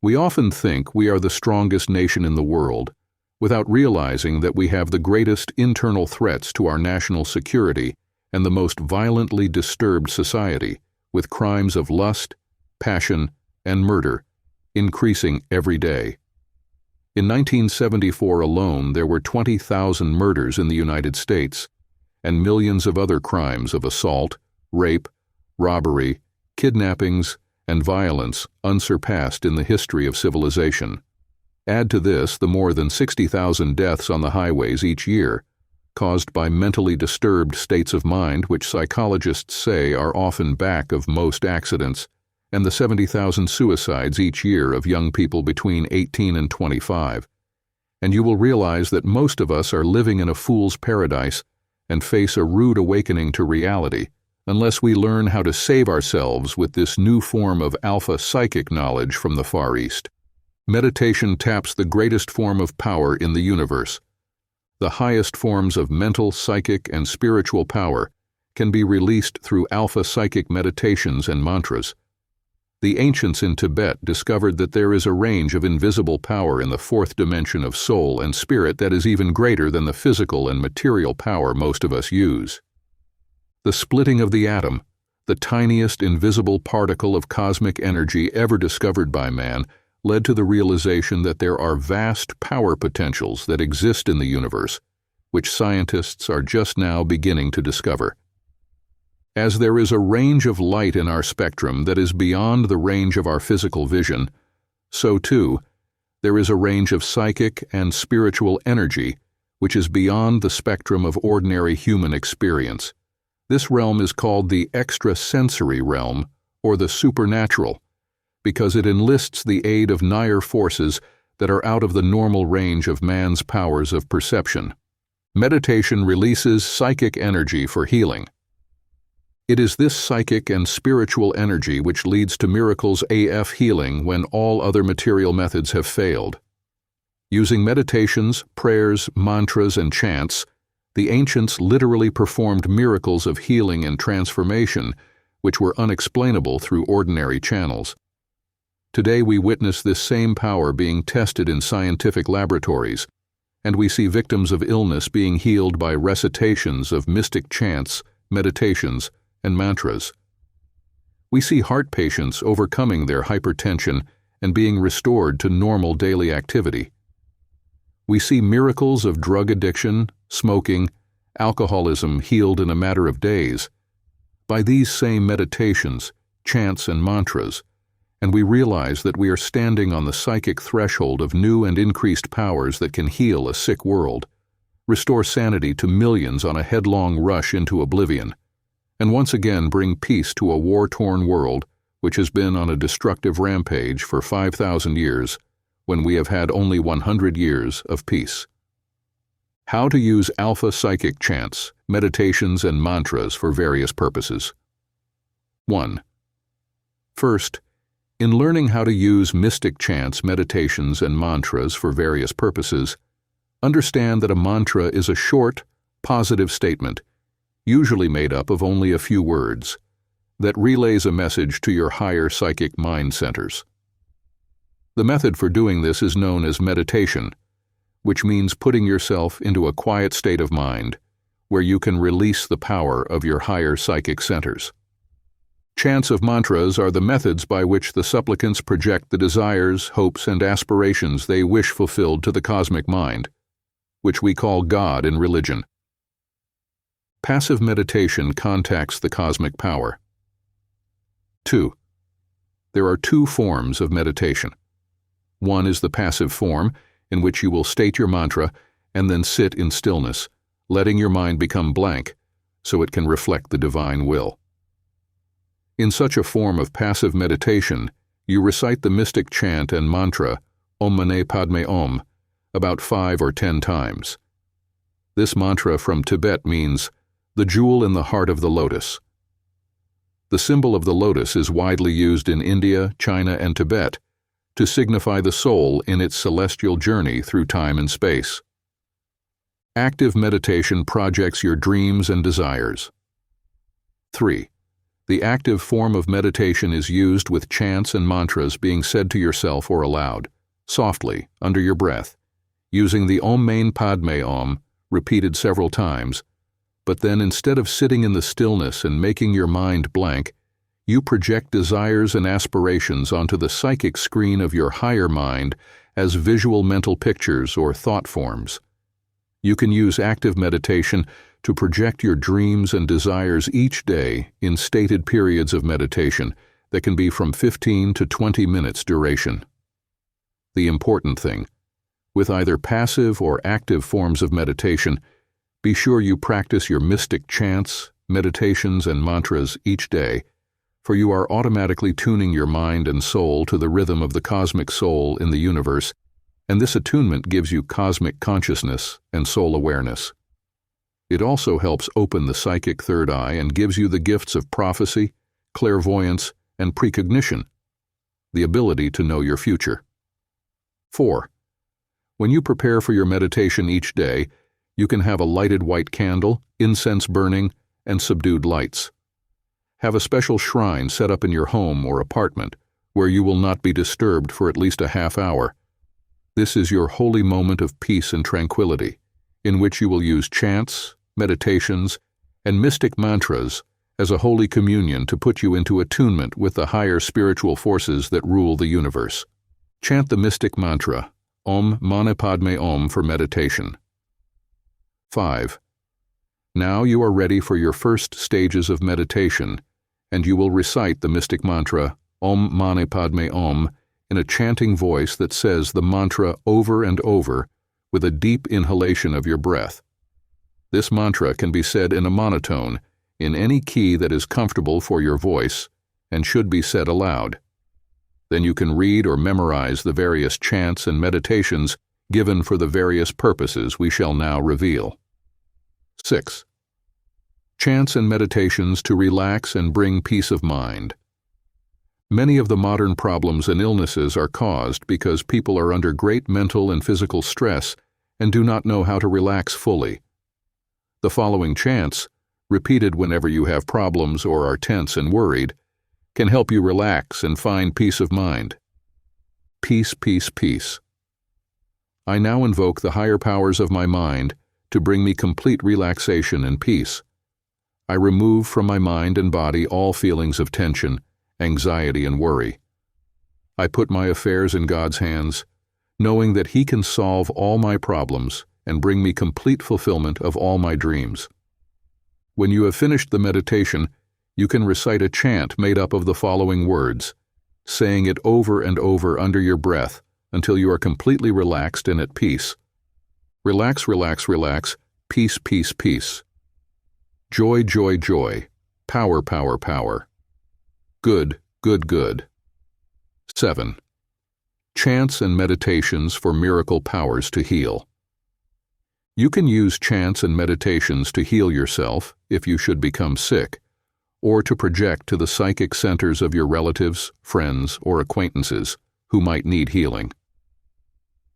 We often think we are the strongest nation in the world, without realizing that we have the greatest internal threats to our national security and the most violently disturbed society, with crimes of lust, passion, and murder increasing every day. In 1974 alone, there were 20,000 murders in the United States, and millions of other crimes of assault, rape, robbery, kidnappings, and violence unsurpassed in the history of civilization. Add to this the more than 60,000 deaths on the highways each year, caused by mentally disturbed states of mind which psychologists say are often back of most accidents, and the 70,000 suicides each year of young people between 18 and 25. and you will realize that most of us are living in a fool's paradise and face a rude awakening to reality unless we learn how to save ourselves with this new form of alpha-psychic knowledge from the Far East. Meditation taps the greatest form of power in the universe. The highest forms of mental, psychic, and spiritual power can be released through alpha-psychic meditations and mantras. The ancients in Tibet discovered that there is a range of invisible power in the fourth dimension of soul and spirit that is even greater than the physical and material power most of us use. The splitting of the atom, the tiniest invisible particle of cosmic energy ever discovered by man, led to the realization that there are vast power potentials that exist in the universe, which scientists are just now beginning to discover. As there is a range of light in our spectrum that is beyond the range of our physical vision, so too, there is a range of psychic and spiritual energy which is beyond the spectrum of ordinary human experience. This realm is called the extrasensory realm, or the supernatural, because it enlists the aid of higher forces that are out of the normal range of man's powers of perception. Meditation releases psychic energy for healing. It is this psychic and spiritual energy which leads to miracles AF healing when all other material methods have failed. Using meditations, prayers, mantras, and chants, the ancients literally performed miracles of healing and transformation which were unexplainable through ordinary channels. Today we witness this same power being tested in scientific laboratories, and we see victims of illness being healed by recitations of mystic chants, meditations, and mantras. We see heart patients overcoming their hypertension and being restored to normal daily activity. We see miracles of drug addiction, smoking, alcoholism healed in a matter of days by these same meditations, chants, and mantras, and we realize that we are standing on the psychic threshold of new and increased powers that can heal a sick world, restore sanity to millions on a headlong rush into oblivion, and once again bring peace to a war-torn world which has been on a destructive rampage for 5,000 years when we have had only 100 years of peace. How to use alpha-psychic chants, meditations, and mantras for various purposes. 1. First, in learning how to use mystic chants, meditations, and mantras for various purposes, understand that a mantra is a short, positive statement, usually made up of only a few words, that relays a message to your higher psychic mind centers. The method for doing this is known as meditation, which means putting yourself into a quiet state of mind where you can release the power of your higher psychic centers. Chants of mantras are the methods by which the supplicants project the desires, hopes, and aspirations they wish fulfilled to the cosmic mind, which we call God in religion. Passive meditation contacts the cosmic power. 2. There are two forms of meditation. One is the passive form, in which you will state your mantra and then sit in stillness, letting your mind become blank so it can reflect the divine will. In such a form of passive meditation, you recite the mystic chant and mantra Om Mani Padme Om about 5 or 10 times. This mantra from Tibet means the jewel in the heart of the lotus. The symbol of the lotus is widely used in India, China, and Tibet to signify the soul in its celestial journey through time and space. Active meditation projects your dreams and desires. 3. The active form of meditation is used with chants and mantras being said to yourself or aloud, softly, under your breath, using the Om Mani Padme Om, repeated several times, but then instead of sitting in the stillness and making your mind blank, you project desires and aspirations onto the psychic screen of your higher mind as visual mental pictures or thought forms. You can use active meditation to project your dreams and desires each day in stated periods of meditation that can be from 15 to 20 minutes duration. The important thing, with either passive or active forms of meditation, be sure you practice your mystic chants, meditations, and mantras each day, for you are automatically tuning your mind and soul to the rhythm of the cosmic soul in the universe and this attunement gives you cosmic consciousness and soul awareness. It also helps open the psychic third eye and gives you the gifts of prophecy, clairvoyance, and precognition, the ability to know your future. 4. When you prepare for your meditation each day, you can have a lighted white candle, incense burning, and subdued lights. Have a special shrine set up in your home or apartment where you will not be disturbed for at least a half hour. This is your holy moment of peace and tranquility, in which you will use chants, meditations, and mystic mantras as a holy communion to put you into attunement with the higher spiritual forces that rule the universe. Chant the mystic mantra, Om Mani Padme Om, for meditation. 5. Now you are ready for your first stages of meditation, and you will recite the mystic mantra, Om Mani Padme Om, in a chanting voice that says the mantra over and over with a deep inhalation of your breath. This mantra can be said in a monotone, in any key that is comfortable for your voice, and should be said aloud. Then you can read or memorize the various chants and meditations given for the various purposes we shall now reveal. 6. Chants and meditations to relax and bring peace of mind. Many of the modern problems and illnesses are caused because people are under great mental and physical stress and do not know how to relax fully. The following chants, repeated whenever you have problems or are tense and worried, can help you relax and find peace of mind. Peace, peace, peace. I now invoke the higher powers of my mind to bring me complete relaxation and peace. I remove from my mind and body all feelings of tension, anxiety, and worry. I put my affairs in God's hands, knowing that He can solve all my problems and bring me complete fulfillment of all my dreams. When you have finished the meditation, you can recite a chant made up of the following words, saying it over and over under your breath until you are completely relaxed and at peace. Relax, relax, relax, peace, peace, peace. Joy, joy, joy, power, power, power. Good, good, good. 7. Chants and meditations for miracle powers to heal. You can use chants and meditations to heal yourself if you should become sick, or to project to the psychic centers of your relatives, friends, or acquaintances who might need healing.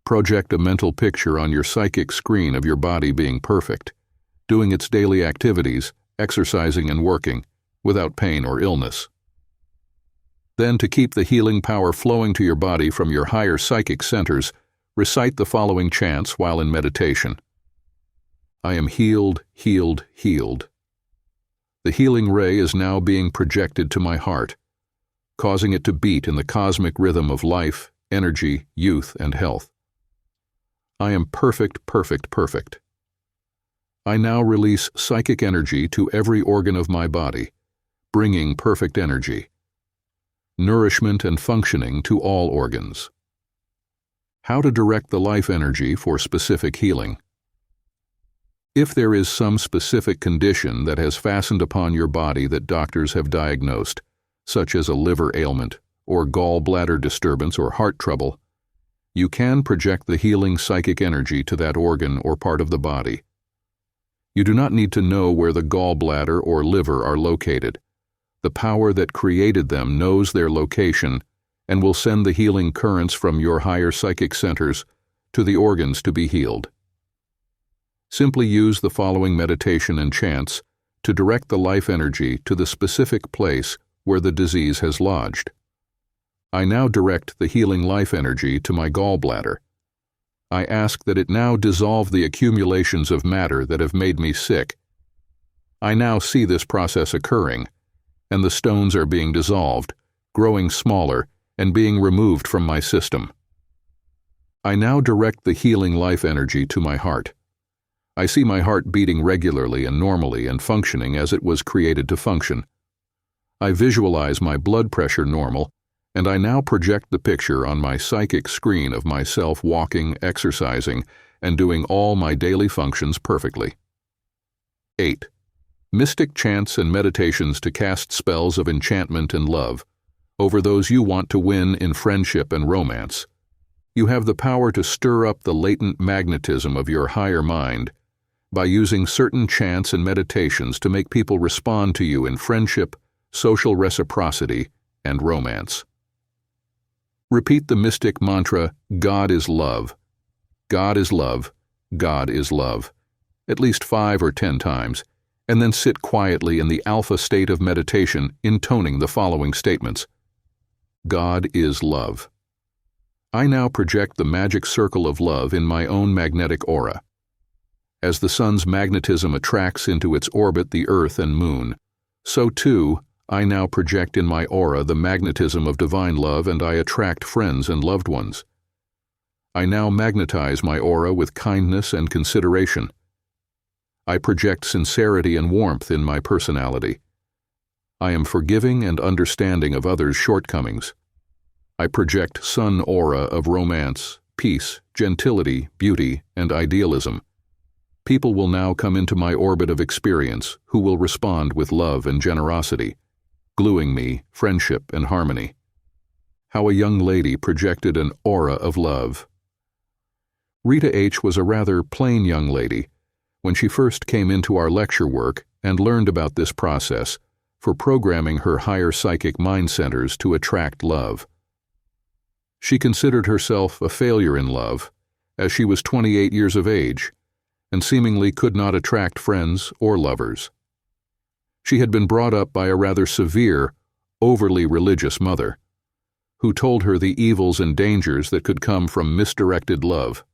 Project a mental picture on your psychic screen of your body being perfect, doing its daily activities, exercising and working, without pain or illness. Then, to keep the healing power flowing to your body from your higher psychic centers, recite the following chants while in meditation. I am healed, healed, healed. The healing ray is now being projected to my heart, causing it to beat in the cosmic rhythm of life, energy, youth, and health. I am perfect, perfect, perfect. I now release psychic energy to every organ of my body, bringing perfect energy, nourishment and functioning to all organs. How to direct the life energy for specific healing. If there is some specific condition that has fastened upon your body that doctors have diagnosed, such as a liver ailment or gallbladder disturbance or heart trouble, you can project the healing psychic energy to that organ or part of the body. You do not need to know where the gallbladder or liver are located. The power that created them knows their location and will send the healing currents from your higher psychic centers to the organs to be healed. Simply use the following meditation and chants to direct the life energy to the specific place where the disease has lodged. I now direct the healing life energy to my gallbladder. I ask that it now dissolve the accumulations of matter that have made me sick. I now see this process occurring, and the stones are being dissolved, growing smaller, and being removed from my system. I now direct the healing life energy to my heart. I see my heart beating regularly and normally and functioning as it was created to function. I visualize my blood pressure normal, and I now project the picture on my psychic screen of myself walking, exercising, and doing all my daily functions perfectly. 8. Mystic chants and meditations to cast spells of enchantment and love over those you want to win in friendship and romance. You have the power to stir up the latent magnetism of your higher mind by using certain chants and meditations to make people respond to you in friendship, social reciprocity, and romance. Repeat the mystic mantra, God is love, God is love, God is love, at least 5 or 10 times, and then sit quietly in the alpha state of meditation, intoning the following statements. God is love. I now project the magic circle of love in my own magnetic aura. As the sun's magnetism attracts into its orbit the earth and moon, so too I now project in my aura the magnetism of divine love, and I attract friends and loved ones. I now magnetize my aura with kindness and consideration. I project sincerity and warmth in my personality. I am forgiving and understanding of others' shortcomings. I project sun aura of romance, peace, gentility, beauty, and idealism. People will now come into my orbit of experience who will respond with love and generosity, gluing me friendship and harmony. How a young lady projected an aura of love. Rita H. was a rather plain young lady when she first came into our lecture work and learned about this process for programming her higher psychic mind centers to attract love. She considered herself a failure in love, as she was 28 years of age, and seemingly could not attract friends or lovers. She had been brought up by a rather severe, overly religious mother, who told her the evils and dangers that could come from misdirected love.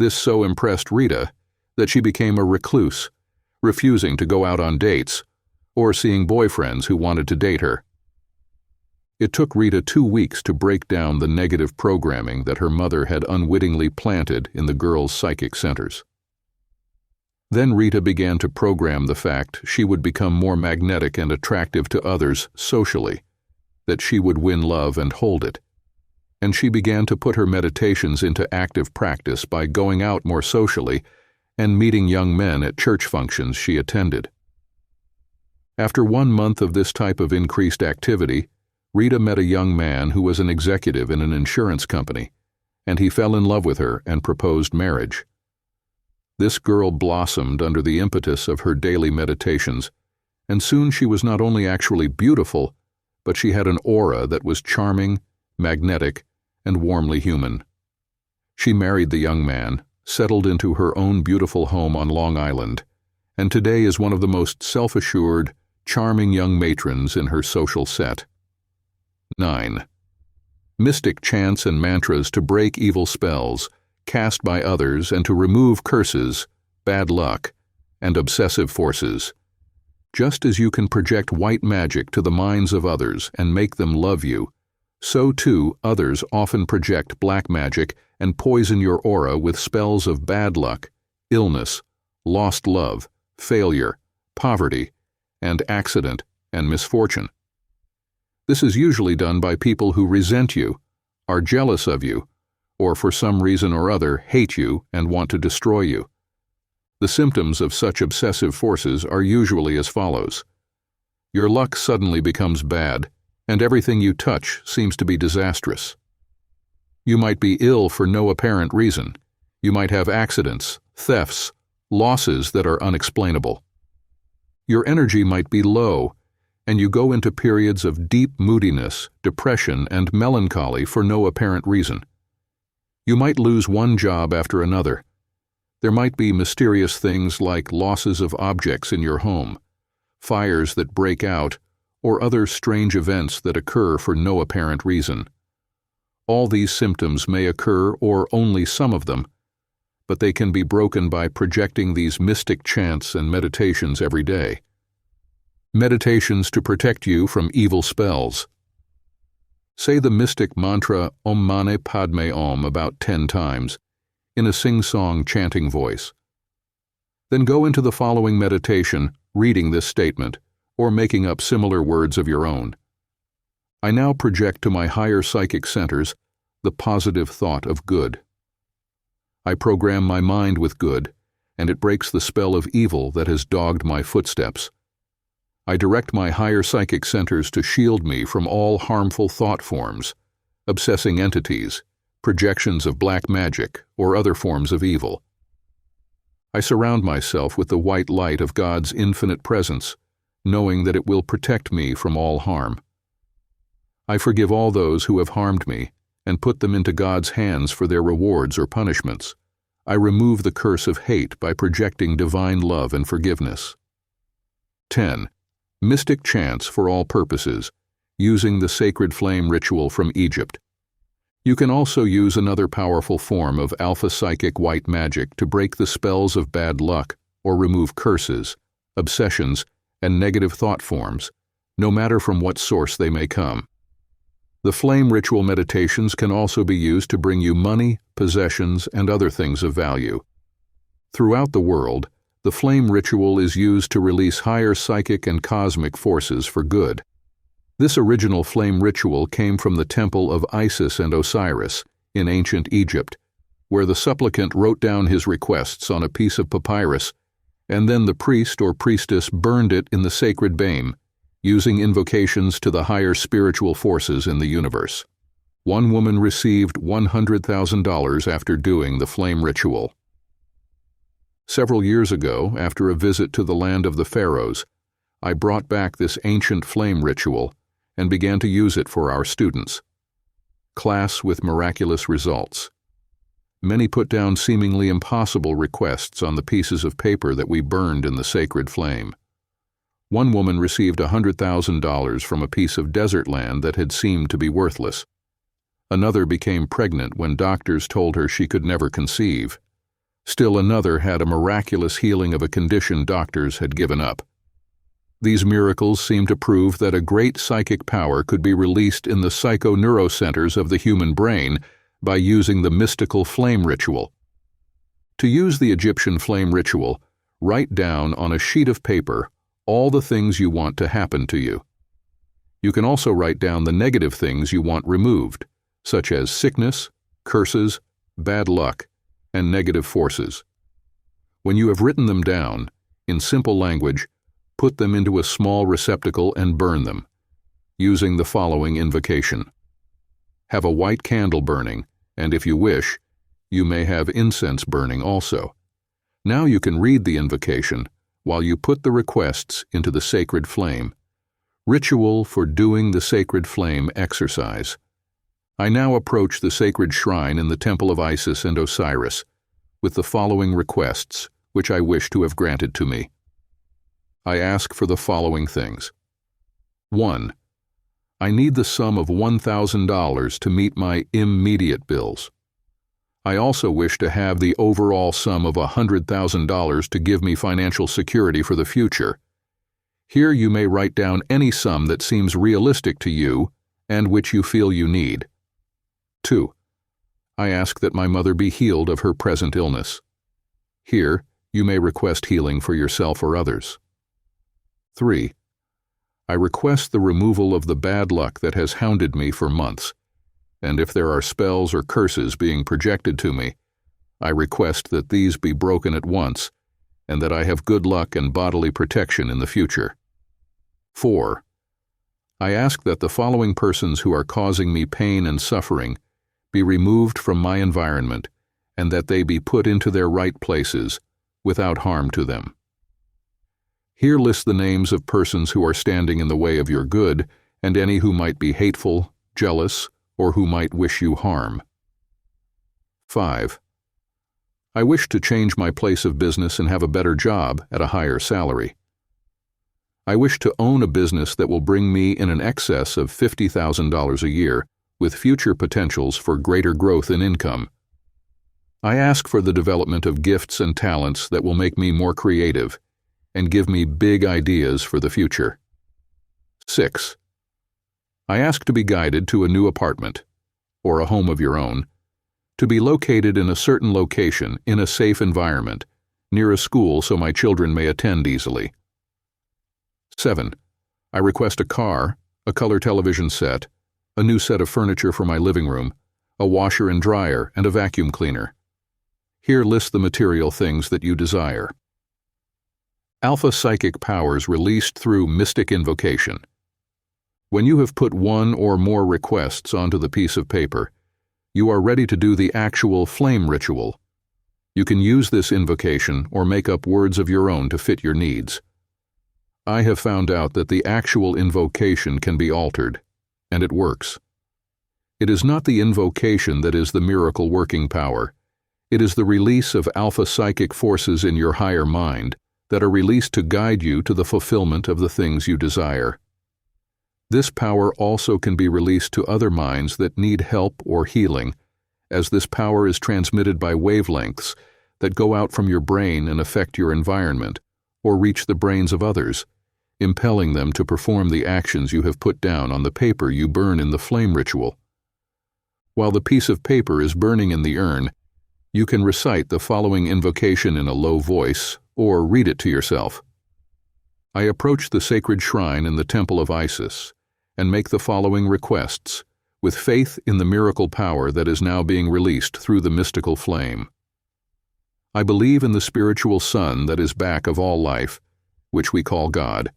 This so impressed Rita that she became a recluse, refusing to go out on dates or seeing boyfriends who wanted to date her. It took Rita 2 weeks to break down the negative programming that her mother had unwittingly planted in the girl's psychic centers. Then Rita began to program the fact she would become more magnetic and attractive to others socially, that she would win love and hold it. And she began to put her meditations into active practice by going out more socially and meeting young men at church functions she attended. After 1 month of this type of increased activity, Rita met a young man who was an executive in an insurance company, and he fell in love with her and proposed marriage. This girl blossomed under the impetus of her daily meditations, and soon she was not only actually beautiful, but she had an aura that was charming, magnetic, and warmly human. She married the young man, settled into her own beautiful home on Long Island, and today is one of the most self-assured, charming young matrons in her social set. 9. Mystic chants and mantras to break evil spells cast by others and to remove curses, bad luck, and obsessive forces. Just as you can project white magic to the minds of others and make them love you, so too others often project black magic and poison your aura with spells of bad luck, illness, lost love, failure, poverty, and accident and misfortune. This is usually done by people who resent you, are jealous of you, or for some reason or other hate you and want to destroy you. The symptoms of such obsessive forces are usually as follows. Your luck suddenly becomes bad, and everything you touch seems to be disastrous. You might be ill for no apparent reason. You might have accidents, thefts, losses that are unexplainable. Your energy might be low, and you go into periods of deep moodiness, depression, and melancholy for no apparent reason. You might lose one job after another. There might be mysterious things like losses of objects in your home, fires that break out, or other strange events that occur for no apparent reason. All these symptoms may occur, or only some of them, but they can be broken by projecting these mystic chants and meditations every day. Meditations to protect you from evil spells. Say the mystic mantra Om Mane Padme Om about 10 times, in a sing-song chanting voice. Then go into the following meditation, reading this statement, or making up similar words of your own. I now project to my higher psychic centers the positive thought of good. I program my mind with good, and it breaks the spell of evil that has dogged my footsteps. I direct my higher psychic centers to shield me from all harmful thought forms, obsessing entities, projections of black magic, or other forms of evil. I surround myself with the white light of God's infinite presence, knowing that it will protect me from all harm. I forgive all those who have harmed me and put them into God's hands for their rewards or punishments. I remove the curse of hate by projecting divine love and forgiveness. 10. Mystic chants for all purposes, using the sacred flame ritual from Egypt. You can also use another powerful form of Alpha-Psychic white magic to break the spells of bad luck or remove curses, obsessions, and negative thought forms, no matter from what source they may come. The flame ritual meditations can also be used to bring you money, possessions, and other things of value. Throughout the world, the flame ritual is used to release higher psychic and cosmic forces for good. This original flame ritual came from the temple of Isis and Osiris in ancient Egypt, where the supplicant wrote down his requests on a piece of papyrus, and then the priest or priestess burned it in the sacred bame, using invocations to the higher spiritual forces in the universe. One woman received $100,000 after doing the flame ritual. Several years ago, after a visit to the land of the pharaohs, I brought back this ancient flame ritual and began to use it for our students. Class with miraculous results. Many put down seemingly impossible requests on the pieces of paper that we burned in the sacred flame. One woman received $100,000 from a piece of desert land that had seemed to be worthless. Another became pregnant when doctors told her she could never conceive. Still another had a miraculous healing of a condition doctors had given up. These miracles seem to prove that a great psychic power could be released in the psycho-neurocenters of the human brain by using the mystical flame ritual. To use the Egyptian flame ritual, write down on a sheet of paper all the things you want to happen to you. You can also write down the negative things you want removed, such as sickness, curses, bad luck, and negative forces. When you have written them down, in simple language, put them into a small receptacle and burn them, using the following invocation. Have a white candle burning, and if you wish, you may have incense burning also. Now you can read the invocation while you put the requests into the sacred flame. Ritual for doing the sacred flame exercise. I now approach the sacred shrine in the temple of Isis and Osiris with the following requests, which I wish to have granted to me. I ask for the following things. 1. I need the sum of $1,000 to meet my immediate bills. I also wish to have the overall sum of $100,000 to give me financial security for the future. Here you may write down any sum that seems realistic to you and which you feel you need. 2. I ask that my mother be healed of her present illness. Here you may request healing for yourself or others. 3. I request the removal of the bad luck that has hounded me for months, and if there are spells or curses being projected to me, I request that these be broken at once, and that I have good luck and bodily protection in the future. 4. I ask that the following persons who are causing me pain and suffering be removed from my environment, and that they be put into their right places without harm to them. Here list the names of persons who are standing in the way of your good, and any who might be hateful, jealous, or who might wish you harm. 5. I wish to change my place of business and have a better job at a higher salary. I wish to own a business that will bring me in an excess of $50,000 a year, with future potentials for greater growth in income. I ask for the development of gifts and talents that will make me more creative and give me big ideas for the future. 6. I ask to be guided to a new apartment, or a home of your own, to be located in a certain location in a safe environment, near a school so my children may attend easily. 7. I request a car, a color television set, a new set of furniture for my living room, a washer and dryer, and a vacuum cleaner. Here list the material things that you desire. Alpha-Psychic powers released through mystic invocation. When you have put one or more requests onto the piece of paper, You are ready to do the actual flame ritual. You can use this invocation or make up words of your own to fit your needs. I have found out that the actual invocation can be altered, and it works. It is not the invocation that is the miracle working power. It is the release of alpha-psychic forces in your higher mind that are released to guide you to the fulfillment of the things you desire. This power also can be released to other minds that need help or healing, as this power is transmitted by wavelengths that go out from your brain and affect your environment, or reach the brains of others, impelling them to perform the actions you have put down on the paper you burn in the flame ritual. While the piece of paper is burning in the urn, you can recite the following invocation in a low voice, or read it to yourself. I approach the sacred shrine in the temple of Isis, and make the following requests, with faith in the miracle power that is now being released through the mystical flame. I believe in the spiritual sun that is back of all life, which we call God.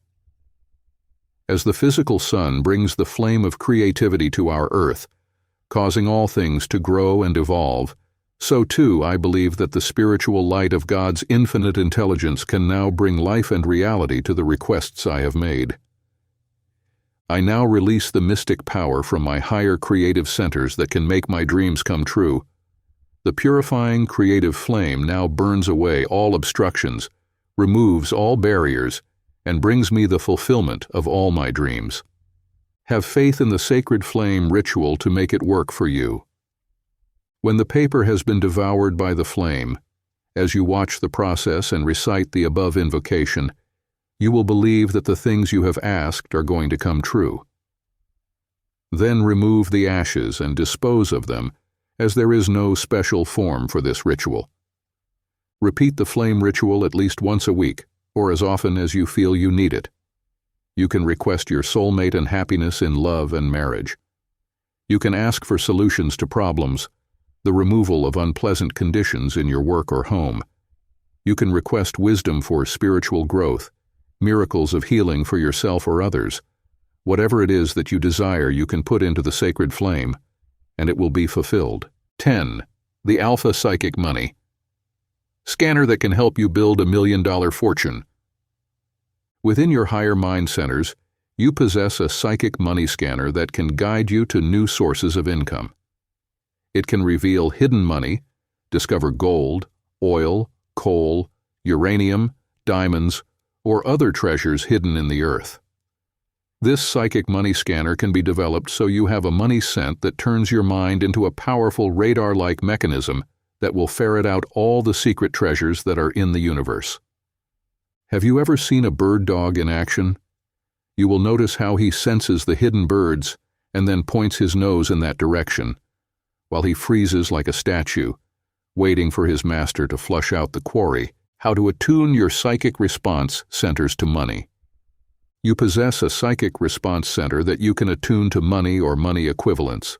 As the physical sun brings the flame of creativity to our earth, causing all things to grow and evolve, so too I believe that the spiritual light of God's infinite intelligence can now bring life and reality to the requests I have made. I now release the mystic power from my higher creative centers that can make my dreams come true. The purifying creative flame now burns away all obstructions, removes all barriers, and brings me the fulfillment of all my dreams. Have faith in the sacred flame ritual to make it work for you. When the paper has been devoured by the flame, as you watch the process and recite the above invocation, you will believe that the things you have asked are going to come true. Then remove the ashes and dispose of them, as there is no special form for this ritual. Repeat the flame ritual at least once a week, or as often as you feel you need it. You can request your soulmate and happiness in love and marriage. You can ask for solutions to problems, the removal of unpleasant conditions in your work or home. You can request wisdom for spiritual growth, miracles of healing for yourself or others. Whatever it is that you desire, you can put into the sacred flame, and it will be fulfilled. 10. The Alpha-Psychic Money Scanner that can help you build $1 million fortune. Within your higher mind centers, you possess a psychic money scanner that can guide you to new sources of income. It can reveal hidden money, discover gold, oil, coal, uranium, diamonds, or other treasures hidden in the earth. This psychic money scanner can be developed so you have a money scent that turns your mind into a powerful radar-like mechanism that will ferret out all the secret treasures that are in the universe. Have you ever seen a bird dog in action? You will notice how he senses the hidden birds and then points his nose in that direction, while he freezes like a statue, waiting for his master to flush out the quarry. How to attune your psychic response centers to money. You possess a psychic response center that you can attune to money or money equivalents.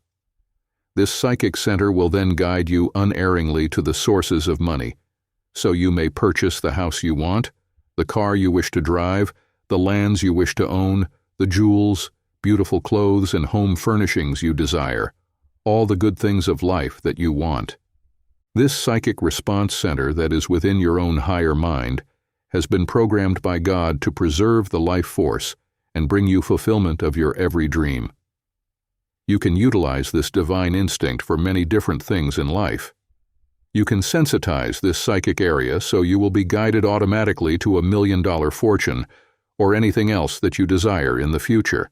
This psychic center will then guide you unerringly to the sources of money, so you may purchase the house you want, the car you wish to drive, the lands you wish to own, the jewels, beautiful clothes, and home furnishings you desire, all the good things of life that you want. This psychic response center that is within your own higher mind has been programmed by God to preserve the life force and bring you fulfillment of your every dream. You can utilize this divine instinct for many different things in life. You can sensitize this psychic area so you will be guided automatically to $1 million fortune or anything else that you desire in the future.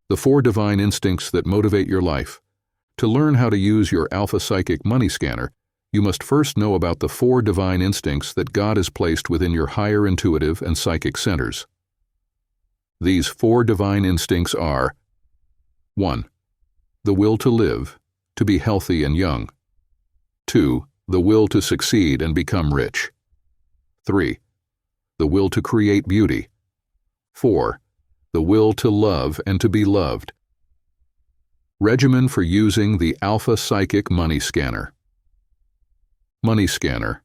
The 4 divine instincts that motivate your life. To learn how to use your Alpha-Psychic Money Scanner, you must first know about the 4 divine instincts that God has placed within your higher intuitive and psychic centers. These 4 divine instincts are: 1. The will to live, to be healthy and young. 2. The will to succeed and become rich. 3. The will to create beauty. 4. The will to love and to be loved. Regimen for using the Alpha-Psychic Money Scanner. Money Scanner.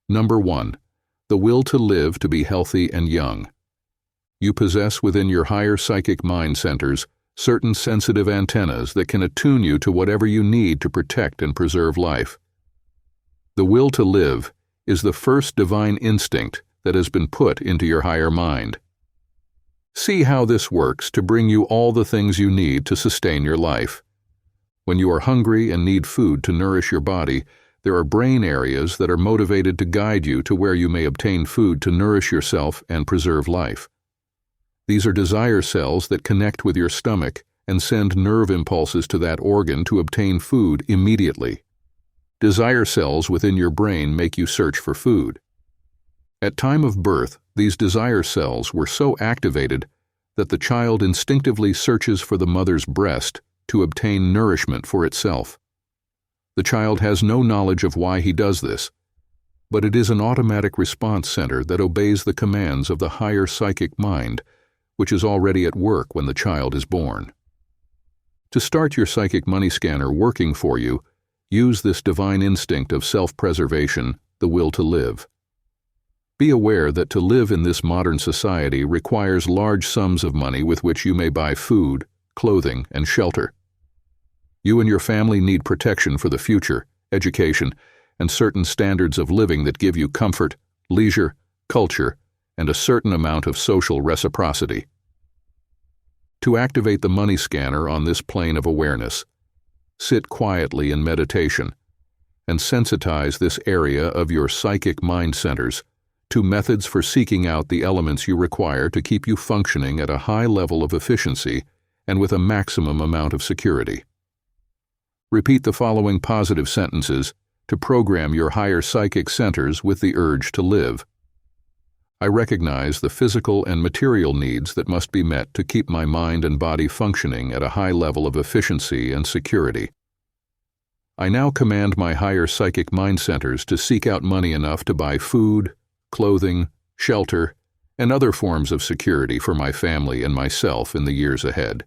Number 1. The will to live, to be healthy and young. You possess within your higher psychic mind centers certain sensitive antennas that can attune you to whatever you need to protect and preserve life. The will to live is the first divine instinct that has been put into your higher mind. See how this works to bring you all the things you need to sustain your life. When you are hungry and need food to nourish your body, there are brain areas that are motivated to guide you to where you may obtain food to nourish yourself and preserve life. These are desire cells that connect with your stomach and send nerve impulses to that organ to obtain food immediately. Desire cells within your brain make you search for food. At time of birth, these desire cells were so activated that the child instinctively searches for the mother's breast to obtain nourishment for itself. The child has no knowledge of why he does this, but it is an automatic response center that obeys the commands of the higher psychic mind, which is already at work when the child is born. To start your psychic money scanner working for you, use this divine instinct of self-preservation, the will to live. Be aware that to live in this modern society requires large sums of money with which you may buy food, clothing, and shelter. You and your family need protection for the future, education, and certain standards of living that give you comfort, leisure, culture, and a certain amount of social reciprocity. To activate the money scanner on this plane of awareness, sit quietly in meditation and sensitize this area of your psychic mind centers to methods for seeking out the elements you require to keep you functioning at a high level of efficiency and with a maximum amount of security. Repeat the following positive sentences to program your higher psychic centers with the urge to live. I recognize the physical and material needs that must be met to keep my mind and body functioning at a high level of efficiency and security. I now command my higher psychic mind centers to seek out money enough to buy food, clothing, shelter, and other forms of security for my family and myself in the years ahead.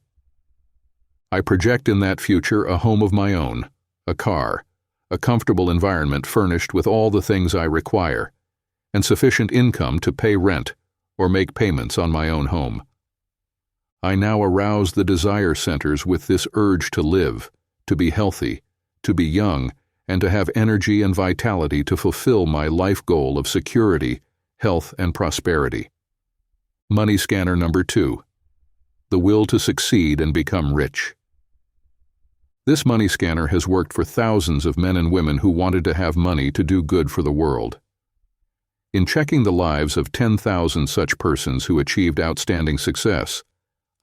I project in that future a home of my own, a car, a comfortable environment furnished with all the things I require, and sufficient income to pay rent or make payments on my own home. I now arouse the desire centers with this urge to live, to be healthy, to be young, and to have energy and vitality to fulfill my life goal of security, health, and prosperity. Money scanner number 2. The will to succeed and become rich. This money scanner has worked for thousands of men and women who wanted to have money to do good for the world. In checking the lives of 10,000 such persons who achieved outstanding success,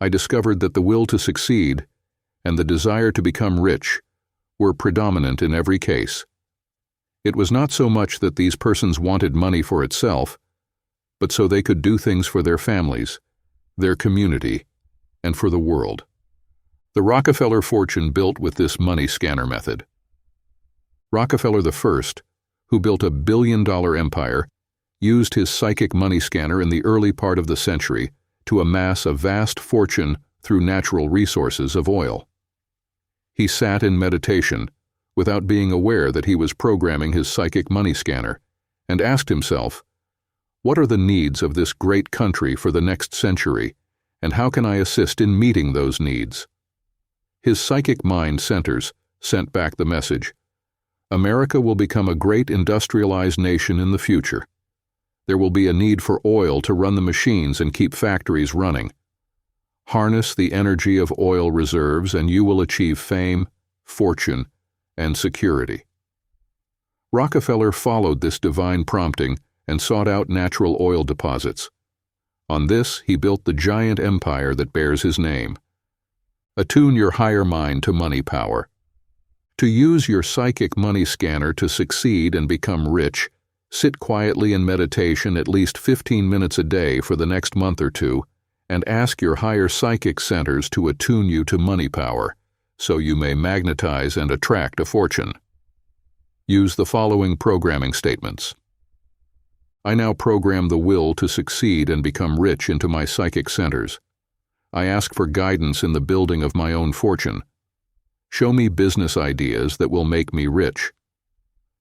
I discovered that the will to succeed and the desire to become rich were predominant in every case. It was not so much that these persons wanted money for itself, but so they could do things for their families, their community, and for the world. The Rockefeller fortune built with this money scanner method. Rockefeller I, who built a billion-dollar empire, used his psychic money scanner in the early part of the century to amass a vast fortune through natural resources of oil. He sat in meditation, without being aware that he was programming his psychic money scanner, and asked himself, "What are the needs of this great country for the next century, and how can I assist in meeting those needs?" His psychic mind centers sent back the message, "America will become a great industrialized nation in the future. There will be a need for oil to run the machines and keep factories running. Harness the energy of oil reserves and you will achieve fame, fortune, and security." Rockefeller followed this divine prompting and sought out natural oil deposits. On this, he built the giant empire that bears his name. Attune your higher mind to money power. To use your psychic money scanner to succeed and become rich, sit quietly in meditation at least 15 minutes a day for the next month or two, and ask your higher psychic centers to attune you to money power, so you may magnetize and attract a fortune. Use the following programming statements. I now program the will to succeed and become rich into my psychic centers. I ask for guidance in the building of my own fortune. Show me business ideas that will make me rich.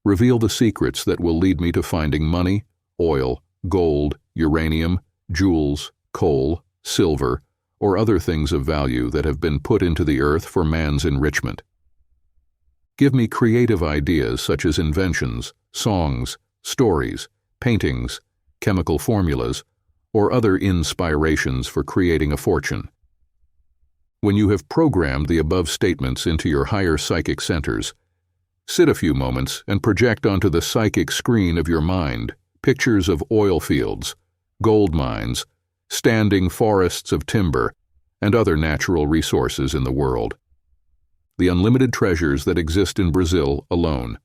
Reveal the secrets that will lead me to finding money, oil, gold, uranium, jewels, coal, silver, or other things of value that have been put into the earth for man's enrichment. Give me creative ideas such as inventions, songs, stories, paintings, chemical formulas, or other inspirations for creating a fortune. When you have programmed the above statements into your higher psychic centers, sit a few moments and project onto the psychic screen of your mind pictures of oil fields, gold mines, standing forests of timber, and other natural resources in the world. The unlimited treasures that exist in Brazil alone.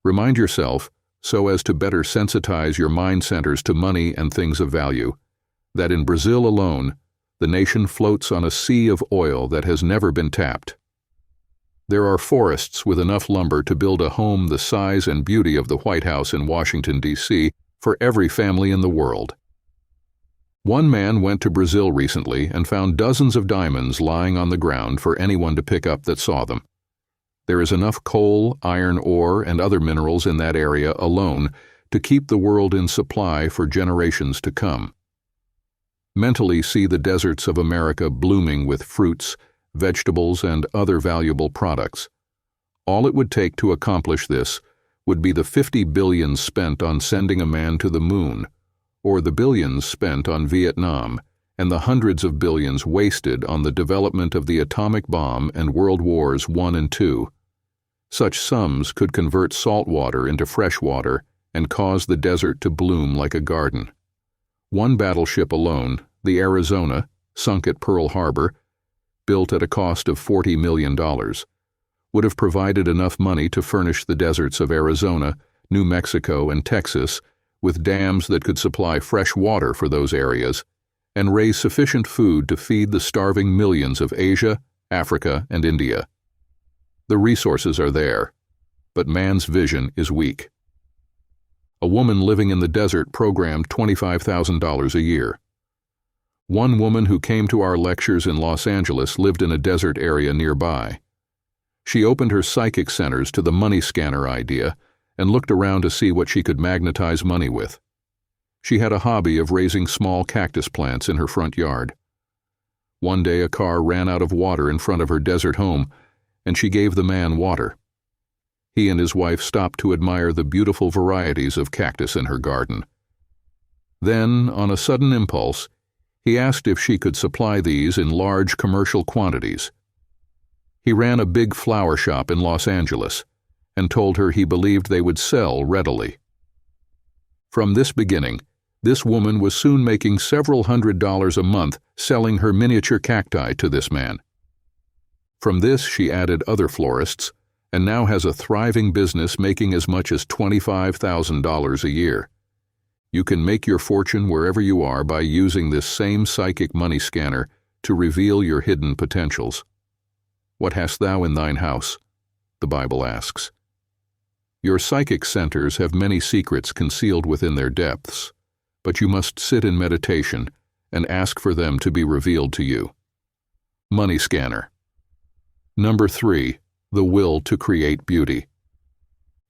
Remind yourself, so as to better sensitize your mind centers to money and things of value, that in Brazil alone, the nation floats on a sea of oil that has never been tapped. There are forests with enough lumber to build a home the size and beauty of the White House in Washington, D.C. for every family in the world. One man went to Brazil recently and found dozens of diamonds lying on the ground for anyone to pick up that saw them. There is enough coal, iron ore, and other minerals in that area alone to keep the world in supply for generations to come. Mentally see the deserts of America blooming with fruits, vegetables, and other valuable products. All it would take to accomplish this would be the 50 billion spent on sending a man to the moon, or the billions spent on Vietnam, and the hundreds of billions wasted on the development of the atomic bomb and World Wars I and II. Such sums could convert salt water into fresh water and cause the desert to bloom like a garden. One battleship alone, the Arizona, sunk at Pearl Harbor, built at a cost of $40 million, would have provided enough money to furnish the deserts of Arizona, New Mexico, and Texas with dams that could supply fresh water for those areas and raise sufficient food to feed the starving millions of Asia, Africa, and India. The resources are there, but man's vision is weak. A woman living in the desert programmed $25,000 a year. One woman who came to our lectures in Los Angeles lived in a desert area nearby. She opened her psychic centers to the money scanner idea and looked around to see what she could magnetize money with. She had a hobby of raising small cactus plants in her front yard. One day a car ran out of water in front of her desert home, and she gave the man water. He and his wife stopped to admire the beautiful varieties of cactus in her garden. Then, on a sudden impulse, he asked if she could supply these in large commercial quantities. He ran a big flower shop in Los Angeles and told her he believed they would sell readily. From this beginning, this woman was soon making several $100s a month selling her miniature cacti to this man. From this she added other florists and now has a thriving business making as much as $25,000 a year. You can make your fortune wherever you are by using this same psychic money scanner to reveal your hidden potentials. What hast thou in thine house? The Bible asks. Your psychic centers have many secrets concealed within their depths, but you must sit in meditation and ask for them to be revealed to you. Money scanner. Number 3, the will to create beauty.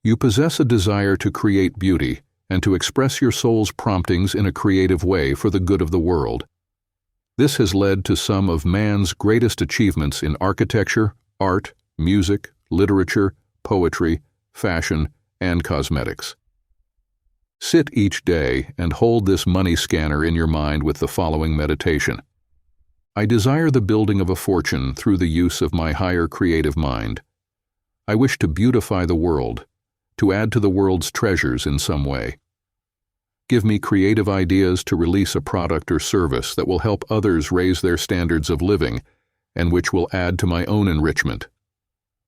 You possess a desire to create beauty and to express your soul's promptings in a creative way for the good of the world. This has led to some of man's greatest achievements in architecture, art, music, literature, poetry, fashion, and cosmetics. Sit each day and hold this money scanner in your mind with the following meditation. I desire the building of a fortune through the use of my higher creative mind. I wish to beautify the world, to add to the world's treasures in some way. Give me creative ideas to release a product or service that will help others raise their standards of living and which will add to my own enrichment.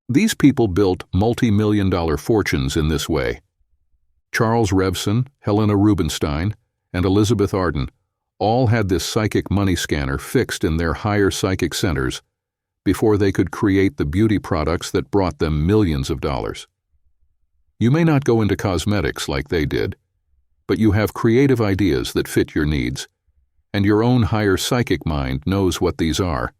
These people built multi-million-dollar fortunes in this way. Charles Revson, Helena Rubinstein, and Elizabeth Arden all had this psychic money scanner fixed in their higher psychic centers before they could create the beauty products that brought them millions of dollars. You may not go into cosmetics like they did, but you have creative ideas that fit your needs, and your own higher psychic mind knows what these are.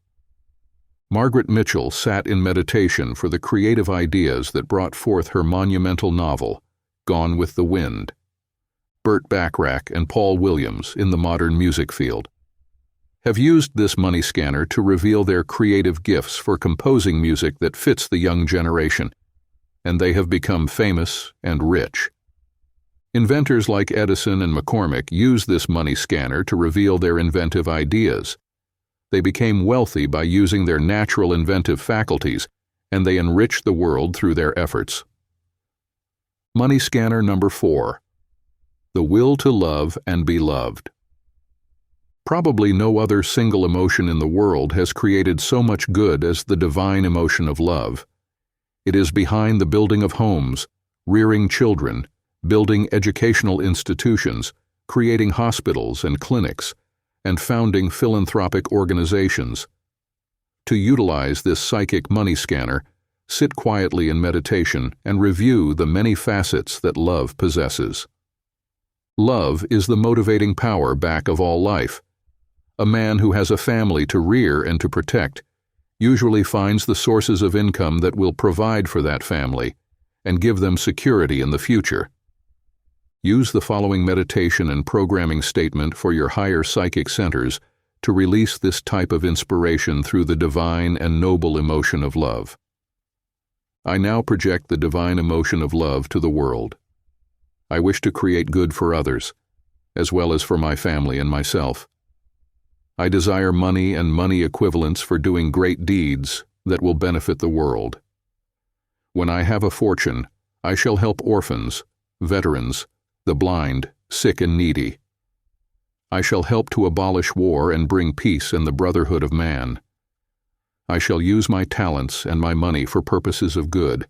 Margaret Mitchell sat in meditation for the creative ideas that brought forth her monumental novel, Gone with the Wind. Burt Bacharach and Paul Williams in the modern music field. have used this money scanner to reveal their creative gifts for composing music that fits the young generation, and they have become famous and rich. Inventors like Edison and McCormick used this money scanner to reveal their inventive ideas. They became wealthy by using their natural inventive faculties, and they enriched the world through their efforts. Money scanner number 4. The will to love and be loved. Probably no other single emotion in the world has created so much good as the divine emotion of love. It is behind the building of homes, rearing children, building educational institutions, creating hospitals and clinics, and founding philanthropic organizations. To utilize this psychic money scanner, sit quietly in meditation and review the many facets that love possesses. Love is the motivating power back of all life. A man who has a family to rear and to protect usually finds the sources of income that will provide for that family and give them security in the future. Use the following meditation and programming statement for your higher psychic centers to release this type of inspiration through the divine and noble emotion of love. I now project the divine emotion of love to the world. I wish to create good for others, as well as for my family and myself. I desire money and money equivalents for doing great deeds that will benefit the world. When I have a fortune, I shall help orphans, veterans, the blind, sick and needy. I shall help to abolish war and bring peace and the brotherhood of man. I shall use my talents and my money for purposes of good,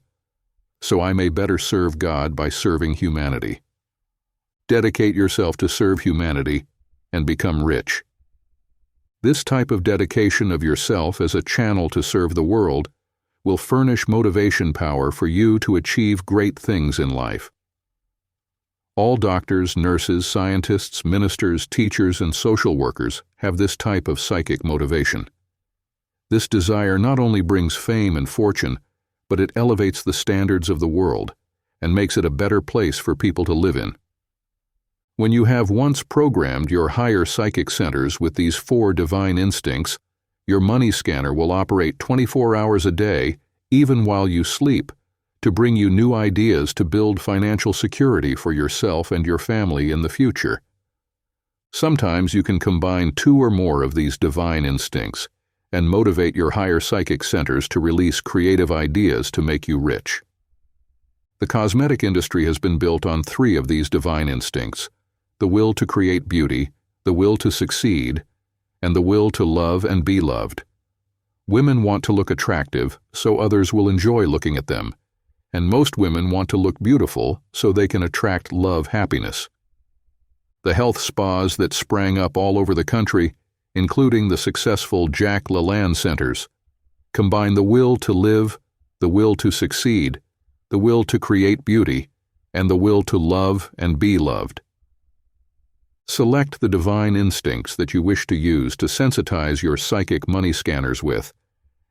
so I may better serve God by serving humanity. Dedicate yourself to serve humanity and become rich. This type of dedication of yourself as a channel to serve the world will furnish motivation power for you to achieve great things in life. All doctors, nurses, scientists, ministers, teachers, and social workers have this type of psychic motivation. This desire not only brings fame and fortune, but it elevates the standards of the world and makes it a better place for people to live in. When you have once programmed your higher psychic centers with these 4 divine instincts, your money scanner will operate 24 hours a day, even while you sleep, to bring you new ideas to build financial security for yourself and your family in the future. Sometimes you can combine 2 or more of these divine instincts and motivate your higher psychic centers to release creative ideas to make you rich. The cosmetic industry has been built on 3 of these divine instincts: the will to create beauty, the will to succeed, and the will to love and be loved. Women want to look attractive, so others will enjoy looking at them, and most women want to look beautiful so they can attract love happiness. The health spas that sprang up all over the country, including the successful Jack LaLanne centers, combine the will to live, the will to succeed, the will to create beauty, and the will to love and be loved. Select the divine instincts that you wish to use to sensitize your psychic money scanners with,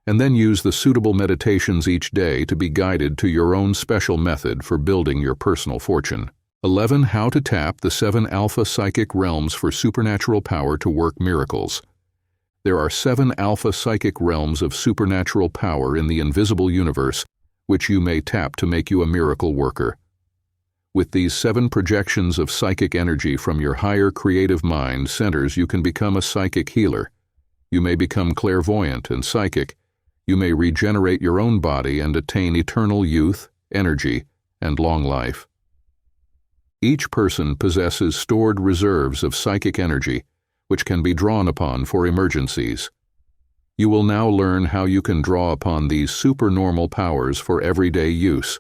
and then use the suitable meditations each day to be guided to your own special method for building your personal fortune. 11. How to tap the 7 Alpha-Psychic realms for supernatural power to work miracles. There are 7 Alpha-Psychic realms of supernatural power in the invisible universe, which you may tap to make you a miracle worker. With these 7 projections of psychic energy from your higher creative mind centers, you can become a psychic healer. You may become clairvoyant and psychic. You may regenerate your own body and attain eternal youth, energy, and long life. Each person possesses stored reserves of psychic energy, which can be drawn upon for emergencies. You will now learn how you can draw upon these supernormal powers for everyday use,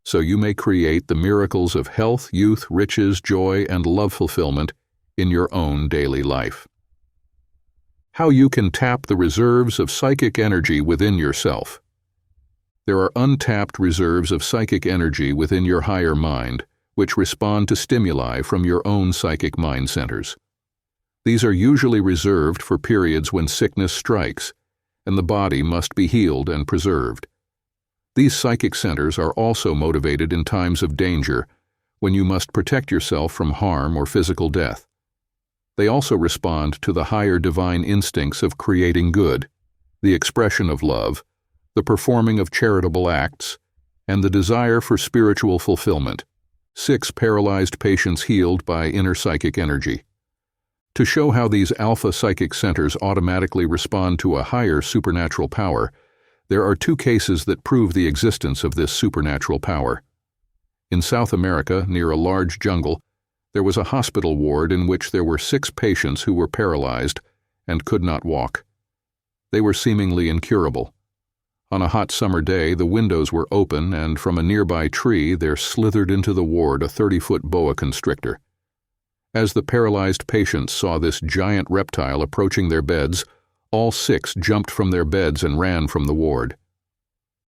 so you may create the miracles of health, youth, riches, joy, and love fulfillment in your own daily life. How you can tap the reserves of psychic energy within yourself. There are untapped reserves of psychic energy within your higher mind, which respond to stimuli from your own psychic mind centers. These are usually reserved for periods when sickness strikes, and the body must be healed and preserved. These psychic centers are also motivated in times of danger, when you must protect yourself from harm or physical death. They also respond to the higher divine instincts of creating good, the expression of love, the performing of charitable acts, and the desire for spiritual fulfillment. 6 paralyzed patients healed by inner psychic energy. To show how these alpha-psychic centers automatically respond to a higher supernatural power, there are 2 cases that prove the existence of this supernatural power. In South America, near a large jungle, there was a hospital ward in which there were 6 patients who were paralyzed and could not walk. They were seemingly incurable. On a hot summer day, the windows were open, and from a nearby tree there slithered into the ward a 30-foot boa constrictor. As the paralyzed patients saw this giant reptile approaching their beds, all 6 jumped from their beds and ran from the ward.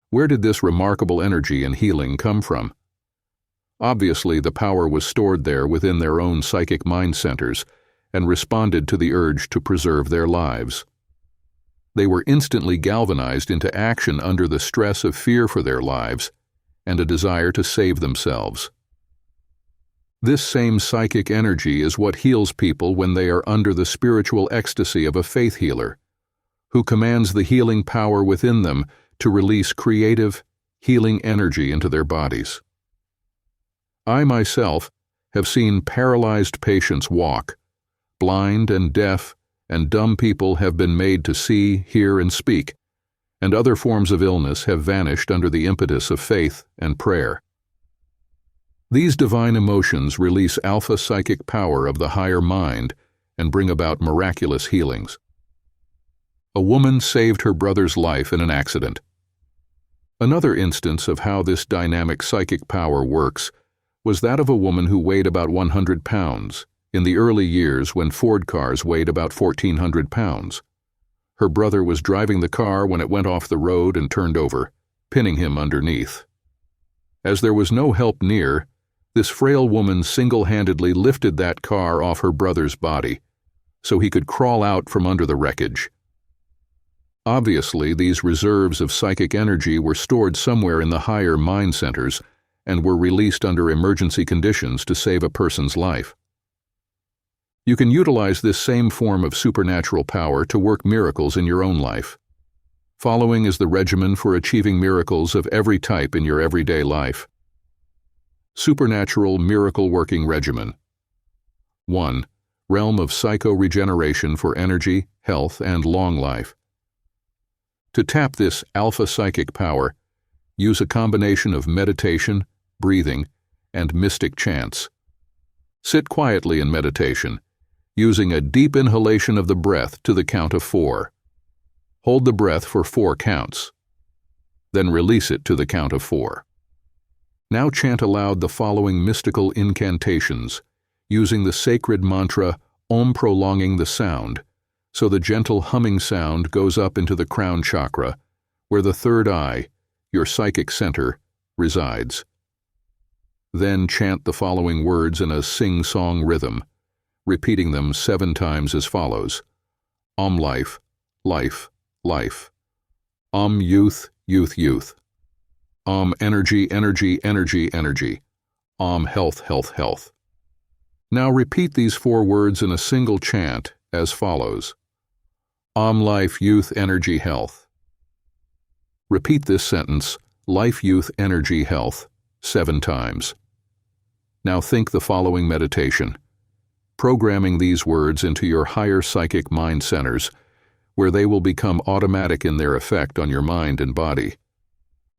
Where did this remarkable energy and healing come from? Obviously, the power was stored there within their own psychic mind centers and responded to the urge to preserve their lives. They were instantly galvanized into action under the stress of fear for their lives and a desire to save themselves. This same psychic energy is what heals people when they are under the spiritual ecstasy of a faith healer, who commands the healing power within them to release creative, healing energy into their bodies. I myself have seen paralyzed patients walk. Blind and deaf and dumb people have been made to see, hear, and speak, and other forms of illness have vanished under the impetus of faith and prayer. These divine emotions release alpha-psychic power of the higher mind and bring about miraculous healings. A woman saved her brother's life in an accident. Another instance of how this dynamic psychic power works was that of a woman who weighed about 100 pounds, in the early years when Ford cars weighed about 1,400 pounds. Her brother was driving the car when it went off the road and turned over, pinning him underneath. As there was no help near, this frail woman single-handedly lifted that car off her brother's body, so he could crawl out from under the wreckage. Obviously, these reserves of psychic energy were stored somewhere in the higher mind centers and were released under emergency conditions to save a person's life. You can utilize this same form of supernatural power to work miracles in your own life. Following is the regimen for achieving miracles of every type in your everyday life. Supernatural Miracle-Working Regimen. 1. Realm of Psycho-Regeneration for energy, health, and long life. To tap this alpha-psychic power, use a combination of meditation, breathing, and mystic chants. Sit quietly in meditation, using a deep inhalation of the breath to the count of 4. Hold the breath for 4 counts. Then release it to the count of 4. Now chant aloud the following mystical incantations, using the sacred mantra Om, prolonging the sound, so the gentle humming sound goes up into the crown chakra, where the third eye, your psychic center, resides. Then chant the following words in a sing-song rhythm, repeating them 7 times as follows. Om life, life, life. Om youth, youth, youth. Om energy, energy, energy, energy. Om health, health, health. Now repeat these 4 words in a single chant as follows. Om life, youth, energy, health. Repeat this sentence, life, youth, energy, health, 7 times. Now think the following meditation, programming these words into your higher psychic mind centers, where they will become automatic in their effect on your mind and body.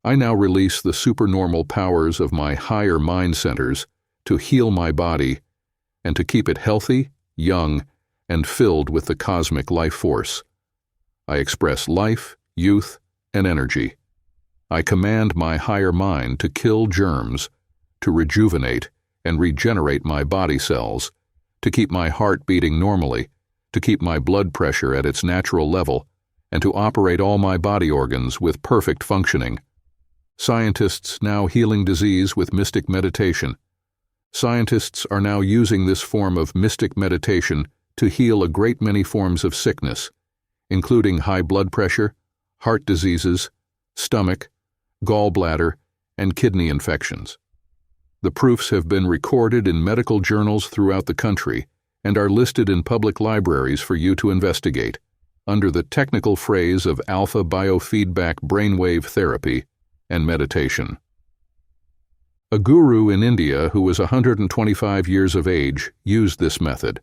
I now release the supernormal powers of my higher mind centers to heal my body and to keep it healthy, young, and filled with the cosmic life force. I express life, youth, and energy. I command my higher mind to kill germs, to rejuvenate and regenerate my body cells, to keep my heart beating normally, to keep my blood pressure at its natural level, and to operate all my body organs with perfect functioning. Scientists now healing disease with mystic meditation. Scientists are now using this form of mystic meditation to heal a great many forms of sickness, including high blood pressure, heart diseases, stomach, gallbladder, and kidney infections. The proofs have been recorded in medical journals throughout the country and are listed in public libraries for you to investigate, under the technical phrase of alpha biofeedback brainwave therapy and meditation. A guru in India who was 125 years of age used this method.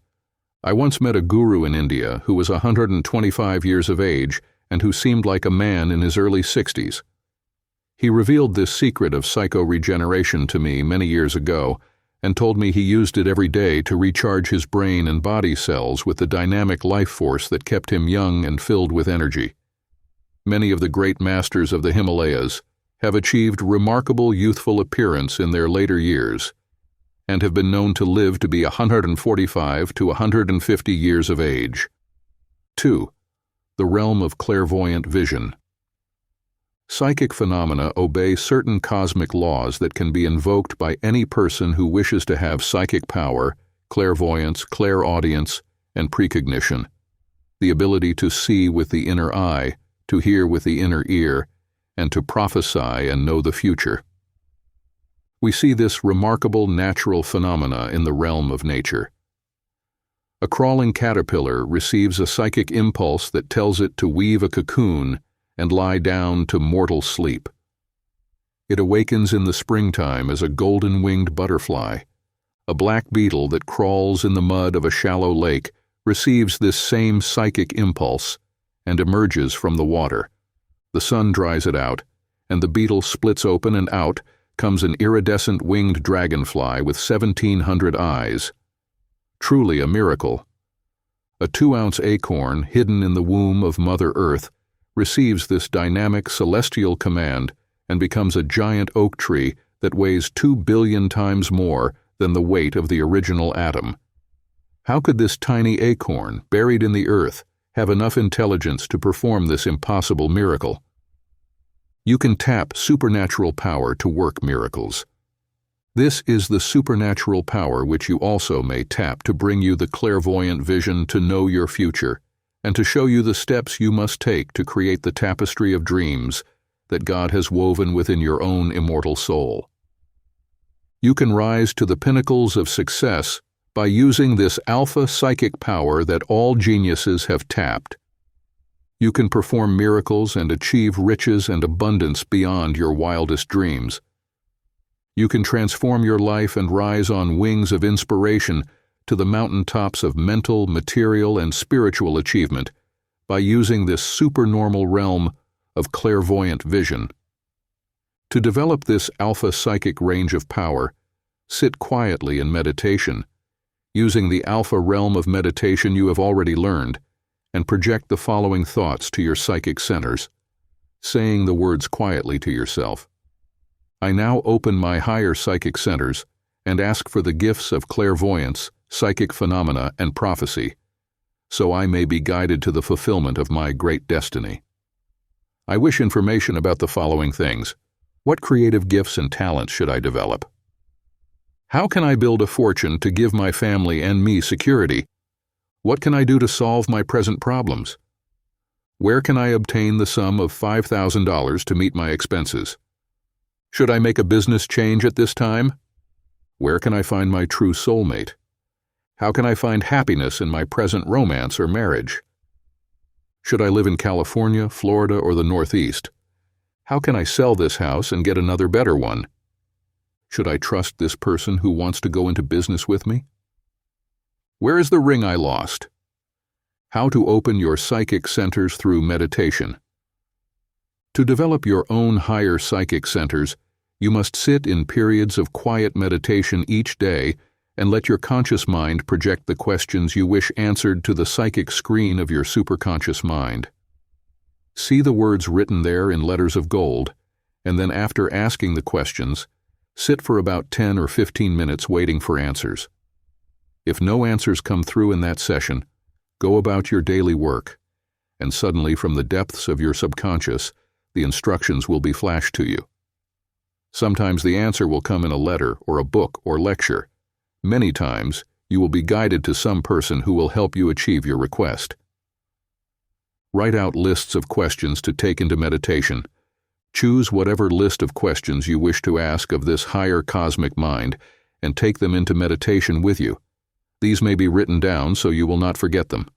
I once met a guru in India who was 125 years of age and who seemed like a man in his early 60s. He revealed this secret of psycho-regeneration to me many years ago and told me he used it every day to recharge his brain and body cells with the dynamic life force that kept him young and filled with energy. Many of the great masters of the Himalayas have achieved remarkable youthful appearance in their later years and have been known to live to be 145 to 150 years of age. 2. The realm of clairvoyant vision. Psychic phenomena obey certain cosmic laws that can be invoked by any person who wishes to have psychic power, clairvoyance, clairaudience, and precognition, the ability to see with the inner eye, to hear with the inner ear, and to prophesy and know the future. We see this remarkable natural phenomena in the realm of nature. A crawling caterpillar receives a psychic impulse that tells it to weave a cocoon and lie down to mortal sleep. It awakens in the springtime as a golden-winged butterfly. A black beetle that crawls in the mud of a shallow lake receives this same psychic impulse and emerges from the water. The sun dries it out, and the beetle splits open, and out comes an iridescent winged dragonfly with 1,700 eyes. Truly a miracle. A 2-ounce acorn hidden in the womb of Mother Earth receives this dynamic celestial command and becomes a giant oak tree that weighs 2 billion times more than the weight of the original atom. How could this tiny acorn, buried in the earth, have enough intelligence to perform this impossible miracle? You can tap supernatural power to work miracles. This is the supernatural power which you also may tap to bring you the clairvoyant vision to know your future and to show you the steps you must take to create the tapestry of dreams that God has woven within your own immortal soul. You can rise to the pinnacles of success by using this alpha-psychic power that all geniuses have tapped. You can perform miracles and achieve riches and abundance beyond your wildest dreams. You can transform your life and rise on wings of inspiration to the mountaintops of mental, material, and spiritual achievement by using this supernormal realm of clairvoyant vision. To develop this alpha-psychic range of power, sit quietly in meditation, using the alpha realm of meditation you have already learned, and project the following thoughts to your psychic centers, saying the words quietly to yourself. I now open my higher psychic centers and ask for the gifts of clairvoyance, psychic phenomena, and prophecy, so I may be guided to the fulfillment of my great destiny. I wish information about the following things. What creative gifts and talents should I develop? How can I build a fortune to give my family and me security? What can I do to solve my present problems? Where can I obtain the sum of $5,000 to meet my expenses? Should I make a business change at this time? Where can I find my true soulmate? How can I find happiness in my present romance or marriage? Should I live in California, Florida, or the Northeast? How can I sell this house and get another better one? Should I trust this person who wants to go into business with me? Where is the ring I lost? How to open your psychic centers through meditation. To develop your own higher psychic centers, you must sit in periods of quiet meditation each day and let your conscious mind project the questions you wish answered to the psychic screen of your superconscious mind. See the words written there in letters of gold, and then after asking the questions, sit for about 10 or 15 minutes waiting for answers. If no answers come through in that session, go about your daily work, and suddenly from the depths of your subconscious, the instructions will be flashed to you. Sometimes the answer will come in a letter or a book or lecture. Many times, you will be guided to some person who will help you achieve your request. Write out lists of questions to take into meditation. Choose whatever list of questions you wish to ask of this higher cosmic mind and take them into meditation with you. These may be written down so you will not forget them.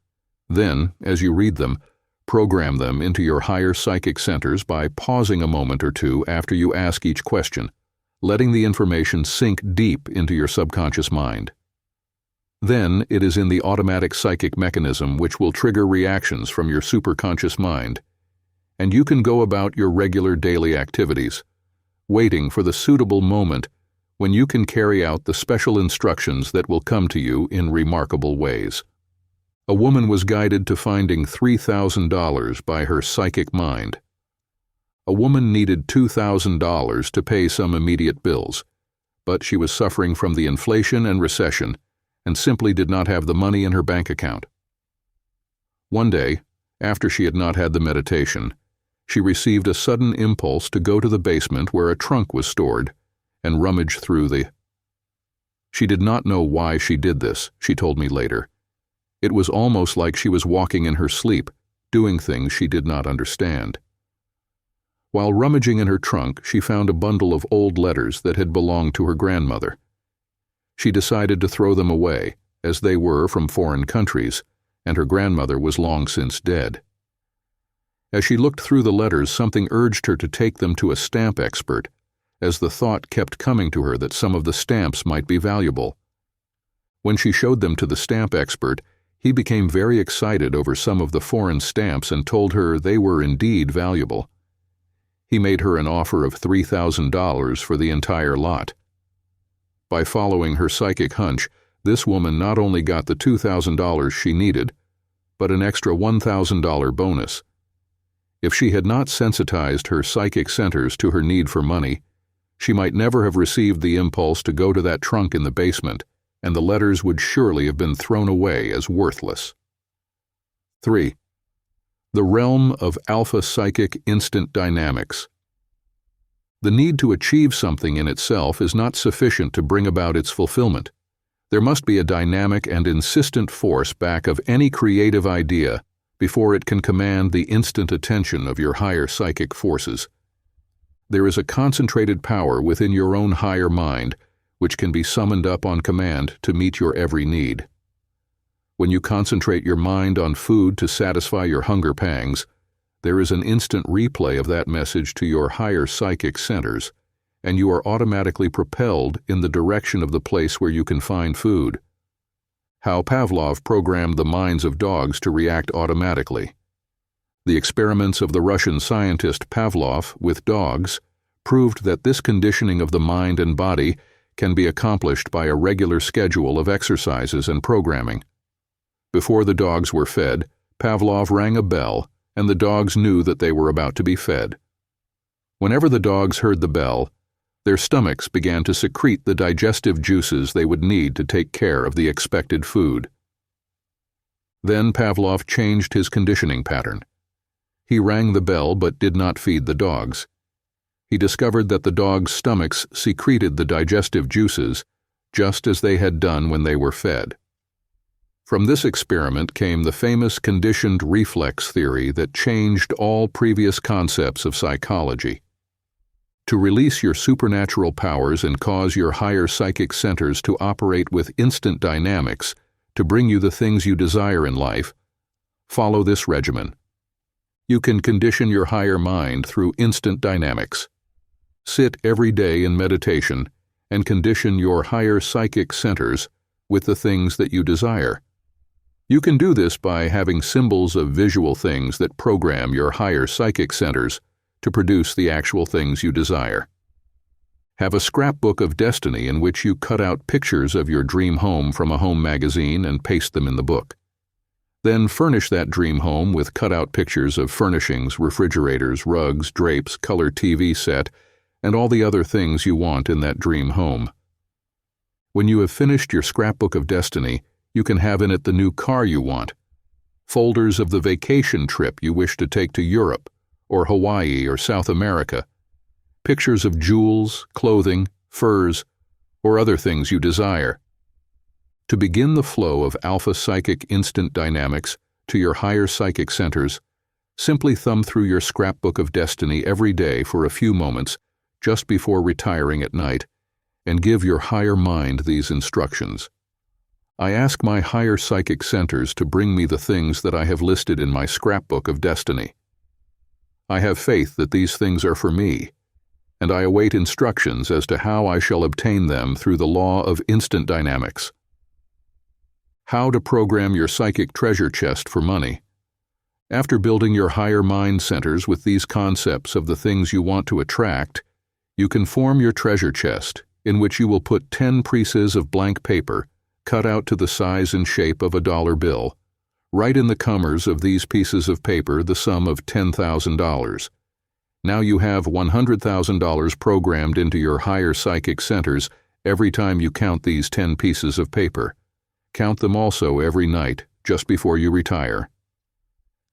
Then, as you read them, program them into your higher psychic centers by pausing a moment or two after you ask each question, letting the information sink deep into your subconscious mind. Then it is in the automatic psychic mechanism which will trigger reactions from your superconscious mind, and you can go about your regular daily activities, waiting for the suitable moment when you can carry out the special instructions that will come to you in remarkable ways. A woman was guided to finding $3,000 by her psychic mind. A woman needed $2,000 to pay some immediate bills, but she was suffering from the inflation and recession and simply did not have the money in her bank account. One day, after she had not had the meditation, she received a sudden impulse to go to the basement where a trunk was stored and rummage through the... She did not know why she did this, she told me later. It was almost like she was walking in her sleep, doing things she did not understand. While rummaging in her trunk, she found a bundle of old letters that had belonged to her grandmother. She decided to throw them away, as they were from foreign countries, and her grandmother was long since dead. As she looked through the letters, something urged her to take them to a stamp expert, as the thought kept coming to her that some of the stamps might be valuable. When she showed them to the stamp expert, he became very excited over some of the foreign stamps and told her they were indeed valuable. He made her an offer of $3,000 for the entire lot. By following her psychic hunch, this woman not only got the $2,000 she needed, but an extra $1,000 bonus. If she had not sensitized her psychic centers to her need for money, she might never have received the impulse to go to that trunk in the basement, and the letters would surely have been thrown away as worthless. 3. The realm of Alpha-Psychic instant dynamics. The need to achieve something in itself is not sufficient to bring about its fulfillment. There must be a dynamic and insistent force back of any creative idea before it can command the instant attention of your higher psychic forces. There is a concentrated power within your own higher mind which can be summoned up on command to meet your every need. When you concentrate your mind on food to satisfy your hunger pangs, there is an instant replay of that message to your higher psychic centers, and you are automatically propelled in the direction of the place where you can find food. How Pavlov programmed the minds of dogs to react automatically. The experiments of the Russian scientist Pavlov with dogs proved that this conditioning of the mind and body can be accomplished by a regular schedule of exercises and programming. Before the dogs were fed, Pavlov rang a bell, and the dogs knew that they were about to be fed. Whenever the dogs heard the bell, their stomachs began to secrete the digestive juices they would need to take care of the expected food. Then Pavlov changed his conditioning pattern. He rang the bell but did not feed the dogs. He discovered that the dogs' stomachs secreted the digestive juices just as they had done when they were fed. From this experiment came the famous conditioned reflex theory that changed all previous concepts of psychology. To release your supernatural powers and cause your higher psychic centers to operate with instant dynamics to bring you the things you desire in life, follow this regimen. You can condition your higher mind through instant dynamics. Sit every day in meditation and condition your higher psychic centers with the things that you desire. You can do this by having symbols of visual things that program your higher psychic centers to produce the actual things you desire. Have a scrapbook of destiny in which you cut out pictures of your dream home from a home magazine and paste them in the book. Then furnish that dream home with cut-out pictures of furnishings, refrigerators, rugs, drapes, color TV set, and all the other things you want in that dream home. When you have finished your scrapbook of destiny, you can have in it the new car you want, folders of the vacation trip you wish to take to Europe, or Hawaii or South America, pictures of jewels, clothing, furs, or other things you desire. To begin the flow of Alpha-Psychic instant dynamics to your higher psychic centers, simply thumb through your scrapbook of destiny every day for a few moments just before retiring at night, and give your higher mind these instructions. I ask my higher psychic centers to bring me the things that I have listed in my scrapbook of destiny. I have faith that these things are for me, and I await instructions as to how I shall obtain them through the law of instant dynamics. How to program your psychic treasure chest for money. After building your higher mind centers with these concepts of the things you want to attract, you can form your treasure chest, in which you will put 10 pieces of blank paper, cut out to the size and shape of a dollar bill. Write in the comers of these pieces of paper the sum of $10,000. Now you have $100,000 programmed into your higher psychic centers every time you count these 10 pieces of paper. Count them also every night, just before you retire.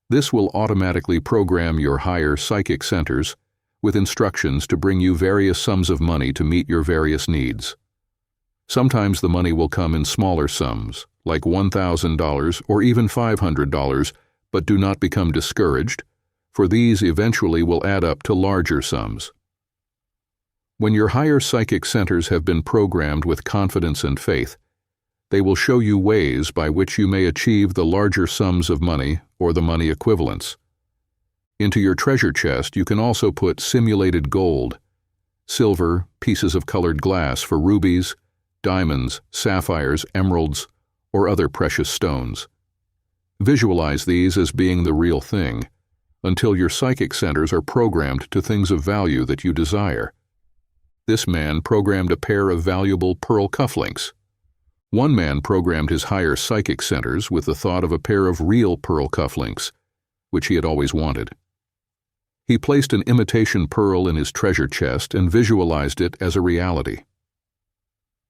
This will automatically program your higher psychic centers with instructions to bring you various sums of money to meet your various needs. Sometimes the money will come in smaller sums, like $1,000 or even $500, but do not become discouraged, for these eventually will add up to larger sums. When your higher psychic centers have been programmed with confidence and faith, they will show you ways by which you may achieve the larger sums of money or the money equivalents. Into your treasure chest you can also put simulated gold, silver, pieces of colored glass for rubies, diamonds, sapphires, emeralds, or other precious stones. Visualize these as being the real thing, until your psychic centers are programmed to things of value that you desire. This man programmed a pair of valuable pearl cufflinks. One man programmed his higher psychic centers with the thought of a pair of real pearl cufflinks, which he had always wanted. He placed an imitation pearl in his treasure chest and visualized it as a reality.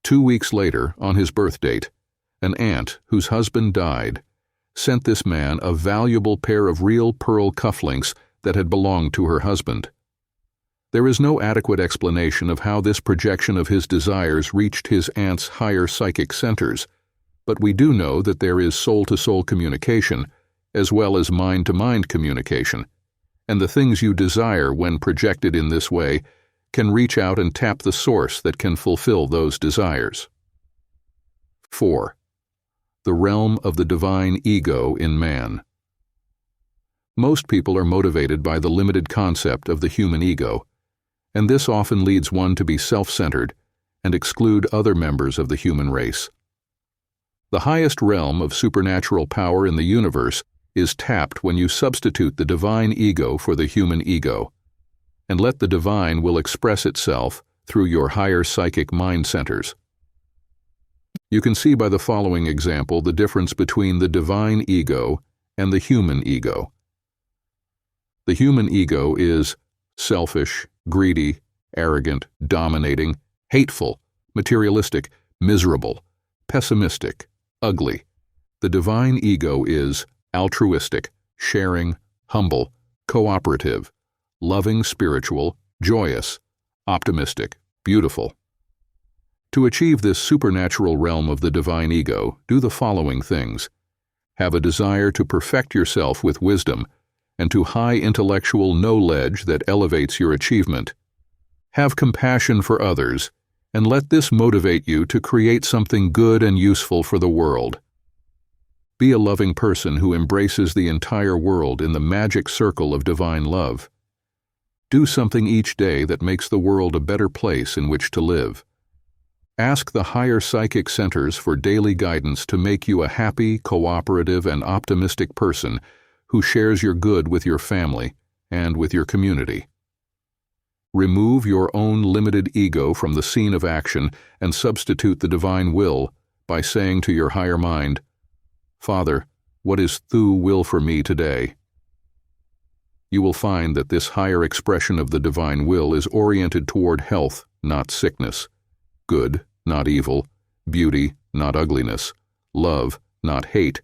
2 weeks later, on his birth date, an aunt whose husband died sent this man a valuable pair of real pearl cufflinks that had belonged to her husband. There is no adequate explanation of how this projection of his desires reached his aunt's higher psychic centers, but we do know that there is soul-to-soul communication, as well as mind-to-mind communication, and the things you desire when projected in this way can reach out and tap the source that can fulfill those desires. 4. The realm of the divine ego in man. Most people are motivated by the limited concept of the human ego, and this often leads one to be self-centered and exclude other members of the human race. The highest realm of supernatural power in the universe is tapped when you substitute the divine ego for the human ego, and let the divine will express itself through your higher psychic mind centers. You can see by the following example the difference between the divine ego and the human ego. The human ego is selfish, greedy, arrogant, dominating, hateful, materialistic, miserable, pessimistic, ugly. The divine ego is altruistic, sharing, humble, cooperative, loving, spiritual, joyous, optimistic, beautiful. To achieve this supernatural realm of the divine ego, do the following things. Have a desire to perfect yourself with wisdom and to high intellectual knowledge that elevates your achievement. Have compassion for others, and let this motivate you to create something good and useful for the world. Be a loving person who embraces the entire world in the magic circle of divine love. Do something each day that makes the world a better place in which to live. Ask the higher psychic centers for daily guidance to make you a happy, cooperative, and optimistic person who shares your good with your family and with your community. Remove your own limited ego from the scene of action and substitute the divine will by saying to your higher mind, "Father, what is Thu will for me today?" You will find that this higher expression of the divine will is oriented toward health, not sickness, good, not evil, beauty, not ugliness, love, not hate,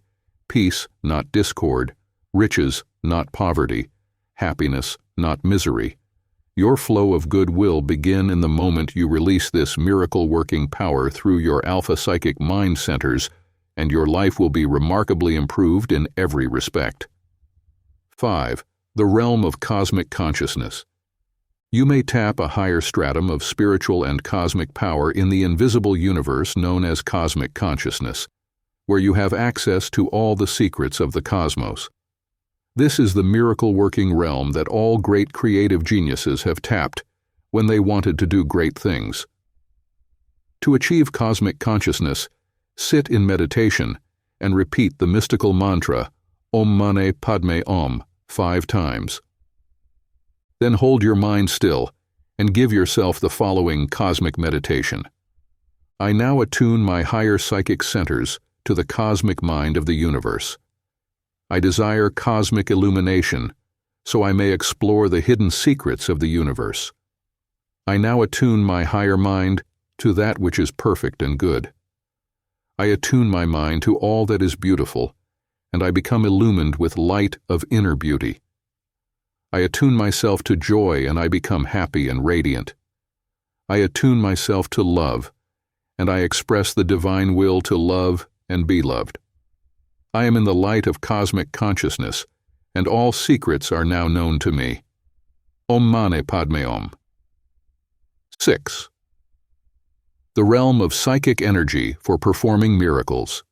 peace, not discord, riches, not poverty, happiness, not misery. Your flow of good will begin in the moment you release this miracle-working power through your Alpha-Psychic mind centers, and your life will be remarkably improved in every respect. 5. The realm of cosmic consciousness. You may tap a higher stratum of spiritual and cosmic power in the invisible universe known as cosmic consciousness. where you have access to all the secrets of the cosmos. This is the miracle-working realm that all great creative geniuses have tapped when they wanted to do great things. To achieve cosmic consciousness, sit in meditation and repeat the mystical mantra Om Mani Padme Om 5 times. Then hold your mind still and give yourself the following cosmic meditation. I now attune my higher psychic centers to the cosmic mind of the universe. I desire cosmic illumination so I may explore the hidden secrets of the universe. I now attune my higher mind to that which is perfect and good. I attune my mind to all that is beautiful, and I become illumined with light of inner beauty. I attune myself to joy, and I become happy and radiant. I attune myself to love, and I express the divine will to love and be loved. I am in the light of cosmic consciousness, and all secrets are now known to me. Om Mani Padme Om. 6. The realm of psychic energy for performing miracles.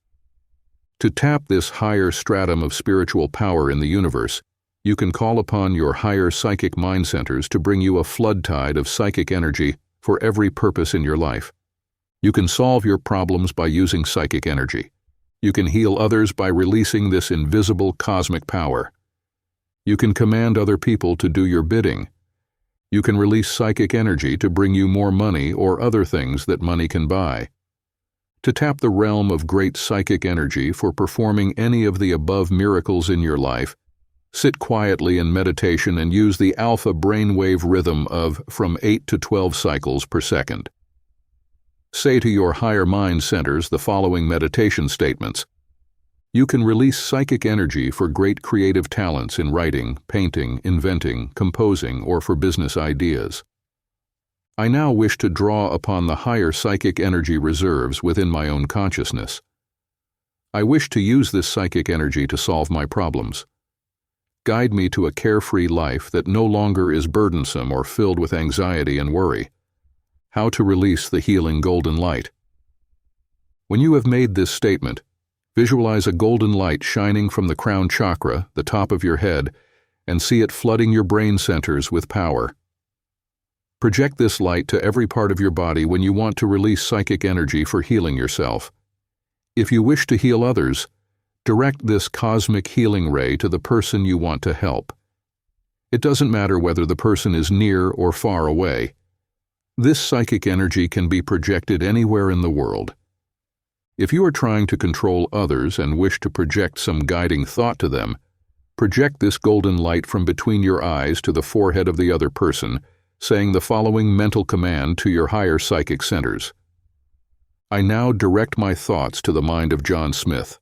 To tap this higher stratum of spiritual power in the universe, you can call upon your higher psychic mind centers to bring you a flood tide of psychic energy for every purpose in your life. You can solve your problems by using psychic energy. You can heal others by releasing this invisible cosmic power. You can command other people to do your bidding. You can release psychic energy to bring you more money or other things that money can buy. To tap the realm of great psychic energy for performing any of the above miracles in your life, sit quietly in meditation and use the alpha brainwave rhythm of from 8 to 12 cycles per second. Say to your higher mind centers the following meditation statements. You can release psychic energy for great creative talents in writing, painting, inventing, composing, or for business ideas. I now wish to draw upon the higher psychic energy reserves within my own consciousness. I wish to use this psychic energy to solve my problems. Guide me to a carefree life that no longer is burdensome or filled with anxiety and worry. How to release the healing golden light. When you have made this statement, visualize a golden light shining from the crown chakra, the top of your head, and see it flooding your brain centers with power. Project this light to every part of your body when you want to release psychic energy for healing yourself. If you wish to heal others, direct this cosmic healing ray to the person you want to help. It doesn't matter whether the person is near or far away. This psychic energy can be projected anywhere in the world. If you are trying to control others and wish to project some guiding thought to them, project this golden light from between your eyes to the forehead of the other person, saying the following mental command to your higher psychic centers. I now direct my thoughts to the mind of John Smith.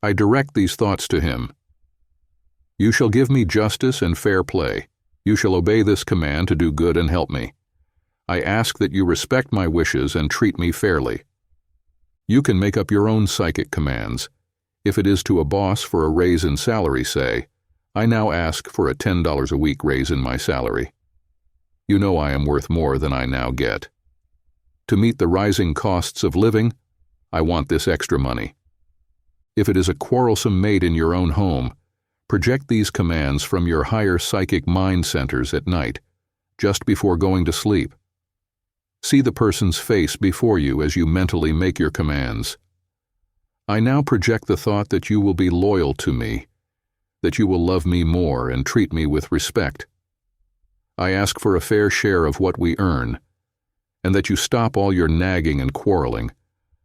I direct these thoughts to him. You shall give me justice and fair play. You shall obey this command to do good and help me. I ask that you respect my wishes and treat me fairly. You can make up your own psychic commands. If it is to a boss for a raise in salary, say, I now ask for a $10 a week raise in my salary. You know I am worth more than I now get. To meet the rising costs of living, I want this extra money. If it is a quarrelsome mate in your own home, project these commands from your higher psychic mind centers at night, just before going to sleep. See the person's face before you as you mentally make your commands. I now project the thought that you will be loyal to me, that you will love me more and treat me with respect. I ask for a fair share of what we earn, and that you stop all your nagging and quarreling,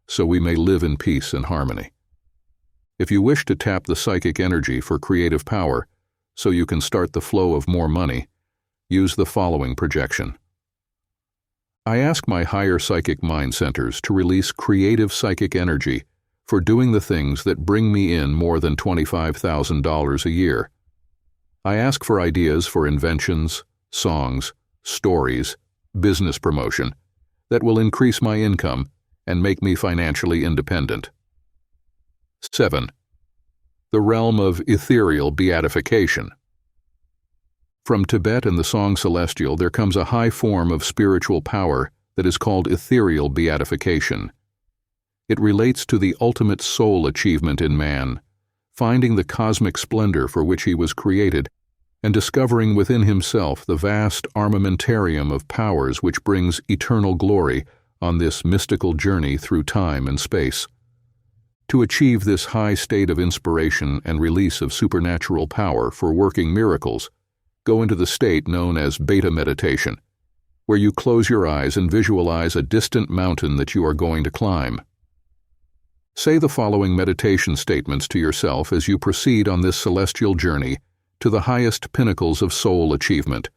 so we may live in peace and harmony. If you wish to tap the psychic energy for creative power, so you can start the flow of more money, use the following projection. I ask my higher psychic mind centers to release creative psychic energy for doing the things that bring me in more than $25,000 a year. I ask for ideas for inventions, songs, stories, business promotion that will increase my income and make me financially independent. 7. The realm of ethereal beatification. From Tibet and the Song Celestial, there comes a high form of spiritual power that is called ethereal beatification. It relates to the ultimate soul achievement in man, finding the cosmic splendor for which he was created, and discovering within himself the vast armamentarium of powers which brings eternal glory on this mystical journey through time and space. To achieve this high state of inspiration and release of supernatural power for working miracles, go into the state known as beta meditation, where you close your eyes and visualize a distant mountain that you are going to climb. Say the following meditation statements to yourself as you proceed on this celestial journey to the highest pinnacles of soul achievement,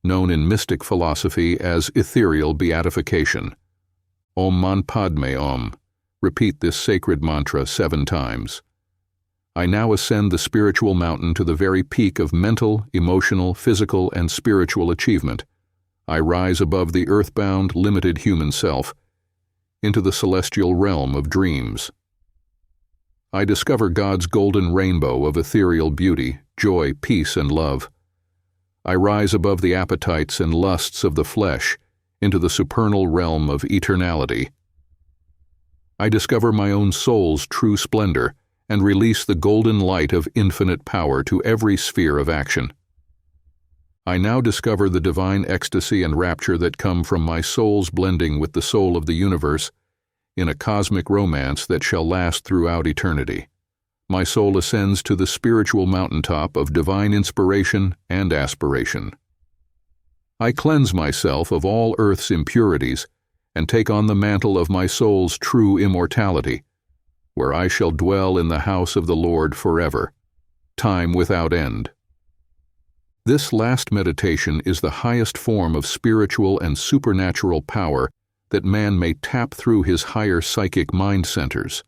known in mystic philosophy as ethereal beatification. Om Man Padme Om. Repeat this sacred mantra 7 times. I now ascend the spiritual mountain to the very peak of mental, emotional, physical, and spiritual achievement. I rise above the earthbound, limited human self into the celestial realm of dreams. I discover God's golden rainbow of ethereal beauty, joy, peace, and love. I rise above the appetites and lusts of the flesh into the supernal realm of eternality. I discover my own soul's true splendor and release the golden light of infinite power to every sphere of action. I now discover the divine ecstasy and rapture that come from my soul's blending with the soul of the universe in a cosmic romance that shall last throughout eternity. My soul ascends to the spiritual mountaintop of divine inspiration and aspiration. I cleanse myself of all earth's impurities and take on the mantle of my soul's true immortality, where I shall dwell in the house of the Lord forever, time without end. This last meditation is the highest form of spiritual and supernatural power that man may tap through his higher psychic mind centers.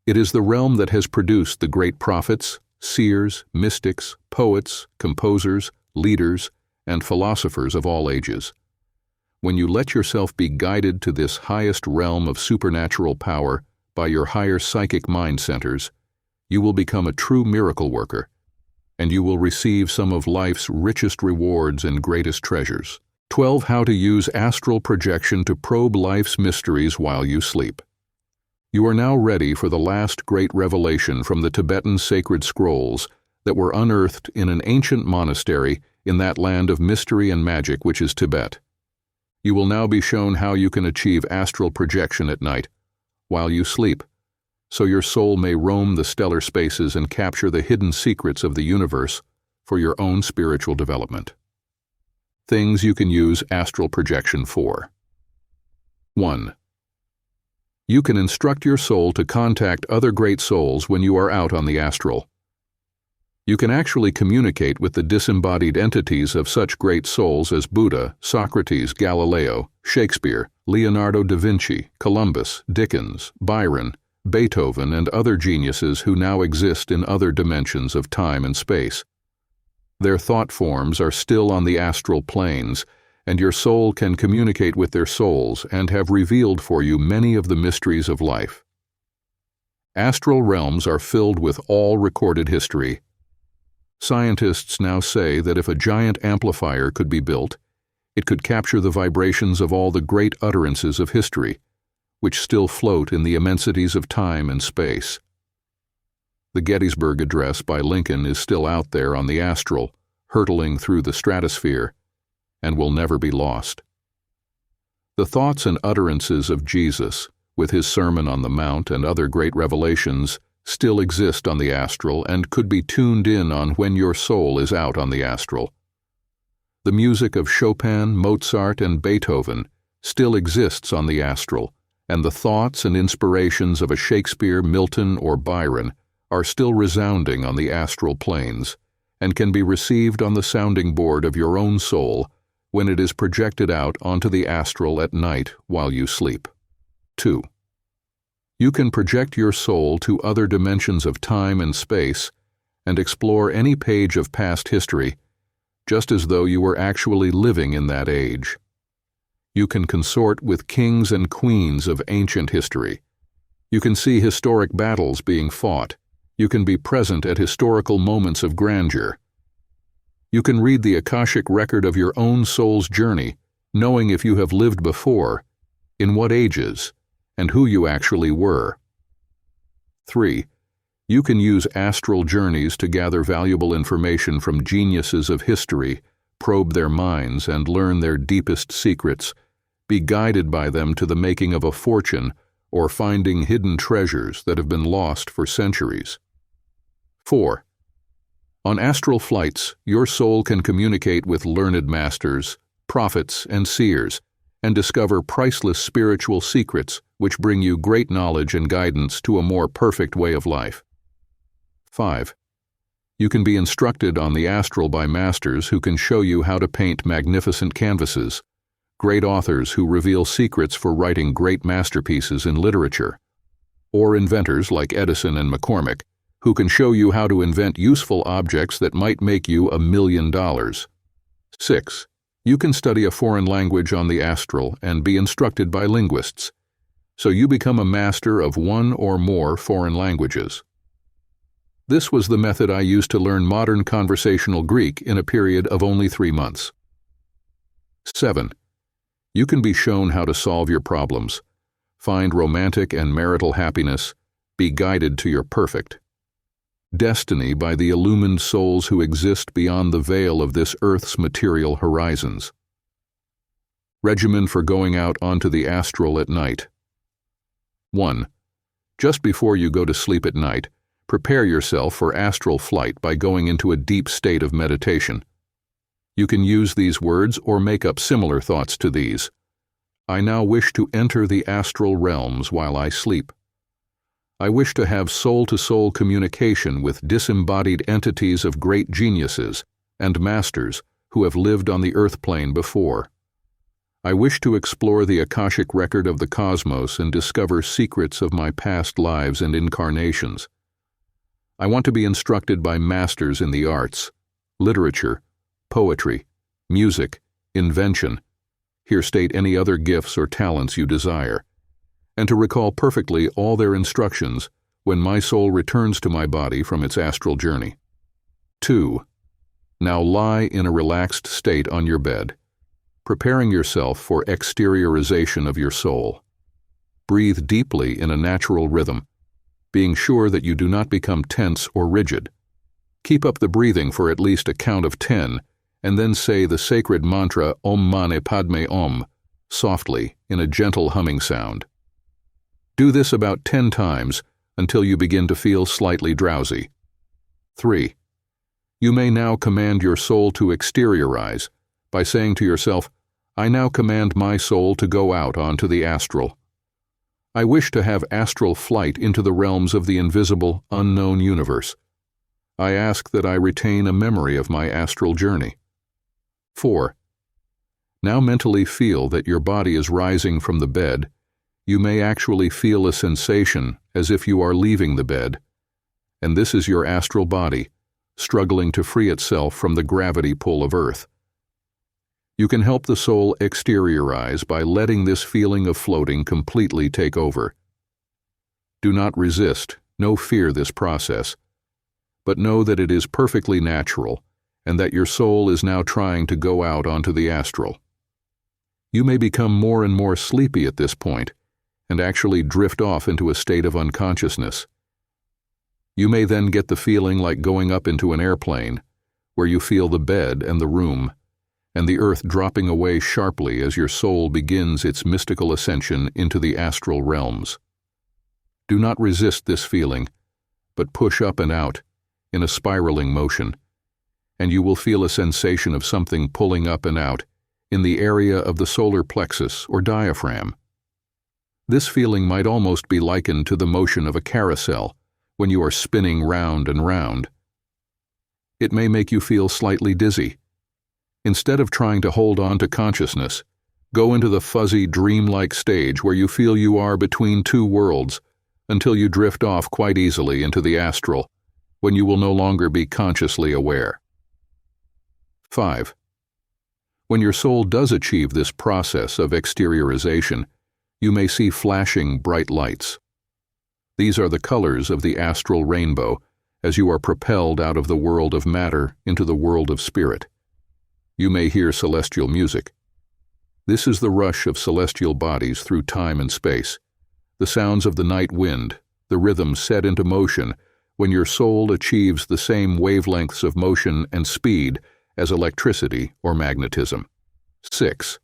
It is the realm that has produced the great prophets, seers, mystics, poets, composers, leaders, and philosophers of all ages. When you let yourself be guided to this highest realm of supernatural power by your higher psychic mind centers, you will become a true miracle worker, and you will receive some of life's richest rewards and greatest treasures. 12. How to use astral projection to probe life's mysteries while you sleep. You are now ready for the last great revelation from the Tibetan sacred scrolls that were unearthed in an ancient monastery in that land of mystery and magic which is Tibet. You will now be shown how you can achieve astral projection at night, while you sleep, so your soul may roam the stellar spaces and capture the hidden secrets of the universe for your own spiritual development. Things you can use astral projection for. 1. You can instruct your soul to contact other great souls when you are out on the astral. You can actually communicate with the disembodied entities of such great souls as Buddha, Socrates, Galileo, Shakespeare, Leonardo da Vinci, Columbus, Dickens, Byron, Beethoven, and other geniuses who now exist in other dimensions of time and space. Their thought forms are still on the astral planes, and your soul can communicate with their souls and have revealed for you many of the mysteries of life. Astral realms are filled with all recorded history. Scientists now say that if a giant amplifier could be built, it could capture the vibrations of all the great utterances of history, which still float in the immensities of time and space. The Gettysburg Address by Lincoln is still out there on the astral, hurtling through the stratosphere, and will never be lost. The thoughts and utterances of Jesus, with his Sermon on the Mount and other great revelations, still exist on the astral and could be tuned in on when your soul is out on the astral. The music of Chopin, Mozart, and Beethoven still exists on the astral, and the thoughts and inspirations of a Shakespeare, Milton, or Byron are still resounding on the astral planes and can be received on the sounding board of your own soul when it is projected out onto the astral at night while you sleep. 2. You can project your soul to other dimensions of time and space and explore any page of past history, just as though you were actually living in that age. You can consort with kings and queens of ancient history. You can see historic battles being fought. You can be present at historical moments of grandeur. You can read the Akashic record of your own soul's journey, knowing if you have lived before, in what ages, and who you actually were. 3. You can use astral journeys to gather valuable information from geniuses of history, probe their minds, and learn their deepest secrets, be guided by them to the making of a fortune or finding hidden treasures that have been lost for centuries. 4. On astral flights, your soul can communicate with learned masters, prophets, and seers, and discover priceless spiritual secrets which bring you great knowledge and guidance to a more perfect way of life. 5. You can be instructed on the astral by masters who can show you how to paint magnificent canvases, great authors who reveal secrets for writing great masterpieces in literature, or inventors like Edison and McCormick, who can show you how to invent useful objects that might make you $1 million. 6. You can study a foreign language on the astral and be instructed by linguists, so you become a master of one or more foreign languages. This was the method I used to learn modern conversational Greek in a period of only 3 months. 7. You can be shown how to solve your problems, find romantic and marital happiness, be guided to your perfect destiny by the illumined souls who exist beyond the veil of this earth's material horizons. Regimen for going out onto the astral at night. 1. Just before you go to sleep at night, prepare yourself for astral flight by going into a deep state of meditation. You can use these words or make up similar thoughts to these. I now wish to enter the astral realms while I sleep. I wish to have soul-to-soul communication with disembodied entities of great geniuses and masters who have lived on the earth plane before. I wish to explore the Akashic record of the cosmos and discover secrets of my past lives and incarnations. I want to be instructed by masters in the arts, literature, poetry, music, invention. Here state any other gifts or talents you desire, and to recall perfectly all their instructions when my soul returns to my body from its astral journey. 2. Now lie in a relaxed state on your bed, preparing yourself for exteriorization of your soul. Breathe deeply in a natural rhythm, being sure that you do not become tense or rigid. Keep up the breathing for at least a count of 10, and then say the sacred mantra Om Mani Padme Om, softly, in a gentle humming sound. Do this about 10 times until you begin to feel slightly drowsy. 3. You may now command your soul to exteriorize by saying to yourself, I now command my soul to go out onto the astral. I wish to have astral flight into the realms of the invisible, unknown universe. I ask that I retain a memory of my astral journey. 4. Now mentally feel that your body is rising from the bed. You may actually feel a sensation as if you are leaving the bed, and this is your astral body, struggling to free itself from the gravity pull of Earth. You can help the soul exteriorize by letting this feeling of floating completely take over. Do not resist, nor fear this process, but know that it is perfectly natural and that your soul is now trying to go out onto the astral. You may become more and more sleepy at this point, and actually drift off into a state of unconsciousness. You may then get the feeling like going up into an airplane, where you feel the bed and the room, and the earth dropping away sharply as your soul begins its mystical ascension into the astral realms. Do not resist this feeling, but push up and out in a spiraling motion, and you will feel a sensation of something pulling up and out in the area of the solar plexus or diaphragm. This feeling might almost be likened to the motion of a carousel when you are spinning round and round. It may make you feel slightly dizzy. Instead of trying to hold on to consciousness, go into the fuzzy, dreamlike stage where you feel you are between two worlds until you drift off quite easily into the astral, when you will no longer be consciously aware. 5. When your soul does achieve this process of exteriorization, you may see flashing bright lights. These are the colors of the astral rainbow as you are propelled out of the world of matter into the world of spirit. You may hear celestial music. This is the rush of celestial bodies through time and space, the sounds of the night wind, the rhythms set into motion when your soul achieves the same wavelengths of motion and speed as electricity or magnetism. 6.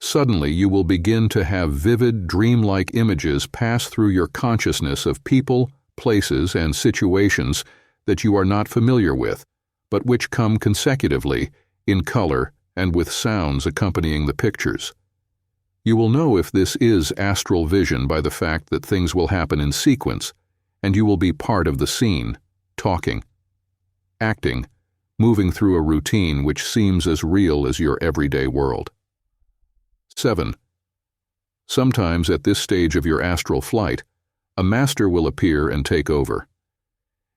Suddenly you will begin to have vivid, dreamlike images pass through your consciousness of people, places, and situations that you are not familiar with, but which come consecutively, in color, and with sounds accompanying the pictures. You will know if this is astral vision by the fact that things will happen in sequence, and you will be part of the scene, talking, acting, moving through a routine which seems as real as your everyday world. 7. Sometimes at this stage of your astral flight, a master will appear and take over.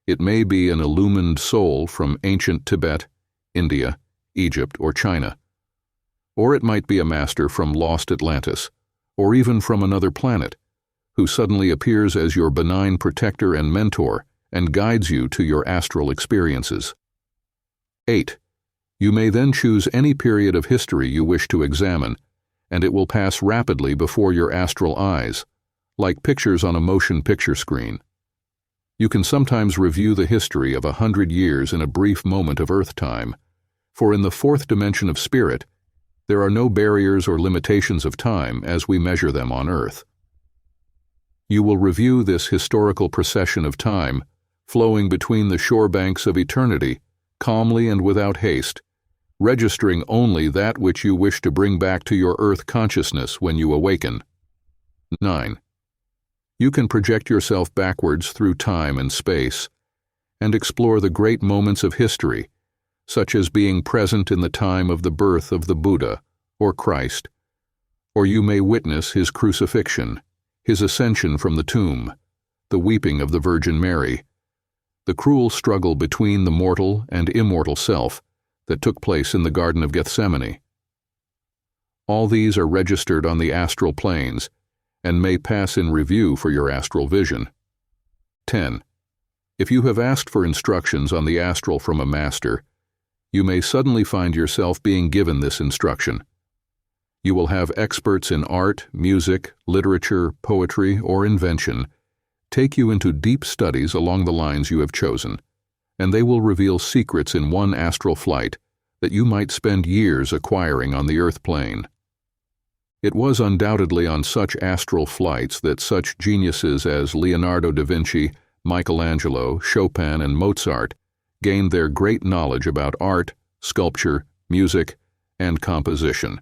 It may be an illumined soul from ancient Tibet, India, Egypt, or China. Or it might be a master from lost Atlantis, or even from another planet, who suddenly appears as your benign protector and mentor and guides you to your astral experiences. 8. You may then choose any period of history you wish to examine, and it will pass rapidly before your astral eyes, like pictures on a motion picture screen. You can sometimes review the history of 100 years in a brief moment of earth time, for in the fourth dimension of spirit, there are no barriers or limitations of time as we measure them on earth. You will review this historical procession of time, flowing between the shore banks of eternity, calmly and without haste, registering only that which you wish to bring back to your earth consciousness when you awaken. 9. You can project yourself backwards through time and space, and explore the great moments of history, such as being present in the time of the birth of the Buddha or Christ, or you may witness his crucifixion, his ascension from the tomb, the weeping of the Virgin Mary, the cruel struggle between the mortal and immortal self that took place in the Garden of Gethsemane. All these are registered on the astral planes and may pass in review for your astral vision. 10. If you have asked for instructions on the astral from a master, you may suddenly find yourself being given this instruction. You will have experts in art, music, literature, poetry, or invention take you into deep studies along the lines you have chosen, and they will reveal secrets in one astral flight that you might spend years acquiring on the earth plane. It was undoubtedly on such astral flights that such geniuses as Leonardo da Vinci, Michelangelo, Chopin, and Mozart gained their great knowledge about art, sculpture, music, and composition.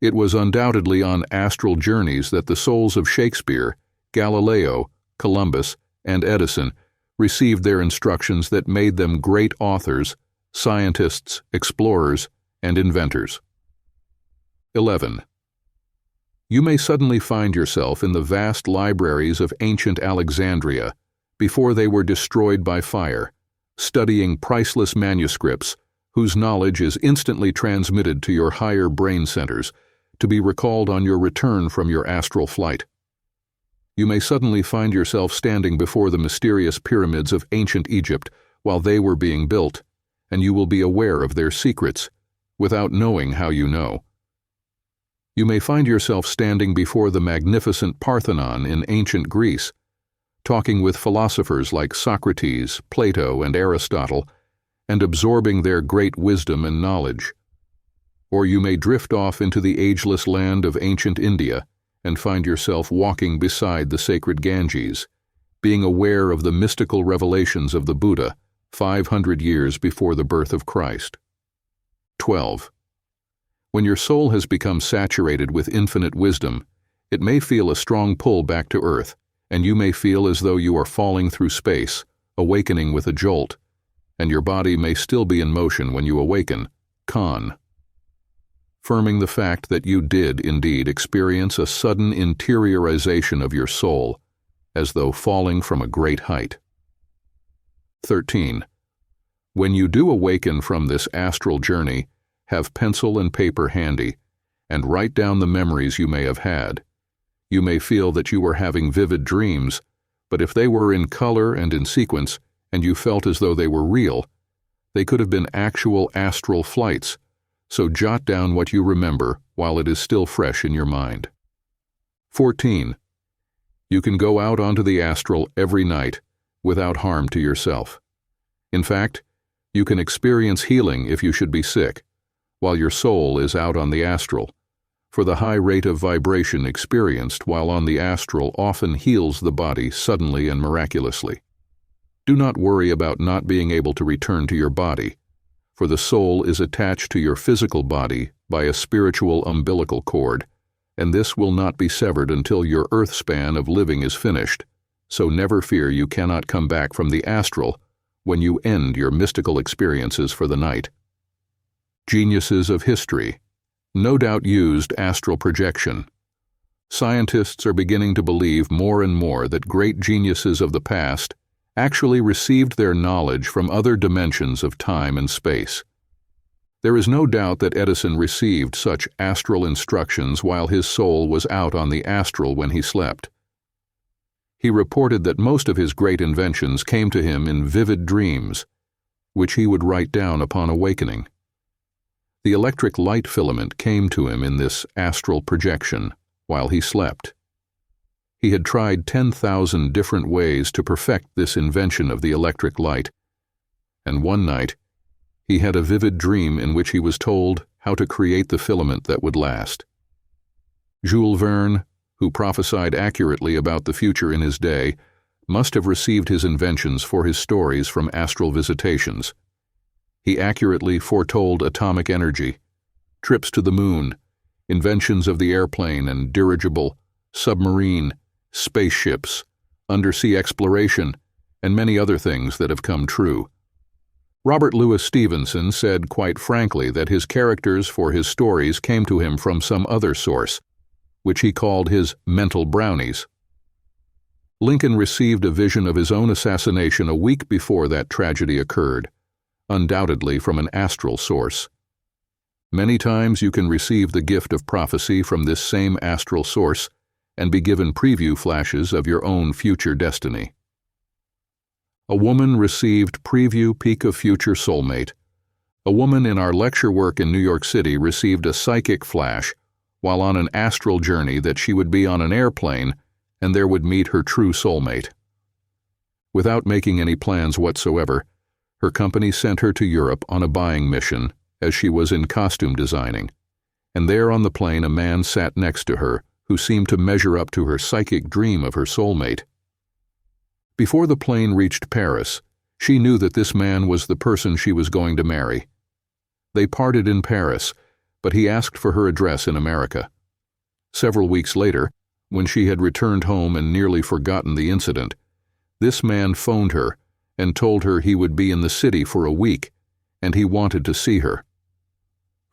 It was undoubtedly on astral journeys that the souls of Shakespeare, Galileo, Columbus, and Edison received their instructions that made them great authors, scientists, explorers, and inventors. 11. You may suddenly find yourself in the vast libraries of ancient Alexandria before they were destroyed by fire, studying priceless manuscripts whose knowledge is instantly transmitted to your higher brain centers to be recalled on your return from your astral flight. You may suddenly find yourself standing before the mysterious pyramids of ancient Egypt while they were being built, and you will be aware of their secrets, without knowing how you know. You may find yourself standing before the magnificent Parthenon in ancient Greece, talking with philosophers like Socrates, Plato, and Aristotle, and absorbing their great wisdom and knowledge. Or you may drift off into the ageless land of ancient India and find yourself walking beside the sacred Ganges, being aware of the mystical revelations of the Buddha 500 years before the birth of Christ. 12. When your soul has become saturated with infinite wisdom, it may feel a strong pull back to earth, and you may feel as though you are falling through space, awakening with a jolt, and your body may still be in motion when you awaken, confirming the fact that you did indeed experience a sudden interiorization of your soul, as though falling from a great height. 13. When you do awaken from this astral journey, have pencil and paper handy, and write down the memories you may have had. You may feel that you were having vivid dreams, but if they were in color and in sequence, and you felt as though they were real, they could have been actual astral flights, so jot down what you remember while it is still fresh in your mind. 14. You can go out onto the astral every night without harm to yourself. In fact, you can experience healing if you should be sick, while your soul is out on the astral, for the high rate of vibration experienced while on the astral often heals the body suddenly and miraculously. Do not worry about not being able to return to your body, for the soul is attached to your physical body by a spiritual umbilical cord, and this will not be severed until your earth span of living is finished, so never fear you cannot come back from the astral when you end your mystical experiences for the night. Geniuses of history no doubt used astral projection. Scientists are beginning to believe more and more that great geniuses of the past actually received their knowledge from other dimensions of time and space. There is no doubt that Edison received such astral instructions while his soul was out on the astral when he slept. He reported that most of his great inventions came to him in vivid dreams, which he would write down upon awakening. The electric light filament came to him in this astral projection while he slept. He had tried 10,000 different ways to perfect this invention of the electric light, and one night he had a vivid dream in which he was told how to create the filament that would last. Jules Verne, who prophesied accurately about the future in his day, must have received his inventions for his stories from astral visitations. He accurately foretold atomic energy, trips to the moon, inventions of the airplane and dirigible, submarine, spaceships, undersea exploration, and many other things that have come true. Robert Louis Stevenson said quite frankly that his characters for his stories came to him from some other source, which he called his mental brownies. Lincoln received a vision of his own assassination a week before that tragedy occurred, undoubtedly from an astral source. Many times you can receive the gift of prophecy from this same astral source and be given preview flashes of your own future destiny. A woman received preview peek of future soulmate. A woman in our lecture work in New York City received a psychic flash while on an astral journey that she would be on an airplane and there would meet her true soulmate. Without making any plans whatsoever, her company sent her to Europe on a buying mission as she was in costume designing, and there on the plane a man sat next to her who seemed to measure up to her psychic dream of her soulmate. Before the plane reached Paris, she knew that this man was the person she was going to marry. They parted in Paris, but he asked for her address in America. Several weeks later, when she had returned home and nearly forgotten the incident, this man phoned her and told her he would be in the city for a week, and he wanted to see her.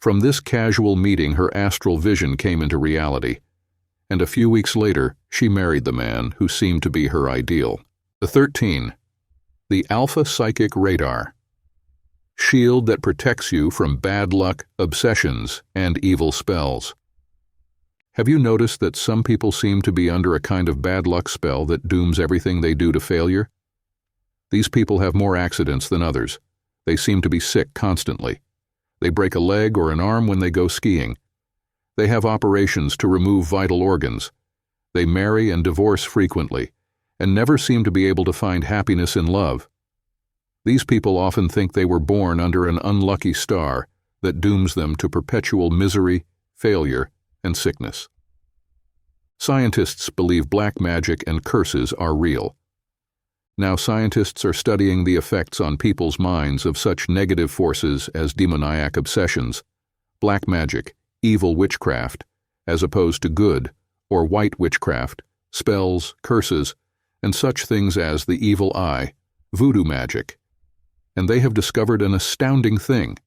From this casual meeting, her astral vision came into reality, and a few weeks later, she married the man who seemed to be her ideal. 13. The Alpha-Psychic Radar. Shield that protects you from bad luck, obsessions, and evil spells. Have you noticed that some people seem to be under a kind of bad luck spell that dooms everything they do to failure? These people have more accidents than others. They seem to be sick constantly. They break a leg or an arm when they go skiing. They have operations to remove vital organs. They marry and divorce frequently, and never seem to be able to find happiness in love. These people often think they were born under an unlucky star that dooms them to perpetual misery, failure, and sickness. Scientists believe black magic and curses are real. Now scientists are studying the effects on people's minds of such negative forces as demoniac obsessions, black magic, evil witchcraft, as opposed to good or white witchcraft, spells, curses, and such things as the evil eye, voodoo magic. And they have discovered an astounding thing.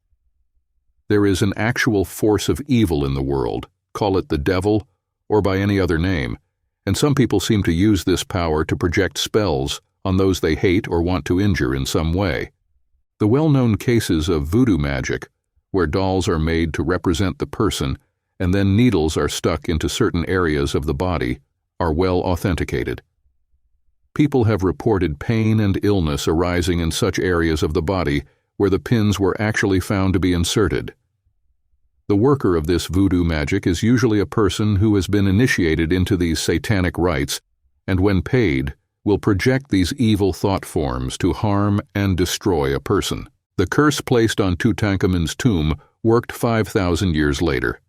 There is an actual force of evil in the world, call it the devil or by any other name, and some people seem to use this power to project spells on those they hate or want to injure in some way. The well-known cases of voodoo magic, where dolls are made to represent the person and then needles are stuck into certain areas of the body, are well authenticated. People have reported pain and illness arising in such areas of the body where the pins were actually found to be inserted. The worker of this voodoo magic is usually a person who has been initiated into these satanic rites and when paid, will project these evil thought forms to harm and destroy a person. The curse placed on Tutankhamun's tomb worked 5,000 years later.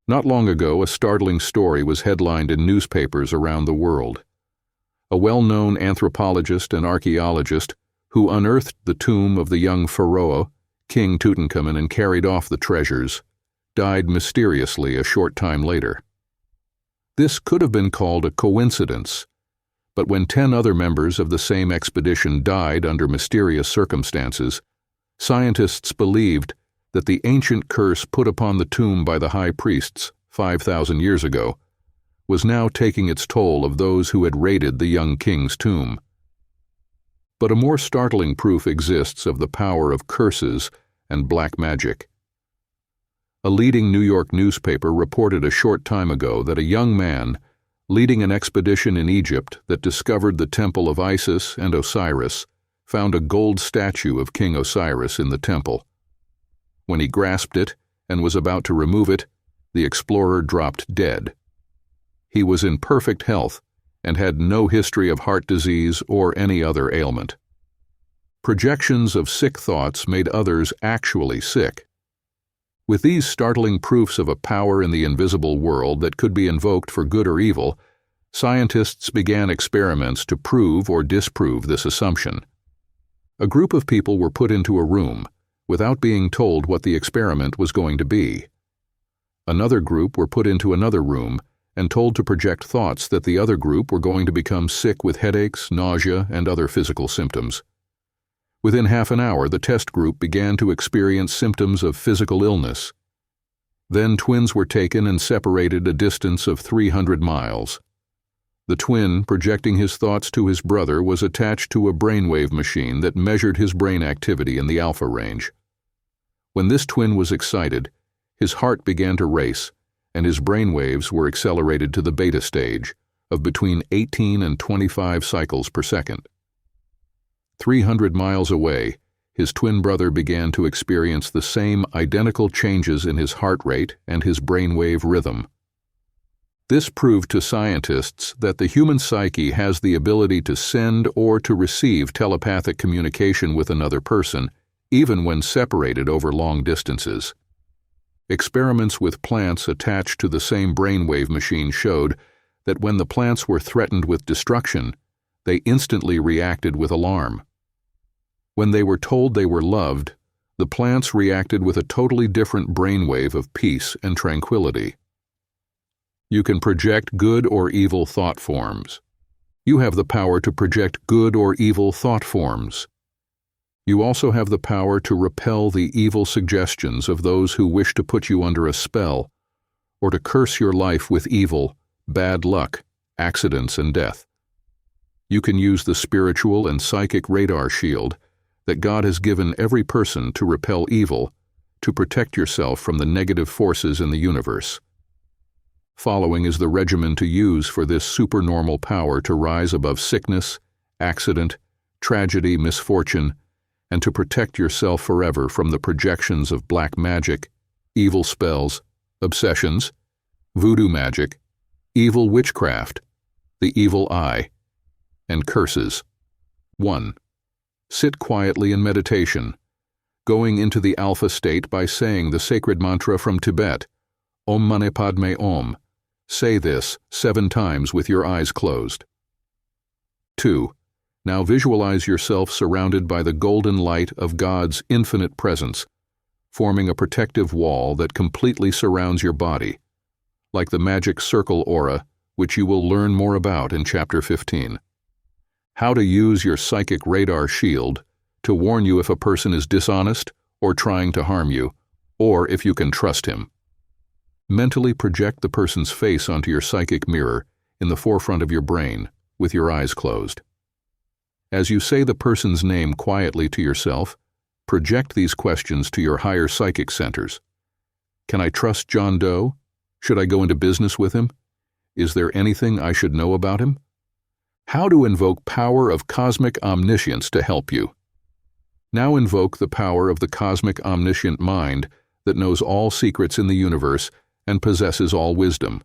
Not long ago, a startling story was headlined in newspapers around the world. A well-known anthropologist and archaeologist who unearthed the tomb of the young pharaoh, King Tutankhamun, and carried off the treasures, died mysteriously a short time later. This could have been called a coincidence, but when 10 other members of the same expedition died under mysterious circumstances, scientists believed that the ancient curse put upon the tomb by the high priests 5,000 years ago was now taking its toll of those who had raided the young king's tomb. But a more startling proof exists of the power of curses and black magic. A leading New York newspaper reported a short time ago that a young man, leading an expedition in Egypt that discovered the temple of Isis and Osiris, found a gold statue of King Osiris in the temple. When he grasped it and was about to remove it, the explorer dropped dead. He was in perfect health and had no history of heart disease or any other ailment. Projections of sick thoughts made others actually sick. With these startling proofs of a power in the invisible world that could be invoked for good or evil, scientists began experiments to prove or disprove this assumption. A group of people were put into a room without being told what the experiment was going to be. Another group were put into another room and told to project thoughts that the other group were going to become sick with headaches, nausea, and other physical symptoms. Within half an hour, the test group began to experience symptoms of physical illness. Then twins were taken and separated a distance of 300 miles. The twin, projecting his thoughts to his brother, was attached to a brainwave machine that measured his brain activity in the alpha range. When this twin was excited, his heart began to race, and his brainwaves were accelerated to the beta stage of between 18 and 25 cycles per second. 300 miles away, his twin brother began to experience the same identical changes in his heart rate and his brainwave rhythm. This proved to scientists that the human psyche has the ability to send or to receive telepathic communication with another person, even when separated over long distances. Experiments with plants attached to the same brainwave machine showed that when the plants were threatened with destruction, they instantly reacted with alarm. When they were told they were loved, the plants reacted with a totally different brainwave of peace and tranquility. You can project good or evil thought forms. You have the power to project good or evil thought forms. You also have the power to repel the evil suggestions of those who wish to put you under a spell or to curse your life with evil, bad luck, accidents, and death. You can use the spiritual and psychic radar shield that God has given every person to repel evil, to protect yourself from the negative forces in the universe. Following is the regimen to use for this supernormal power to rise above sickness, accident, tragedy, misfortune, and to protect yourself forever from the projections of black magic, evil spells, obsessions, voodoo magic, evil witchcraft, the evil eye, and curses. 1. Sit quietly in meditation, going into the alpha state by saying the sacred mantra from Tibet, Om Mani Padme Om. Say this 7 times with your eyes closed. 2. Now visualize yourself surrounded by the golden light of God's infinite presence, forming a protective wall that completely surrounds your body, like the magic circle aura, which you will learn more about in Chapter 15. How to use your psychic radar shield to warn you if a person is dishonest or trying to harm you, or if you can trust him. Mentally project the person's face onto your psychic mirror in the forefront of your brain, with your eyes closed. As you say the person's name quietly to yourself, project these questions to your higher psychic centers. Can I trust John Doe? Should I go into business with him? Is there anything I should know about him? How to invoke power of cosmic omniscience to help you. Now invoke the power of the cosmic omniscient mind that knows all secrets in the universe and possesses all wisdom,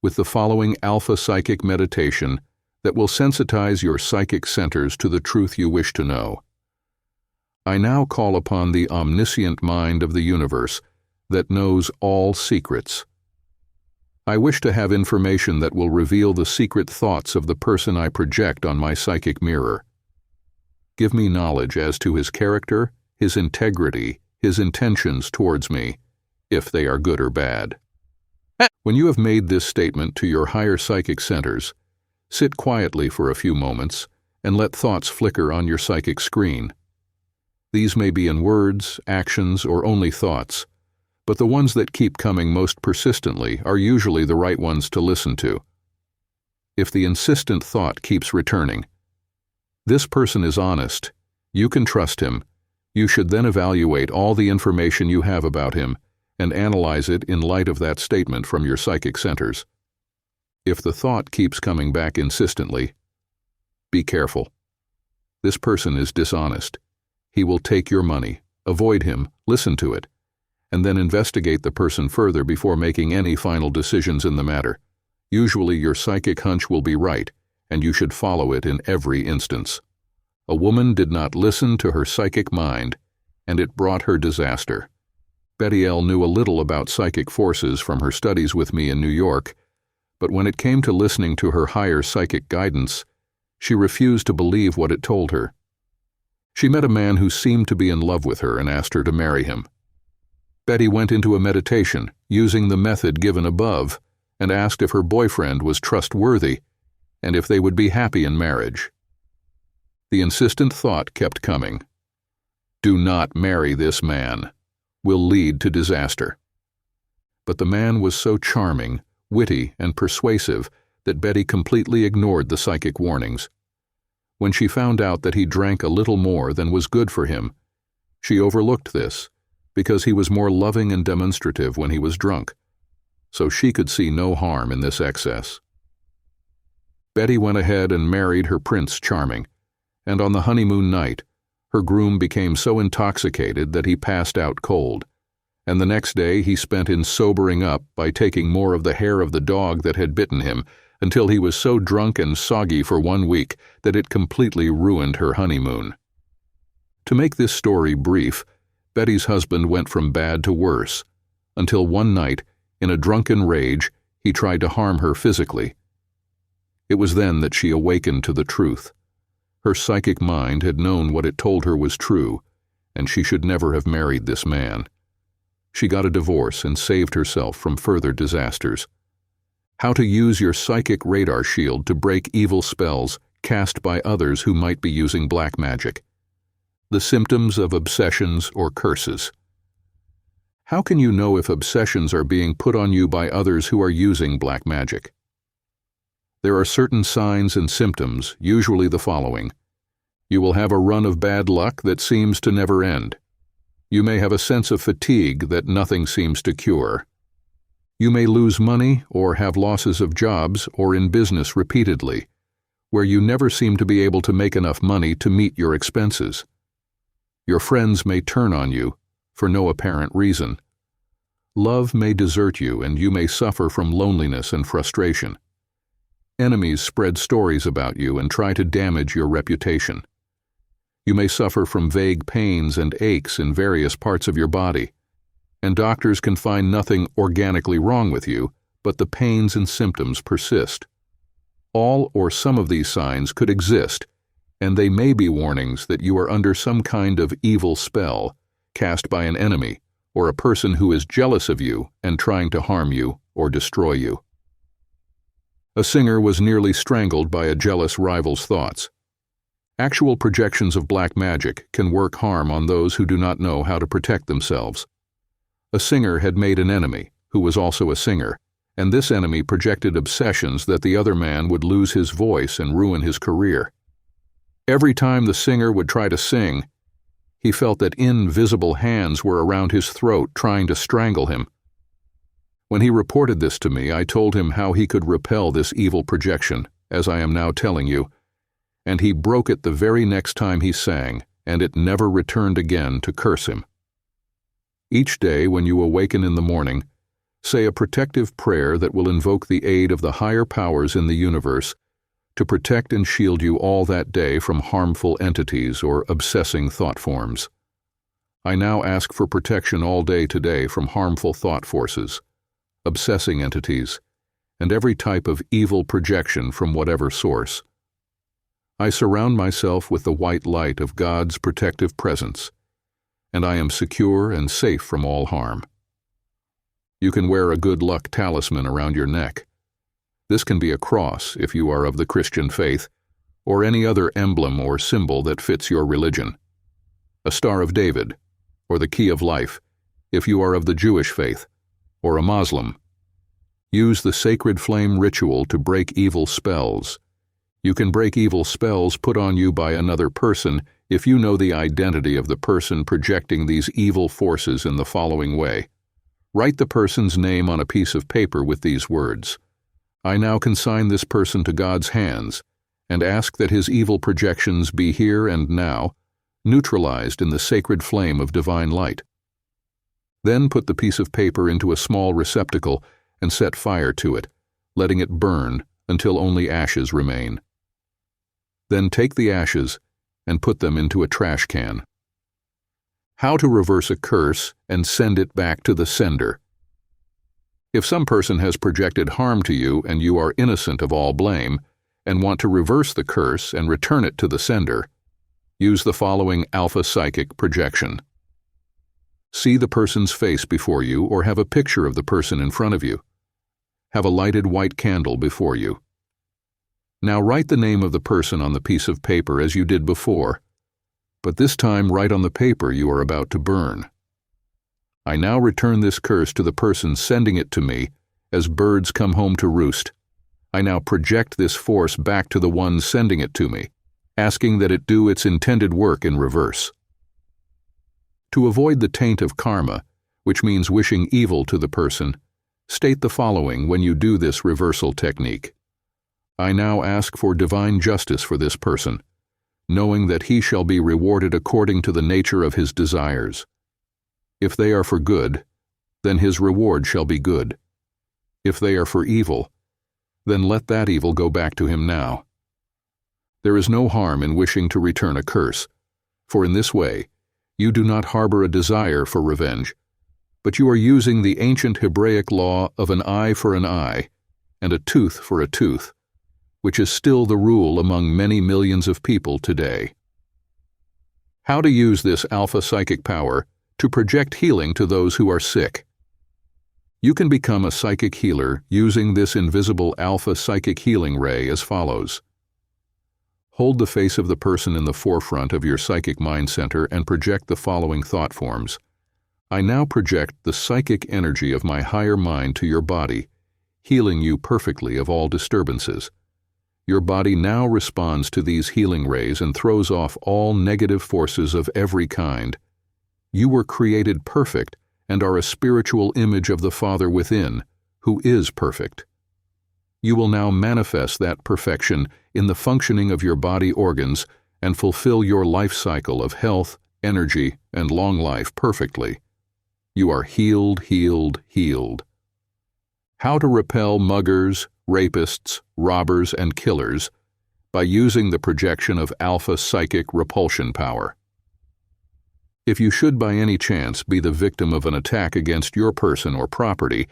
with the following Alpha-Psychic meditation that will sensitize your psychic centers to the truth you wish to know. I now call upon the omniscient mind of the universe that knows all secrets. I wish to have information that will reveal the secret thoughts of the person I project on my psychic mirror. Give me knowledge as to his character, his integrity, his intentions towards me, if they are good or bad. When you have made this statement to your higher psychic centers, sit quietly for a few moments and let thoughts flicker on your psychic screen. These may be in words, actions, or only thoughts, but the ones that keep coming most persistently are usually the right ones to listen to. If the insistent thought keeps returning, "This person is honest, you can trust him," you should then evaluate all the information you have about him and analyze it in light of that statement from your psychic centers. If the thought keeps coming back insistently, be careful. This person is dishonest. He will take your money. Avoid him, listen to it, and then investigate the person further before making any final decisions in the matter. Usually your psychic hunch will be right, and you should follow it in every instance. A woman did not listen to her psychic mind, and it brought her disaster. Betty L. knew a little about psychic forces from her studies with me in New York, but when it came to listening to her higher psychic guidance, she refused to believe what it told her. She met a man who seemed to be in love with her and asked her to marry him. Betty went into a meditation, using the method given above, and asked if her boyfriend was trustworthy and if they would be happy in marriage. The insistent thought kept coming. "Do not marry this man. Will lead to disaster." But the man was so charming, witty, and persuasive that Betty completely ignored the psychic warnings. When she found out that he drank a little more than was good for him, she overlooked this because he was more loving and demonstrative when he was drunk, so she could see no harm in this excess. Betty went ahead and married her Prince Charming, and on the honeymoon night, her groom became so intoxicated that he passed out cold, and the next day he spent in sobering up by taking more of the hair of the dog that had bitten him until he was so drunk and soggy for 1 week that it completely ruined her honeymoon. To make this story brief, Betty's husband went from bad to worse, until one night, in a drunken rage, he tried to harm her physically. It was then that she awakened to the truth. Her psychic mind had known what it told her was true, and she should never have married this man. She got a divorce and saved herself from further disasters. How to use your psychic radar shield to break evil spells cast by others who might be using black magic. The symptoms of obsessions or curses. How can you know if obsessions are being put on you by others who are using black magic? There are certain signs and symptoms, usually the following. You will have a run of bad luck that seems to never end. You may have a sense of fatigue that nothing seems to cure. You may lose money or have losses of jobs or in business repeatedly, where you never seem to be able to make enough money to meet your expenses. Your friends may turn on you for no apparent reason. Love may desert you and you may suffer from loneliness and frustration. Enemies spread stories about you and try to damage your reputation. You may suffer from vague pains and aches in various parts of your body, and doctors can find nothing organically wrong with you, but the pains and symptoms persist. All or some of these signs could exist, and they may be warnings that you are under some kind of evil spell cast by an enemy or a person who is jealous of you and trying to harm you or destroy you. A singer was nearly strangled by a jealous rival's thoughts. Actual projections of black magic can work harm on those who do not know how to protect themselves. A singer had made an enemy, who was also a singer, and this enemy projected obsessions that the other man would lose his voice and ruin his career. Every time the singer would try to sing, he felt that invisible hands were around his throat trying to strangle him. When he reported this to me, I told him how he could repel this evil projection, as I am now telling you, and he broke it the very next time he sang, and it never returned again to curse him. Each day when you awaken in the morning, say a protective prayer that will invoke the aid of the higher powers in the universe to protect and shield you all that day from harmful entities or obsessing thought forms. I now ask for protection all day today from harmful thought forces, obsessing entities, and every type of evil projection from whatever source. I surround myself with the white light of God's protective presence, and I am secure and safe from all harm. You can wear a good luck talisman around your neck. This can be a cross if you are of the Christian faith, or any other emblem or symbol that fits your religion. A Star of David, or the Key of Life, if you are of the Jewish faith, or a Muslim. Use the sacred flame ritual to break evil spells. You can break evil spells put on you by another person if you know the identity of the person projecting these evil forces in the following way. Write the person's name on a piece of paper with these words. I now consign this person to God's hands and ask that his evil projections be here and now neutralized in the sacred flame of divine light. Then put the piece of paper into a small receptacle and set fire to it, letting it burn until only ashes remain. Then take the ashes and put them into a trash can. How to reverse a curse and send it back to the sender. If some person has projected harm to you and you are innocent of all blame and want to reverse the curse and return it to the sender, use the following Alpha-Psychic projection. See the person's face before you or have a picture of the person in front of you. Have a lighted white candle before you. Now write the name of the person on the piece of paper as you did before, but this time write on the paper you are about to burn. I now return this curse to the person sending it to me as birds come home to roost. I now project this force back to the one sending it to me, asking that it do its intended work in reverse. To avoid the taint of karma, which means wishing evil to the person, state the following when you do this reversal technique. I now ask for divine justice for this person, knowing that he shall be rewarded according to the nature of his desires. If they are for good, then his reward shall be good. If they are for evil, then let that evil go back to him now. There is no harm in wishing to return a curse, for in this way, you do not harbor a desire for revenge, but you are using the ancient Hebraic law of an eye for an eye and a tooth for a tooth, which is still the rule among many millions of people today. How to use this Alpha-Psychic power to project healing to those who are sick. You can become a psychic healer using this invisible Alpha-Psychic healing ray as follows. Hold the face of the person in the forefront of your psychic mind center and project the following thought forms. I now project the psychic energy of my higher mind to your body, healing you perfectly of all disturbances. Your body now responds to these healing rays and throws off all negative forces of every kind. You were created perfect and are a spiritual image of the Father within, who is perfect. You will now manifest that perfection in the functioning of your body organs and fulfill your life cycle of health, energy, and long life perfectly. You are healed, healed, healed. How to repel muggers, rapists, robbers, and killers by using the projection of Alpha-Psychic repulsion power. If you should by any chance be the victim of an attack against your person or property,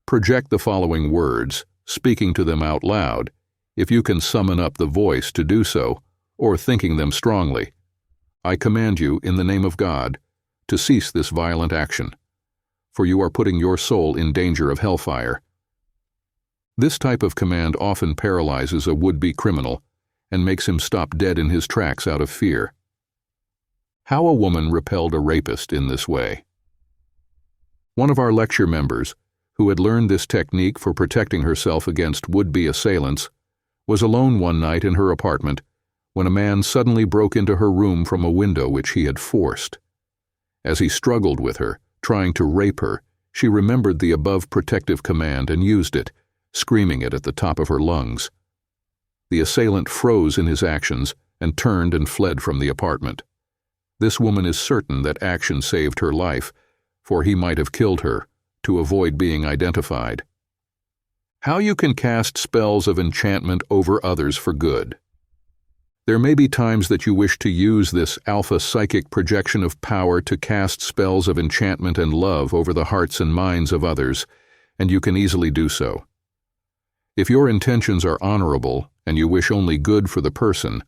project the following words, speaking to them out loud, if you can summon up the voice to do so, or thinking them strongly. I command you, in the name of God, to cease this violent action, for you are putting your soul in danger of hellfire. This type of command often paralyzes a would-be criminal and makes him stop dead in his tracks out of fear. How a woman repelled a rapist in this way. One of our lecture members, who had learned this technique for protecting herself against would-be assailants, was alone one night in her apartment when a man suddenly broke into her room from a window which he had forced. As he struggled with her, trying to rape her, she remembered the above protective command and used it, screaming it at the top of her lungs. The assailant froze in his actions and turned and fled from the apartment. This woman is certain that action saved her life, for he might have killed her to avoid being identified. How you can cast spells of enchantment over others for good. There may be times that you wish to use this alpha-psychic projection of power to cast spells of enchantment and love over the hearts and minds of others, and you can easily do so. If your intentions are honorable and you wish only good for the person,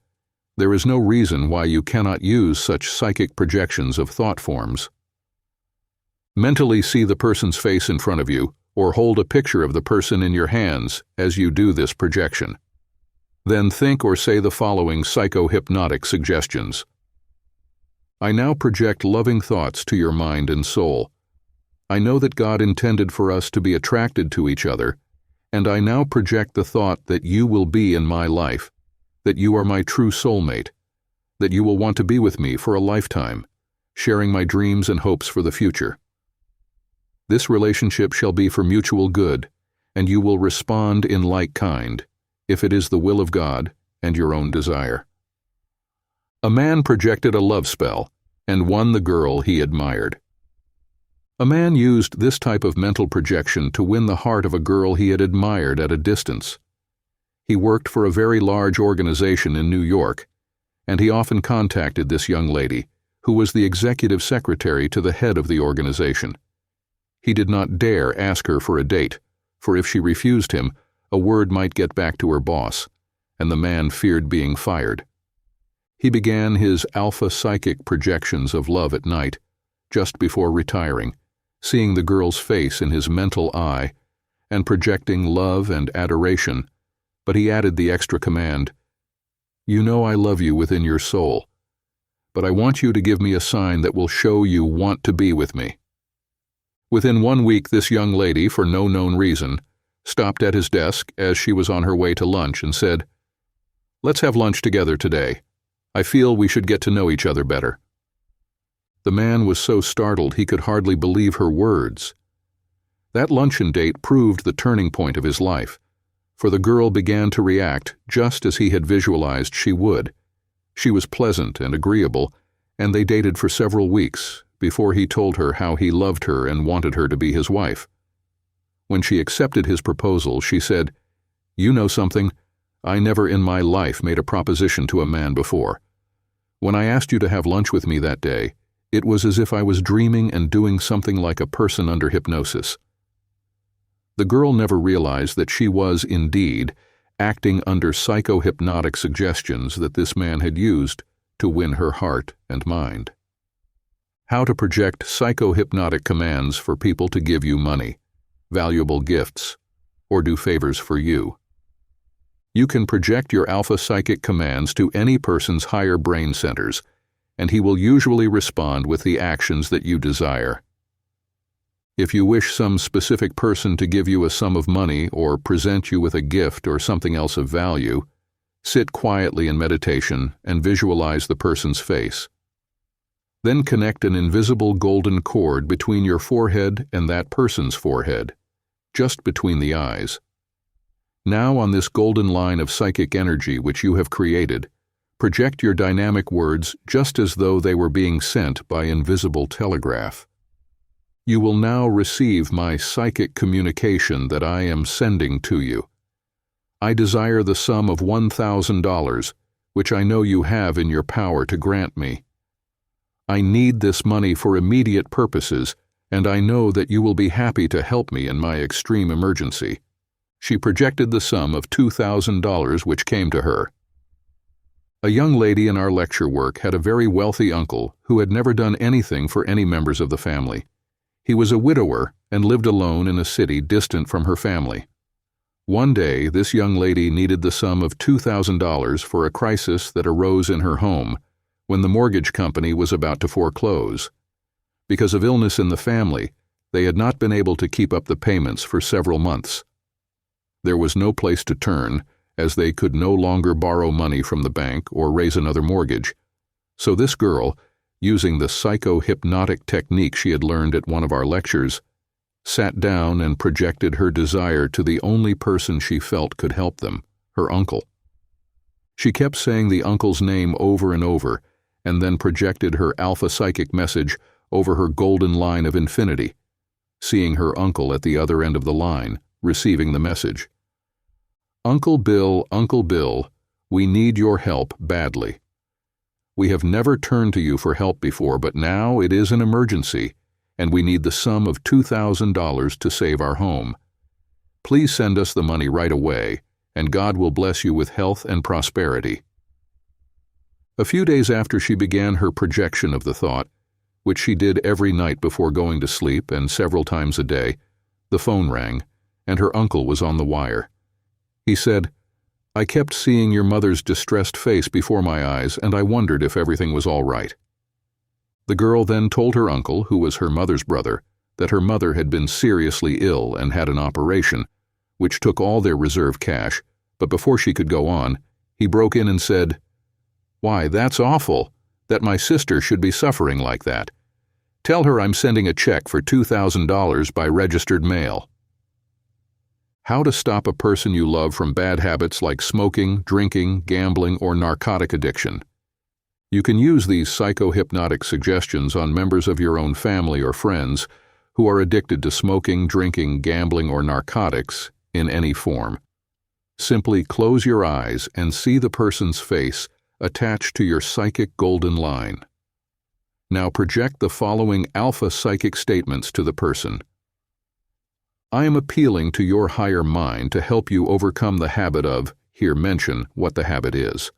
there is no reason why you cannot use such psychic projections of thought forms. Mentally see the person's face in front of you, or hold a picture of the person in your hands as you do this projection. Then think or say the following psycho-hypnotic suggestions. I now project loving thoughts to your mind and soul. I know that God intended for us to be attracted to each other, and I now project the thought that you will be in my life, that you are my true soulmate, that you will want to be with me for a lifetime, sharing my dreams and hopes for the future. This relationship shall be for mutual good, and you will respond in like kind, if it is the will of God and your own desire. A man projected a love spell and won the girl he admired. A man used this type of mental projection to win the heart of a girl he had admired at a distance. He worked for a very large organization in New York, and he often contacted this young lady, who was the executive secretary to the head of the organization. He did not dare ask her for a date, for if she refused him, a word might get back to her boss, and the man feared being fired. He began his alpha-psychic projections of love at night, just before retiring, seeing the girl's face in his mental eye, and projecting love and adoration, but he added the extra command, "You know I love you within your soul, but I want you to give me a sign that will show you want to be with me." Within 1 week, this young lady, for no known reason, stopped at his desk as she was on her way to lunch and said, "Let's have lunch together today. I feel we should get to know each other better." The man was so startled he could hardly believe her words. That luncheon date proved the turning point of his life, for the girl began to react just as he had visualized she would. She was pleasant and agreeable, and they dated for several weeks before he told her how he loved her and wanted her to be his wife. When she accepted his proposal, she said, "You know something? I never in my life made a proposition to a man before. When I asked you to have lunch with me that day, it was as if I was dreaming and doing something like a person under hypnosis." The girl never realized that she was, indeed, acting under psycho-hypnotic suggestions that this man had used to win her heart and mind. How to project psycho-hypnotic commands for people to give you money, valuable gifts, or do favors for you. You can project your alpha-psychic commands to any person's higher brain centers, and he will usually respond with the actions that you desire. If you wish some specific person to give you a sum of money or present you with a gift or something else of value, sit quietly in meditation and visualize the person's face. Then connect an invisible golden cord between your forehead and that person's forehead, just between the eyes. Now on this golden line of psychic energy which you have created, project your dynamic words just as though they were being sent by invisible telegraph. You will now receive my psychic communication that I am sending to you. I desire the sum of $1,000, which I know you have in your power to grant me. I need this money for immediate purposes, and I know that you will be happy to help me in my extreme emergency." She projected the sum of $2,000 which came to her. A young lady in our lecture work had a very wealthy uncle who had never done anything for any members of the family. He was a widower and lived alone in a city distant from her family. One day, this young lady needed the sum of $2,000 for a crisis that arose in her home when the mortgage company was about to foreclose. Because of illness in the family, they had not been able to keep up the payments for several months. There was no place to turn, as they could no longer borrow money from the bank or raise another mortgage. So this girl, using the psycho-hypnotic technique she had learned at one of our lectures, sat down and projected her desire to the only person she felt could help them, her uncle. She kept saying the uncle's name over and over, and then projected her alpha-psychic message over her golden line of infinity, seeing her uncle at the other end of the line, receiving the message. Uncle Bill, we need your help badly. We have never turned to you for help before, but now it is an emergency, and we need the sum of $2,000 to save our home. Please send us the money right away, and God will bless you with health and prosperity. A few days after she began her projection of the thought, which she did every night before going to sleep and several times a day, the phone rang, and her uncle was on the wire. He said, "I kept seeing your mother's distressed face before my eyes, and I wondered if everything was all right." The girl then told her uncle, who was her mother's brother, that her mother had been seriously ill and had an operation, which took all their reserve cash, but before she could go on, he broke in and said, "Why, that's awful, that my sister should be suffering like that. Tell her I'm sending a check for $2,000 by registered mail." How to stop a person you love from bad habits like smoking, drinking, gambling, or narcotic addiction. You can use these psychohypnotic suggestions on members of your own family or friends who are addicted to smoking, drinking, gambling, or narcotics in any form. Simply close your eyes and see the person's face attached to your psychic golden line. Now project the following alpha-psychic statements to the person. I am appealing to your higher mind to help you overcome the habit of, here mention what the habit is.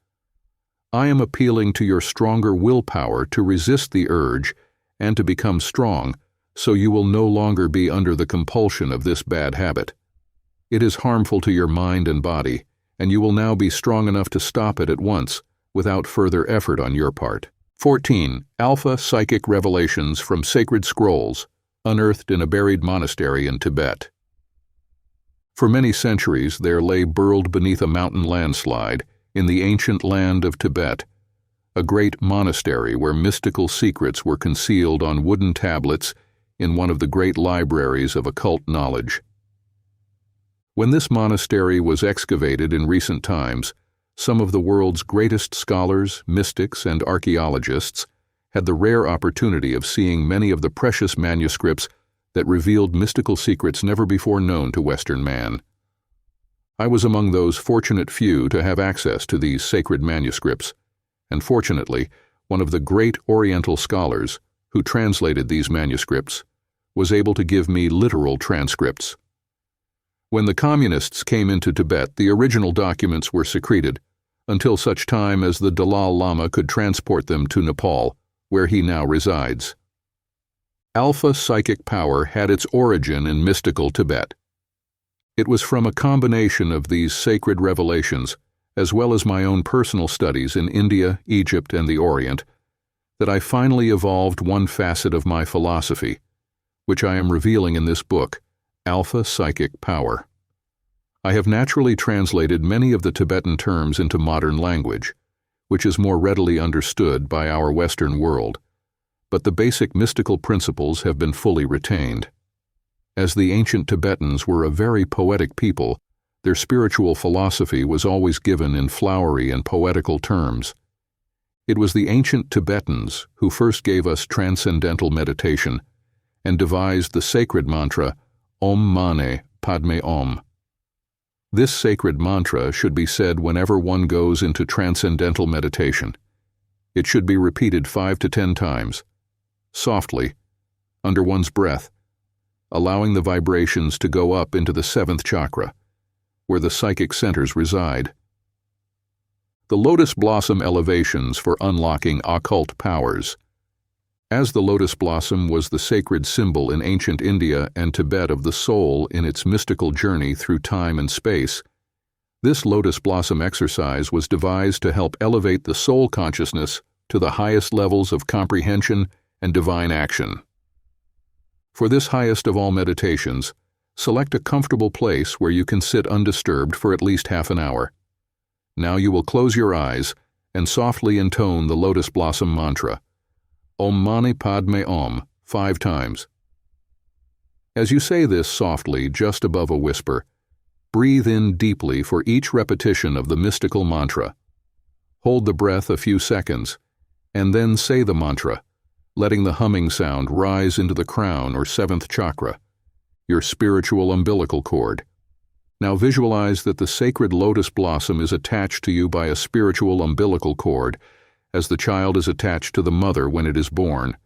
I am appealing to your stronger willpower to resist the urge and to become strong, so you will no longer be under the compulsion of this bad habit. It is harmful to your mind and body, and you will now be strong enough to stop it at once, without further effort on your part. 14. Alpha-Psychic Revelations from Sacred Scrolls, unearthed in a buried monastery in Tibet. For many centuries there lay burled beneath a mountain landslide, in the ancient land of Tibet, a great monastery where mystical secrets were concealed on wooden tablets in one of the great libraries of occult knowledge. When this monastery was excavated in recent times, some of the world's greatest scholars, mystics, and archaeologists had the rare opportunity of seeing many of the precious manuscripts that revealed mystical secrets never before known to Western man. I was among those fortunate few to have access to these sacred manuscripts, and fortunately, one of the great Oriental scholars, who translated these manuscripts, was able to give me literal transcripts. When the communists came into Tibet, the original documents were secreted, until such time as the Dalai Lama could transport them to Nepal, where he now resides. Alpha-psychic power had its origin in mystical Tibet. It was from a combination of these sacred revelations, as well as my own personal studies in India, Egypt, and the Orient, that I finally evolved one facet of my philosophy, which I am revealing in this book, Alpha-Psychic Power. I have naturally translated many of the Tibetan terms into modern language, which is more readily understood by our Western world, but the basic mystical principles have been fully retained. As the ancient Tibetans were a very poetic people, their spiritual philosophy was always given in flowery and poetical terms. It was the ancient Tibetans who first gave us transcendental meditation and devised the sacred mantra Om Mani Padme Om. This sacred mantra should be said whenever one goes into transcendental meditation. It should be repeated 5 to 10 times, softly, under one's breath, allowing the vibrations to go up into the 7th chakra, where the psychic centers reside. The lotus blossom elevations for unlocking occult powers. As the lotus blossom was the sacred symbol in ancient India and Tibet of the soul in its mystical journey through time and space, this lotus blossom exercise was devised to help elevate the soul consciousness to the highest levels of comprehension and divine action. For this highest of all meditations, select a comfortable place where you can sit undisturbed for at least half an hour. Now you will close your eyes and softly intone the lotus blossom mantra, Om Mani Padme Om, 5 times. As you say this softly, just above a whisper, breathe in deeply for each repetition of the mystical mantra. Hold the breath a few seconds, and then say the mantra, letting the humming sound rise into the crown or 7th chakra, your spiritual umbilical cord, Now visualize that the sacred lotus blossom is attached to you by a spiritual umbilical cord, as the child is attached to the mother when it is born.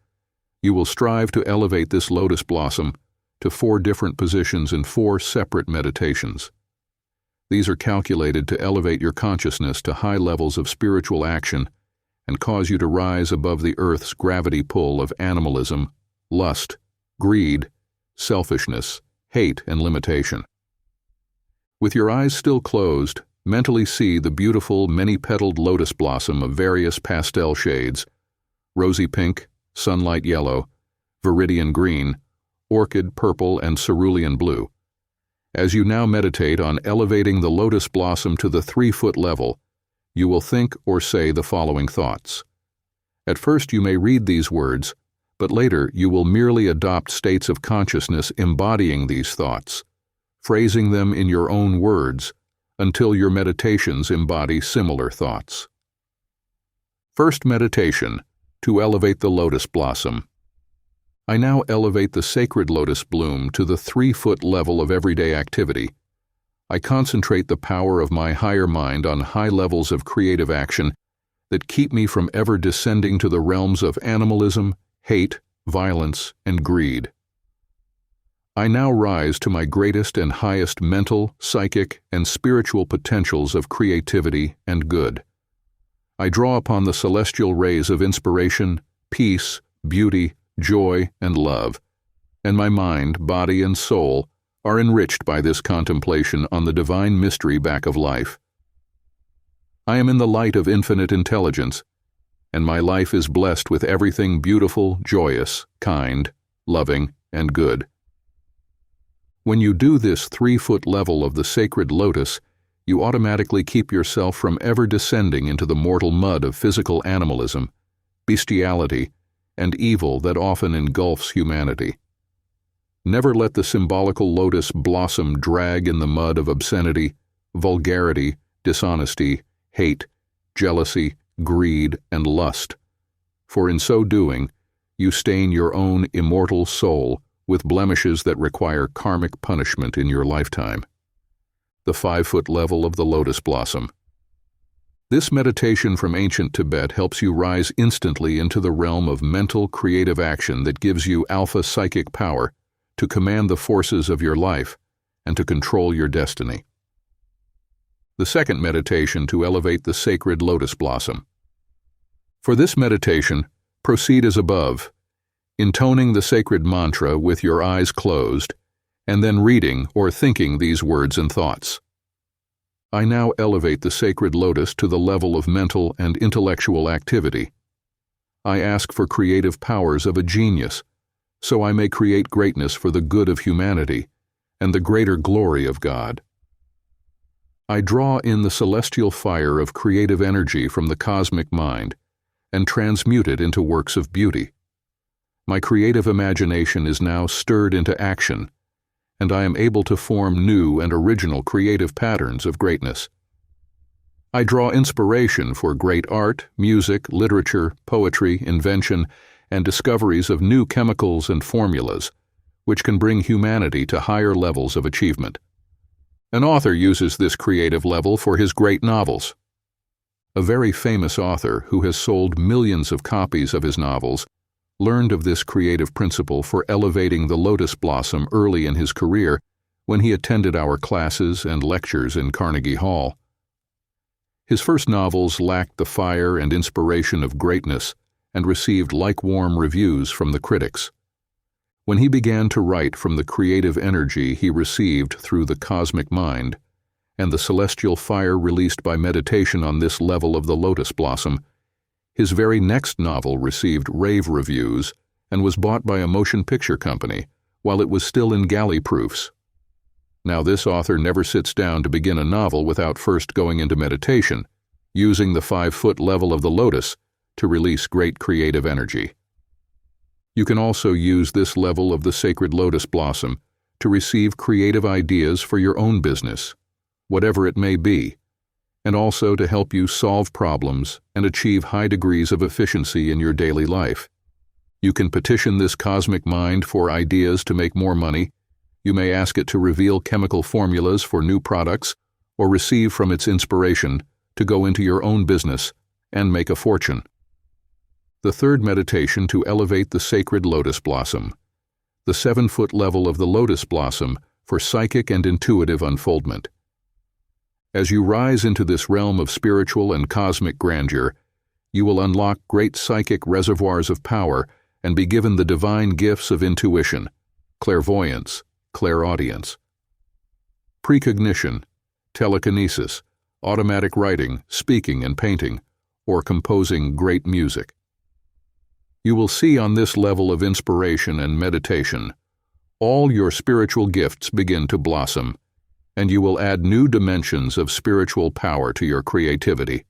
You will strive to elevate this lotus blossom to 4 different positions in 4 separate meditations. These are calculated to elevate your consciousness to high levels of spiritual action and cause you to rise above the earth's gravity pull of animalism, lust, greed, selfishness, hate, and limitation. With your eyes still closed, mentally see the beautiful many-petaled lotus blossom of various pastel shades: rosy pink, sunlight yellow, viridian green, orchid purple, and cerulean blue. As you now meditate on elevating the lotus blossom to the 3-foot level, you will think or say the following thoughts. At first you may read these words, but later you will merely adopt states of consciousness embodying these thoughts, phrasing them in your own words until your meditations embody similar thoughts. First meditation, to elevate the lotus blossom. I now elevate the sacred lotus bloom to the 3-foot level of everyday activity. I concentrate the power of my higher mind on high levels of creative action that keep me from ever descending to the realms of animalism, hate, violence, and greed. I now rise to my greatest and highest mental, psychic, and spiritual potentials of creativity and good. I draw upon the celestial rays of inspiration, peace, beauty, joy, and love, and my mind, body, and soul are enriched by this contemplation on the divine mystery back of life. I am in the light of infinite intelligence, and my life is blessed with everything beautiful, joyous, kind, loving, and good. When you do this 3-foot level of the sacred lotus, you automatically keep yourself from ever descending into the mortal mud of physical animalism, bestiality, and evil that often engulfs humanity. Never let the symbolical lotus blossom drag in the mud of obscenity, vulgarity, dishonesty, hate, jealousy, greed, and lust, for in so doing, you stain your own immortal soul with blemishes that require karmic punishment in your lifetime. The 5-foot level of the lotus blossom. This meditation from ancient Tibet helps you rise instantly into the realm of mental, creative action that gives you alpha-psychic power to command the forces of your life and to control your destiny. The second meditation to elevate the sacred lotus blossom. For this meditation, proceed as above, intoning the sacred mantra with your eyes closed, and then reading or thinking these words and thoughts. I now elevate the sacred lotus to the level of mental and intellectual activity. I ask for creative powers of a genius, so I may create greatness for the good of humanity and the greater glory of God. I draw in the celestial fire of creative energy from the cosmic mind and transmute it into works of beauty. My creative imagination is now stirred into action, and I am able to form new and original creative patterns of greatness. I draw inspiration for great art, music, literature, poetry, invention, and discoveries of new chemicals and formulas, which can bring humanity to higher levels of achievement. An author uses this creative level for his great novels. A very famous author who has sold millions of copies of his novels learned of this creative principle for elevating the lotus blossom early in his career when he attended our classes and lectures in Carnegie Hall. His first novels lacked the fire and inspiration of greatness and received lukewarm reviews from the critics. When he began to write from the creative energy he received through the cosmic mind and the celestial fire released by meditation on this level of the lotus blossom, his very next novel received rave reviews and was bought by a motion picture company while it was still in galley proofs. Now this author never sits down to begin a novel without first going into meditation, using the 5-foot level of the lotus to release great creative energy. You can also use this level of the sacred lotus blossom to receive creative ideas for your own business, whatever it may be, and also to help you solve problems and achieve high degrees of efficiency in your daily life. You can petition this cosmic mind for ideas to make more money, You may ask it to reveal chemical formulas for new products or receive from its inspiration to go into your own business and make a fortune. The third meditation to elevate the sacred lotus blossom, the 7-foot level of the lotus blossom for psychic and intuitive unfoldment. As you rise into this realm of spiritual and cosmic grandeur, you will unlock great psychic reservoirs of power and be given the divine gifts of intuition, clairvoyance, clairaudience, precognition, telekinesis, automatic writing, speaking and painting, or composing great music. You will see on this level of inspiration and meditation, all your spiritual gifts begin to blossom, and you will add new dimensions of spiritual power to your creativity.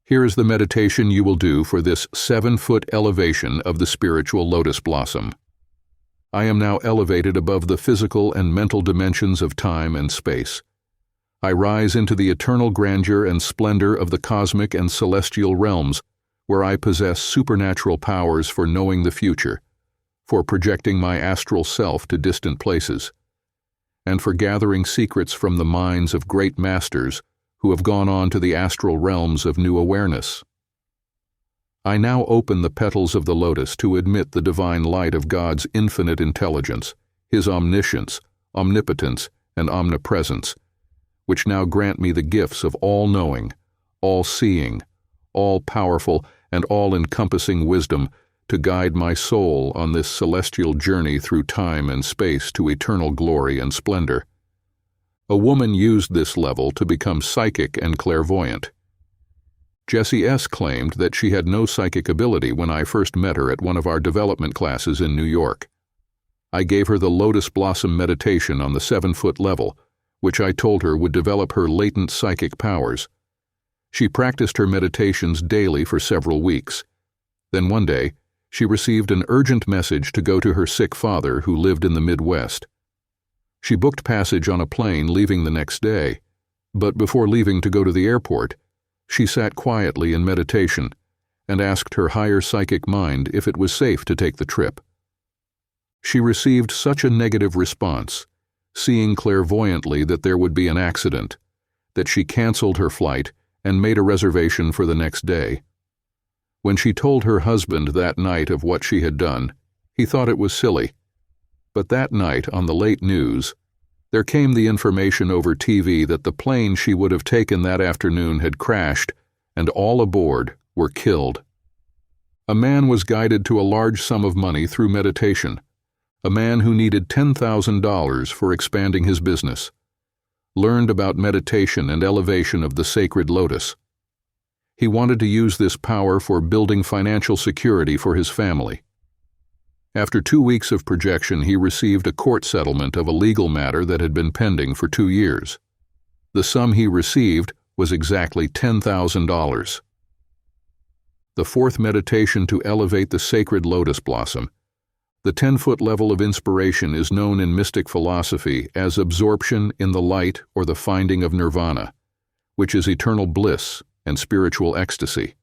Here is the meditation you will do for this 7-foot elevation of the spiritual lotus blossom. I am now elevated above the physical and mental dimensions of time and space. I rise into the eternal grandeur and splendor of the cosmic and celestial realms, where I possess supernatural powers for knowing the future, for projecting my astral self to distant places, and for gathering secrets from the minds of great masters who have gone on to the astral realms of new awareness. I now open the petals of the lotus to admit the divine light of God's infinite intelligence, His omniscience, omnipotence, and omnipresence, which now grant me the gifts of all-knowing, all-seeing, all-powerful, and all-encompassing wisdom to guide my soul on this celestial journey through time and space to eternal glory and splendor. A woman used this level to become psychic and clairvoyant. Jessie S. claimed that she had no psychic ability when I first met her at one of our development classes in New York. I gave her the Lotus Blossom meditation on the 7-foot level, which I told her would develop her latent psychic powers. She practiced her meditations daily for several weeks. Then one day, she received an urgent message to go to her sick father who lived in the Midwest. She booked passage on a plane leaving the next day, but before leaving to go to the airport, she sat quietly in meditation and asked her higher psychic mind if it was safe to take the trip. She received such a negative response, seeing clairvoyantly that there would be an accident, that she canceled her flight and made a reservation for the next day. When she told her husband that night of what she had done, he thought it was silly. But that night, on the late news, there came the information over TV that the plane she would have taken that afternoon had crashed, and all aboard were killed. A man was guided to a large sum of money through meditation, a man who needed $10,000 for expanding his business, learned about meditation and elevation of the sacred lotus. He wanted to use this power for building financial security for his family. After 2 weeks of projection, he received a court settlement of a legal matter that had been pending for 2 years. The sum he received was exactly $10,000. The fourth meditation to elevate the sacred lotus blossom. The 10-foot level of inspiration is known in mystic philosophy as absorption in the light or the finding of nirvana, which is eternal bliss and spiritual ecstasy.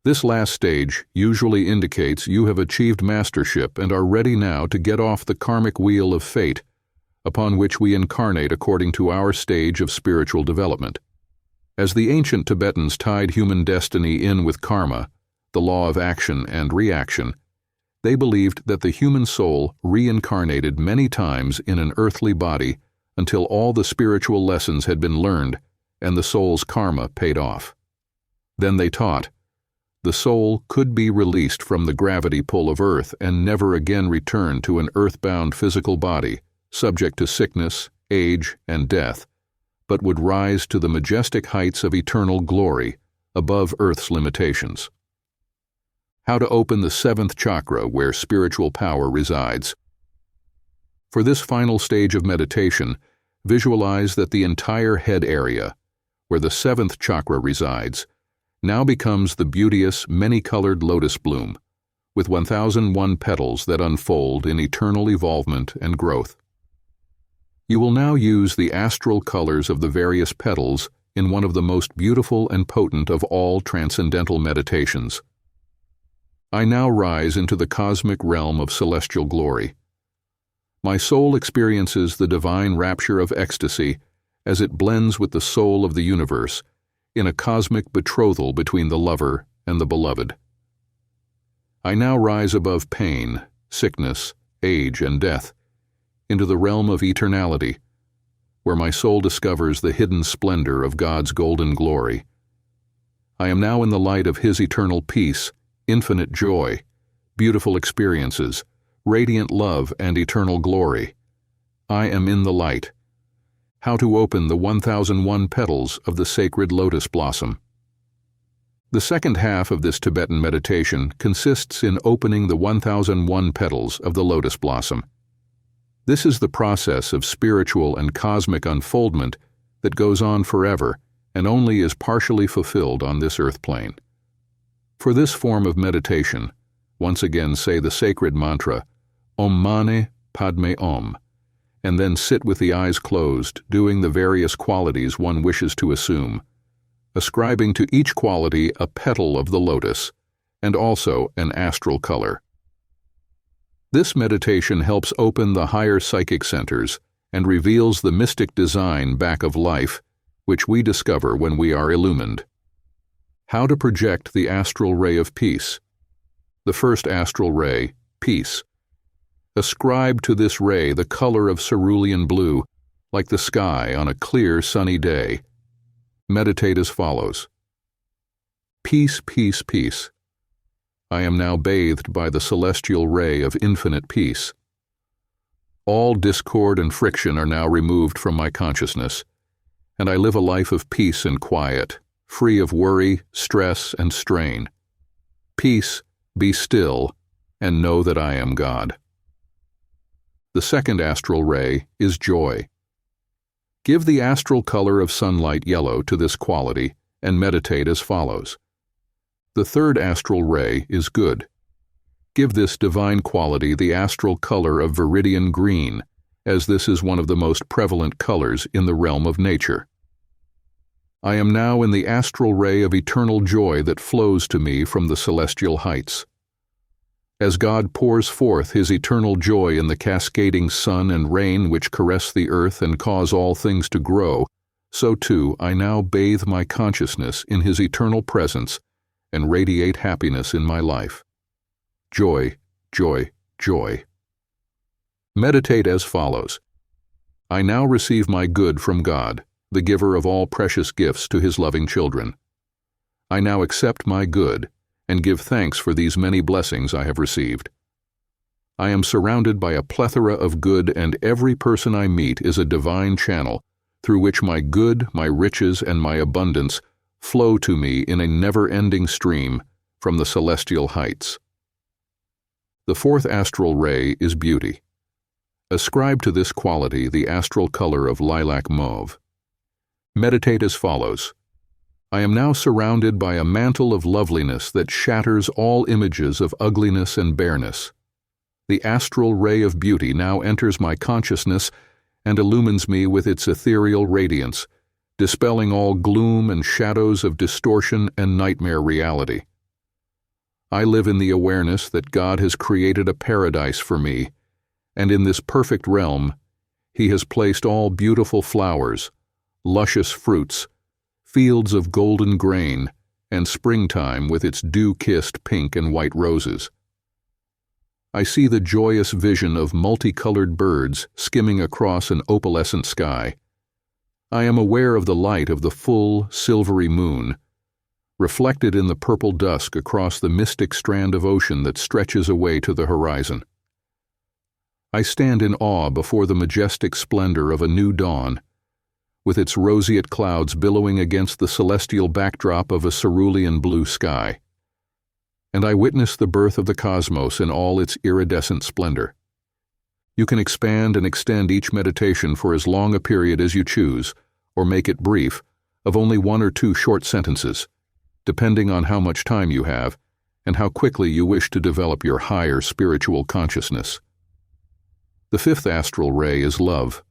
This last stage usually indicates you have achieved mastership and are ready now to get off the karmic wheel of fate, upon which we incarnate according to our stage of spiritual development. As the ancient Tibetans tied human destiny in with karma, the law of action and reaction, they believed that the human soul reincarnated many times in an earthly body until all the spiritual lessons had been learned and the soul's karma paid off. Then they taught, the soul could be released from the gravity pull of earth and never again return to an earthbound physical body, subject to sickness, age, and death, but would rise to the majestic heights of eternal glory, above earth's limitations. How to open the 7th chakra where spiritual power resides. For this final stage of meditation, visualize that the entire head area, where the 7th chakra resides, now becomes the beauteous, many-colored lotus bloom, with 1001 petals that unfold in eternal evolvement and growth. You will now use the astral colors of the various petals in one of the most beautiful and potent of all transcendental meditations. I now rise into the cosmic realm of celestial glory. My soul experiences the divine rapture of ecstasy as it blends with the soul of the universe in a cosmic betrothal between the lover and the beloved. I now rise above pain, sickness, age, and death into the realm of eternality, where my soul discovers the hidden splendor of God's golden glory. I am now in the light of His eternal peace, infinite joy, beautiful experiences, radiant love, and eternal glory. I am in the light. How to open the 1001 petals of the sacred lotus blossom. The second half of this Tibetan meditation consists in opening the 1001 petals of the lotus blossom. This is the process of spiritual and cosmic unfoldment that goes on forever and only is partially fulfilled on this earth plane. For this form of meditation, once again say the sacred mantra, Om Mani Padme Om, and then sit with the eyes closed, doing the various qualities one wishes to assume, ascribing to each quality a petal of the lotus, and also an astral color. This meditation helps open the higher psychic centers and reveals the mystic design back of life, which we discover when we are illumined. How to project the astral ray of peace. The first astral ray, peace. Ascribe to this ray the color of cerulean blue, like the sky on a clear, sunny day. Meditate as follows. Peace, peace, peace. I am now bathed by the celestial ray of infinite peace. All discord and friction are now removed from my consciousness, and I live a life of peace and quiet, free of worry, stress, and strain. Peace, be still, and know that I am God. The second astral ray is joy. Give the astral color of sunlight yellow to this quality and meditate as follows. The third astral ray is good. Give this divine quality the astral color of viridian green, as this is one of the most prevalent colors in the realm of nature. I am now in the astral ray of eternal joy that flows to me from the celestial heights. As God pours forth His eternal joy in the cascading sun and rain which caress the earth and cause all things to grow, so too I now bathe my consciousness in His eternal presence and radiate happiness in my life. Joy, joy, joy. Meditate as follows. I now receive my good from God, the giver of all precious gifts to His loving children. I now accept my good and give thanks for these many blessings I have received. I am surrounded by a plethora of good, and every person I meet is a divine channel through which my good, my riches, and my abundance flow to me in a never-ending stream from the celestial heights. The fourth astral ray is beauty. Ascribe to this quality the astral color of lilac mauve. Meditate as follows. I am now surrounded by a mantle of loveliness that shatters all images of ugliness and bareness. The astral ray of beauty now enters my consciousness and illumines me with its ethereal radiance, dispelling all gloom and shadows of distortion and nightmare reality. I live in the awareness that God has created a paradise for me, and in this perfect realm, He has placed all beautiful flowers, luscious fruits, fields of golden grain, and springtime with its dew-kissed pink and white roses. I see the joyous vision of multicolored birds skimming across an opalescent sky. I am aware of the light of the full, silvery moon, reflected in the purple dusk across the mystic strand of ocean that stretches away to the horizon. I stand in awe before the majestic splendor of a new dawn, with its roseate clouds billowing against the celestial backdrop of a cerulean blue sky. And I witness the birth of the cosmos in all its iridescent splendor. You can expand and extend each meditation for as long a period as you choose, or make it brief, of only 1 or 2 short sentences, depending on how much time you have and how quickly you wish to develop your higher spiritual consciousness. The fifth astral ray is love.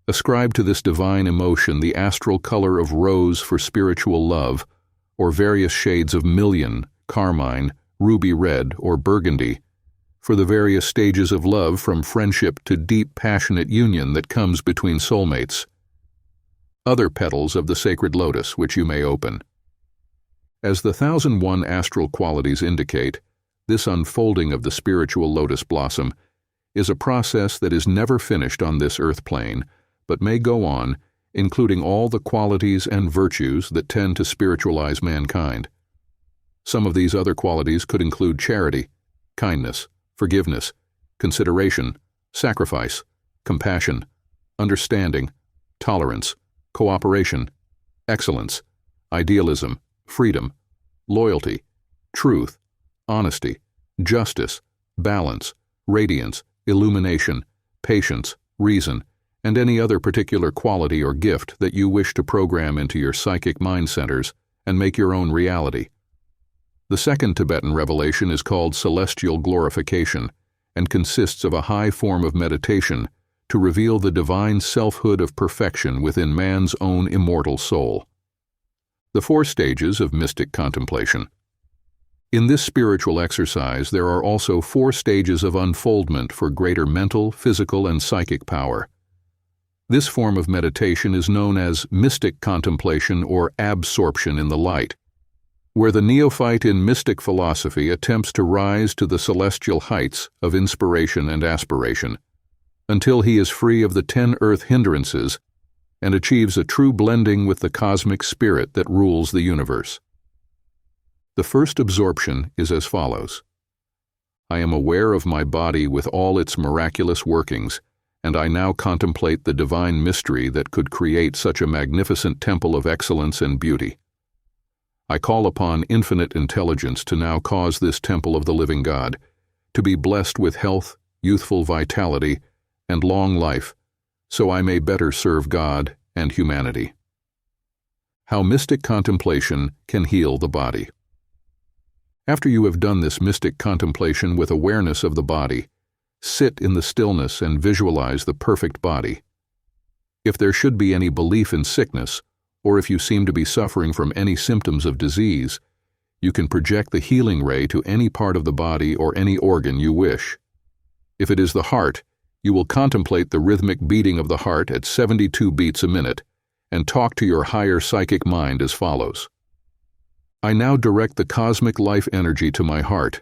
Ascribe to this divine emotion the astral color of rose for spiritual love, or various shades of million, carmine, ruby red, or burgundy, for the various stages of love from friendship to deep, passionate union that comes between soulmates. Other petals of the sacred lotus which you may open. As the 1001 astral qualities indicate, this unfolding of the spiritual lotus blossom is a process that is never finished on this earth plane, but may go on, including all the qualities and virtues that tend to spiritualize mankind. Some of these other qualities could include charity, kindness, forgiveness, consideration, sacrifice, compassion, understanding, tolerance, cooperation, excellence, idealism, freedom, loyalty, truth, honesty, justice, balance, radiance, illumination, patience, reason, and any other particular quality or gift that you wish to program into your psychic mind centers and make your own reality. The second Tibetan revelation is called celestial glorification and consists of a high form of meditation to reveal the divine selfhood of perfection within man's own immortal soul. The 4 stages of mystic contemplation. In this spiritual exercise, there are also 4 stages of unfoldment for greater mental, physical, and psychic power. This form of meditation is known as mystic contemplation or absorption in the light, where the neophyte in mystic philosophy attempts to rise to the celestial heights of inspiration and aspiration, until he is free of the 10 earth hindrances and achieves a true blending with the cosmic spirit that rules the universe. The first absorption is as follows. I am aware of my body with all its miraculous workings, and I now contemplate the divine mystery that could create such a magnificent temple of excellence and beauty. I call upon infinite intelligence to now cause this temple of the living God to be blessed with health, youthful vitality, and long life, so I may better serve God and humanity. How mystic contemplation can heal the body. After you have done this mystic contemplation with awareness of the body, sit in the stillness and visualize the perfect body. If there should be any belief in sickness, or if you seem to be suffering from any symptoms of disease, you can project the healing ray to any part of the body or any organ you wish. If it is the heart, you will contemplate the rhythmic beating of the heart at 72 beats a minute and talk to your higher psychic mind as follows. I now direct the cosmic life energy to my heart,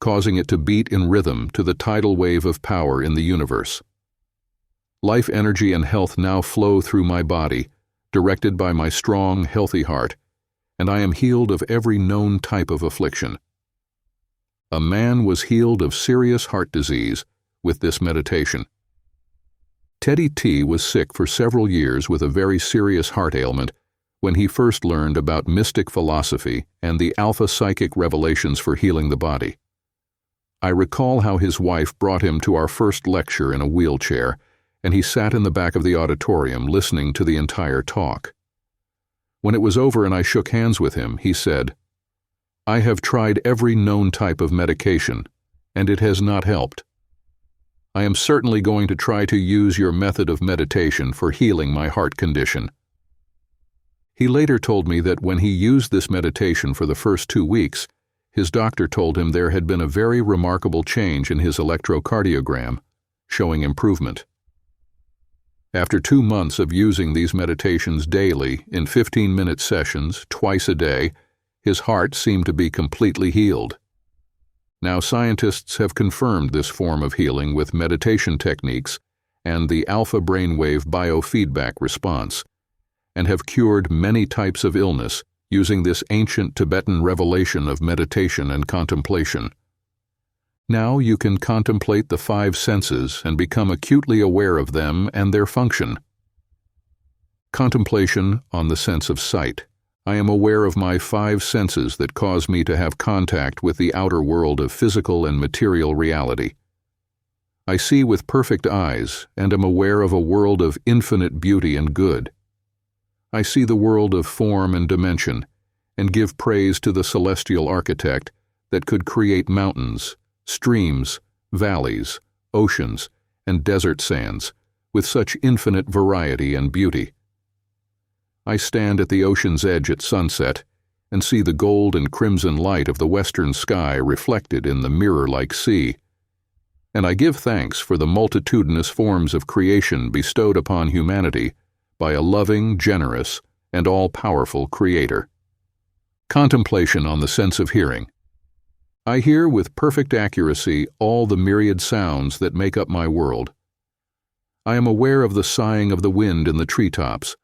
causing it to beat in rhythm to the tidal wave of power in the universe. Life energy and health now flow through my body, directed by my strong, healthy heart, and I am healed of every known type of affliction. A man was healed of serious heart disease with this meditation. Teddy T was sick for several years with a very serious heart ailment when he first learned about mystic philosophy and the Alpha-Psychic revelations for healing the body. I recall how his wife brought him to our first lecture in a wheelchair, and he sat in the back of the auditorium listening to the entire talk. When it was over and I shook hands with him, he said, "I have tried every known type of medication, and it has not helped. I am certainly going to try to use your method of meditation for healing my heart condition." He later told me that when he used this meditation for the first 2 weeks, his doctor told him there had been a very remarkable change in his electrocardiogram, showing improvement. After 2 months of using these meditations daily in 15-minute sessions twice a day, his heart seemed to be completely healed. Now scientists have confirmed this form of healing with meditation techniques and the alpha brainwave biofeedback response, and have cured many types of illness using this ancient Tibetan revelation of meditation and contemplation. Now you can contemplate the 5 senses and become acutely aware of them and their function. Contemplation on the sense of sight. I am aware of my 5 senses that cause me to have contact with the outer world of physical and material reality. I see with perfect eyes and am aware of a world of infinite beauty and good. I see the world of form and dimension, and give praise to the celestial architect that could create mountains, streams, valleys, oceans, and desert sands with such infinite variety and beauty. I stand at the ocean's edge at sunset and see the gold and crimson light of the western sky reflected in the mirror-like sea, and I give thanks for the multitudinous forms of creation bestowed upon humanity by a loving, generous, and all-powerful Creator. Contemplation on the sense of hearing. I hear with perfect accuracy all the myriad sounds that make up my world. I am aware of the sighing of the wind in the treetops,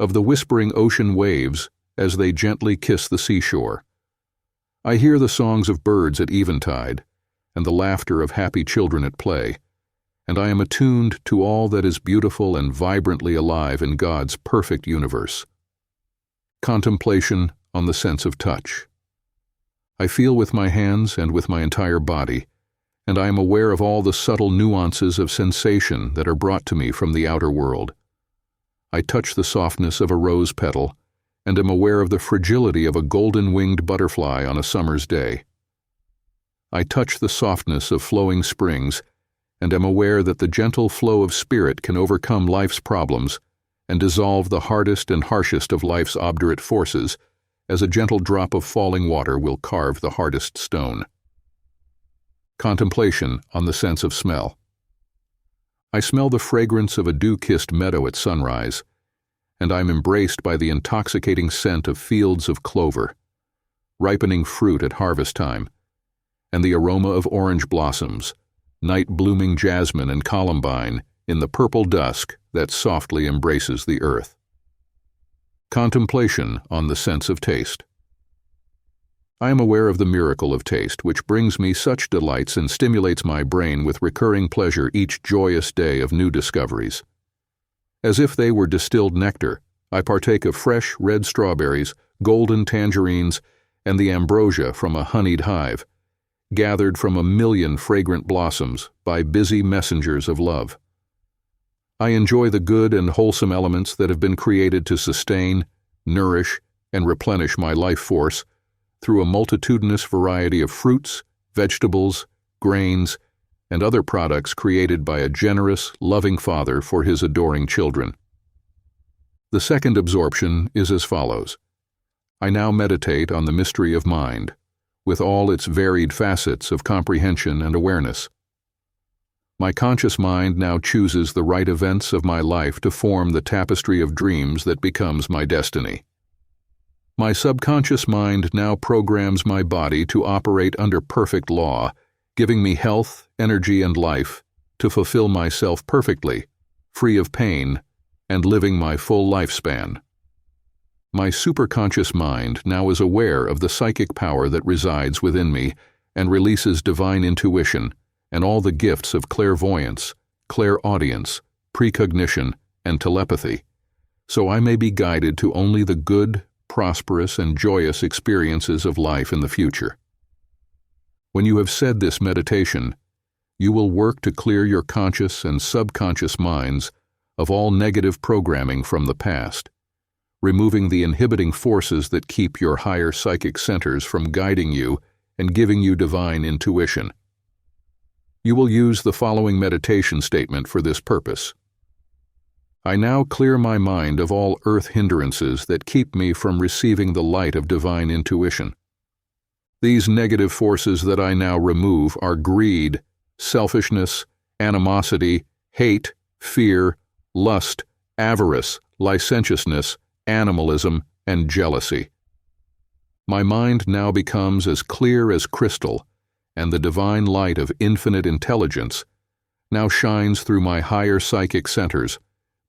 of the whispering ocean waves as they gently kiss the seashore. I hear the songs of birds at eventide, and the laughter of happy children at play, and I am attuned to all that is beautiful and vibrantly alive in God's perfect universe. Contemplation on the sense of touch. I feel with my hands and with my entire body, and I am aware of all the subtle nuances of sensation that are brought to me from the outer world. I touch the softness of a rose petal, and am aware of the fragility of a golden-winged butterfly on a summer's day. I touch the softness of flowing springs, and am aware that the gentle flow of spirit can overcome life's problems and dissolve the hardest and harshest of life's obdurate forces, as a gentle drop of falling water will carve the hardest stone. Contemplation on the sense of smell. I smell the fragrance of a dew-kissed meadow at sunrise, and I am embraced by the intoxicating scent of fields of clover, ripening fruit at harvest time, and the aroma of orange blossoms, night-blooming jasmine and columbine in the purple dusk that softly embraces the earth. Contemplation on the sense of taste. I am aware of the miracle of taste, which brings me such delights and stimulates my brain with recurring pleasure each joyous day of new discoveries. As if they were distilled nectar, I partake of fresh red strawberries, golden tangerines, and the ambrosia from a honeyed hive, gathered from a million fragrant blossoms by busy messengers of love. I enjoy the good and wholesome elements that have been created to sustain, nourish, and replenish my life force through a multitudinous variety of fruits, vegetables, grains, and other products created by a generous, loving Father for His adoring children. The second absorption is as follows. I now meditate on the mystery of mind, with all its varied facets of comprehension and awareness. My conscious mind now chooses the right events of my life to form the tapestry of dreams that becomes my destiny. My subconscious mind now programs my body to operate under perfect law, giving me health, energy, and life to fulfill myself perfectly, free of pain, and living my full lifespan. My superconscious mind now is aware of the psychic power that resides within me and releases divine intuition and all the gifts of clairvoyance, clairaudience, precognition, and telepathy, so I may be guided to only the good, prosperous, and joyous experiences of life in the future. When you have said this meditation, you will work to clear your conscious and subconscious minds of all negative programming from the past, removing the inhibiting forces that keep your higher psychic centers from guiding you and giving you divine intuition. You will use the following meditation statement for this purpose. I now clear my mind of all earth hindrances that keep me from receiving the light of divine intuition. These negative forces that I now remove are greed, selfishness, animosity, hate, fear, lust, avarice, licentiousness, animalism, and jealousy. My mind now becomes as clear as crystal, and the divine light of infinite intelligence now shines through my higher psychic centers,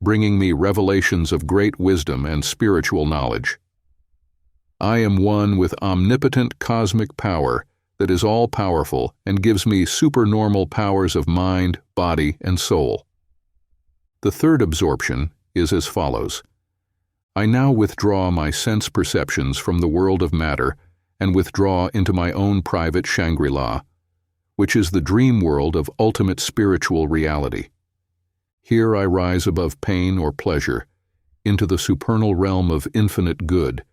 bringing me revelations of great wisdom and spiritual knowledge. I am one with omnipotent cosmic power that is all-powerful and gives me supernormal powers of mind, body, and soul. The third absorption is as follows. I now withdraw my sense perceptions from the world of matter and withdraw into my own private Shangri-La, which is the dream world of ultimate spiritual reality. Here I rise above pain or pleasure, into the supernal realm of infinite good,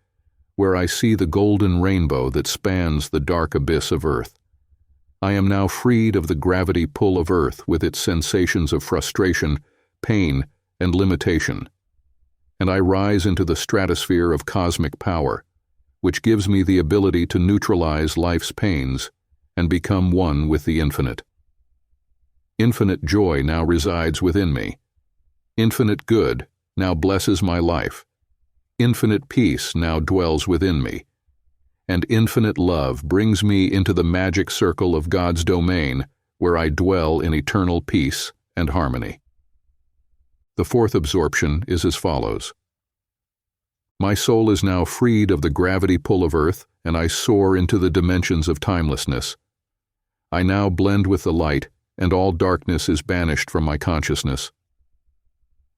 where I see the golden rainbow that spans the dark abyss of earth. I am now freed of the gravity pull of earth with its sensations of frustration, pain, and limitation, and I rise into the stratosphere of cosmic power, which gives me the ability to neutralize life's pains and become one with the infinite. Infinite joy now resides within me. Infinite good now blesses my life. Infinite peace now dwells within me. And infinite love brings me into the magic circle of God's domain, where I dwell in eternal peace and harmony. The fourth absorption is as follows. My soul is now freed of the gravity pull of earth, and I soar into the dimensions of timelessness. I now blend with the light, and all darkness is banished from my consciousness.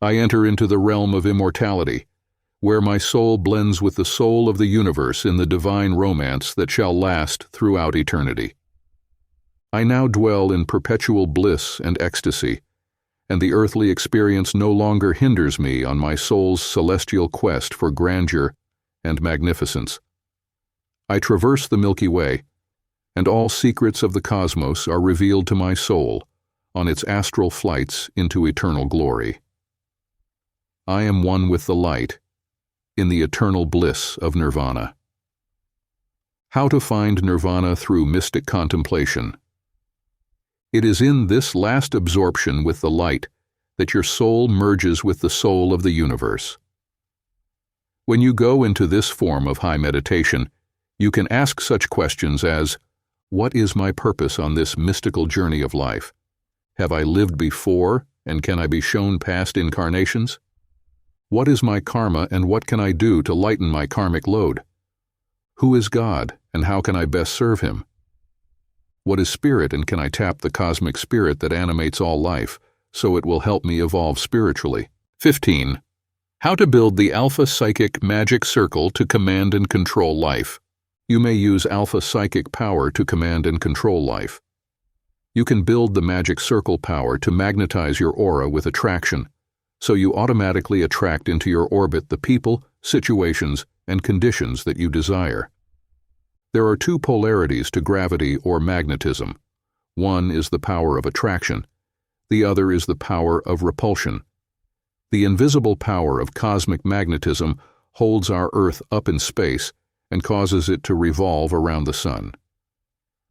I enter into the realm of immortality, where my soul blends with the soul of the universe in the divine romance that shall last throughout eternity. I now dwell in perpetual bliss and ecstasy, and the earthly experience no longer hinders me on my soul's celestial quest for grandeur and magnificence. I traverse the Milky Way, and all secrets of the cosmos are revealed to my soul on its astral flights into eternal glory. I am one with the light, in the eternal bliss of nirvana. How to find nirvana through mystic contemplation. It is in this last absorption with the light that your soul merges with the soul of the universe. When you go into this form of high meditation, you can ask such questions as, what is my purpose on this mystical journey of life? Have I lived before, and can I be shown past incarnations? What is my karma, and what can I do to lighten my karmic load? Who is God, and how can I best serve Him? What is spirit, and can I tap the cosmic spirit that animates all life, so it will help me evolve spiritually? 15. How to build the Alpha-Psychic Magic Circle to command and control life. You may use Alpha-Psychic power to command and control life. You can build the magic circle power to magnetize your aura with attraction, so you automatically attract into your orbit the people, situations, and conditions that you desire. There are two polarities to gravity or magnetism. One is the power of attraction. The other is the power of repulsion. The invisible power of cosmic magnetism holds our Earth up in space and causes it to revolve around the sun.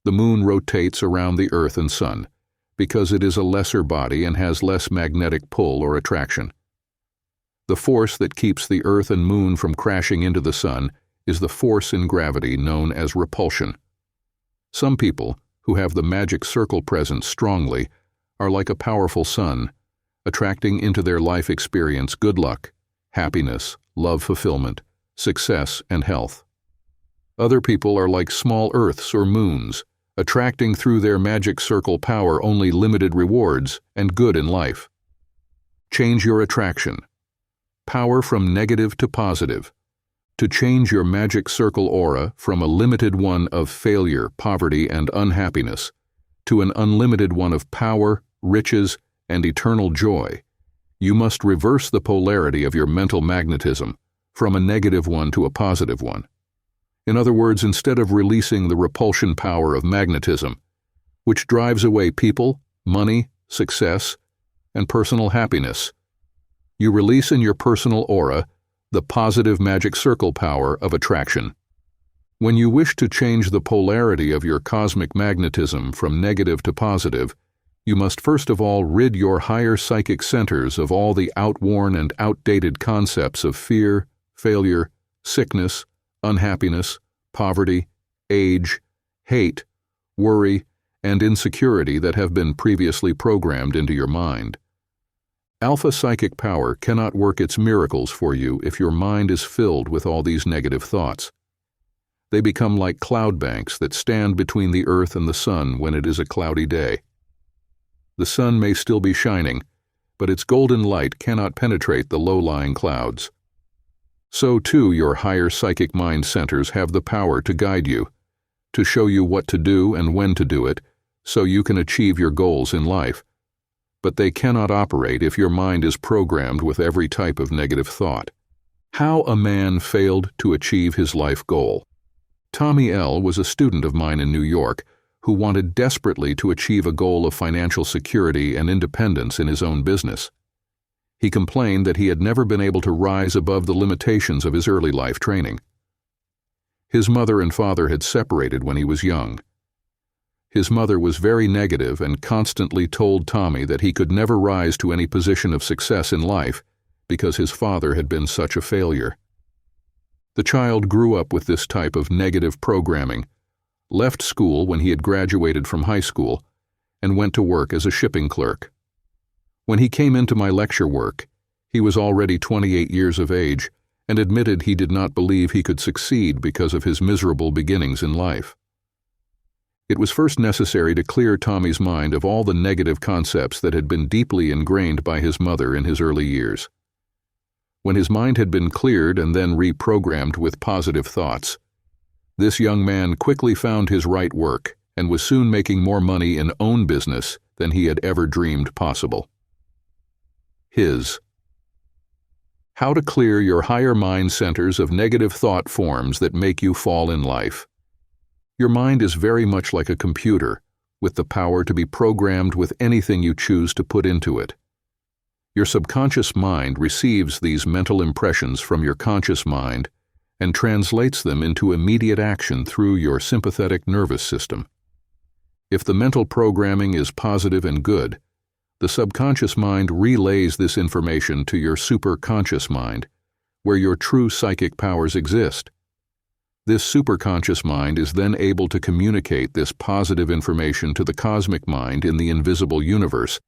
The moon rotates around the Earth and sun because it is a lesser body and has less magnetic pull or attraction. The force that keeps the Earth and moon from crashing into the sun is the force in gravity known as repulsion. Some people, who have the magic circle present strongly, are like a powerful sun, attracting into their life experience good luck, happiness, love fulfillment, success, and health. Other people are like small Earths or moons, attracting through their magic circle power only limited rewards and good in life. Change your attraction. Power from negative to positive. To change your magic circle aura from a limited one of failure, poverty, and unhappiness to an unlimited one of power, riches, and eternal joy, you must reverse the polarity of your mental magnetism from a negative one to a positive one. In other words, instead of releasing the repulsion power of magnetism, which drives away people, money, success, and personal happiness, you release in your personal aura the positive magic circle power of attraction. When you wish to change the polarity of your cosmic magnetism from negative to positive, you must first of all rid your higher psychic centers of all the outworn and outdated concepts of fear, failure, sickness, unhappiness, poverty, age, hate, worry, and insecurity that have been previously programmed into your mind. Alpha-Psychic power cannot work its miracles for you if your mind is filled with all these negative thoughts. They become like cloud banks that stand between the earth and the sun when it is a cloudy day. The sun may still be shining, but its golden light cannot penetrate the low-lying clouds. So too your higher psychic mind centers have the power to guide you, to show you what to do and when to do it, so you can achieve your goals in life. But they cannot operate if your mind is programmed with every type of negative thought. How a man failed to achieve his life goal. Tommy L. was a student of mine in New York who wanted desperately to achieve a goal of financial security and independence in his own business. He complained that he had never been able to rise above the limitations of his early life training. His mother and father had separated when he was young. His mother was very negative and constantly told Tommy that he could never rise to any position of success in life because his father had been such a failure. The child grew up with this type of negative programming, left school when he had graduated from high school, and went to work as a shipping clerk. When he came into my lecture work, he was already 28 years of age and admitted he did not believe he could succeed because of his miserable beginnings in life. It was first necessary to clear Tommy's mind of all the negative concepts that had been deeply ingrained by his mother in his early years. When his mind had been cleared and then reprogrammed with positive thoughts, this young man quickly found his right work and was soon making more money in own business than he had ever dreamed possible. How to clear your higher mind centers of negative thought forms that make you fall in life. Your mind is very much like a computer, with the power to be programmed with anything you choose to put into it. Your subconscious mind receives these mental impressions from your conscious mind and translates them into immediate action through your sympathetic nervous system. If the mental programming is positive and good, the subconscious mind relays this information to your superconscious mind, where your true psychic powers exist. This superconscious mind is then able to communicate this positive information to the cosmic mind in the invisible universe,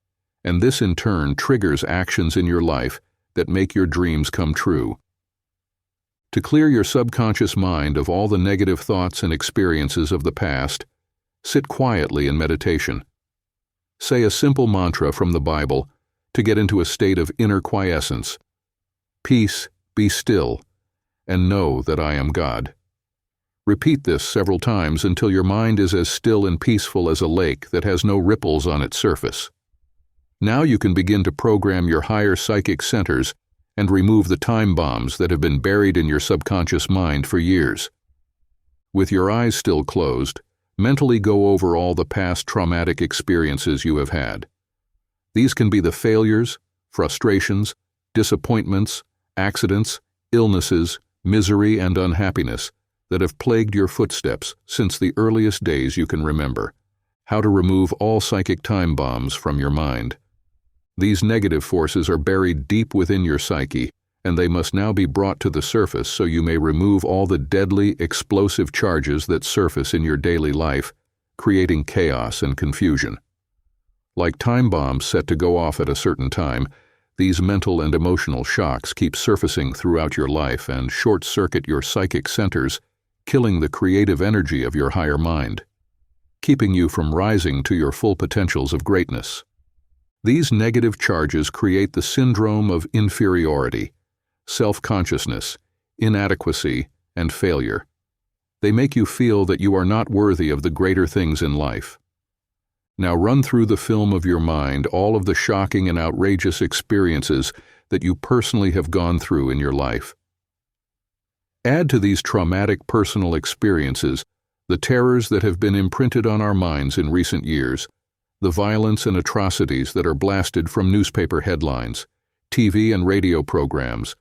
and this in turn triggers actions in your life that make your dreams come true. To clear your subconscious mind of all the negative thoughts and experiences of the past, sit quietly in meditation. Say a simple mantra from the Bible to get into a state of inner quiescence. Peace, be still, and know that I am God. Repeat this several times until your mind is as still and peaceful as a lake that has no ripples on its surface. Now you can begin to program your higher psychic centers and remove the time bombs that have been buried in your subconscious mind for years. With your eyes still closed, mentally go over all the past traumatic experiences you have had. These can be the failures, frustrations, disappointments, accidents, illnesses, misery, and unhappiness that have plagued your footsteps since the earliest days you can remember. How to remove all psychic time bombs from your mind. These negative forces are buried deep within your psyche, and they must now be brought to the surface so you may remove all the deadly, explosive charges that surface in your daily life, creating chaos and confusion. Like time bombs set to go off at a certain time, these mental and emotional shocks keep surfacing throughout your life and short-circuit your psychic centers, killing the creative energy of your higher mind, keeping you from rising to your full potentials of greatness. These negative charges create the syndrome of inferiority, self-consciousness, inadequacy, and failure. They make you feel that you are not worthy of the greater things in life. Now run through the film of your mind all of the shocking and outrageous experiences that you personally have gone through in your life. Add to these traumatic personal experiences the terrors that have been imprinted on our minds in recent years, the violence and atrocities that are blasted from newspaper headlines, TV and radio programs,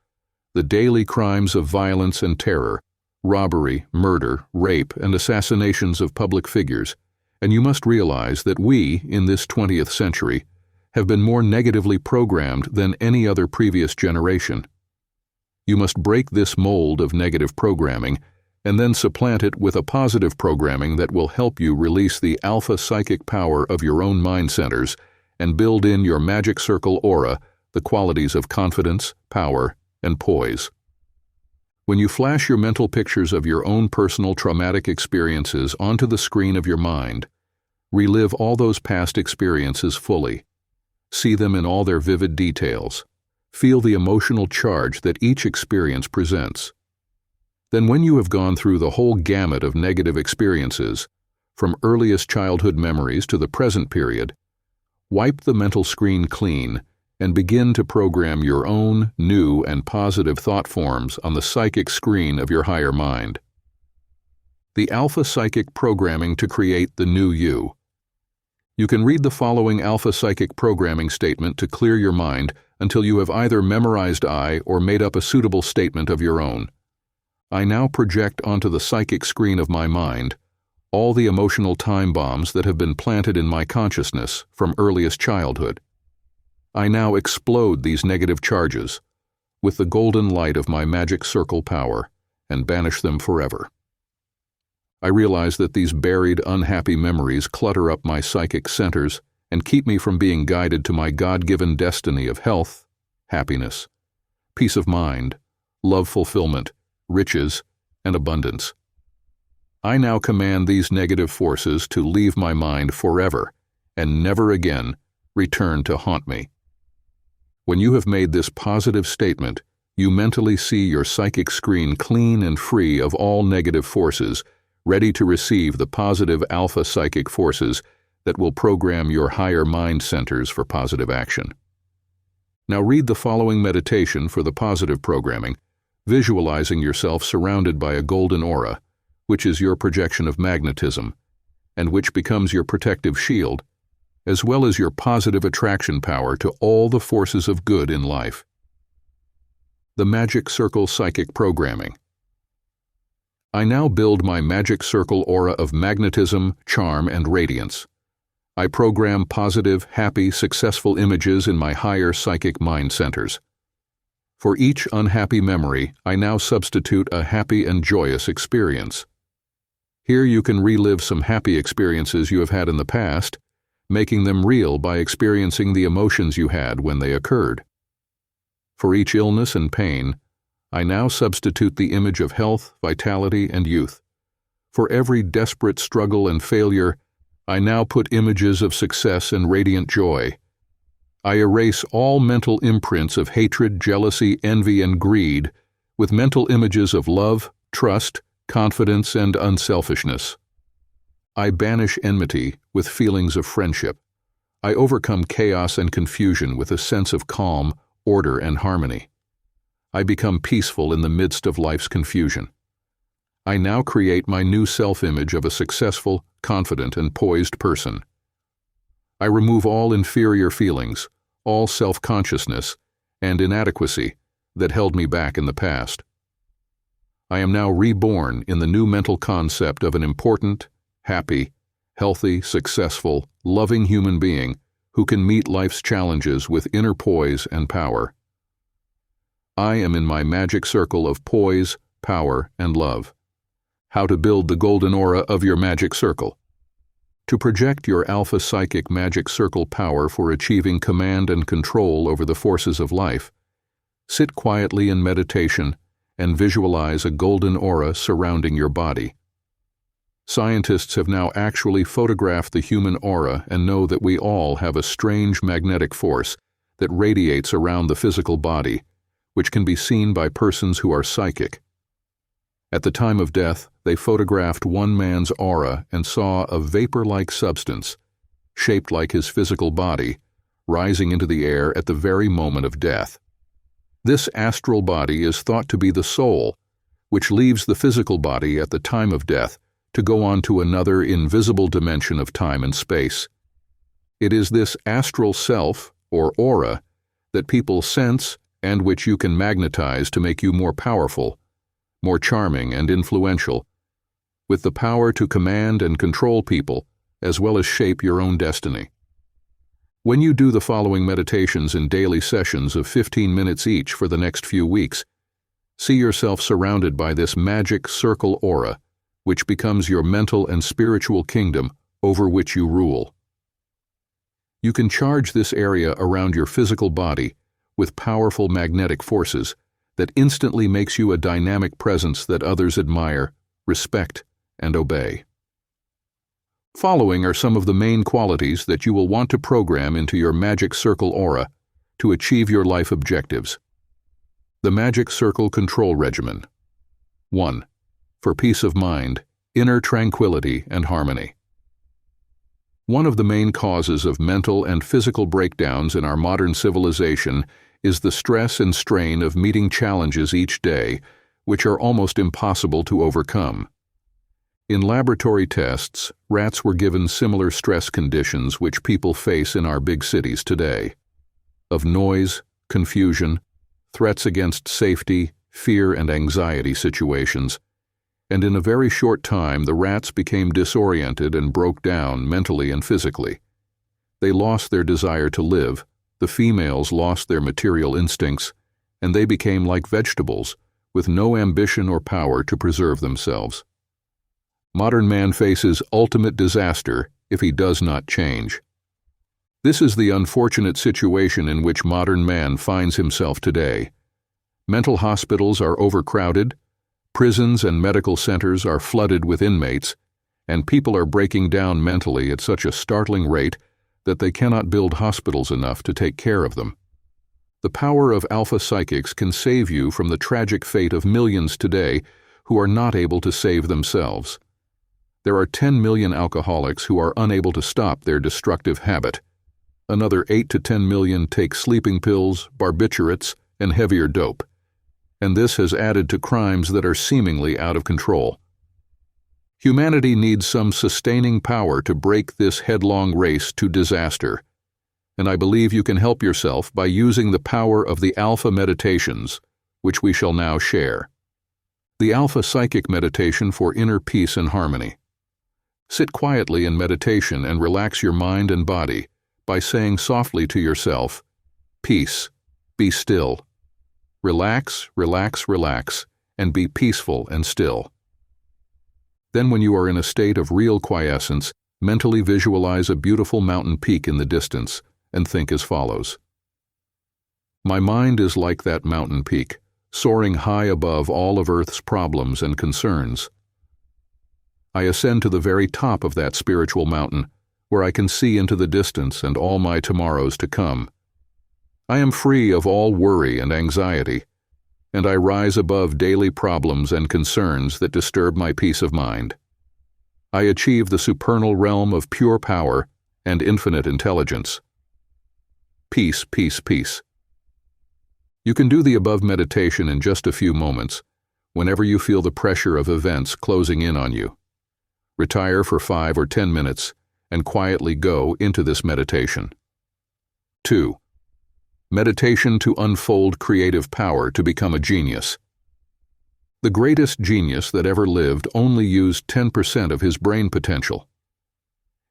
the daily crimes of violence and terror, robbery, murder, rape, and assassinations of public figures, and you must realize that we, in this 20th century, have been more negatively programmed than any other previous generation. You must break this mold of negative programming and then supplant it with a positive programming that will help you release the alpha-psychic power of your own mind centers and build in your magic circle aura the qualities of confidence, power, and poise. When you flash your mental pictures of your own personal traumatic experiences onto the screen of your mind, relive all those past experiences fully. See them in all their vivid details. Feel the emotional charge that each experience presents. Then when you have gone through the whole gamut of negative experiences, from earliest childhood memories to the present period, wipe the mental screen clean and begin to program your own new and positive thought forms on the psychic screen of your higher mind. The Alpha-Psychic Programming to Create the New You. You can read the following Alpha-Psychic Programming statement to clear your mind until you have either memorized or made up a suitable statement of your own. I now project onto the psychic screen of my mind all the emotional time bombs that have been planted in my consciousness from earliest childhood. I now explode these negative charges with the golden light of my magic circle power and banish them forever. I realize that these buried, unhappy memories clutter up my psychic centers and keep me from being guided to my God-given destiny of health, happiness, peace of mind, love fulfillment, riches, and abundance. I now command these negative forces to leave my mind forever and never again return to haunt me. When you have made this positive statement, you mentally see your psychic screen clean and free of all negative forces, ready to receive the positive alpha-psychic forces that will program your higher mind centers for positive action. Now read the following meditation for the positive programming, visualizing yourself surrounded by a golden aura, which is your projection of magnetism, and which becomes your protective shield, as well as your positive attraction power to all the forces of good in life. The Magic Circle Psychic Programming. I now build my magic circle aura of magnetism, charm, and radiance. I program positive, happy, successful images in my higher psychic mind centers. For each unhappy memory, I now substitute a happy and joyous experience. Here you can relive some happy experiences you have had in the past, making them real by experiencing the emotions you had when they occurred. For each illness and pain, I now substitute the image of health, vitality, and youth. For every desperate struggle and failure, I now put images of success and radiant joy. I erase all mental imprints of hatred, jealousy, envy, and greed with mental images of love, trust, confidence, and unselfishness. I banish enmity with feelings of friendship. I overcome chaos and confusion with a sense of calm, order, and harmony. I become peaceful in the midst of life's confusion. I now create my new self-image of a successful, confident, and poised person. I remove all inferior feelings, all self-consciousness, and inadequacy that held me back in the past. I am now reborn in the new mental concept of an important, happy, healthy, successful, loving human being who can meet life's challenges with inner poise and power. I am in my magic circle of poise, power, and love. How to build the golden aura of your magic circle. To project your Alpha-Psychic magic circle power for achieving command and control over the forces of life, sit quietly in meditation and visualize a golden aura surrounding your body. Scientists have now actually photographed the human aura and know that we all have a strange magnetic force that radiates around the physical body, which can be seen by persons who are psychic. At the time of death, they photographed one man's aura and saw a vapor-like substance, shaped like his physical body, rising into the air at the very moment of death. This astral body is thought to be the soul, which leaves the physical body at the time of death to go on to another invisible dimension of time and space. It is this astral self, or aura, that people sense and which you can magnetize to make you more powerful, more charming and influential, with the power to command and control people, as well as shape your own destiny. When you do the following meditations in daily sessions of 15 minutes each for the next few weeks, see yourself surrounded by this magic circle aura, which becomes your mental and spiritual kingdom over which you rule. You can charge this area around your physical body with powerful magnetic forces that instantly makes you a dynamic presence that others admire, respect, and obey. Following are some of the main qualities that you will want to program into your magic circle aura to achieve your life objectives. The Magic Circle Control Regimen. 1. For peace of mind, inner tranquility, and harmony. One of the main causes of mental and physical breakdowns in our modern civilization is the stress and strain of meeting challenges each day, which are almost impossible to overcome. In laboratory tests, rats were given similar stress conditions which people face in our big cities today, of noise, confusion, threats against safety, fear and anxiety situations, and in a very short time the rats became disoriented and broke down mentally and physically. They lost their desire to live, the females lost their material instincts, and they became like vegetables, with no ambition or power to preserve themselves. Modern man faces ultimate disaster if he does not change. This is the unfortunate situation in which modern man finds himself today. Mental hospitals are overcrowded, prisons and medical centers are flooded with inmates, and people are breaking down mentally at such a startling rate that they cannot build hospitals enough to take care of them. The power of alpha psychics can save you from the tragic fate of millions today who are not able to save themselves. There are 10 million alcoholics who are unable to stop their destructive habit. Another 8 to 10 million take sleeping pills, barbiturates, and heavier dope. And this has added to crimes that are seemingly out of control. Humanity needs some sustaining power to break this headlong race to disaster. And I believe you can help yourself by using the power of the Alpha meditations, which we shall now share. The Alpha-Psychic meditation for inner peace and harmony. Sit quietly in meditation and relax your mind and body by saying softly to yourself, "Peace, be still." Relax, relax, relax, and be peaceful and still. Then when you are in a state of real quiescence, mentally visualize a beautiful mountain peak in the distance and think as follows. My mind is like that mountain peak, soaring high above all of Earth's problems and concerns. I ascend to the very top of that spiritual mountain, where I can see into the distance and all my tomorrows to come. I am free of all worry and anxiety, and I rise above daily problems and concerns that disturb my peace of mind. I achieve the supernal realm of pure power and infinite intelligence. Peace, peace, peace. You can do the above meditation in just a few moments, whenever you feel the pressure of events closing in on you. Retire for 5 or 10 minutes and quietly go into this meditation. 2. Meditation to unfold creative power to become a genius. The greatest genius that ever lived only used 10% of his brain potential.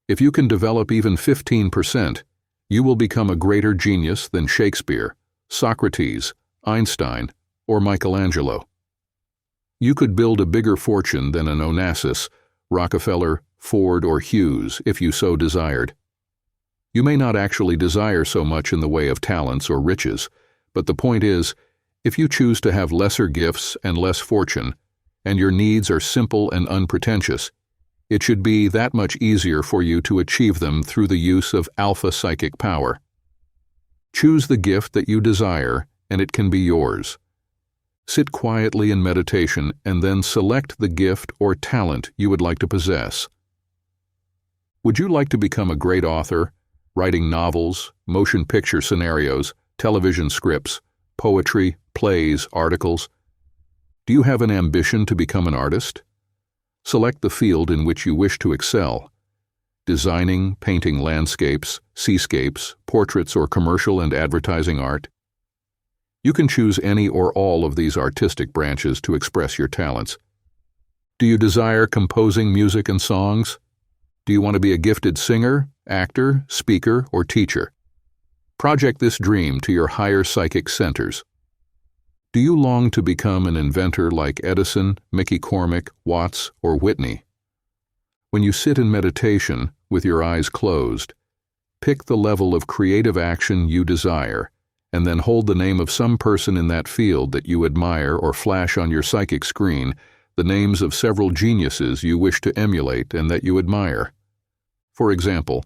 If you can develop even 15%, you will become a greater genius than Shakespeare, Socrates, Einstein, or Michelangelo. You could build a bigger fortune than an Onassis, Rockefeller, Ford, or Hughes if you so desired. You may not actually desire so much in the way of talents or riches, but the point is, if you choose to have lesser gifts and less fortune, and your needs are simple and unpretentious, it should be that much easier for you to achieve them through the use of alpha-psychic power. Choose the gift that you desire, and it can be yours. Sit quietly in meditation and then select the gift or talent you would like to possess. Would you like to become a great author, writing novels, motion picture scenarios, television scripts, poetry, plays, articles? Do you have an ambition to become an artist? Select the field in which you wish to excel. Designing, painting landscapes, seascapes, portraits, or commercial and advertising art. You can choose any or all of these artistic branches to express your talents. Do you desire composing music and songs? Do you want to be a gifted singer, actor, speaker, or teacher? Project this dream to your higher psychic centers. Do you long to become an inventor like Edison, Mickey Cormick, Watts, or Whitney? When you sit in meditation with your eyes closed, pick the level of creative action you desire, and then hold the name of some person in that field that you admire or flash on your psychic screen the names of several geniuses you wish to emulate and that you admire. For example,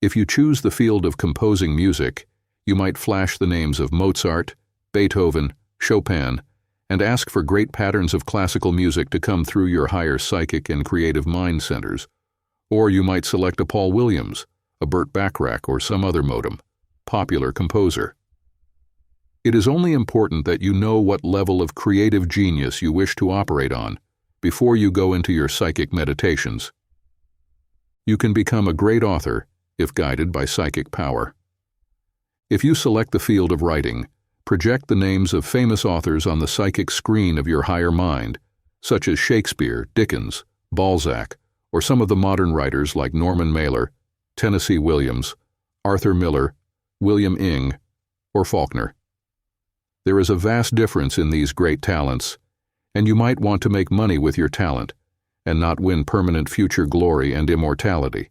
if you choose the field of composing music, you might flash the names of Mozart, Beethoven, Chopin, and ask for great patterns of classical music to come through your higher psychic and creative mind centers. Or you might select a Paul Williams, a Burt Bacharach, or some other popular composer. It is only important that you know what level of creative genius you wish to operate on before you go into your psychic meditations. You can become a great author if guided by psychic power. If you select the field of writing, project the names of famous authors on the psychic screen of your higher mind, such as Shakespeare, Dickens, Balzac, or some of the modern writers like Norman Mailer, Tennessee Williams, Arthur Miller, William Ing, or Faulkner. There is a vast difference in these great talents, and you might want to make money with your talent and not win permanent future glory and immortality.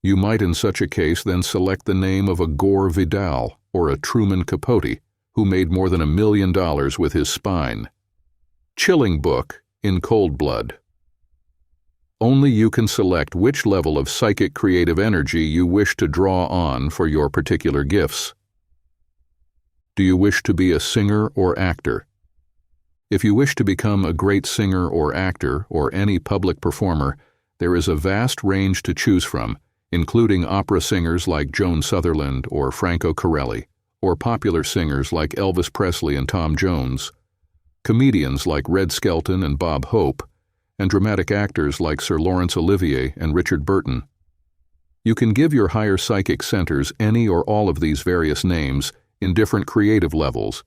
You might in such a case then select the name of a Gore Vidal or a Truman Capote, who made more than $1 million with his spine. Chilling book in cold blood. Only you can select which level of psychic creative energy you wish to draw on for your particular gifts. Do you wish to be a singer or actor? If you wish to become a great singer or actor or any public performer, there is a vast range to choose from, including opera singers like Joan Sutherland or Franco Corelli, or popular singers like Elvis Presley and Tom Jones, comedians like Red Skelton and Bob Hope, and dramatic actors like Sir Laurence Olivier and Richard Burton. You can give your higher psychic centers any or all of these various names in different creative levels,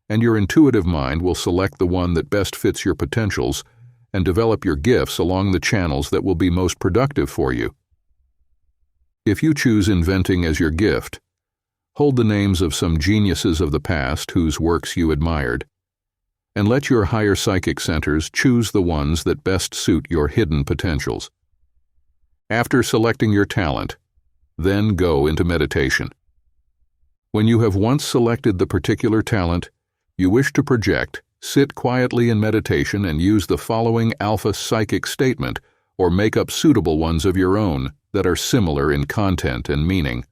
and your intuitive mind will select the one that best fits your potentials and develop your gifts along the channels that will be most productive for you. If you choose inventing as your gift, hold the names of some geniuses of the past whose works you admired, and let your higher psychic centers choose the ones that best suit your hidden potentials. After selecting your talent, then go into meditation. When you have once selected the particular talent you wish to project, sit quietly in meditation and use the following Alpha-Psychic statement or make up suitable ones of your own that are similar in content and meaning.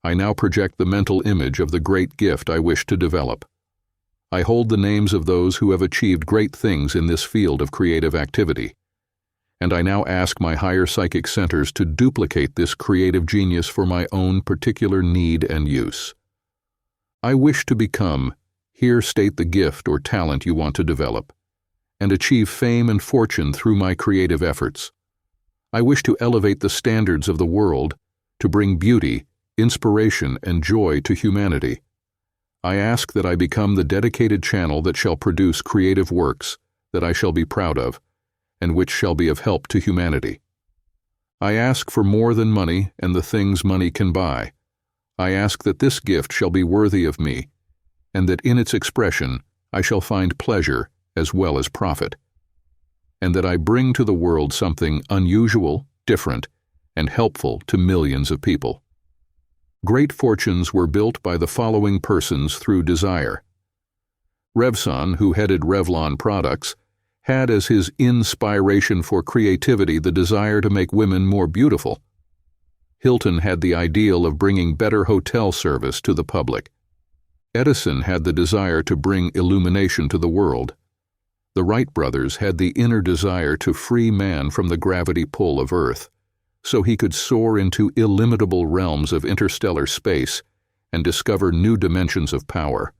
I now project the mental image of the great gift I wish to develop. I hold the names of those who have achieved great things in this field of creative activity, and I now ask my higher psychic centers to duplicate this creative genius for my own particular need and use. I wish to become, here state the gift or talent you want to develop, and achieve fame and fortune through my creative efforts. I wish to elevate the standards of the world, to bring beauty, inspiration, and joy to humanity. I ask that I become the dedicated channel that shall produce creative works that I shall be proud of, and which shall be of help to humanity. I ask for more than money and the things money can buy. I ask that this gift shall be worthy of me, and that in its expression I shall find pleasure as well as profit, and that I bring to the world something unusual, different, and helpful to millions of people. Great fortunes were built by the following persons through desire. Revson, who headed Revlon Products, had as his inspiration for creativity the desire to make women more beautiful. Hilton had the ideal of bringing better hotel service to the public. Edison had the desire to bring illumination to the world. The Wright brothers had the inner desire to free man from the gravity pull of Earth, so he could soar into illimitable realms of interstellar space and discover new dimensions of power.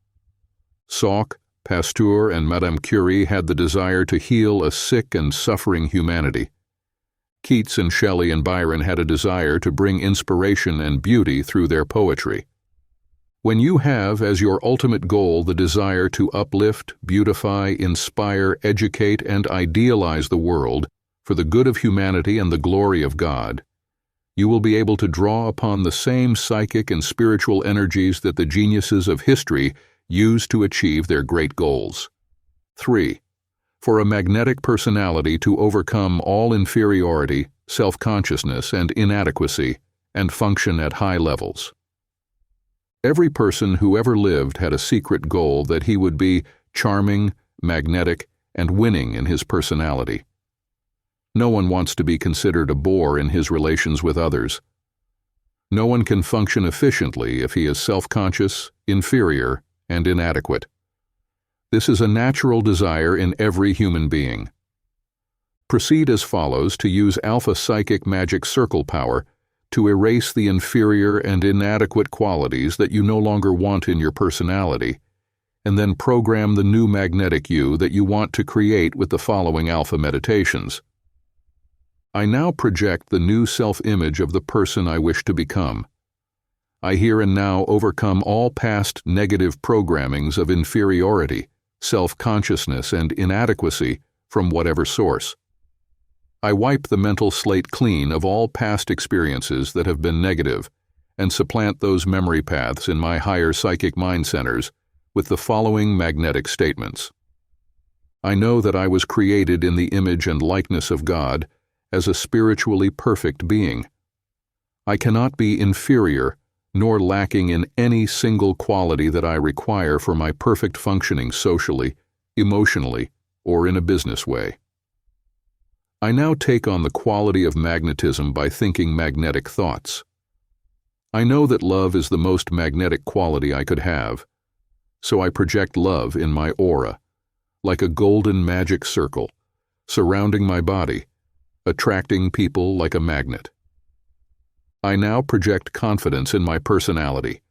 Salk, Pasteur, and Madame Curie had the desire to heal a sick and suffering humanity. Keats and Shelley and Byron had a desire to bring inspiration and beauty through their poetry. When you have as your ultimate goal the desire to uplift, beautify, inspire, educate, and idealize the world for the good of humanity and the glory of God, you will be able to draw upon the same psychic and spiritual energies that the geniuses of history used to achieve their great goals. 3. For a magnetic personality to overcome all inferiority, self-consciousness, and inadequacy, and function at high levels. Every person who ever lived had a secret goal that he would be charming, magnetic, and winning in his personality. No one wants to be considered a bore in his relations with others. No one can function efficiently if he is self-conscious, inferior, and inadequate. This is a natural desire in every human being. Proceed as follows to use Alpha-Psychic Magic Circle power to erase the inferior and inadequate qualities that you no longer want in your personality, and then program the new magnetic you that you want to create with the following Alpha meditations. I now project the new self-image of the person I wish to become. I here and now overcome all past negative programmings of inferiority, self-consciousness, and inadequacy from whatever source. I wipe the mental slate clean of all past experiences that have been negative and supplant those memory paths in my higher psychic mind centers with the following magnetic statements. I know that I was created in the image and likeness of God as a spiritually perfect being. I cannot be inferior nor lacking in any single quality that I require for my perfect functioning socially, emotionally, or in a business way. I now take on the quality of magnetism by thinking magnetic thoughts. I know that love is the most magnetic quality I could have, so I project love in my aura, like a golden magic circle, surrounding my body, attracting people like a magnet. I now project confidence in my personality,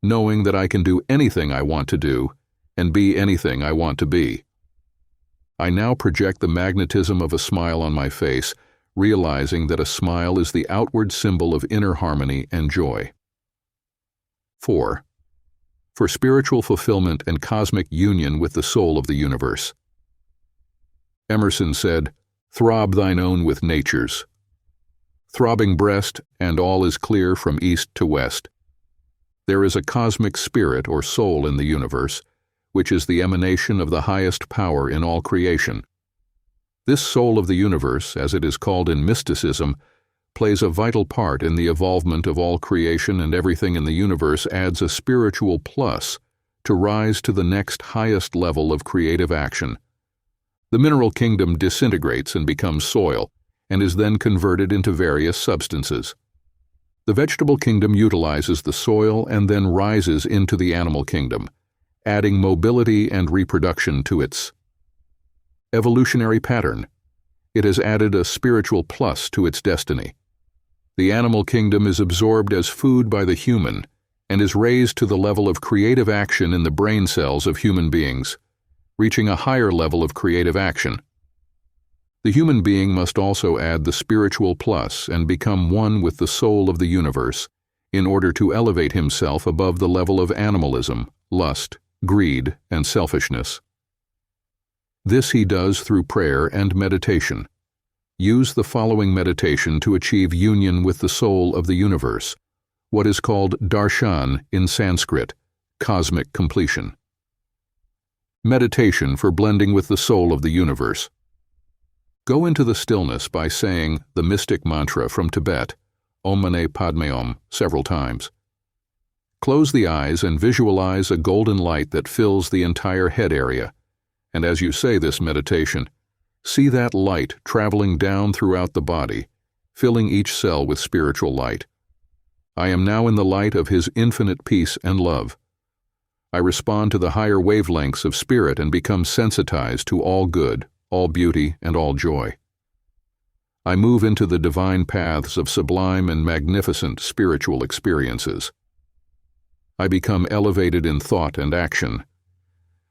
knowing that I can do anything I want to do and be anything I want to be. I now project the magnetism of a smile on my face, realizing that a smile is the outward symbol of inner harmony and joy. 4. For spiritual fulfillment and cosmic union with the soul of the universe. Emerson said, "Throb thine own with nature's. Throbbing breast, and all is clear from east to west. There is a cosmic spirit or soul in the universe, which is the emanation of the highest power in all creation. This soul of the universe, as it is called in mysticism, plays a vital part in the evolvement of all creation, and everything in the universe adds a spiritual plus to rise to the next highest level of creative action. The mineral kingdom disintegrates and becomes soil, and is then converted into various substances. The vegetable kingdom utilizes the soil and then rises into the animal kingdom, adding mobility and reproduction to its evolutionary pattern. It has added a spiritual plus to its destiny. The animal kingdom is absorbed as food by the human and is raised to the level of creative action in the brain cells of human beings, reaching a higher level of creative action. The human being must also add the spiritual plus and become one with the soul of the universe in order to elevate himself above the level of animalism, lust, greed, and selfishness. This he does through prayer and meditation. Use the following meditation to achieve union with the soul of the universe, what is called darshan in Sanskrit, cosmic completion. Meditation for blending with the soul of the universe. Go into the stillness by saying the mystic mantra from Tibet, Om Mani Padme Hum, several times. Close the eyes and visualize a golden light that fills the entire head area, and as you say this meditation, see that light traveling down throughout the body, filling each cell with spiritual light. I am now in the light of His infinite peace and love. I respond to the higher wavelengths of spirit and become sensitized to all good, all beauty, and all joy. I move into the divine paths of sublime and magnificent spiritual experiences. I become elevated in thought and action.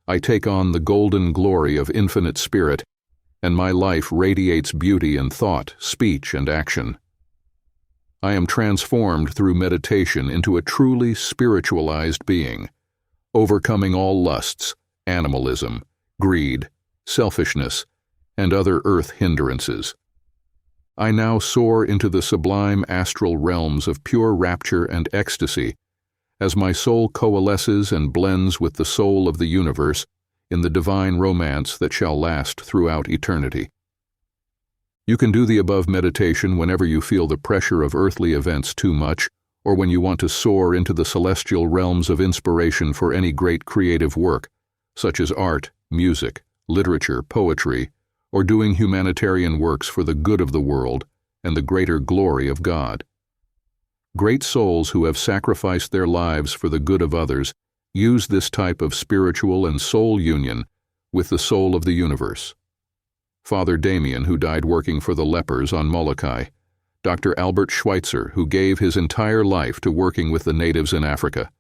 I take on the golden glory of infinite spirit, and my life radiates beauty in thought, speech, and action. I am transformed through meditation into a truly spiritualized being, overcoming all lusts, animalism, greed, selfishness, and other earth hindrances. I now soar into the sublime astral realms of pure rapture and ecstasy as my soul coalesces and blends with the soul of the universe in the divine romance that shall last throughout eternity. You can do the above meditation whenever you feel the pressure of earthly events too much, or when you want to soar into the celestial realms of inspiration for any great creative work, such as art, music, literature, poetry, or doing humanitarian works for the good of the world and the greater glory of God. Great souls who have sacrificed their lives for the good of others use this type of spiritual and soul union with the soul of the universe. Father Damien, who died working for the lepers on Molokai, Dr. Albert Schweitzer, who gave his entire life to working with the natives in Africa,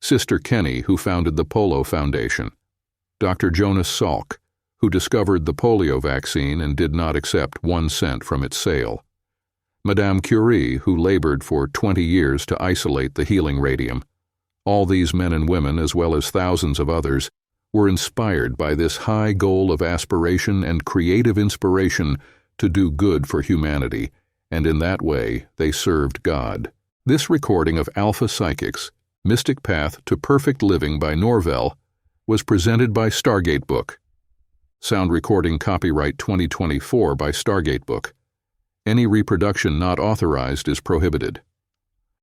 Sister Kenny, who founded the Polo Foundation, Dr. Jonas Salk, who discovered the polio vaccine and did not accept 1 cent from its sale, Madame Curie, who labored for 20 years to isolate the healing radium. All these men and women, as well as thousands of others, were inspired by this high goal of aspiration and creative inspiration to do good for humanity, and in that way they served God. This recording of Alpha Psychics, Mystic Path to Perfect Living by NORVELL was presented by Stargate Book. Sound recording copyright 2024 by Stargate Book. Any reproduction not authorized is prohibited.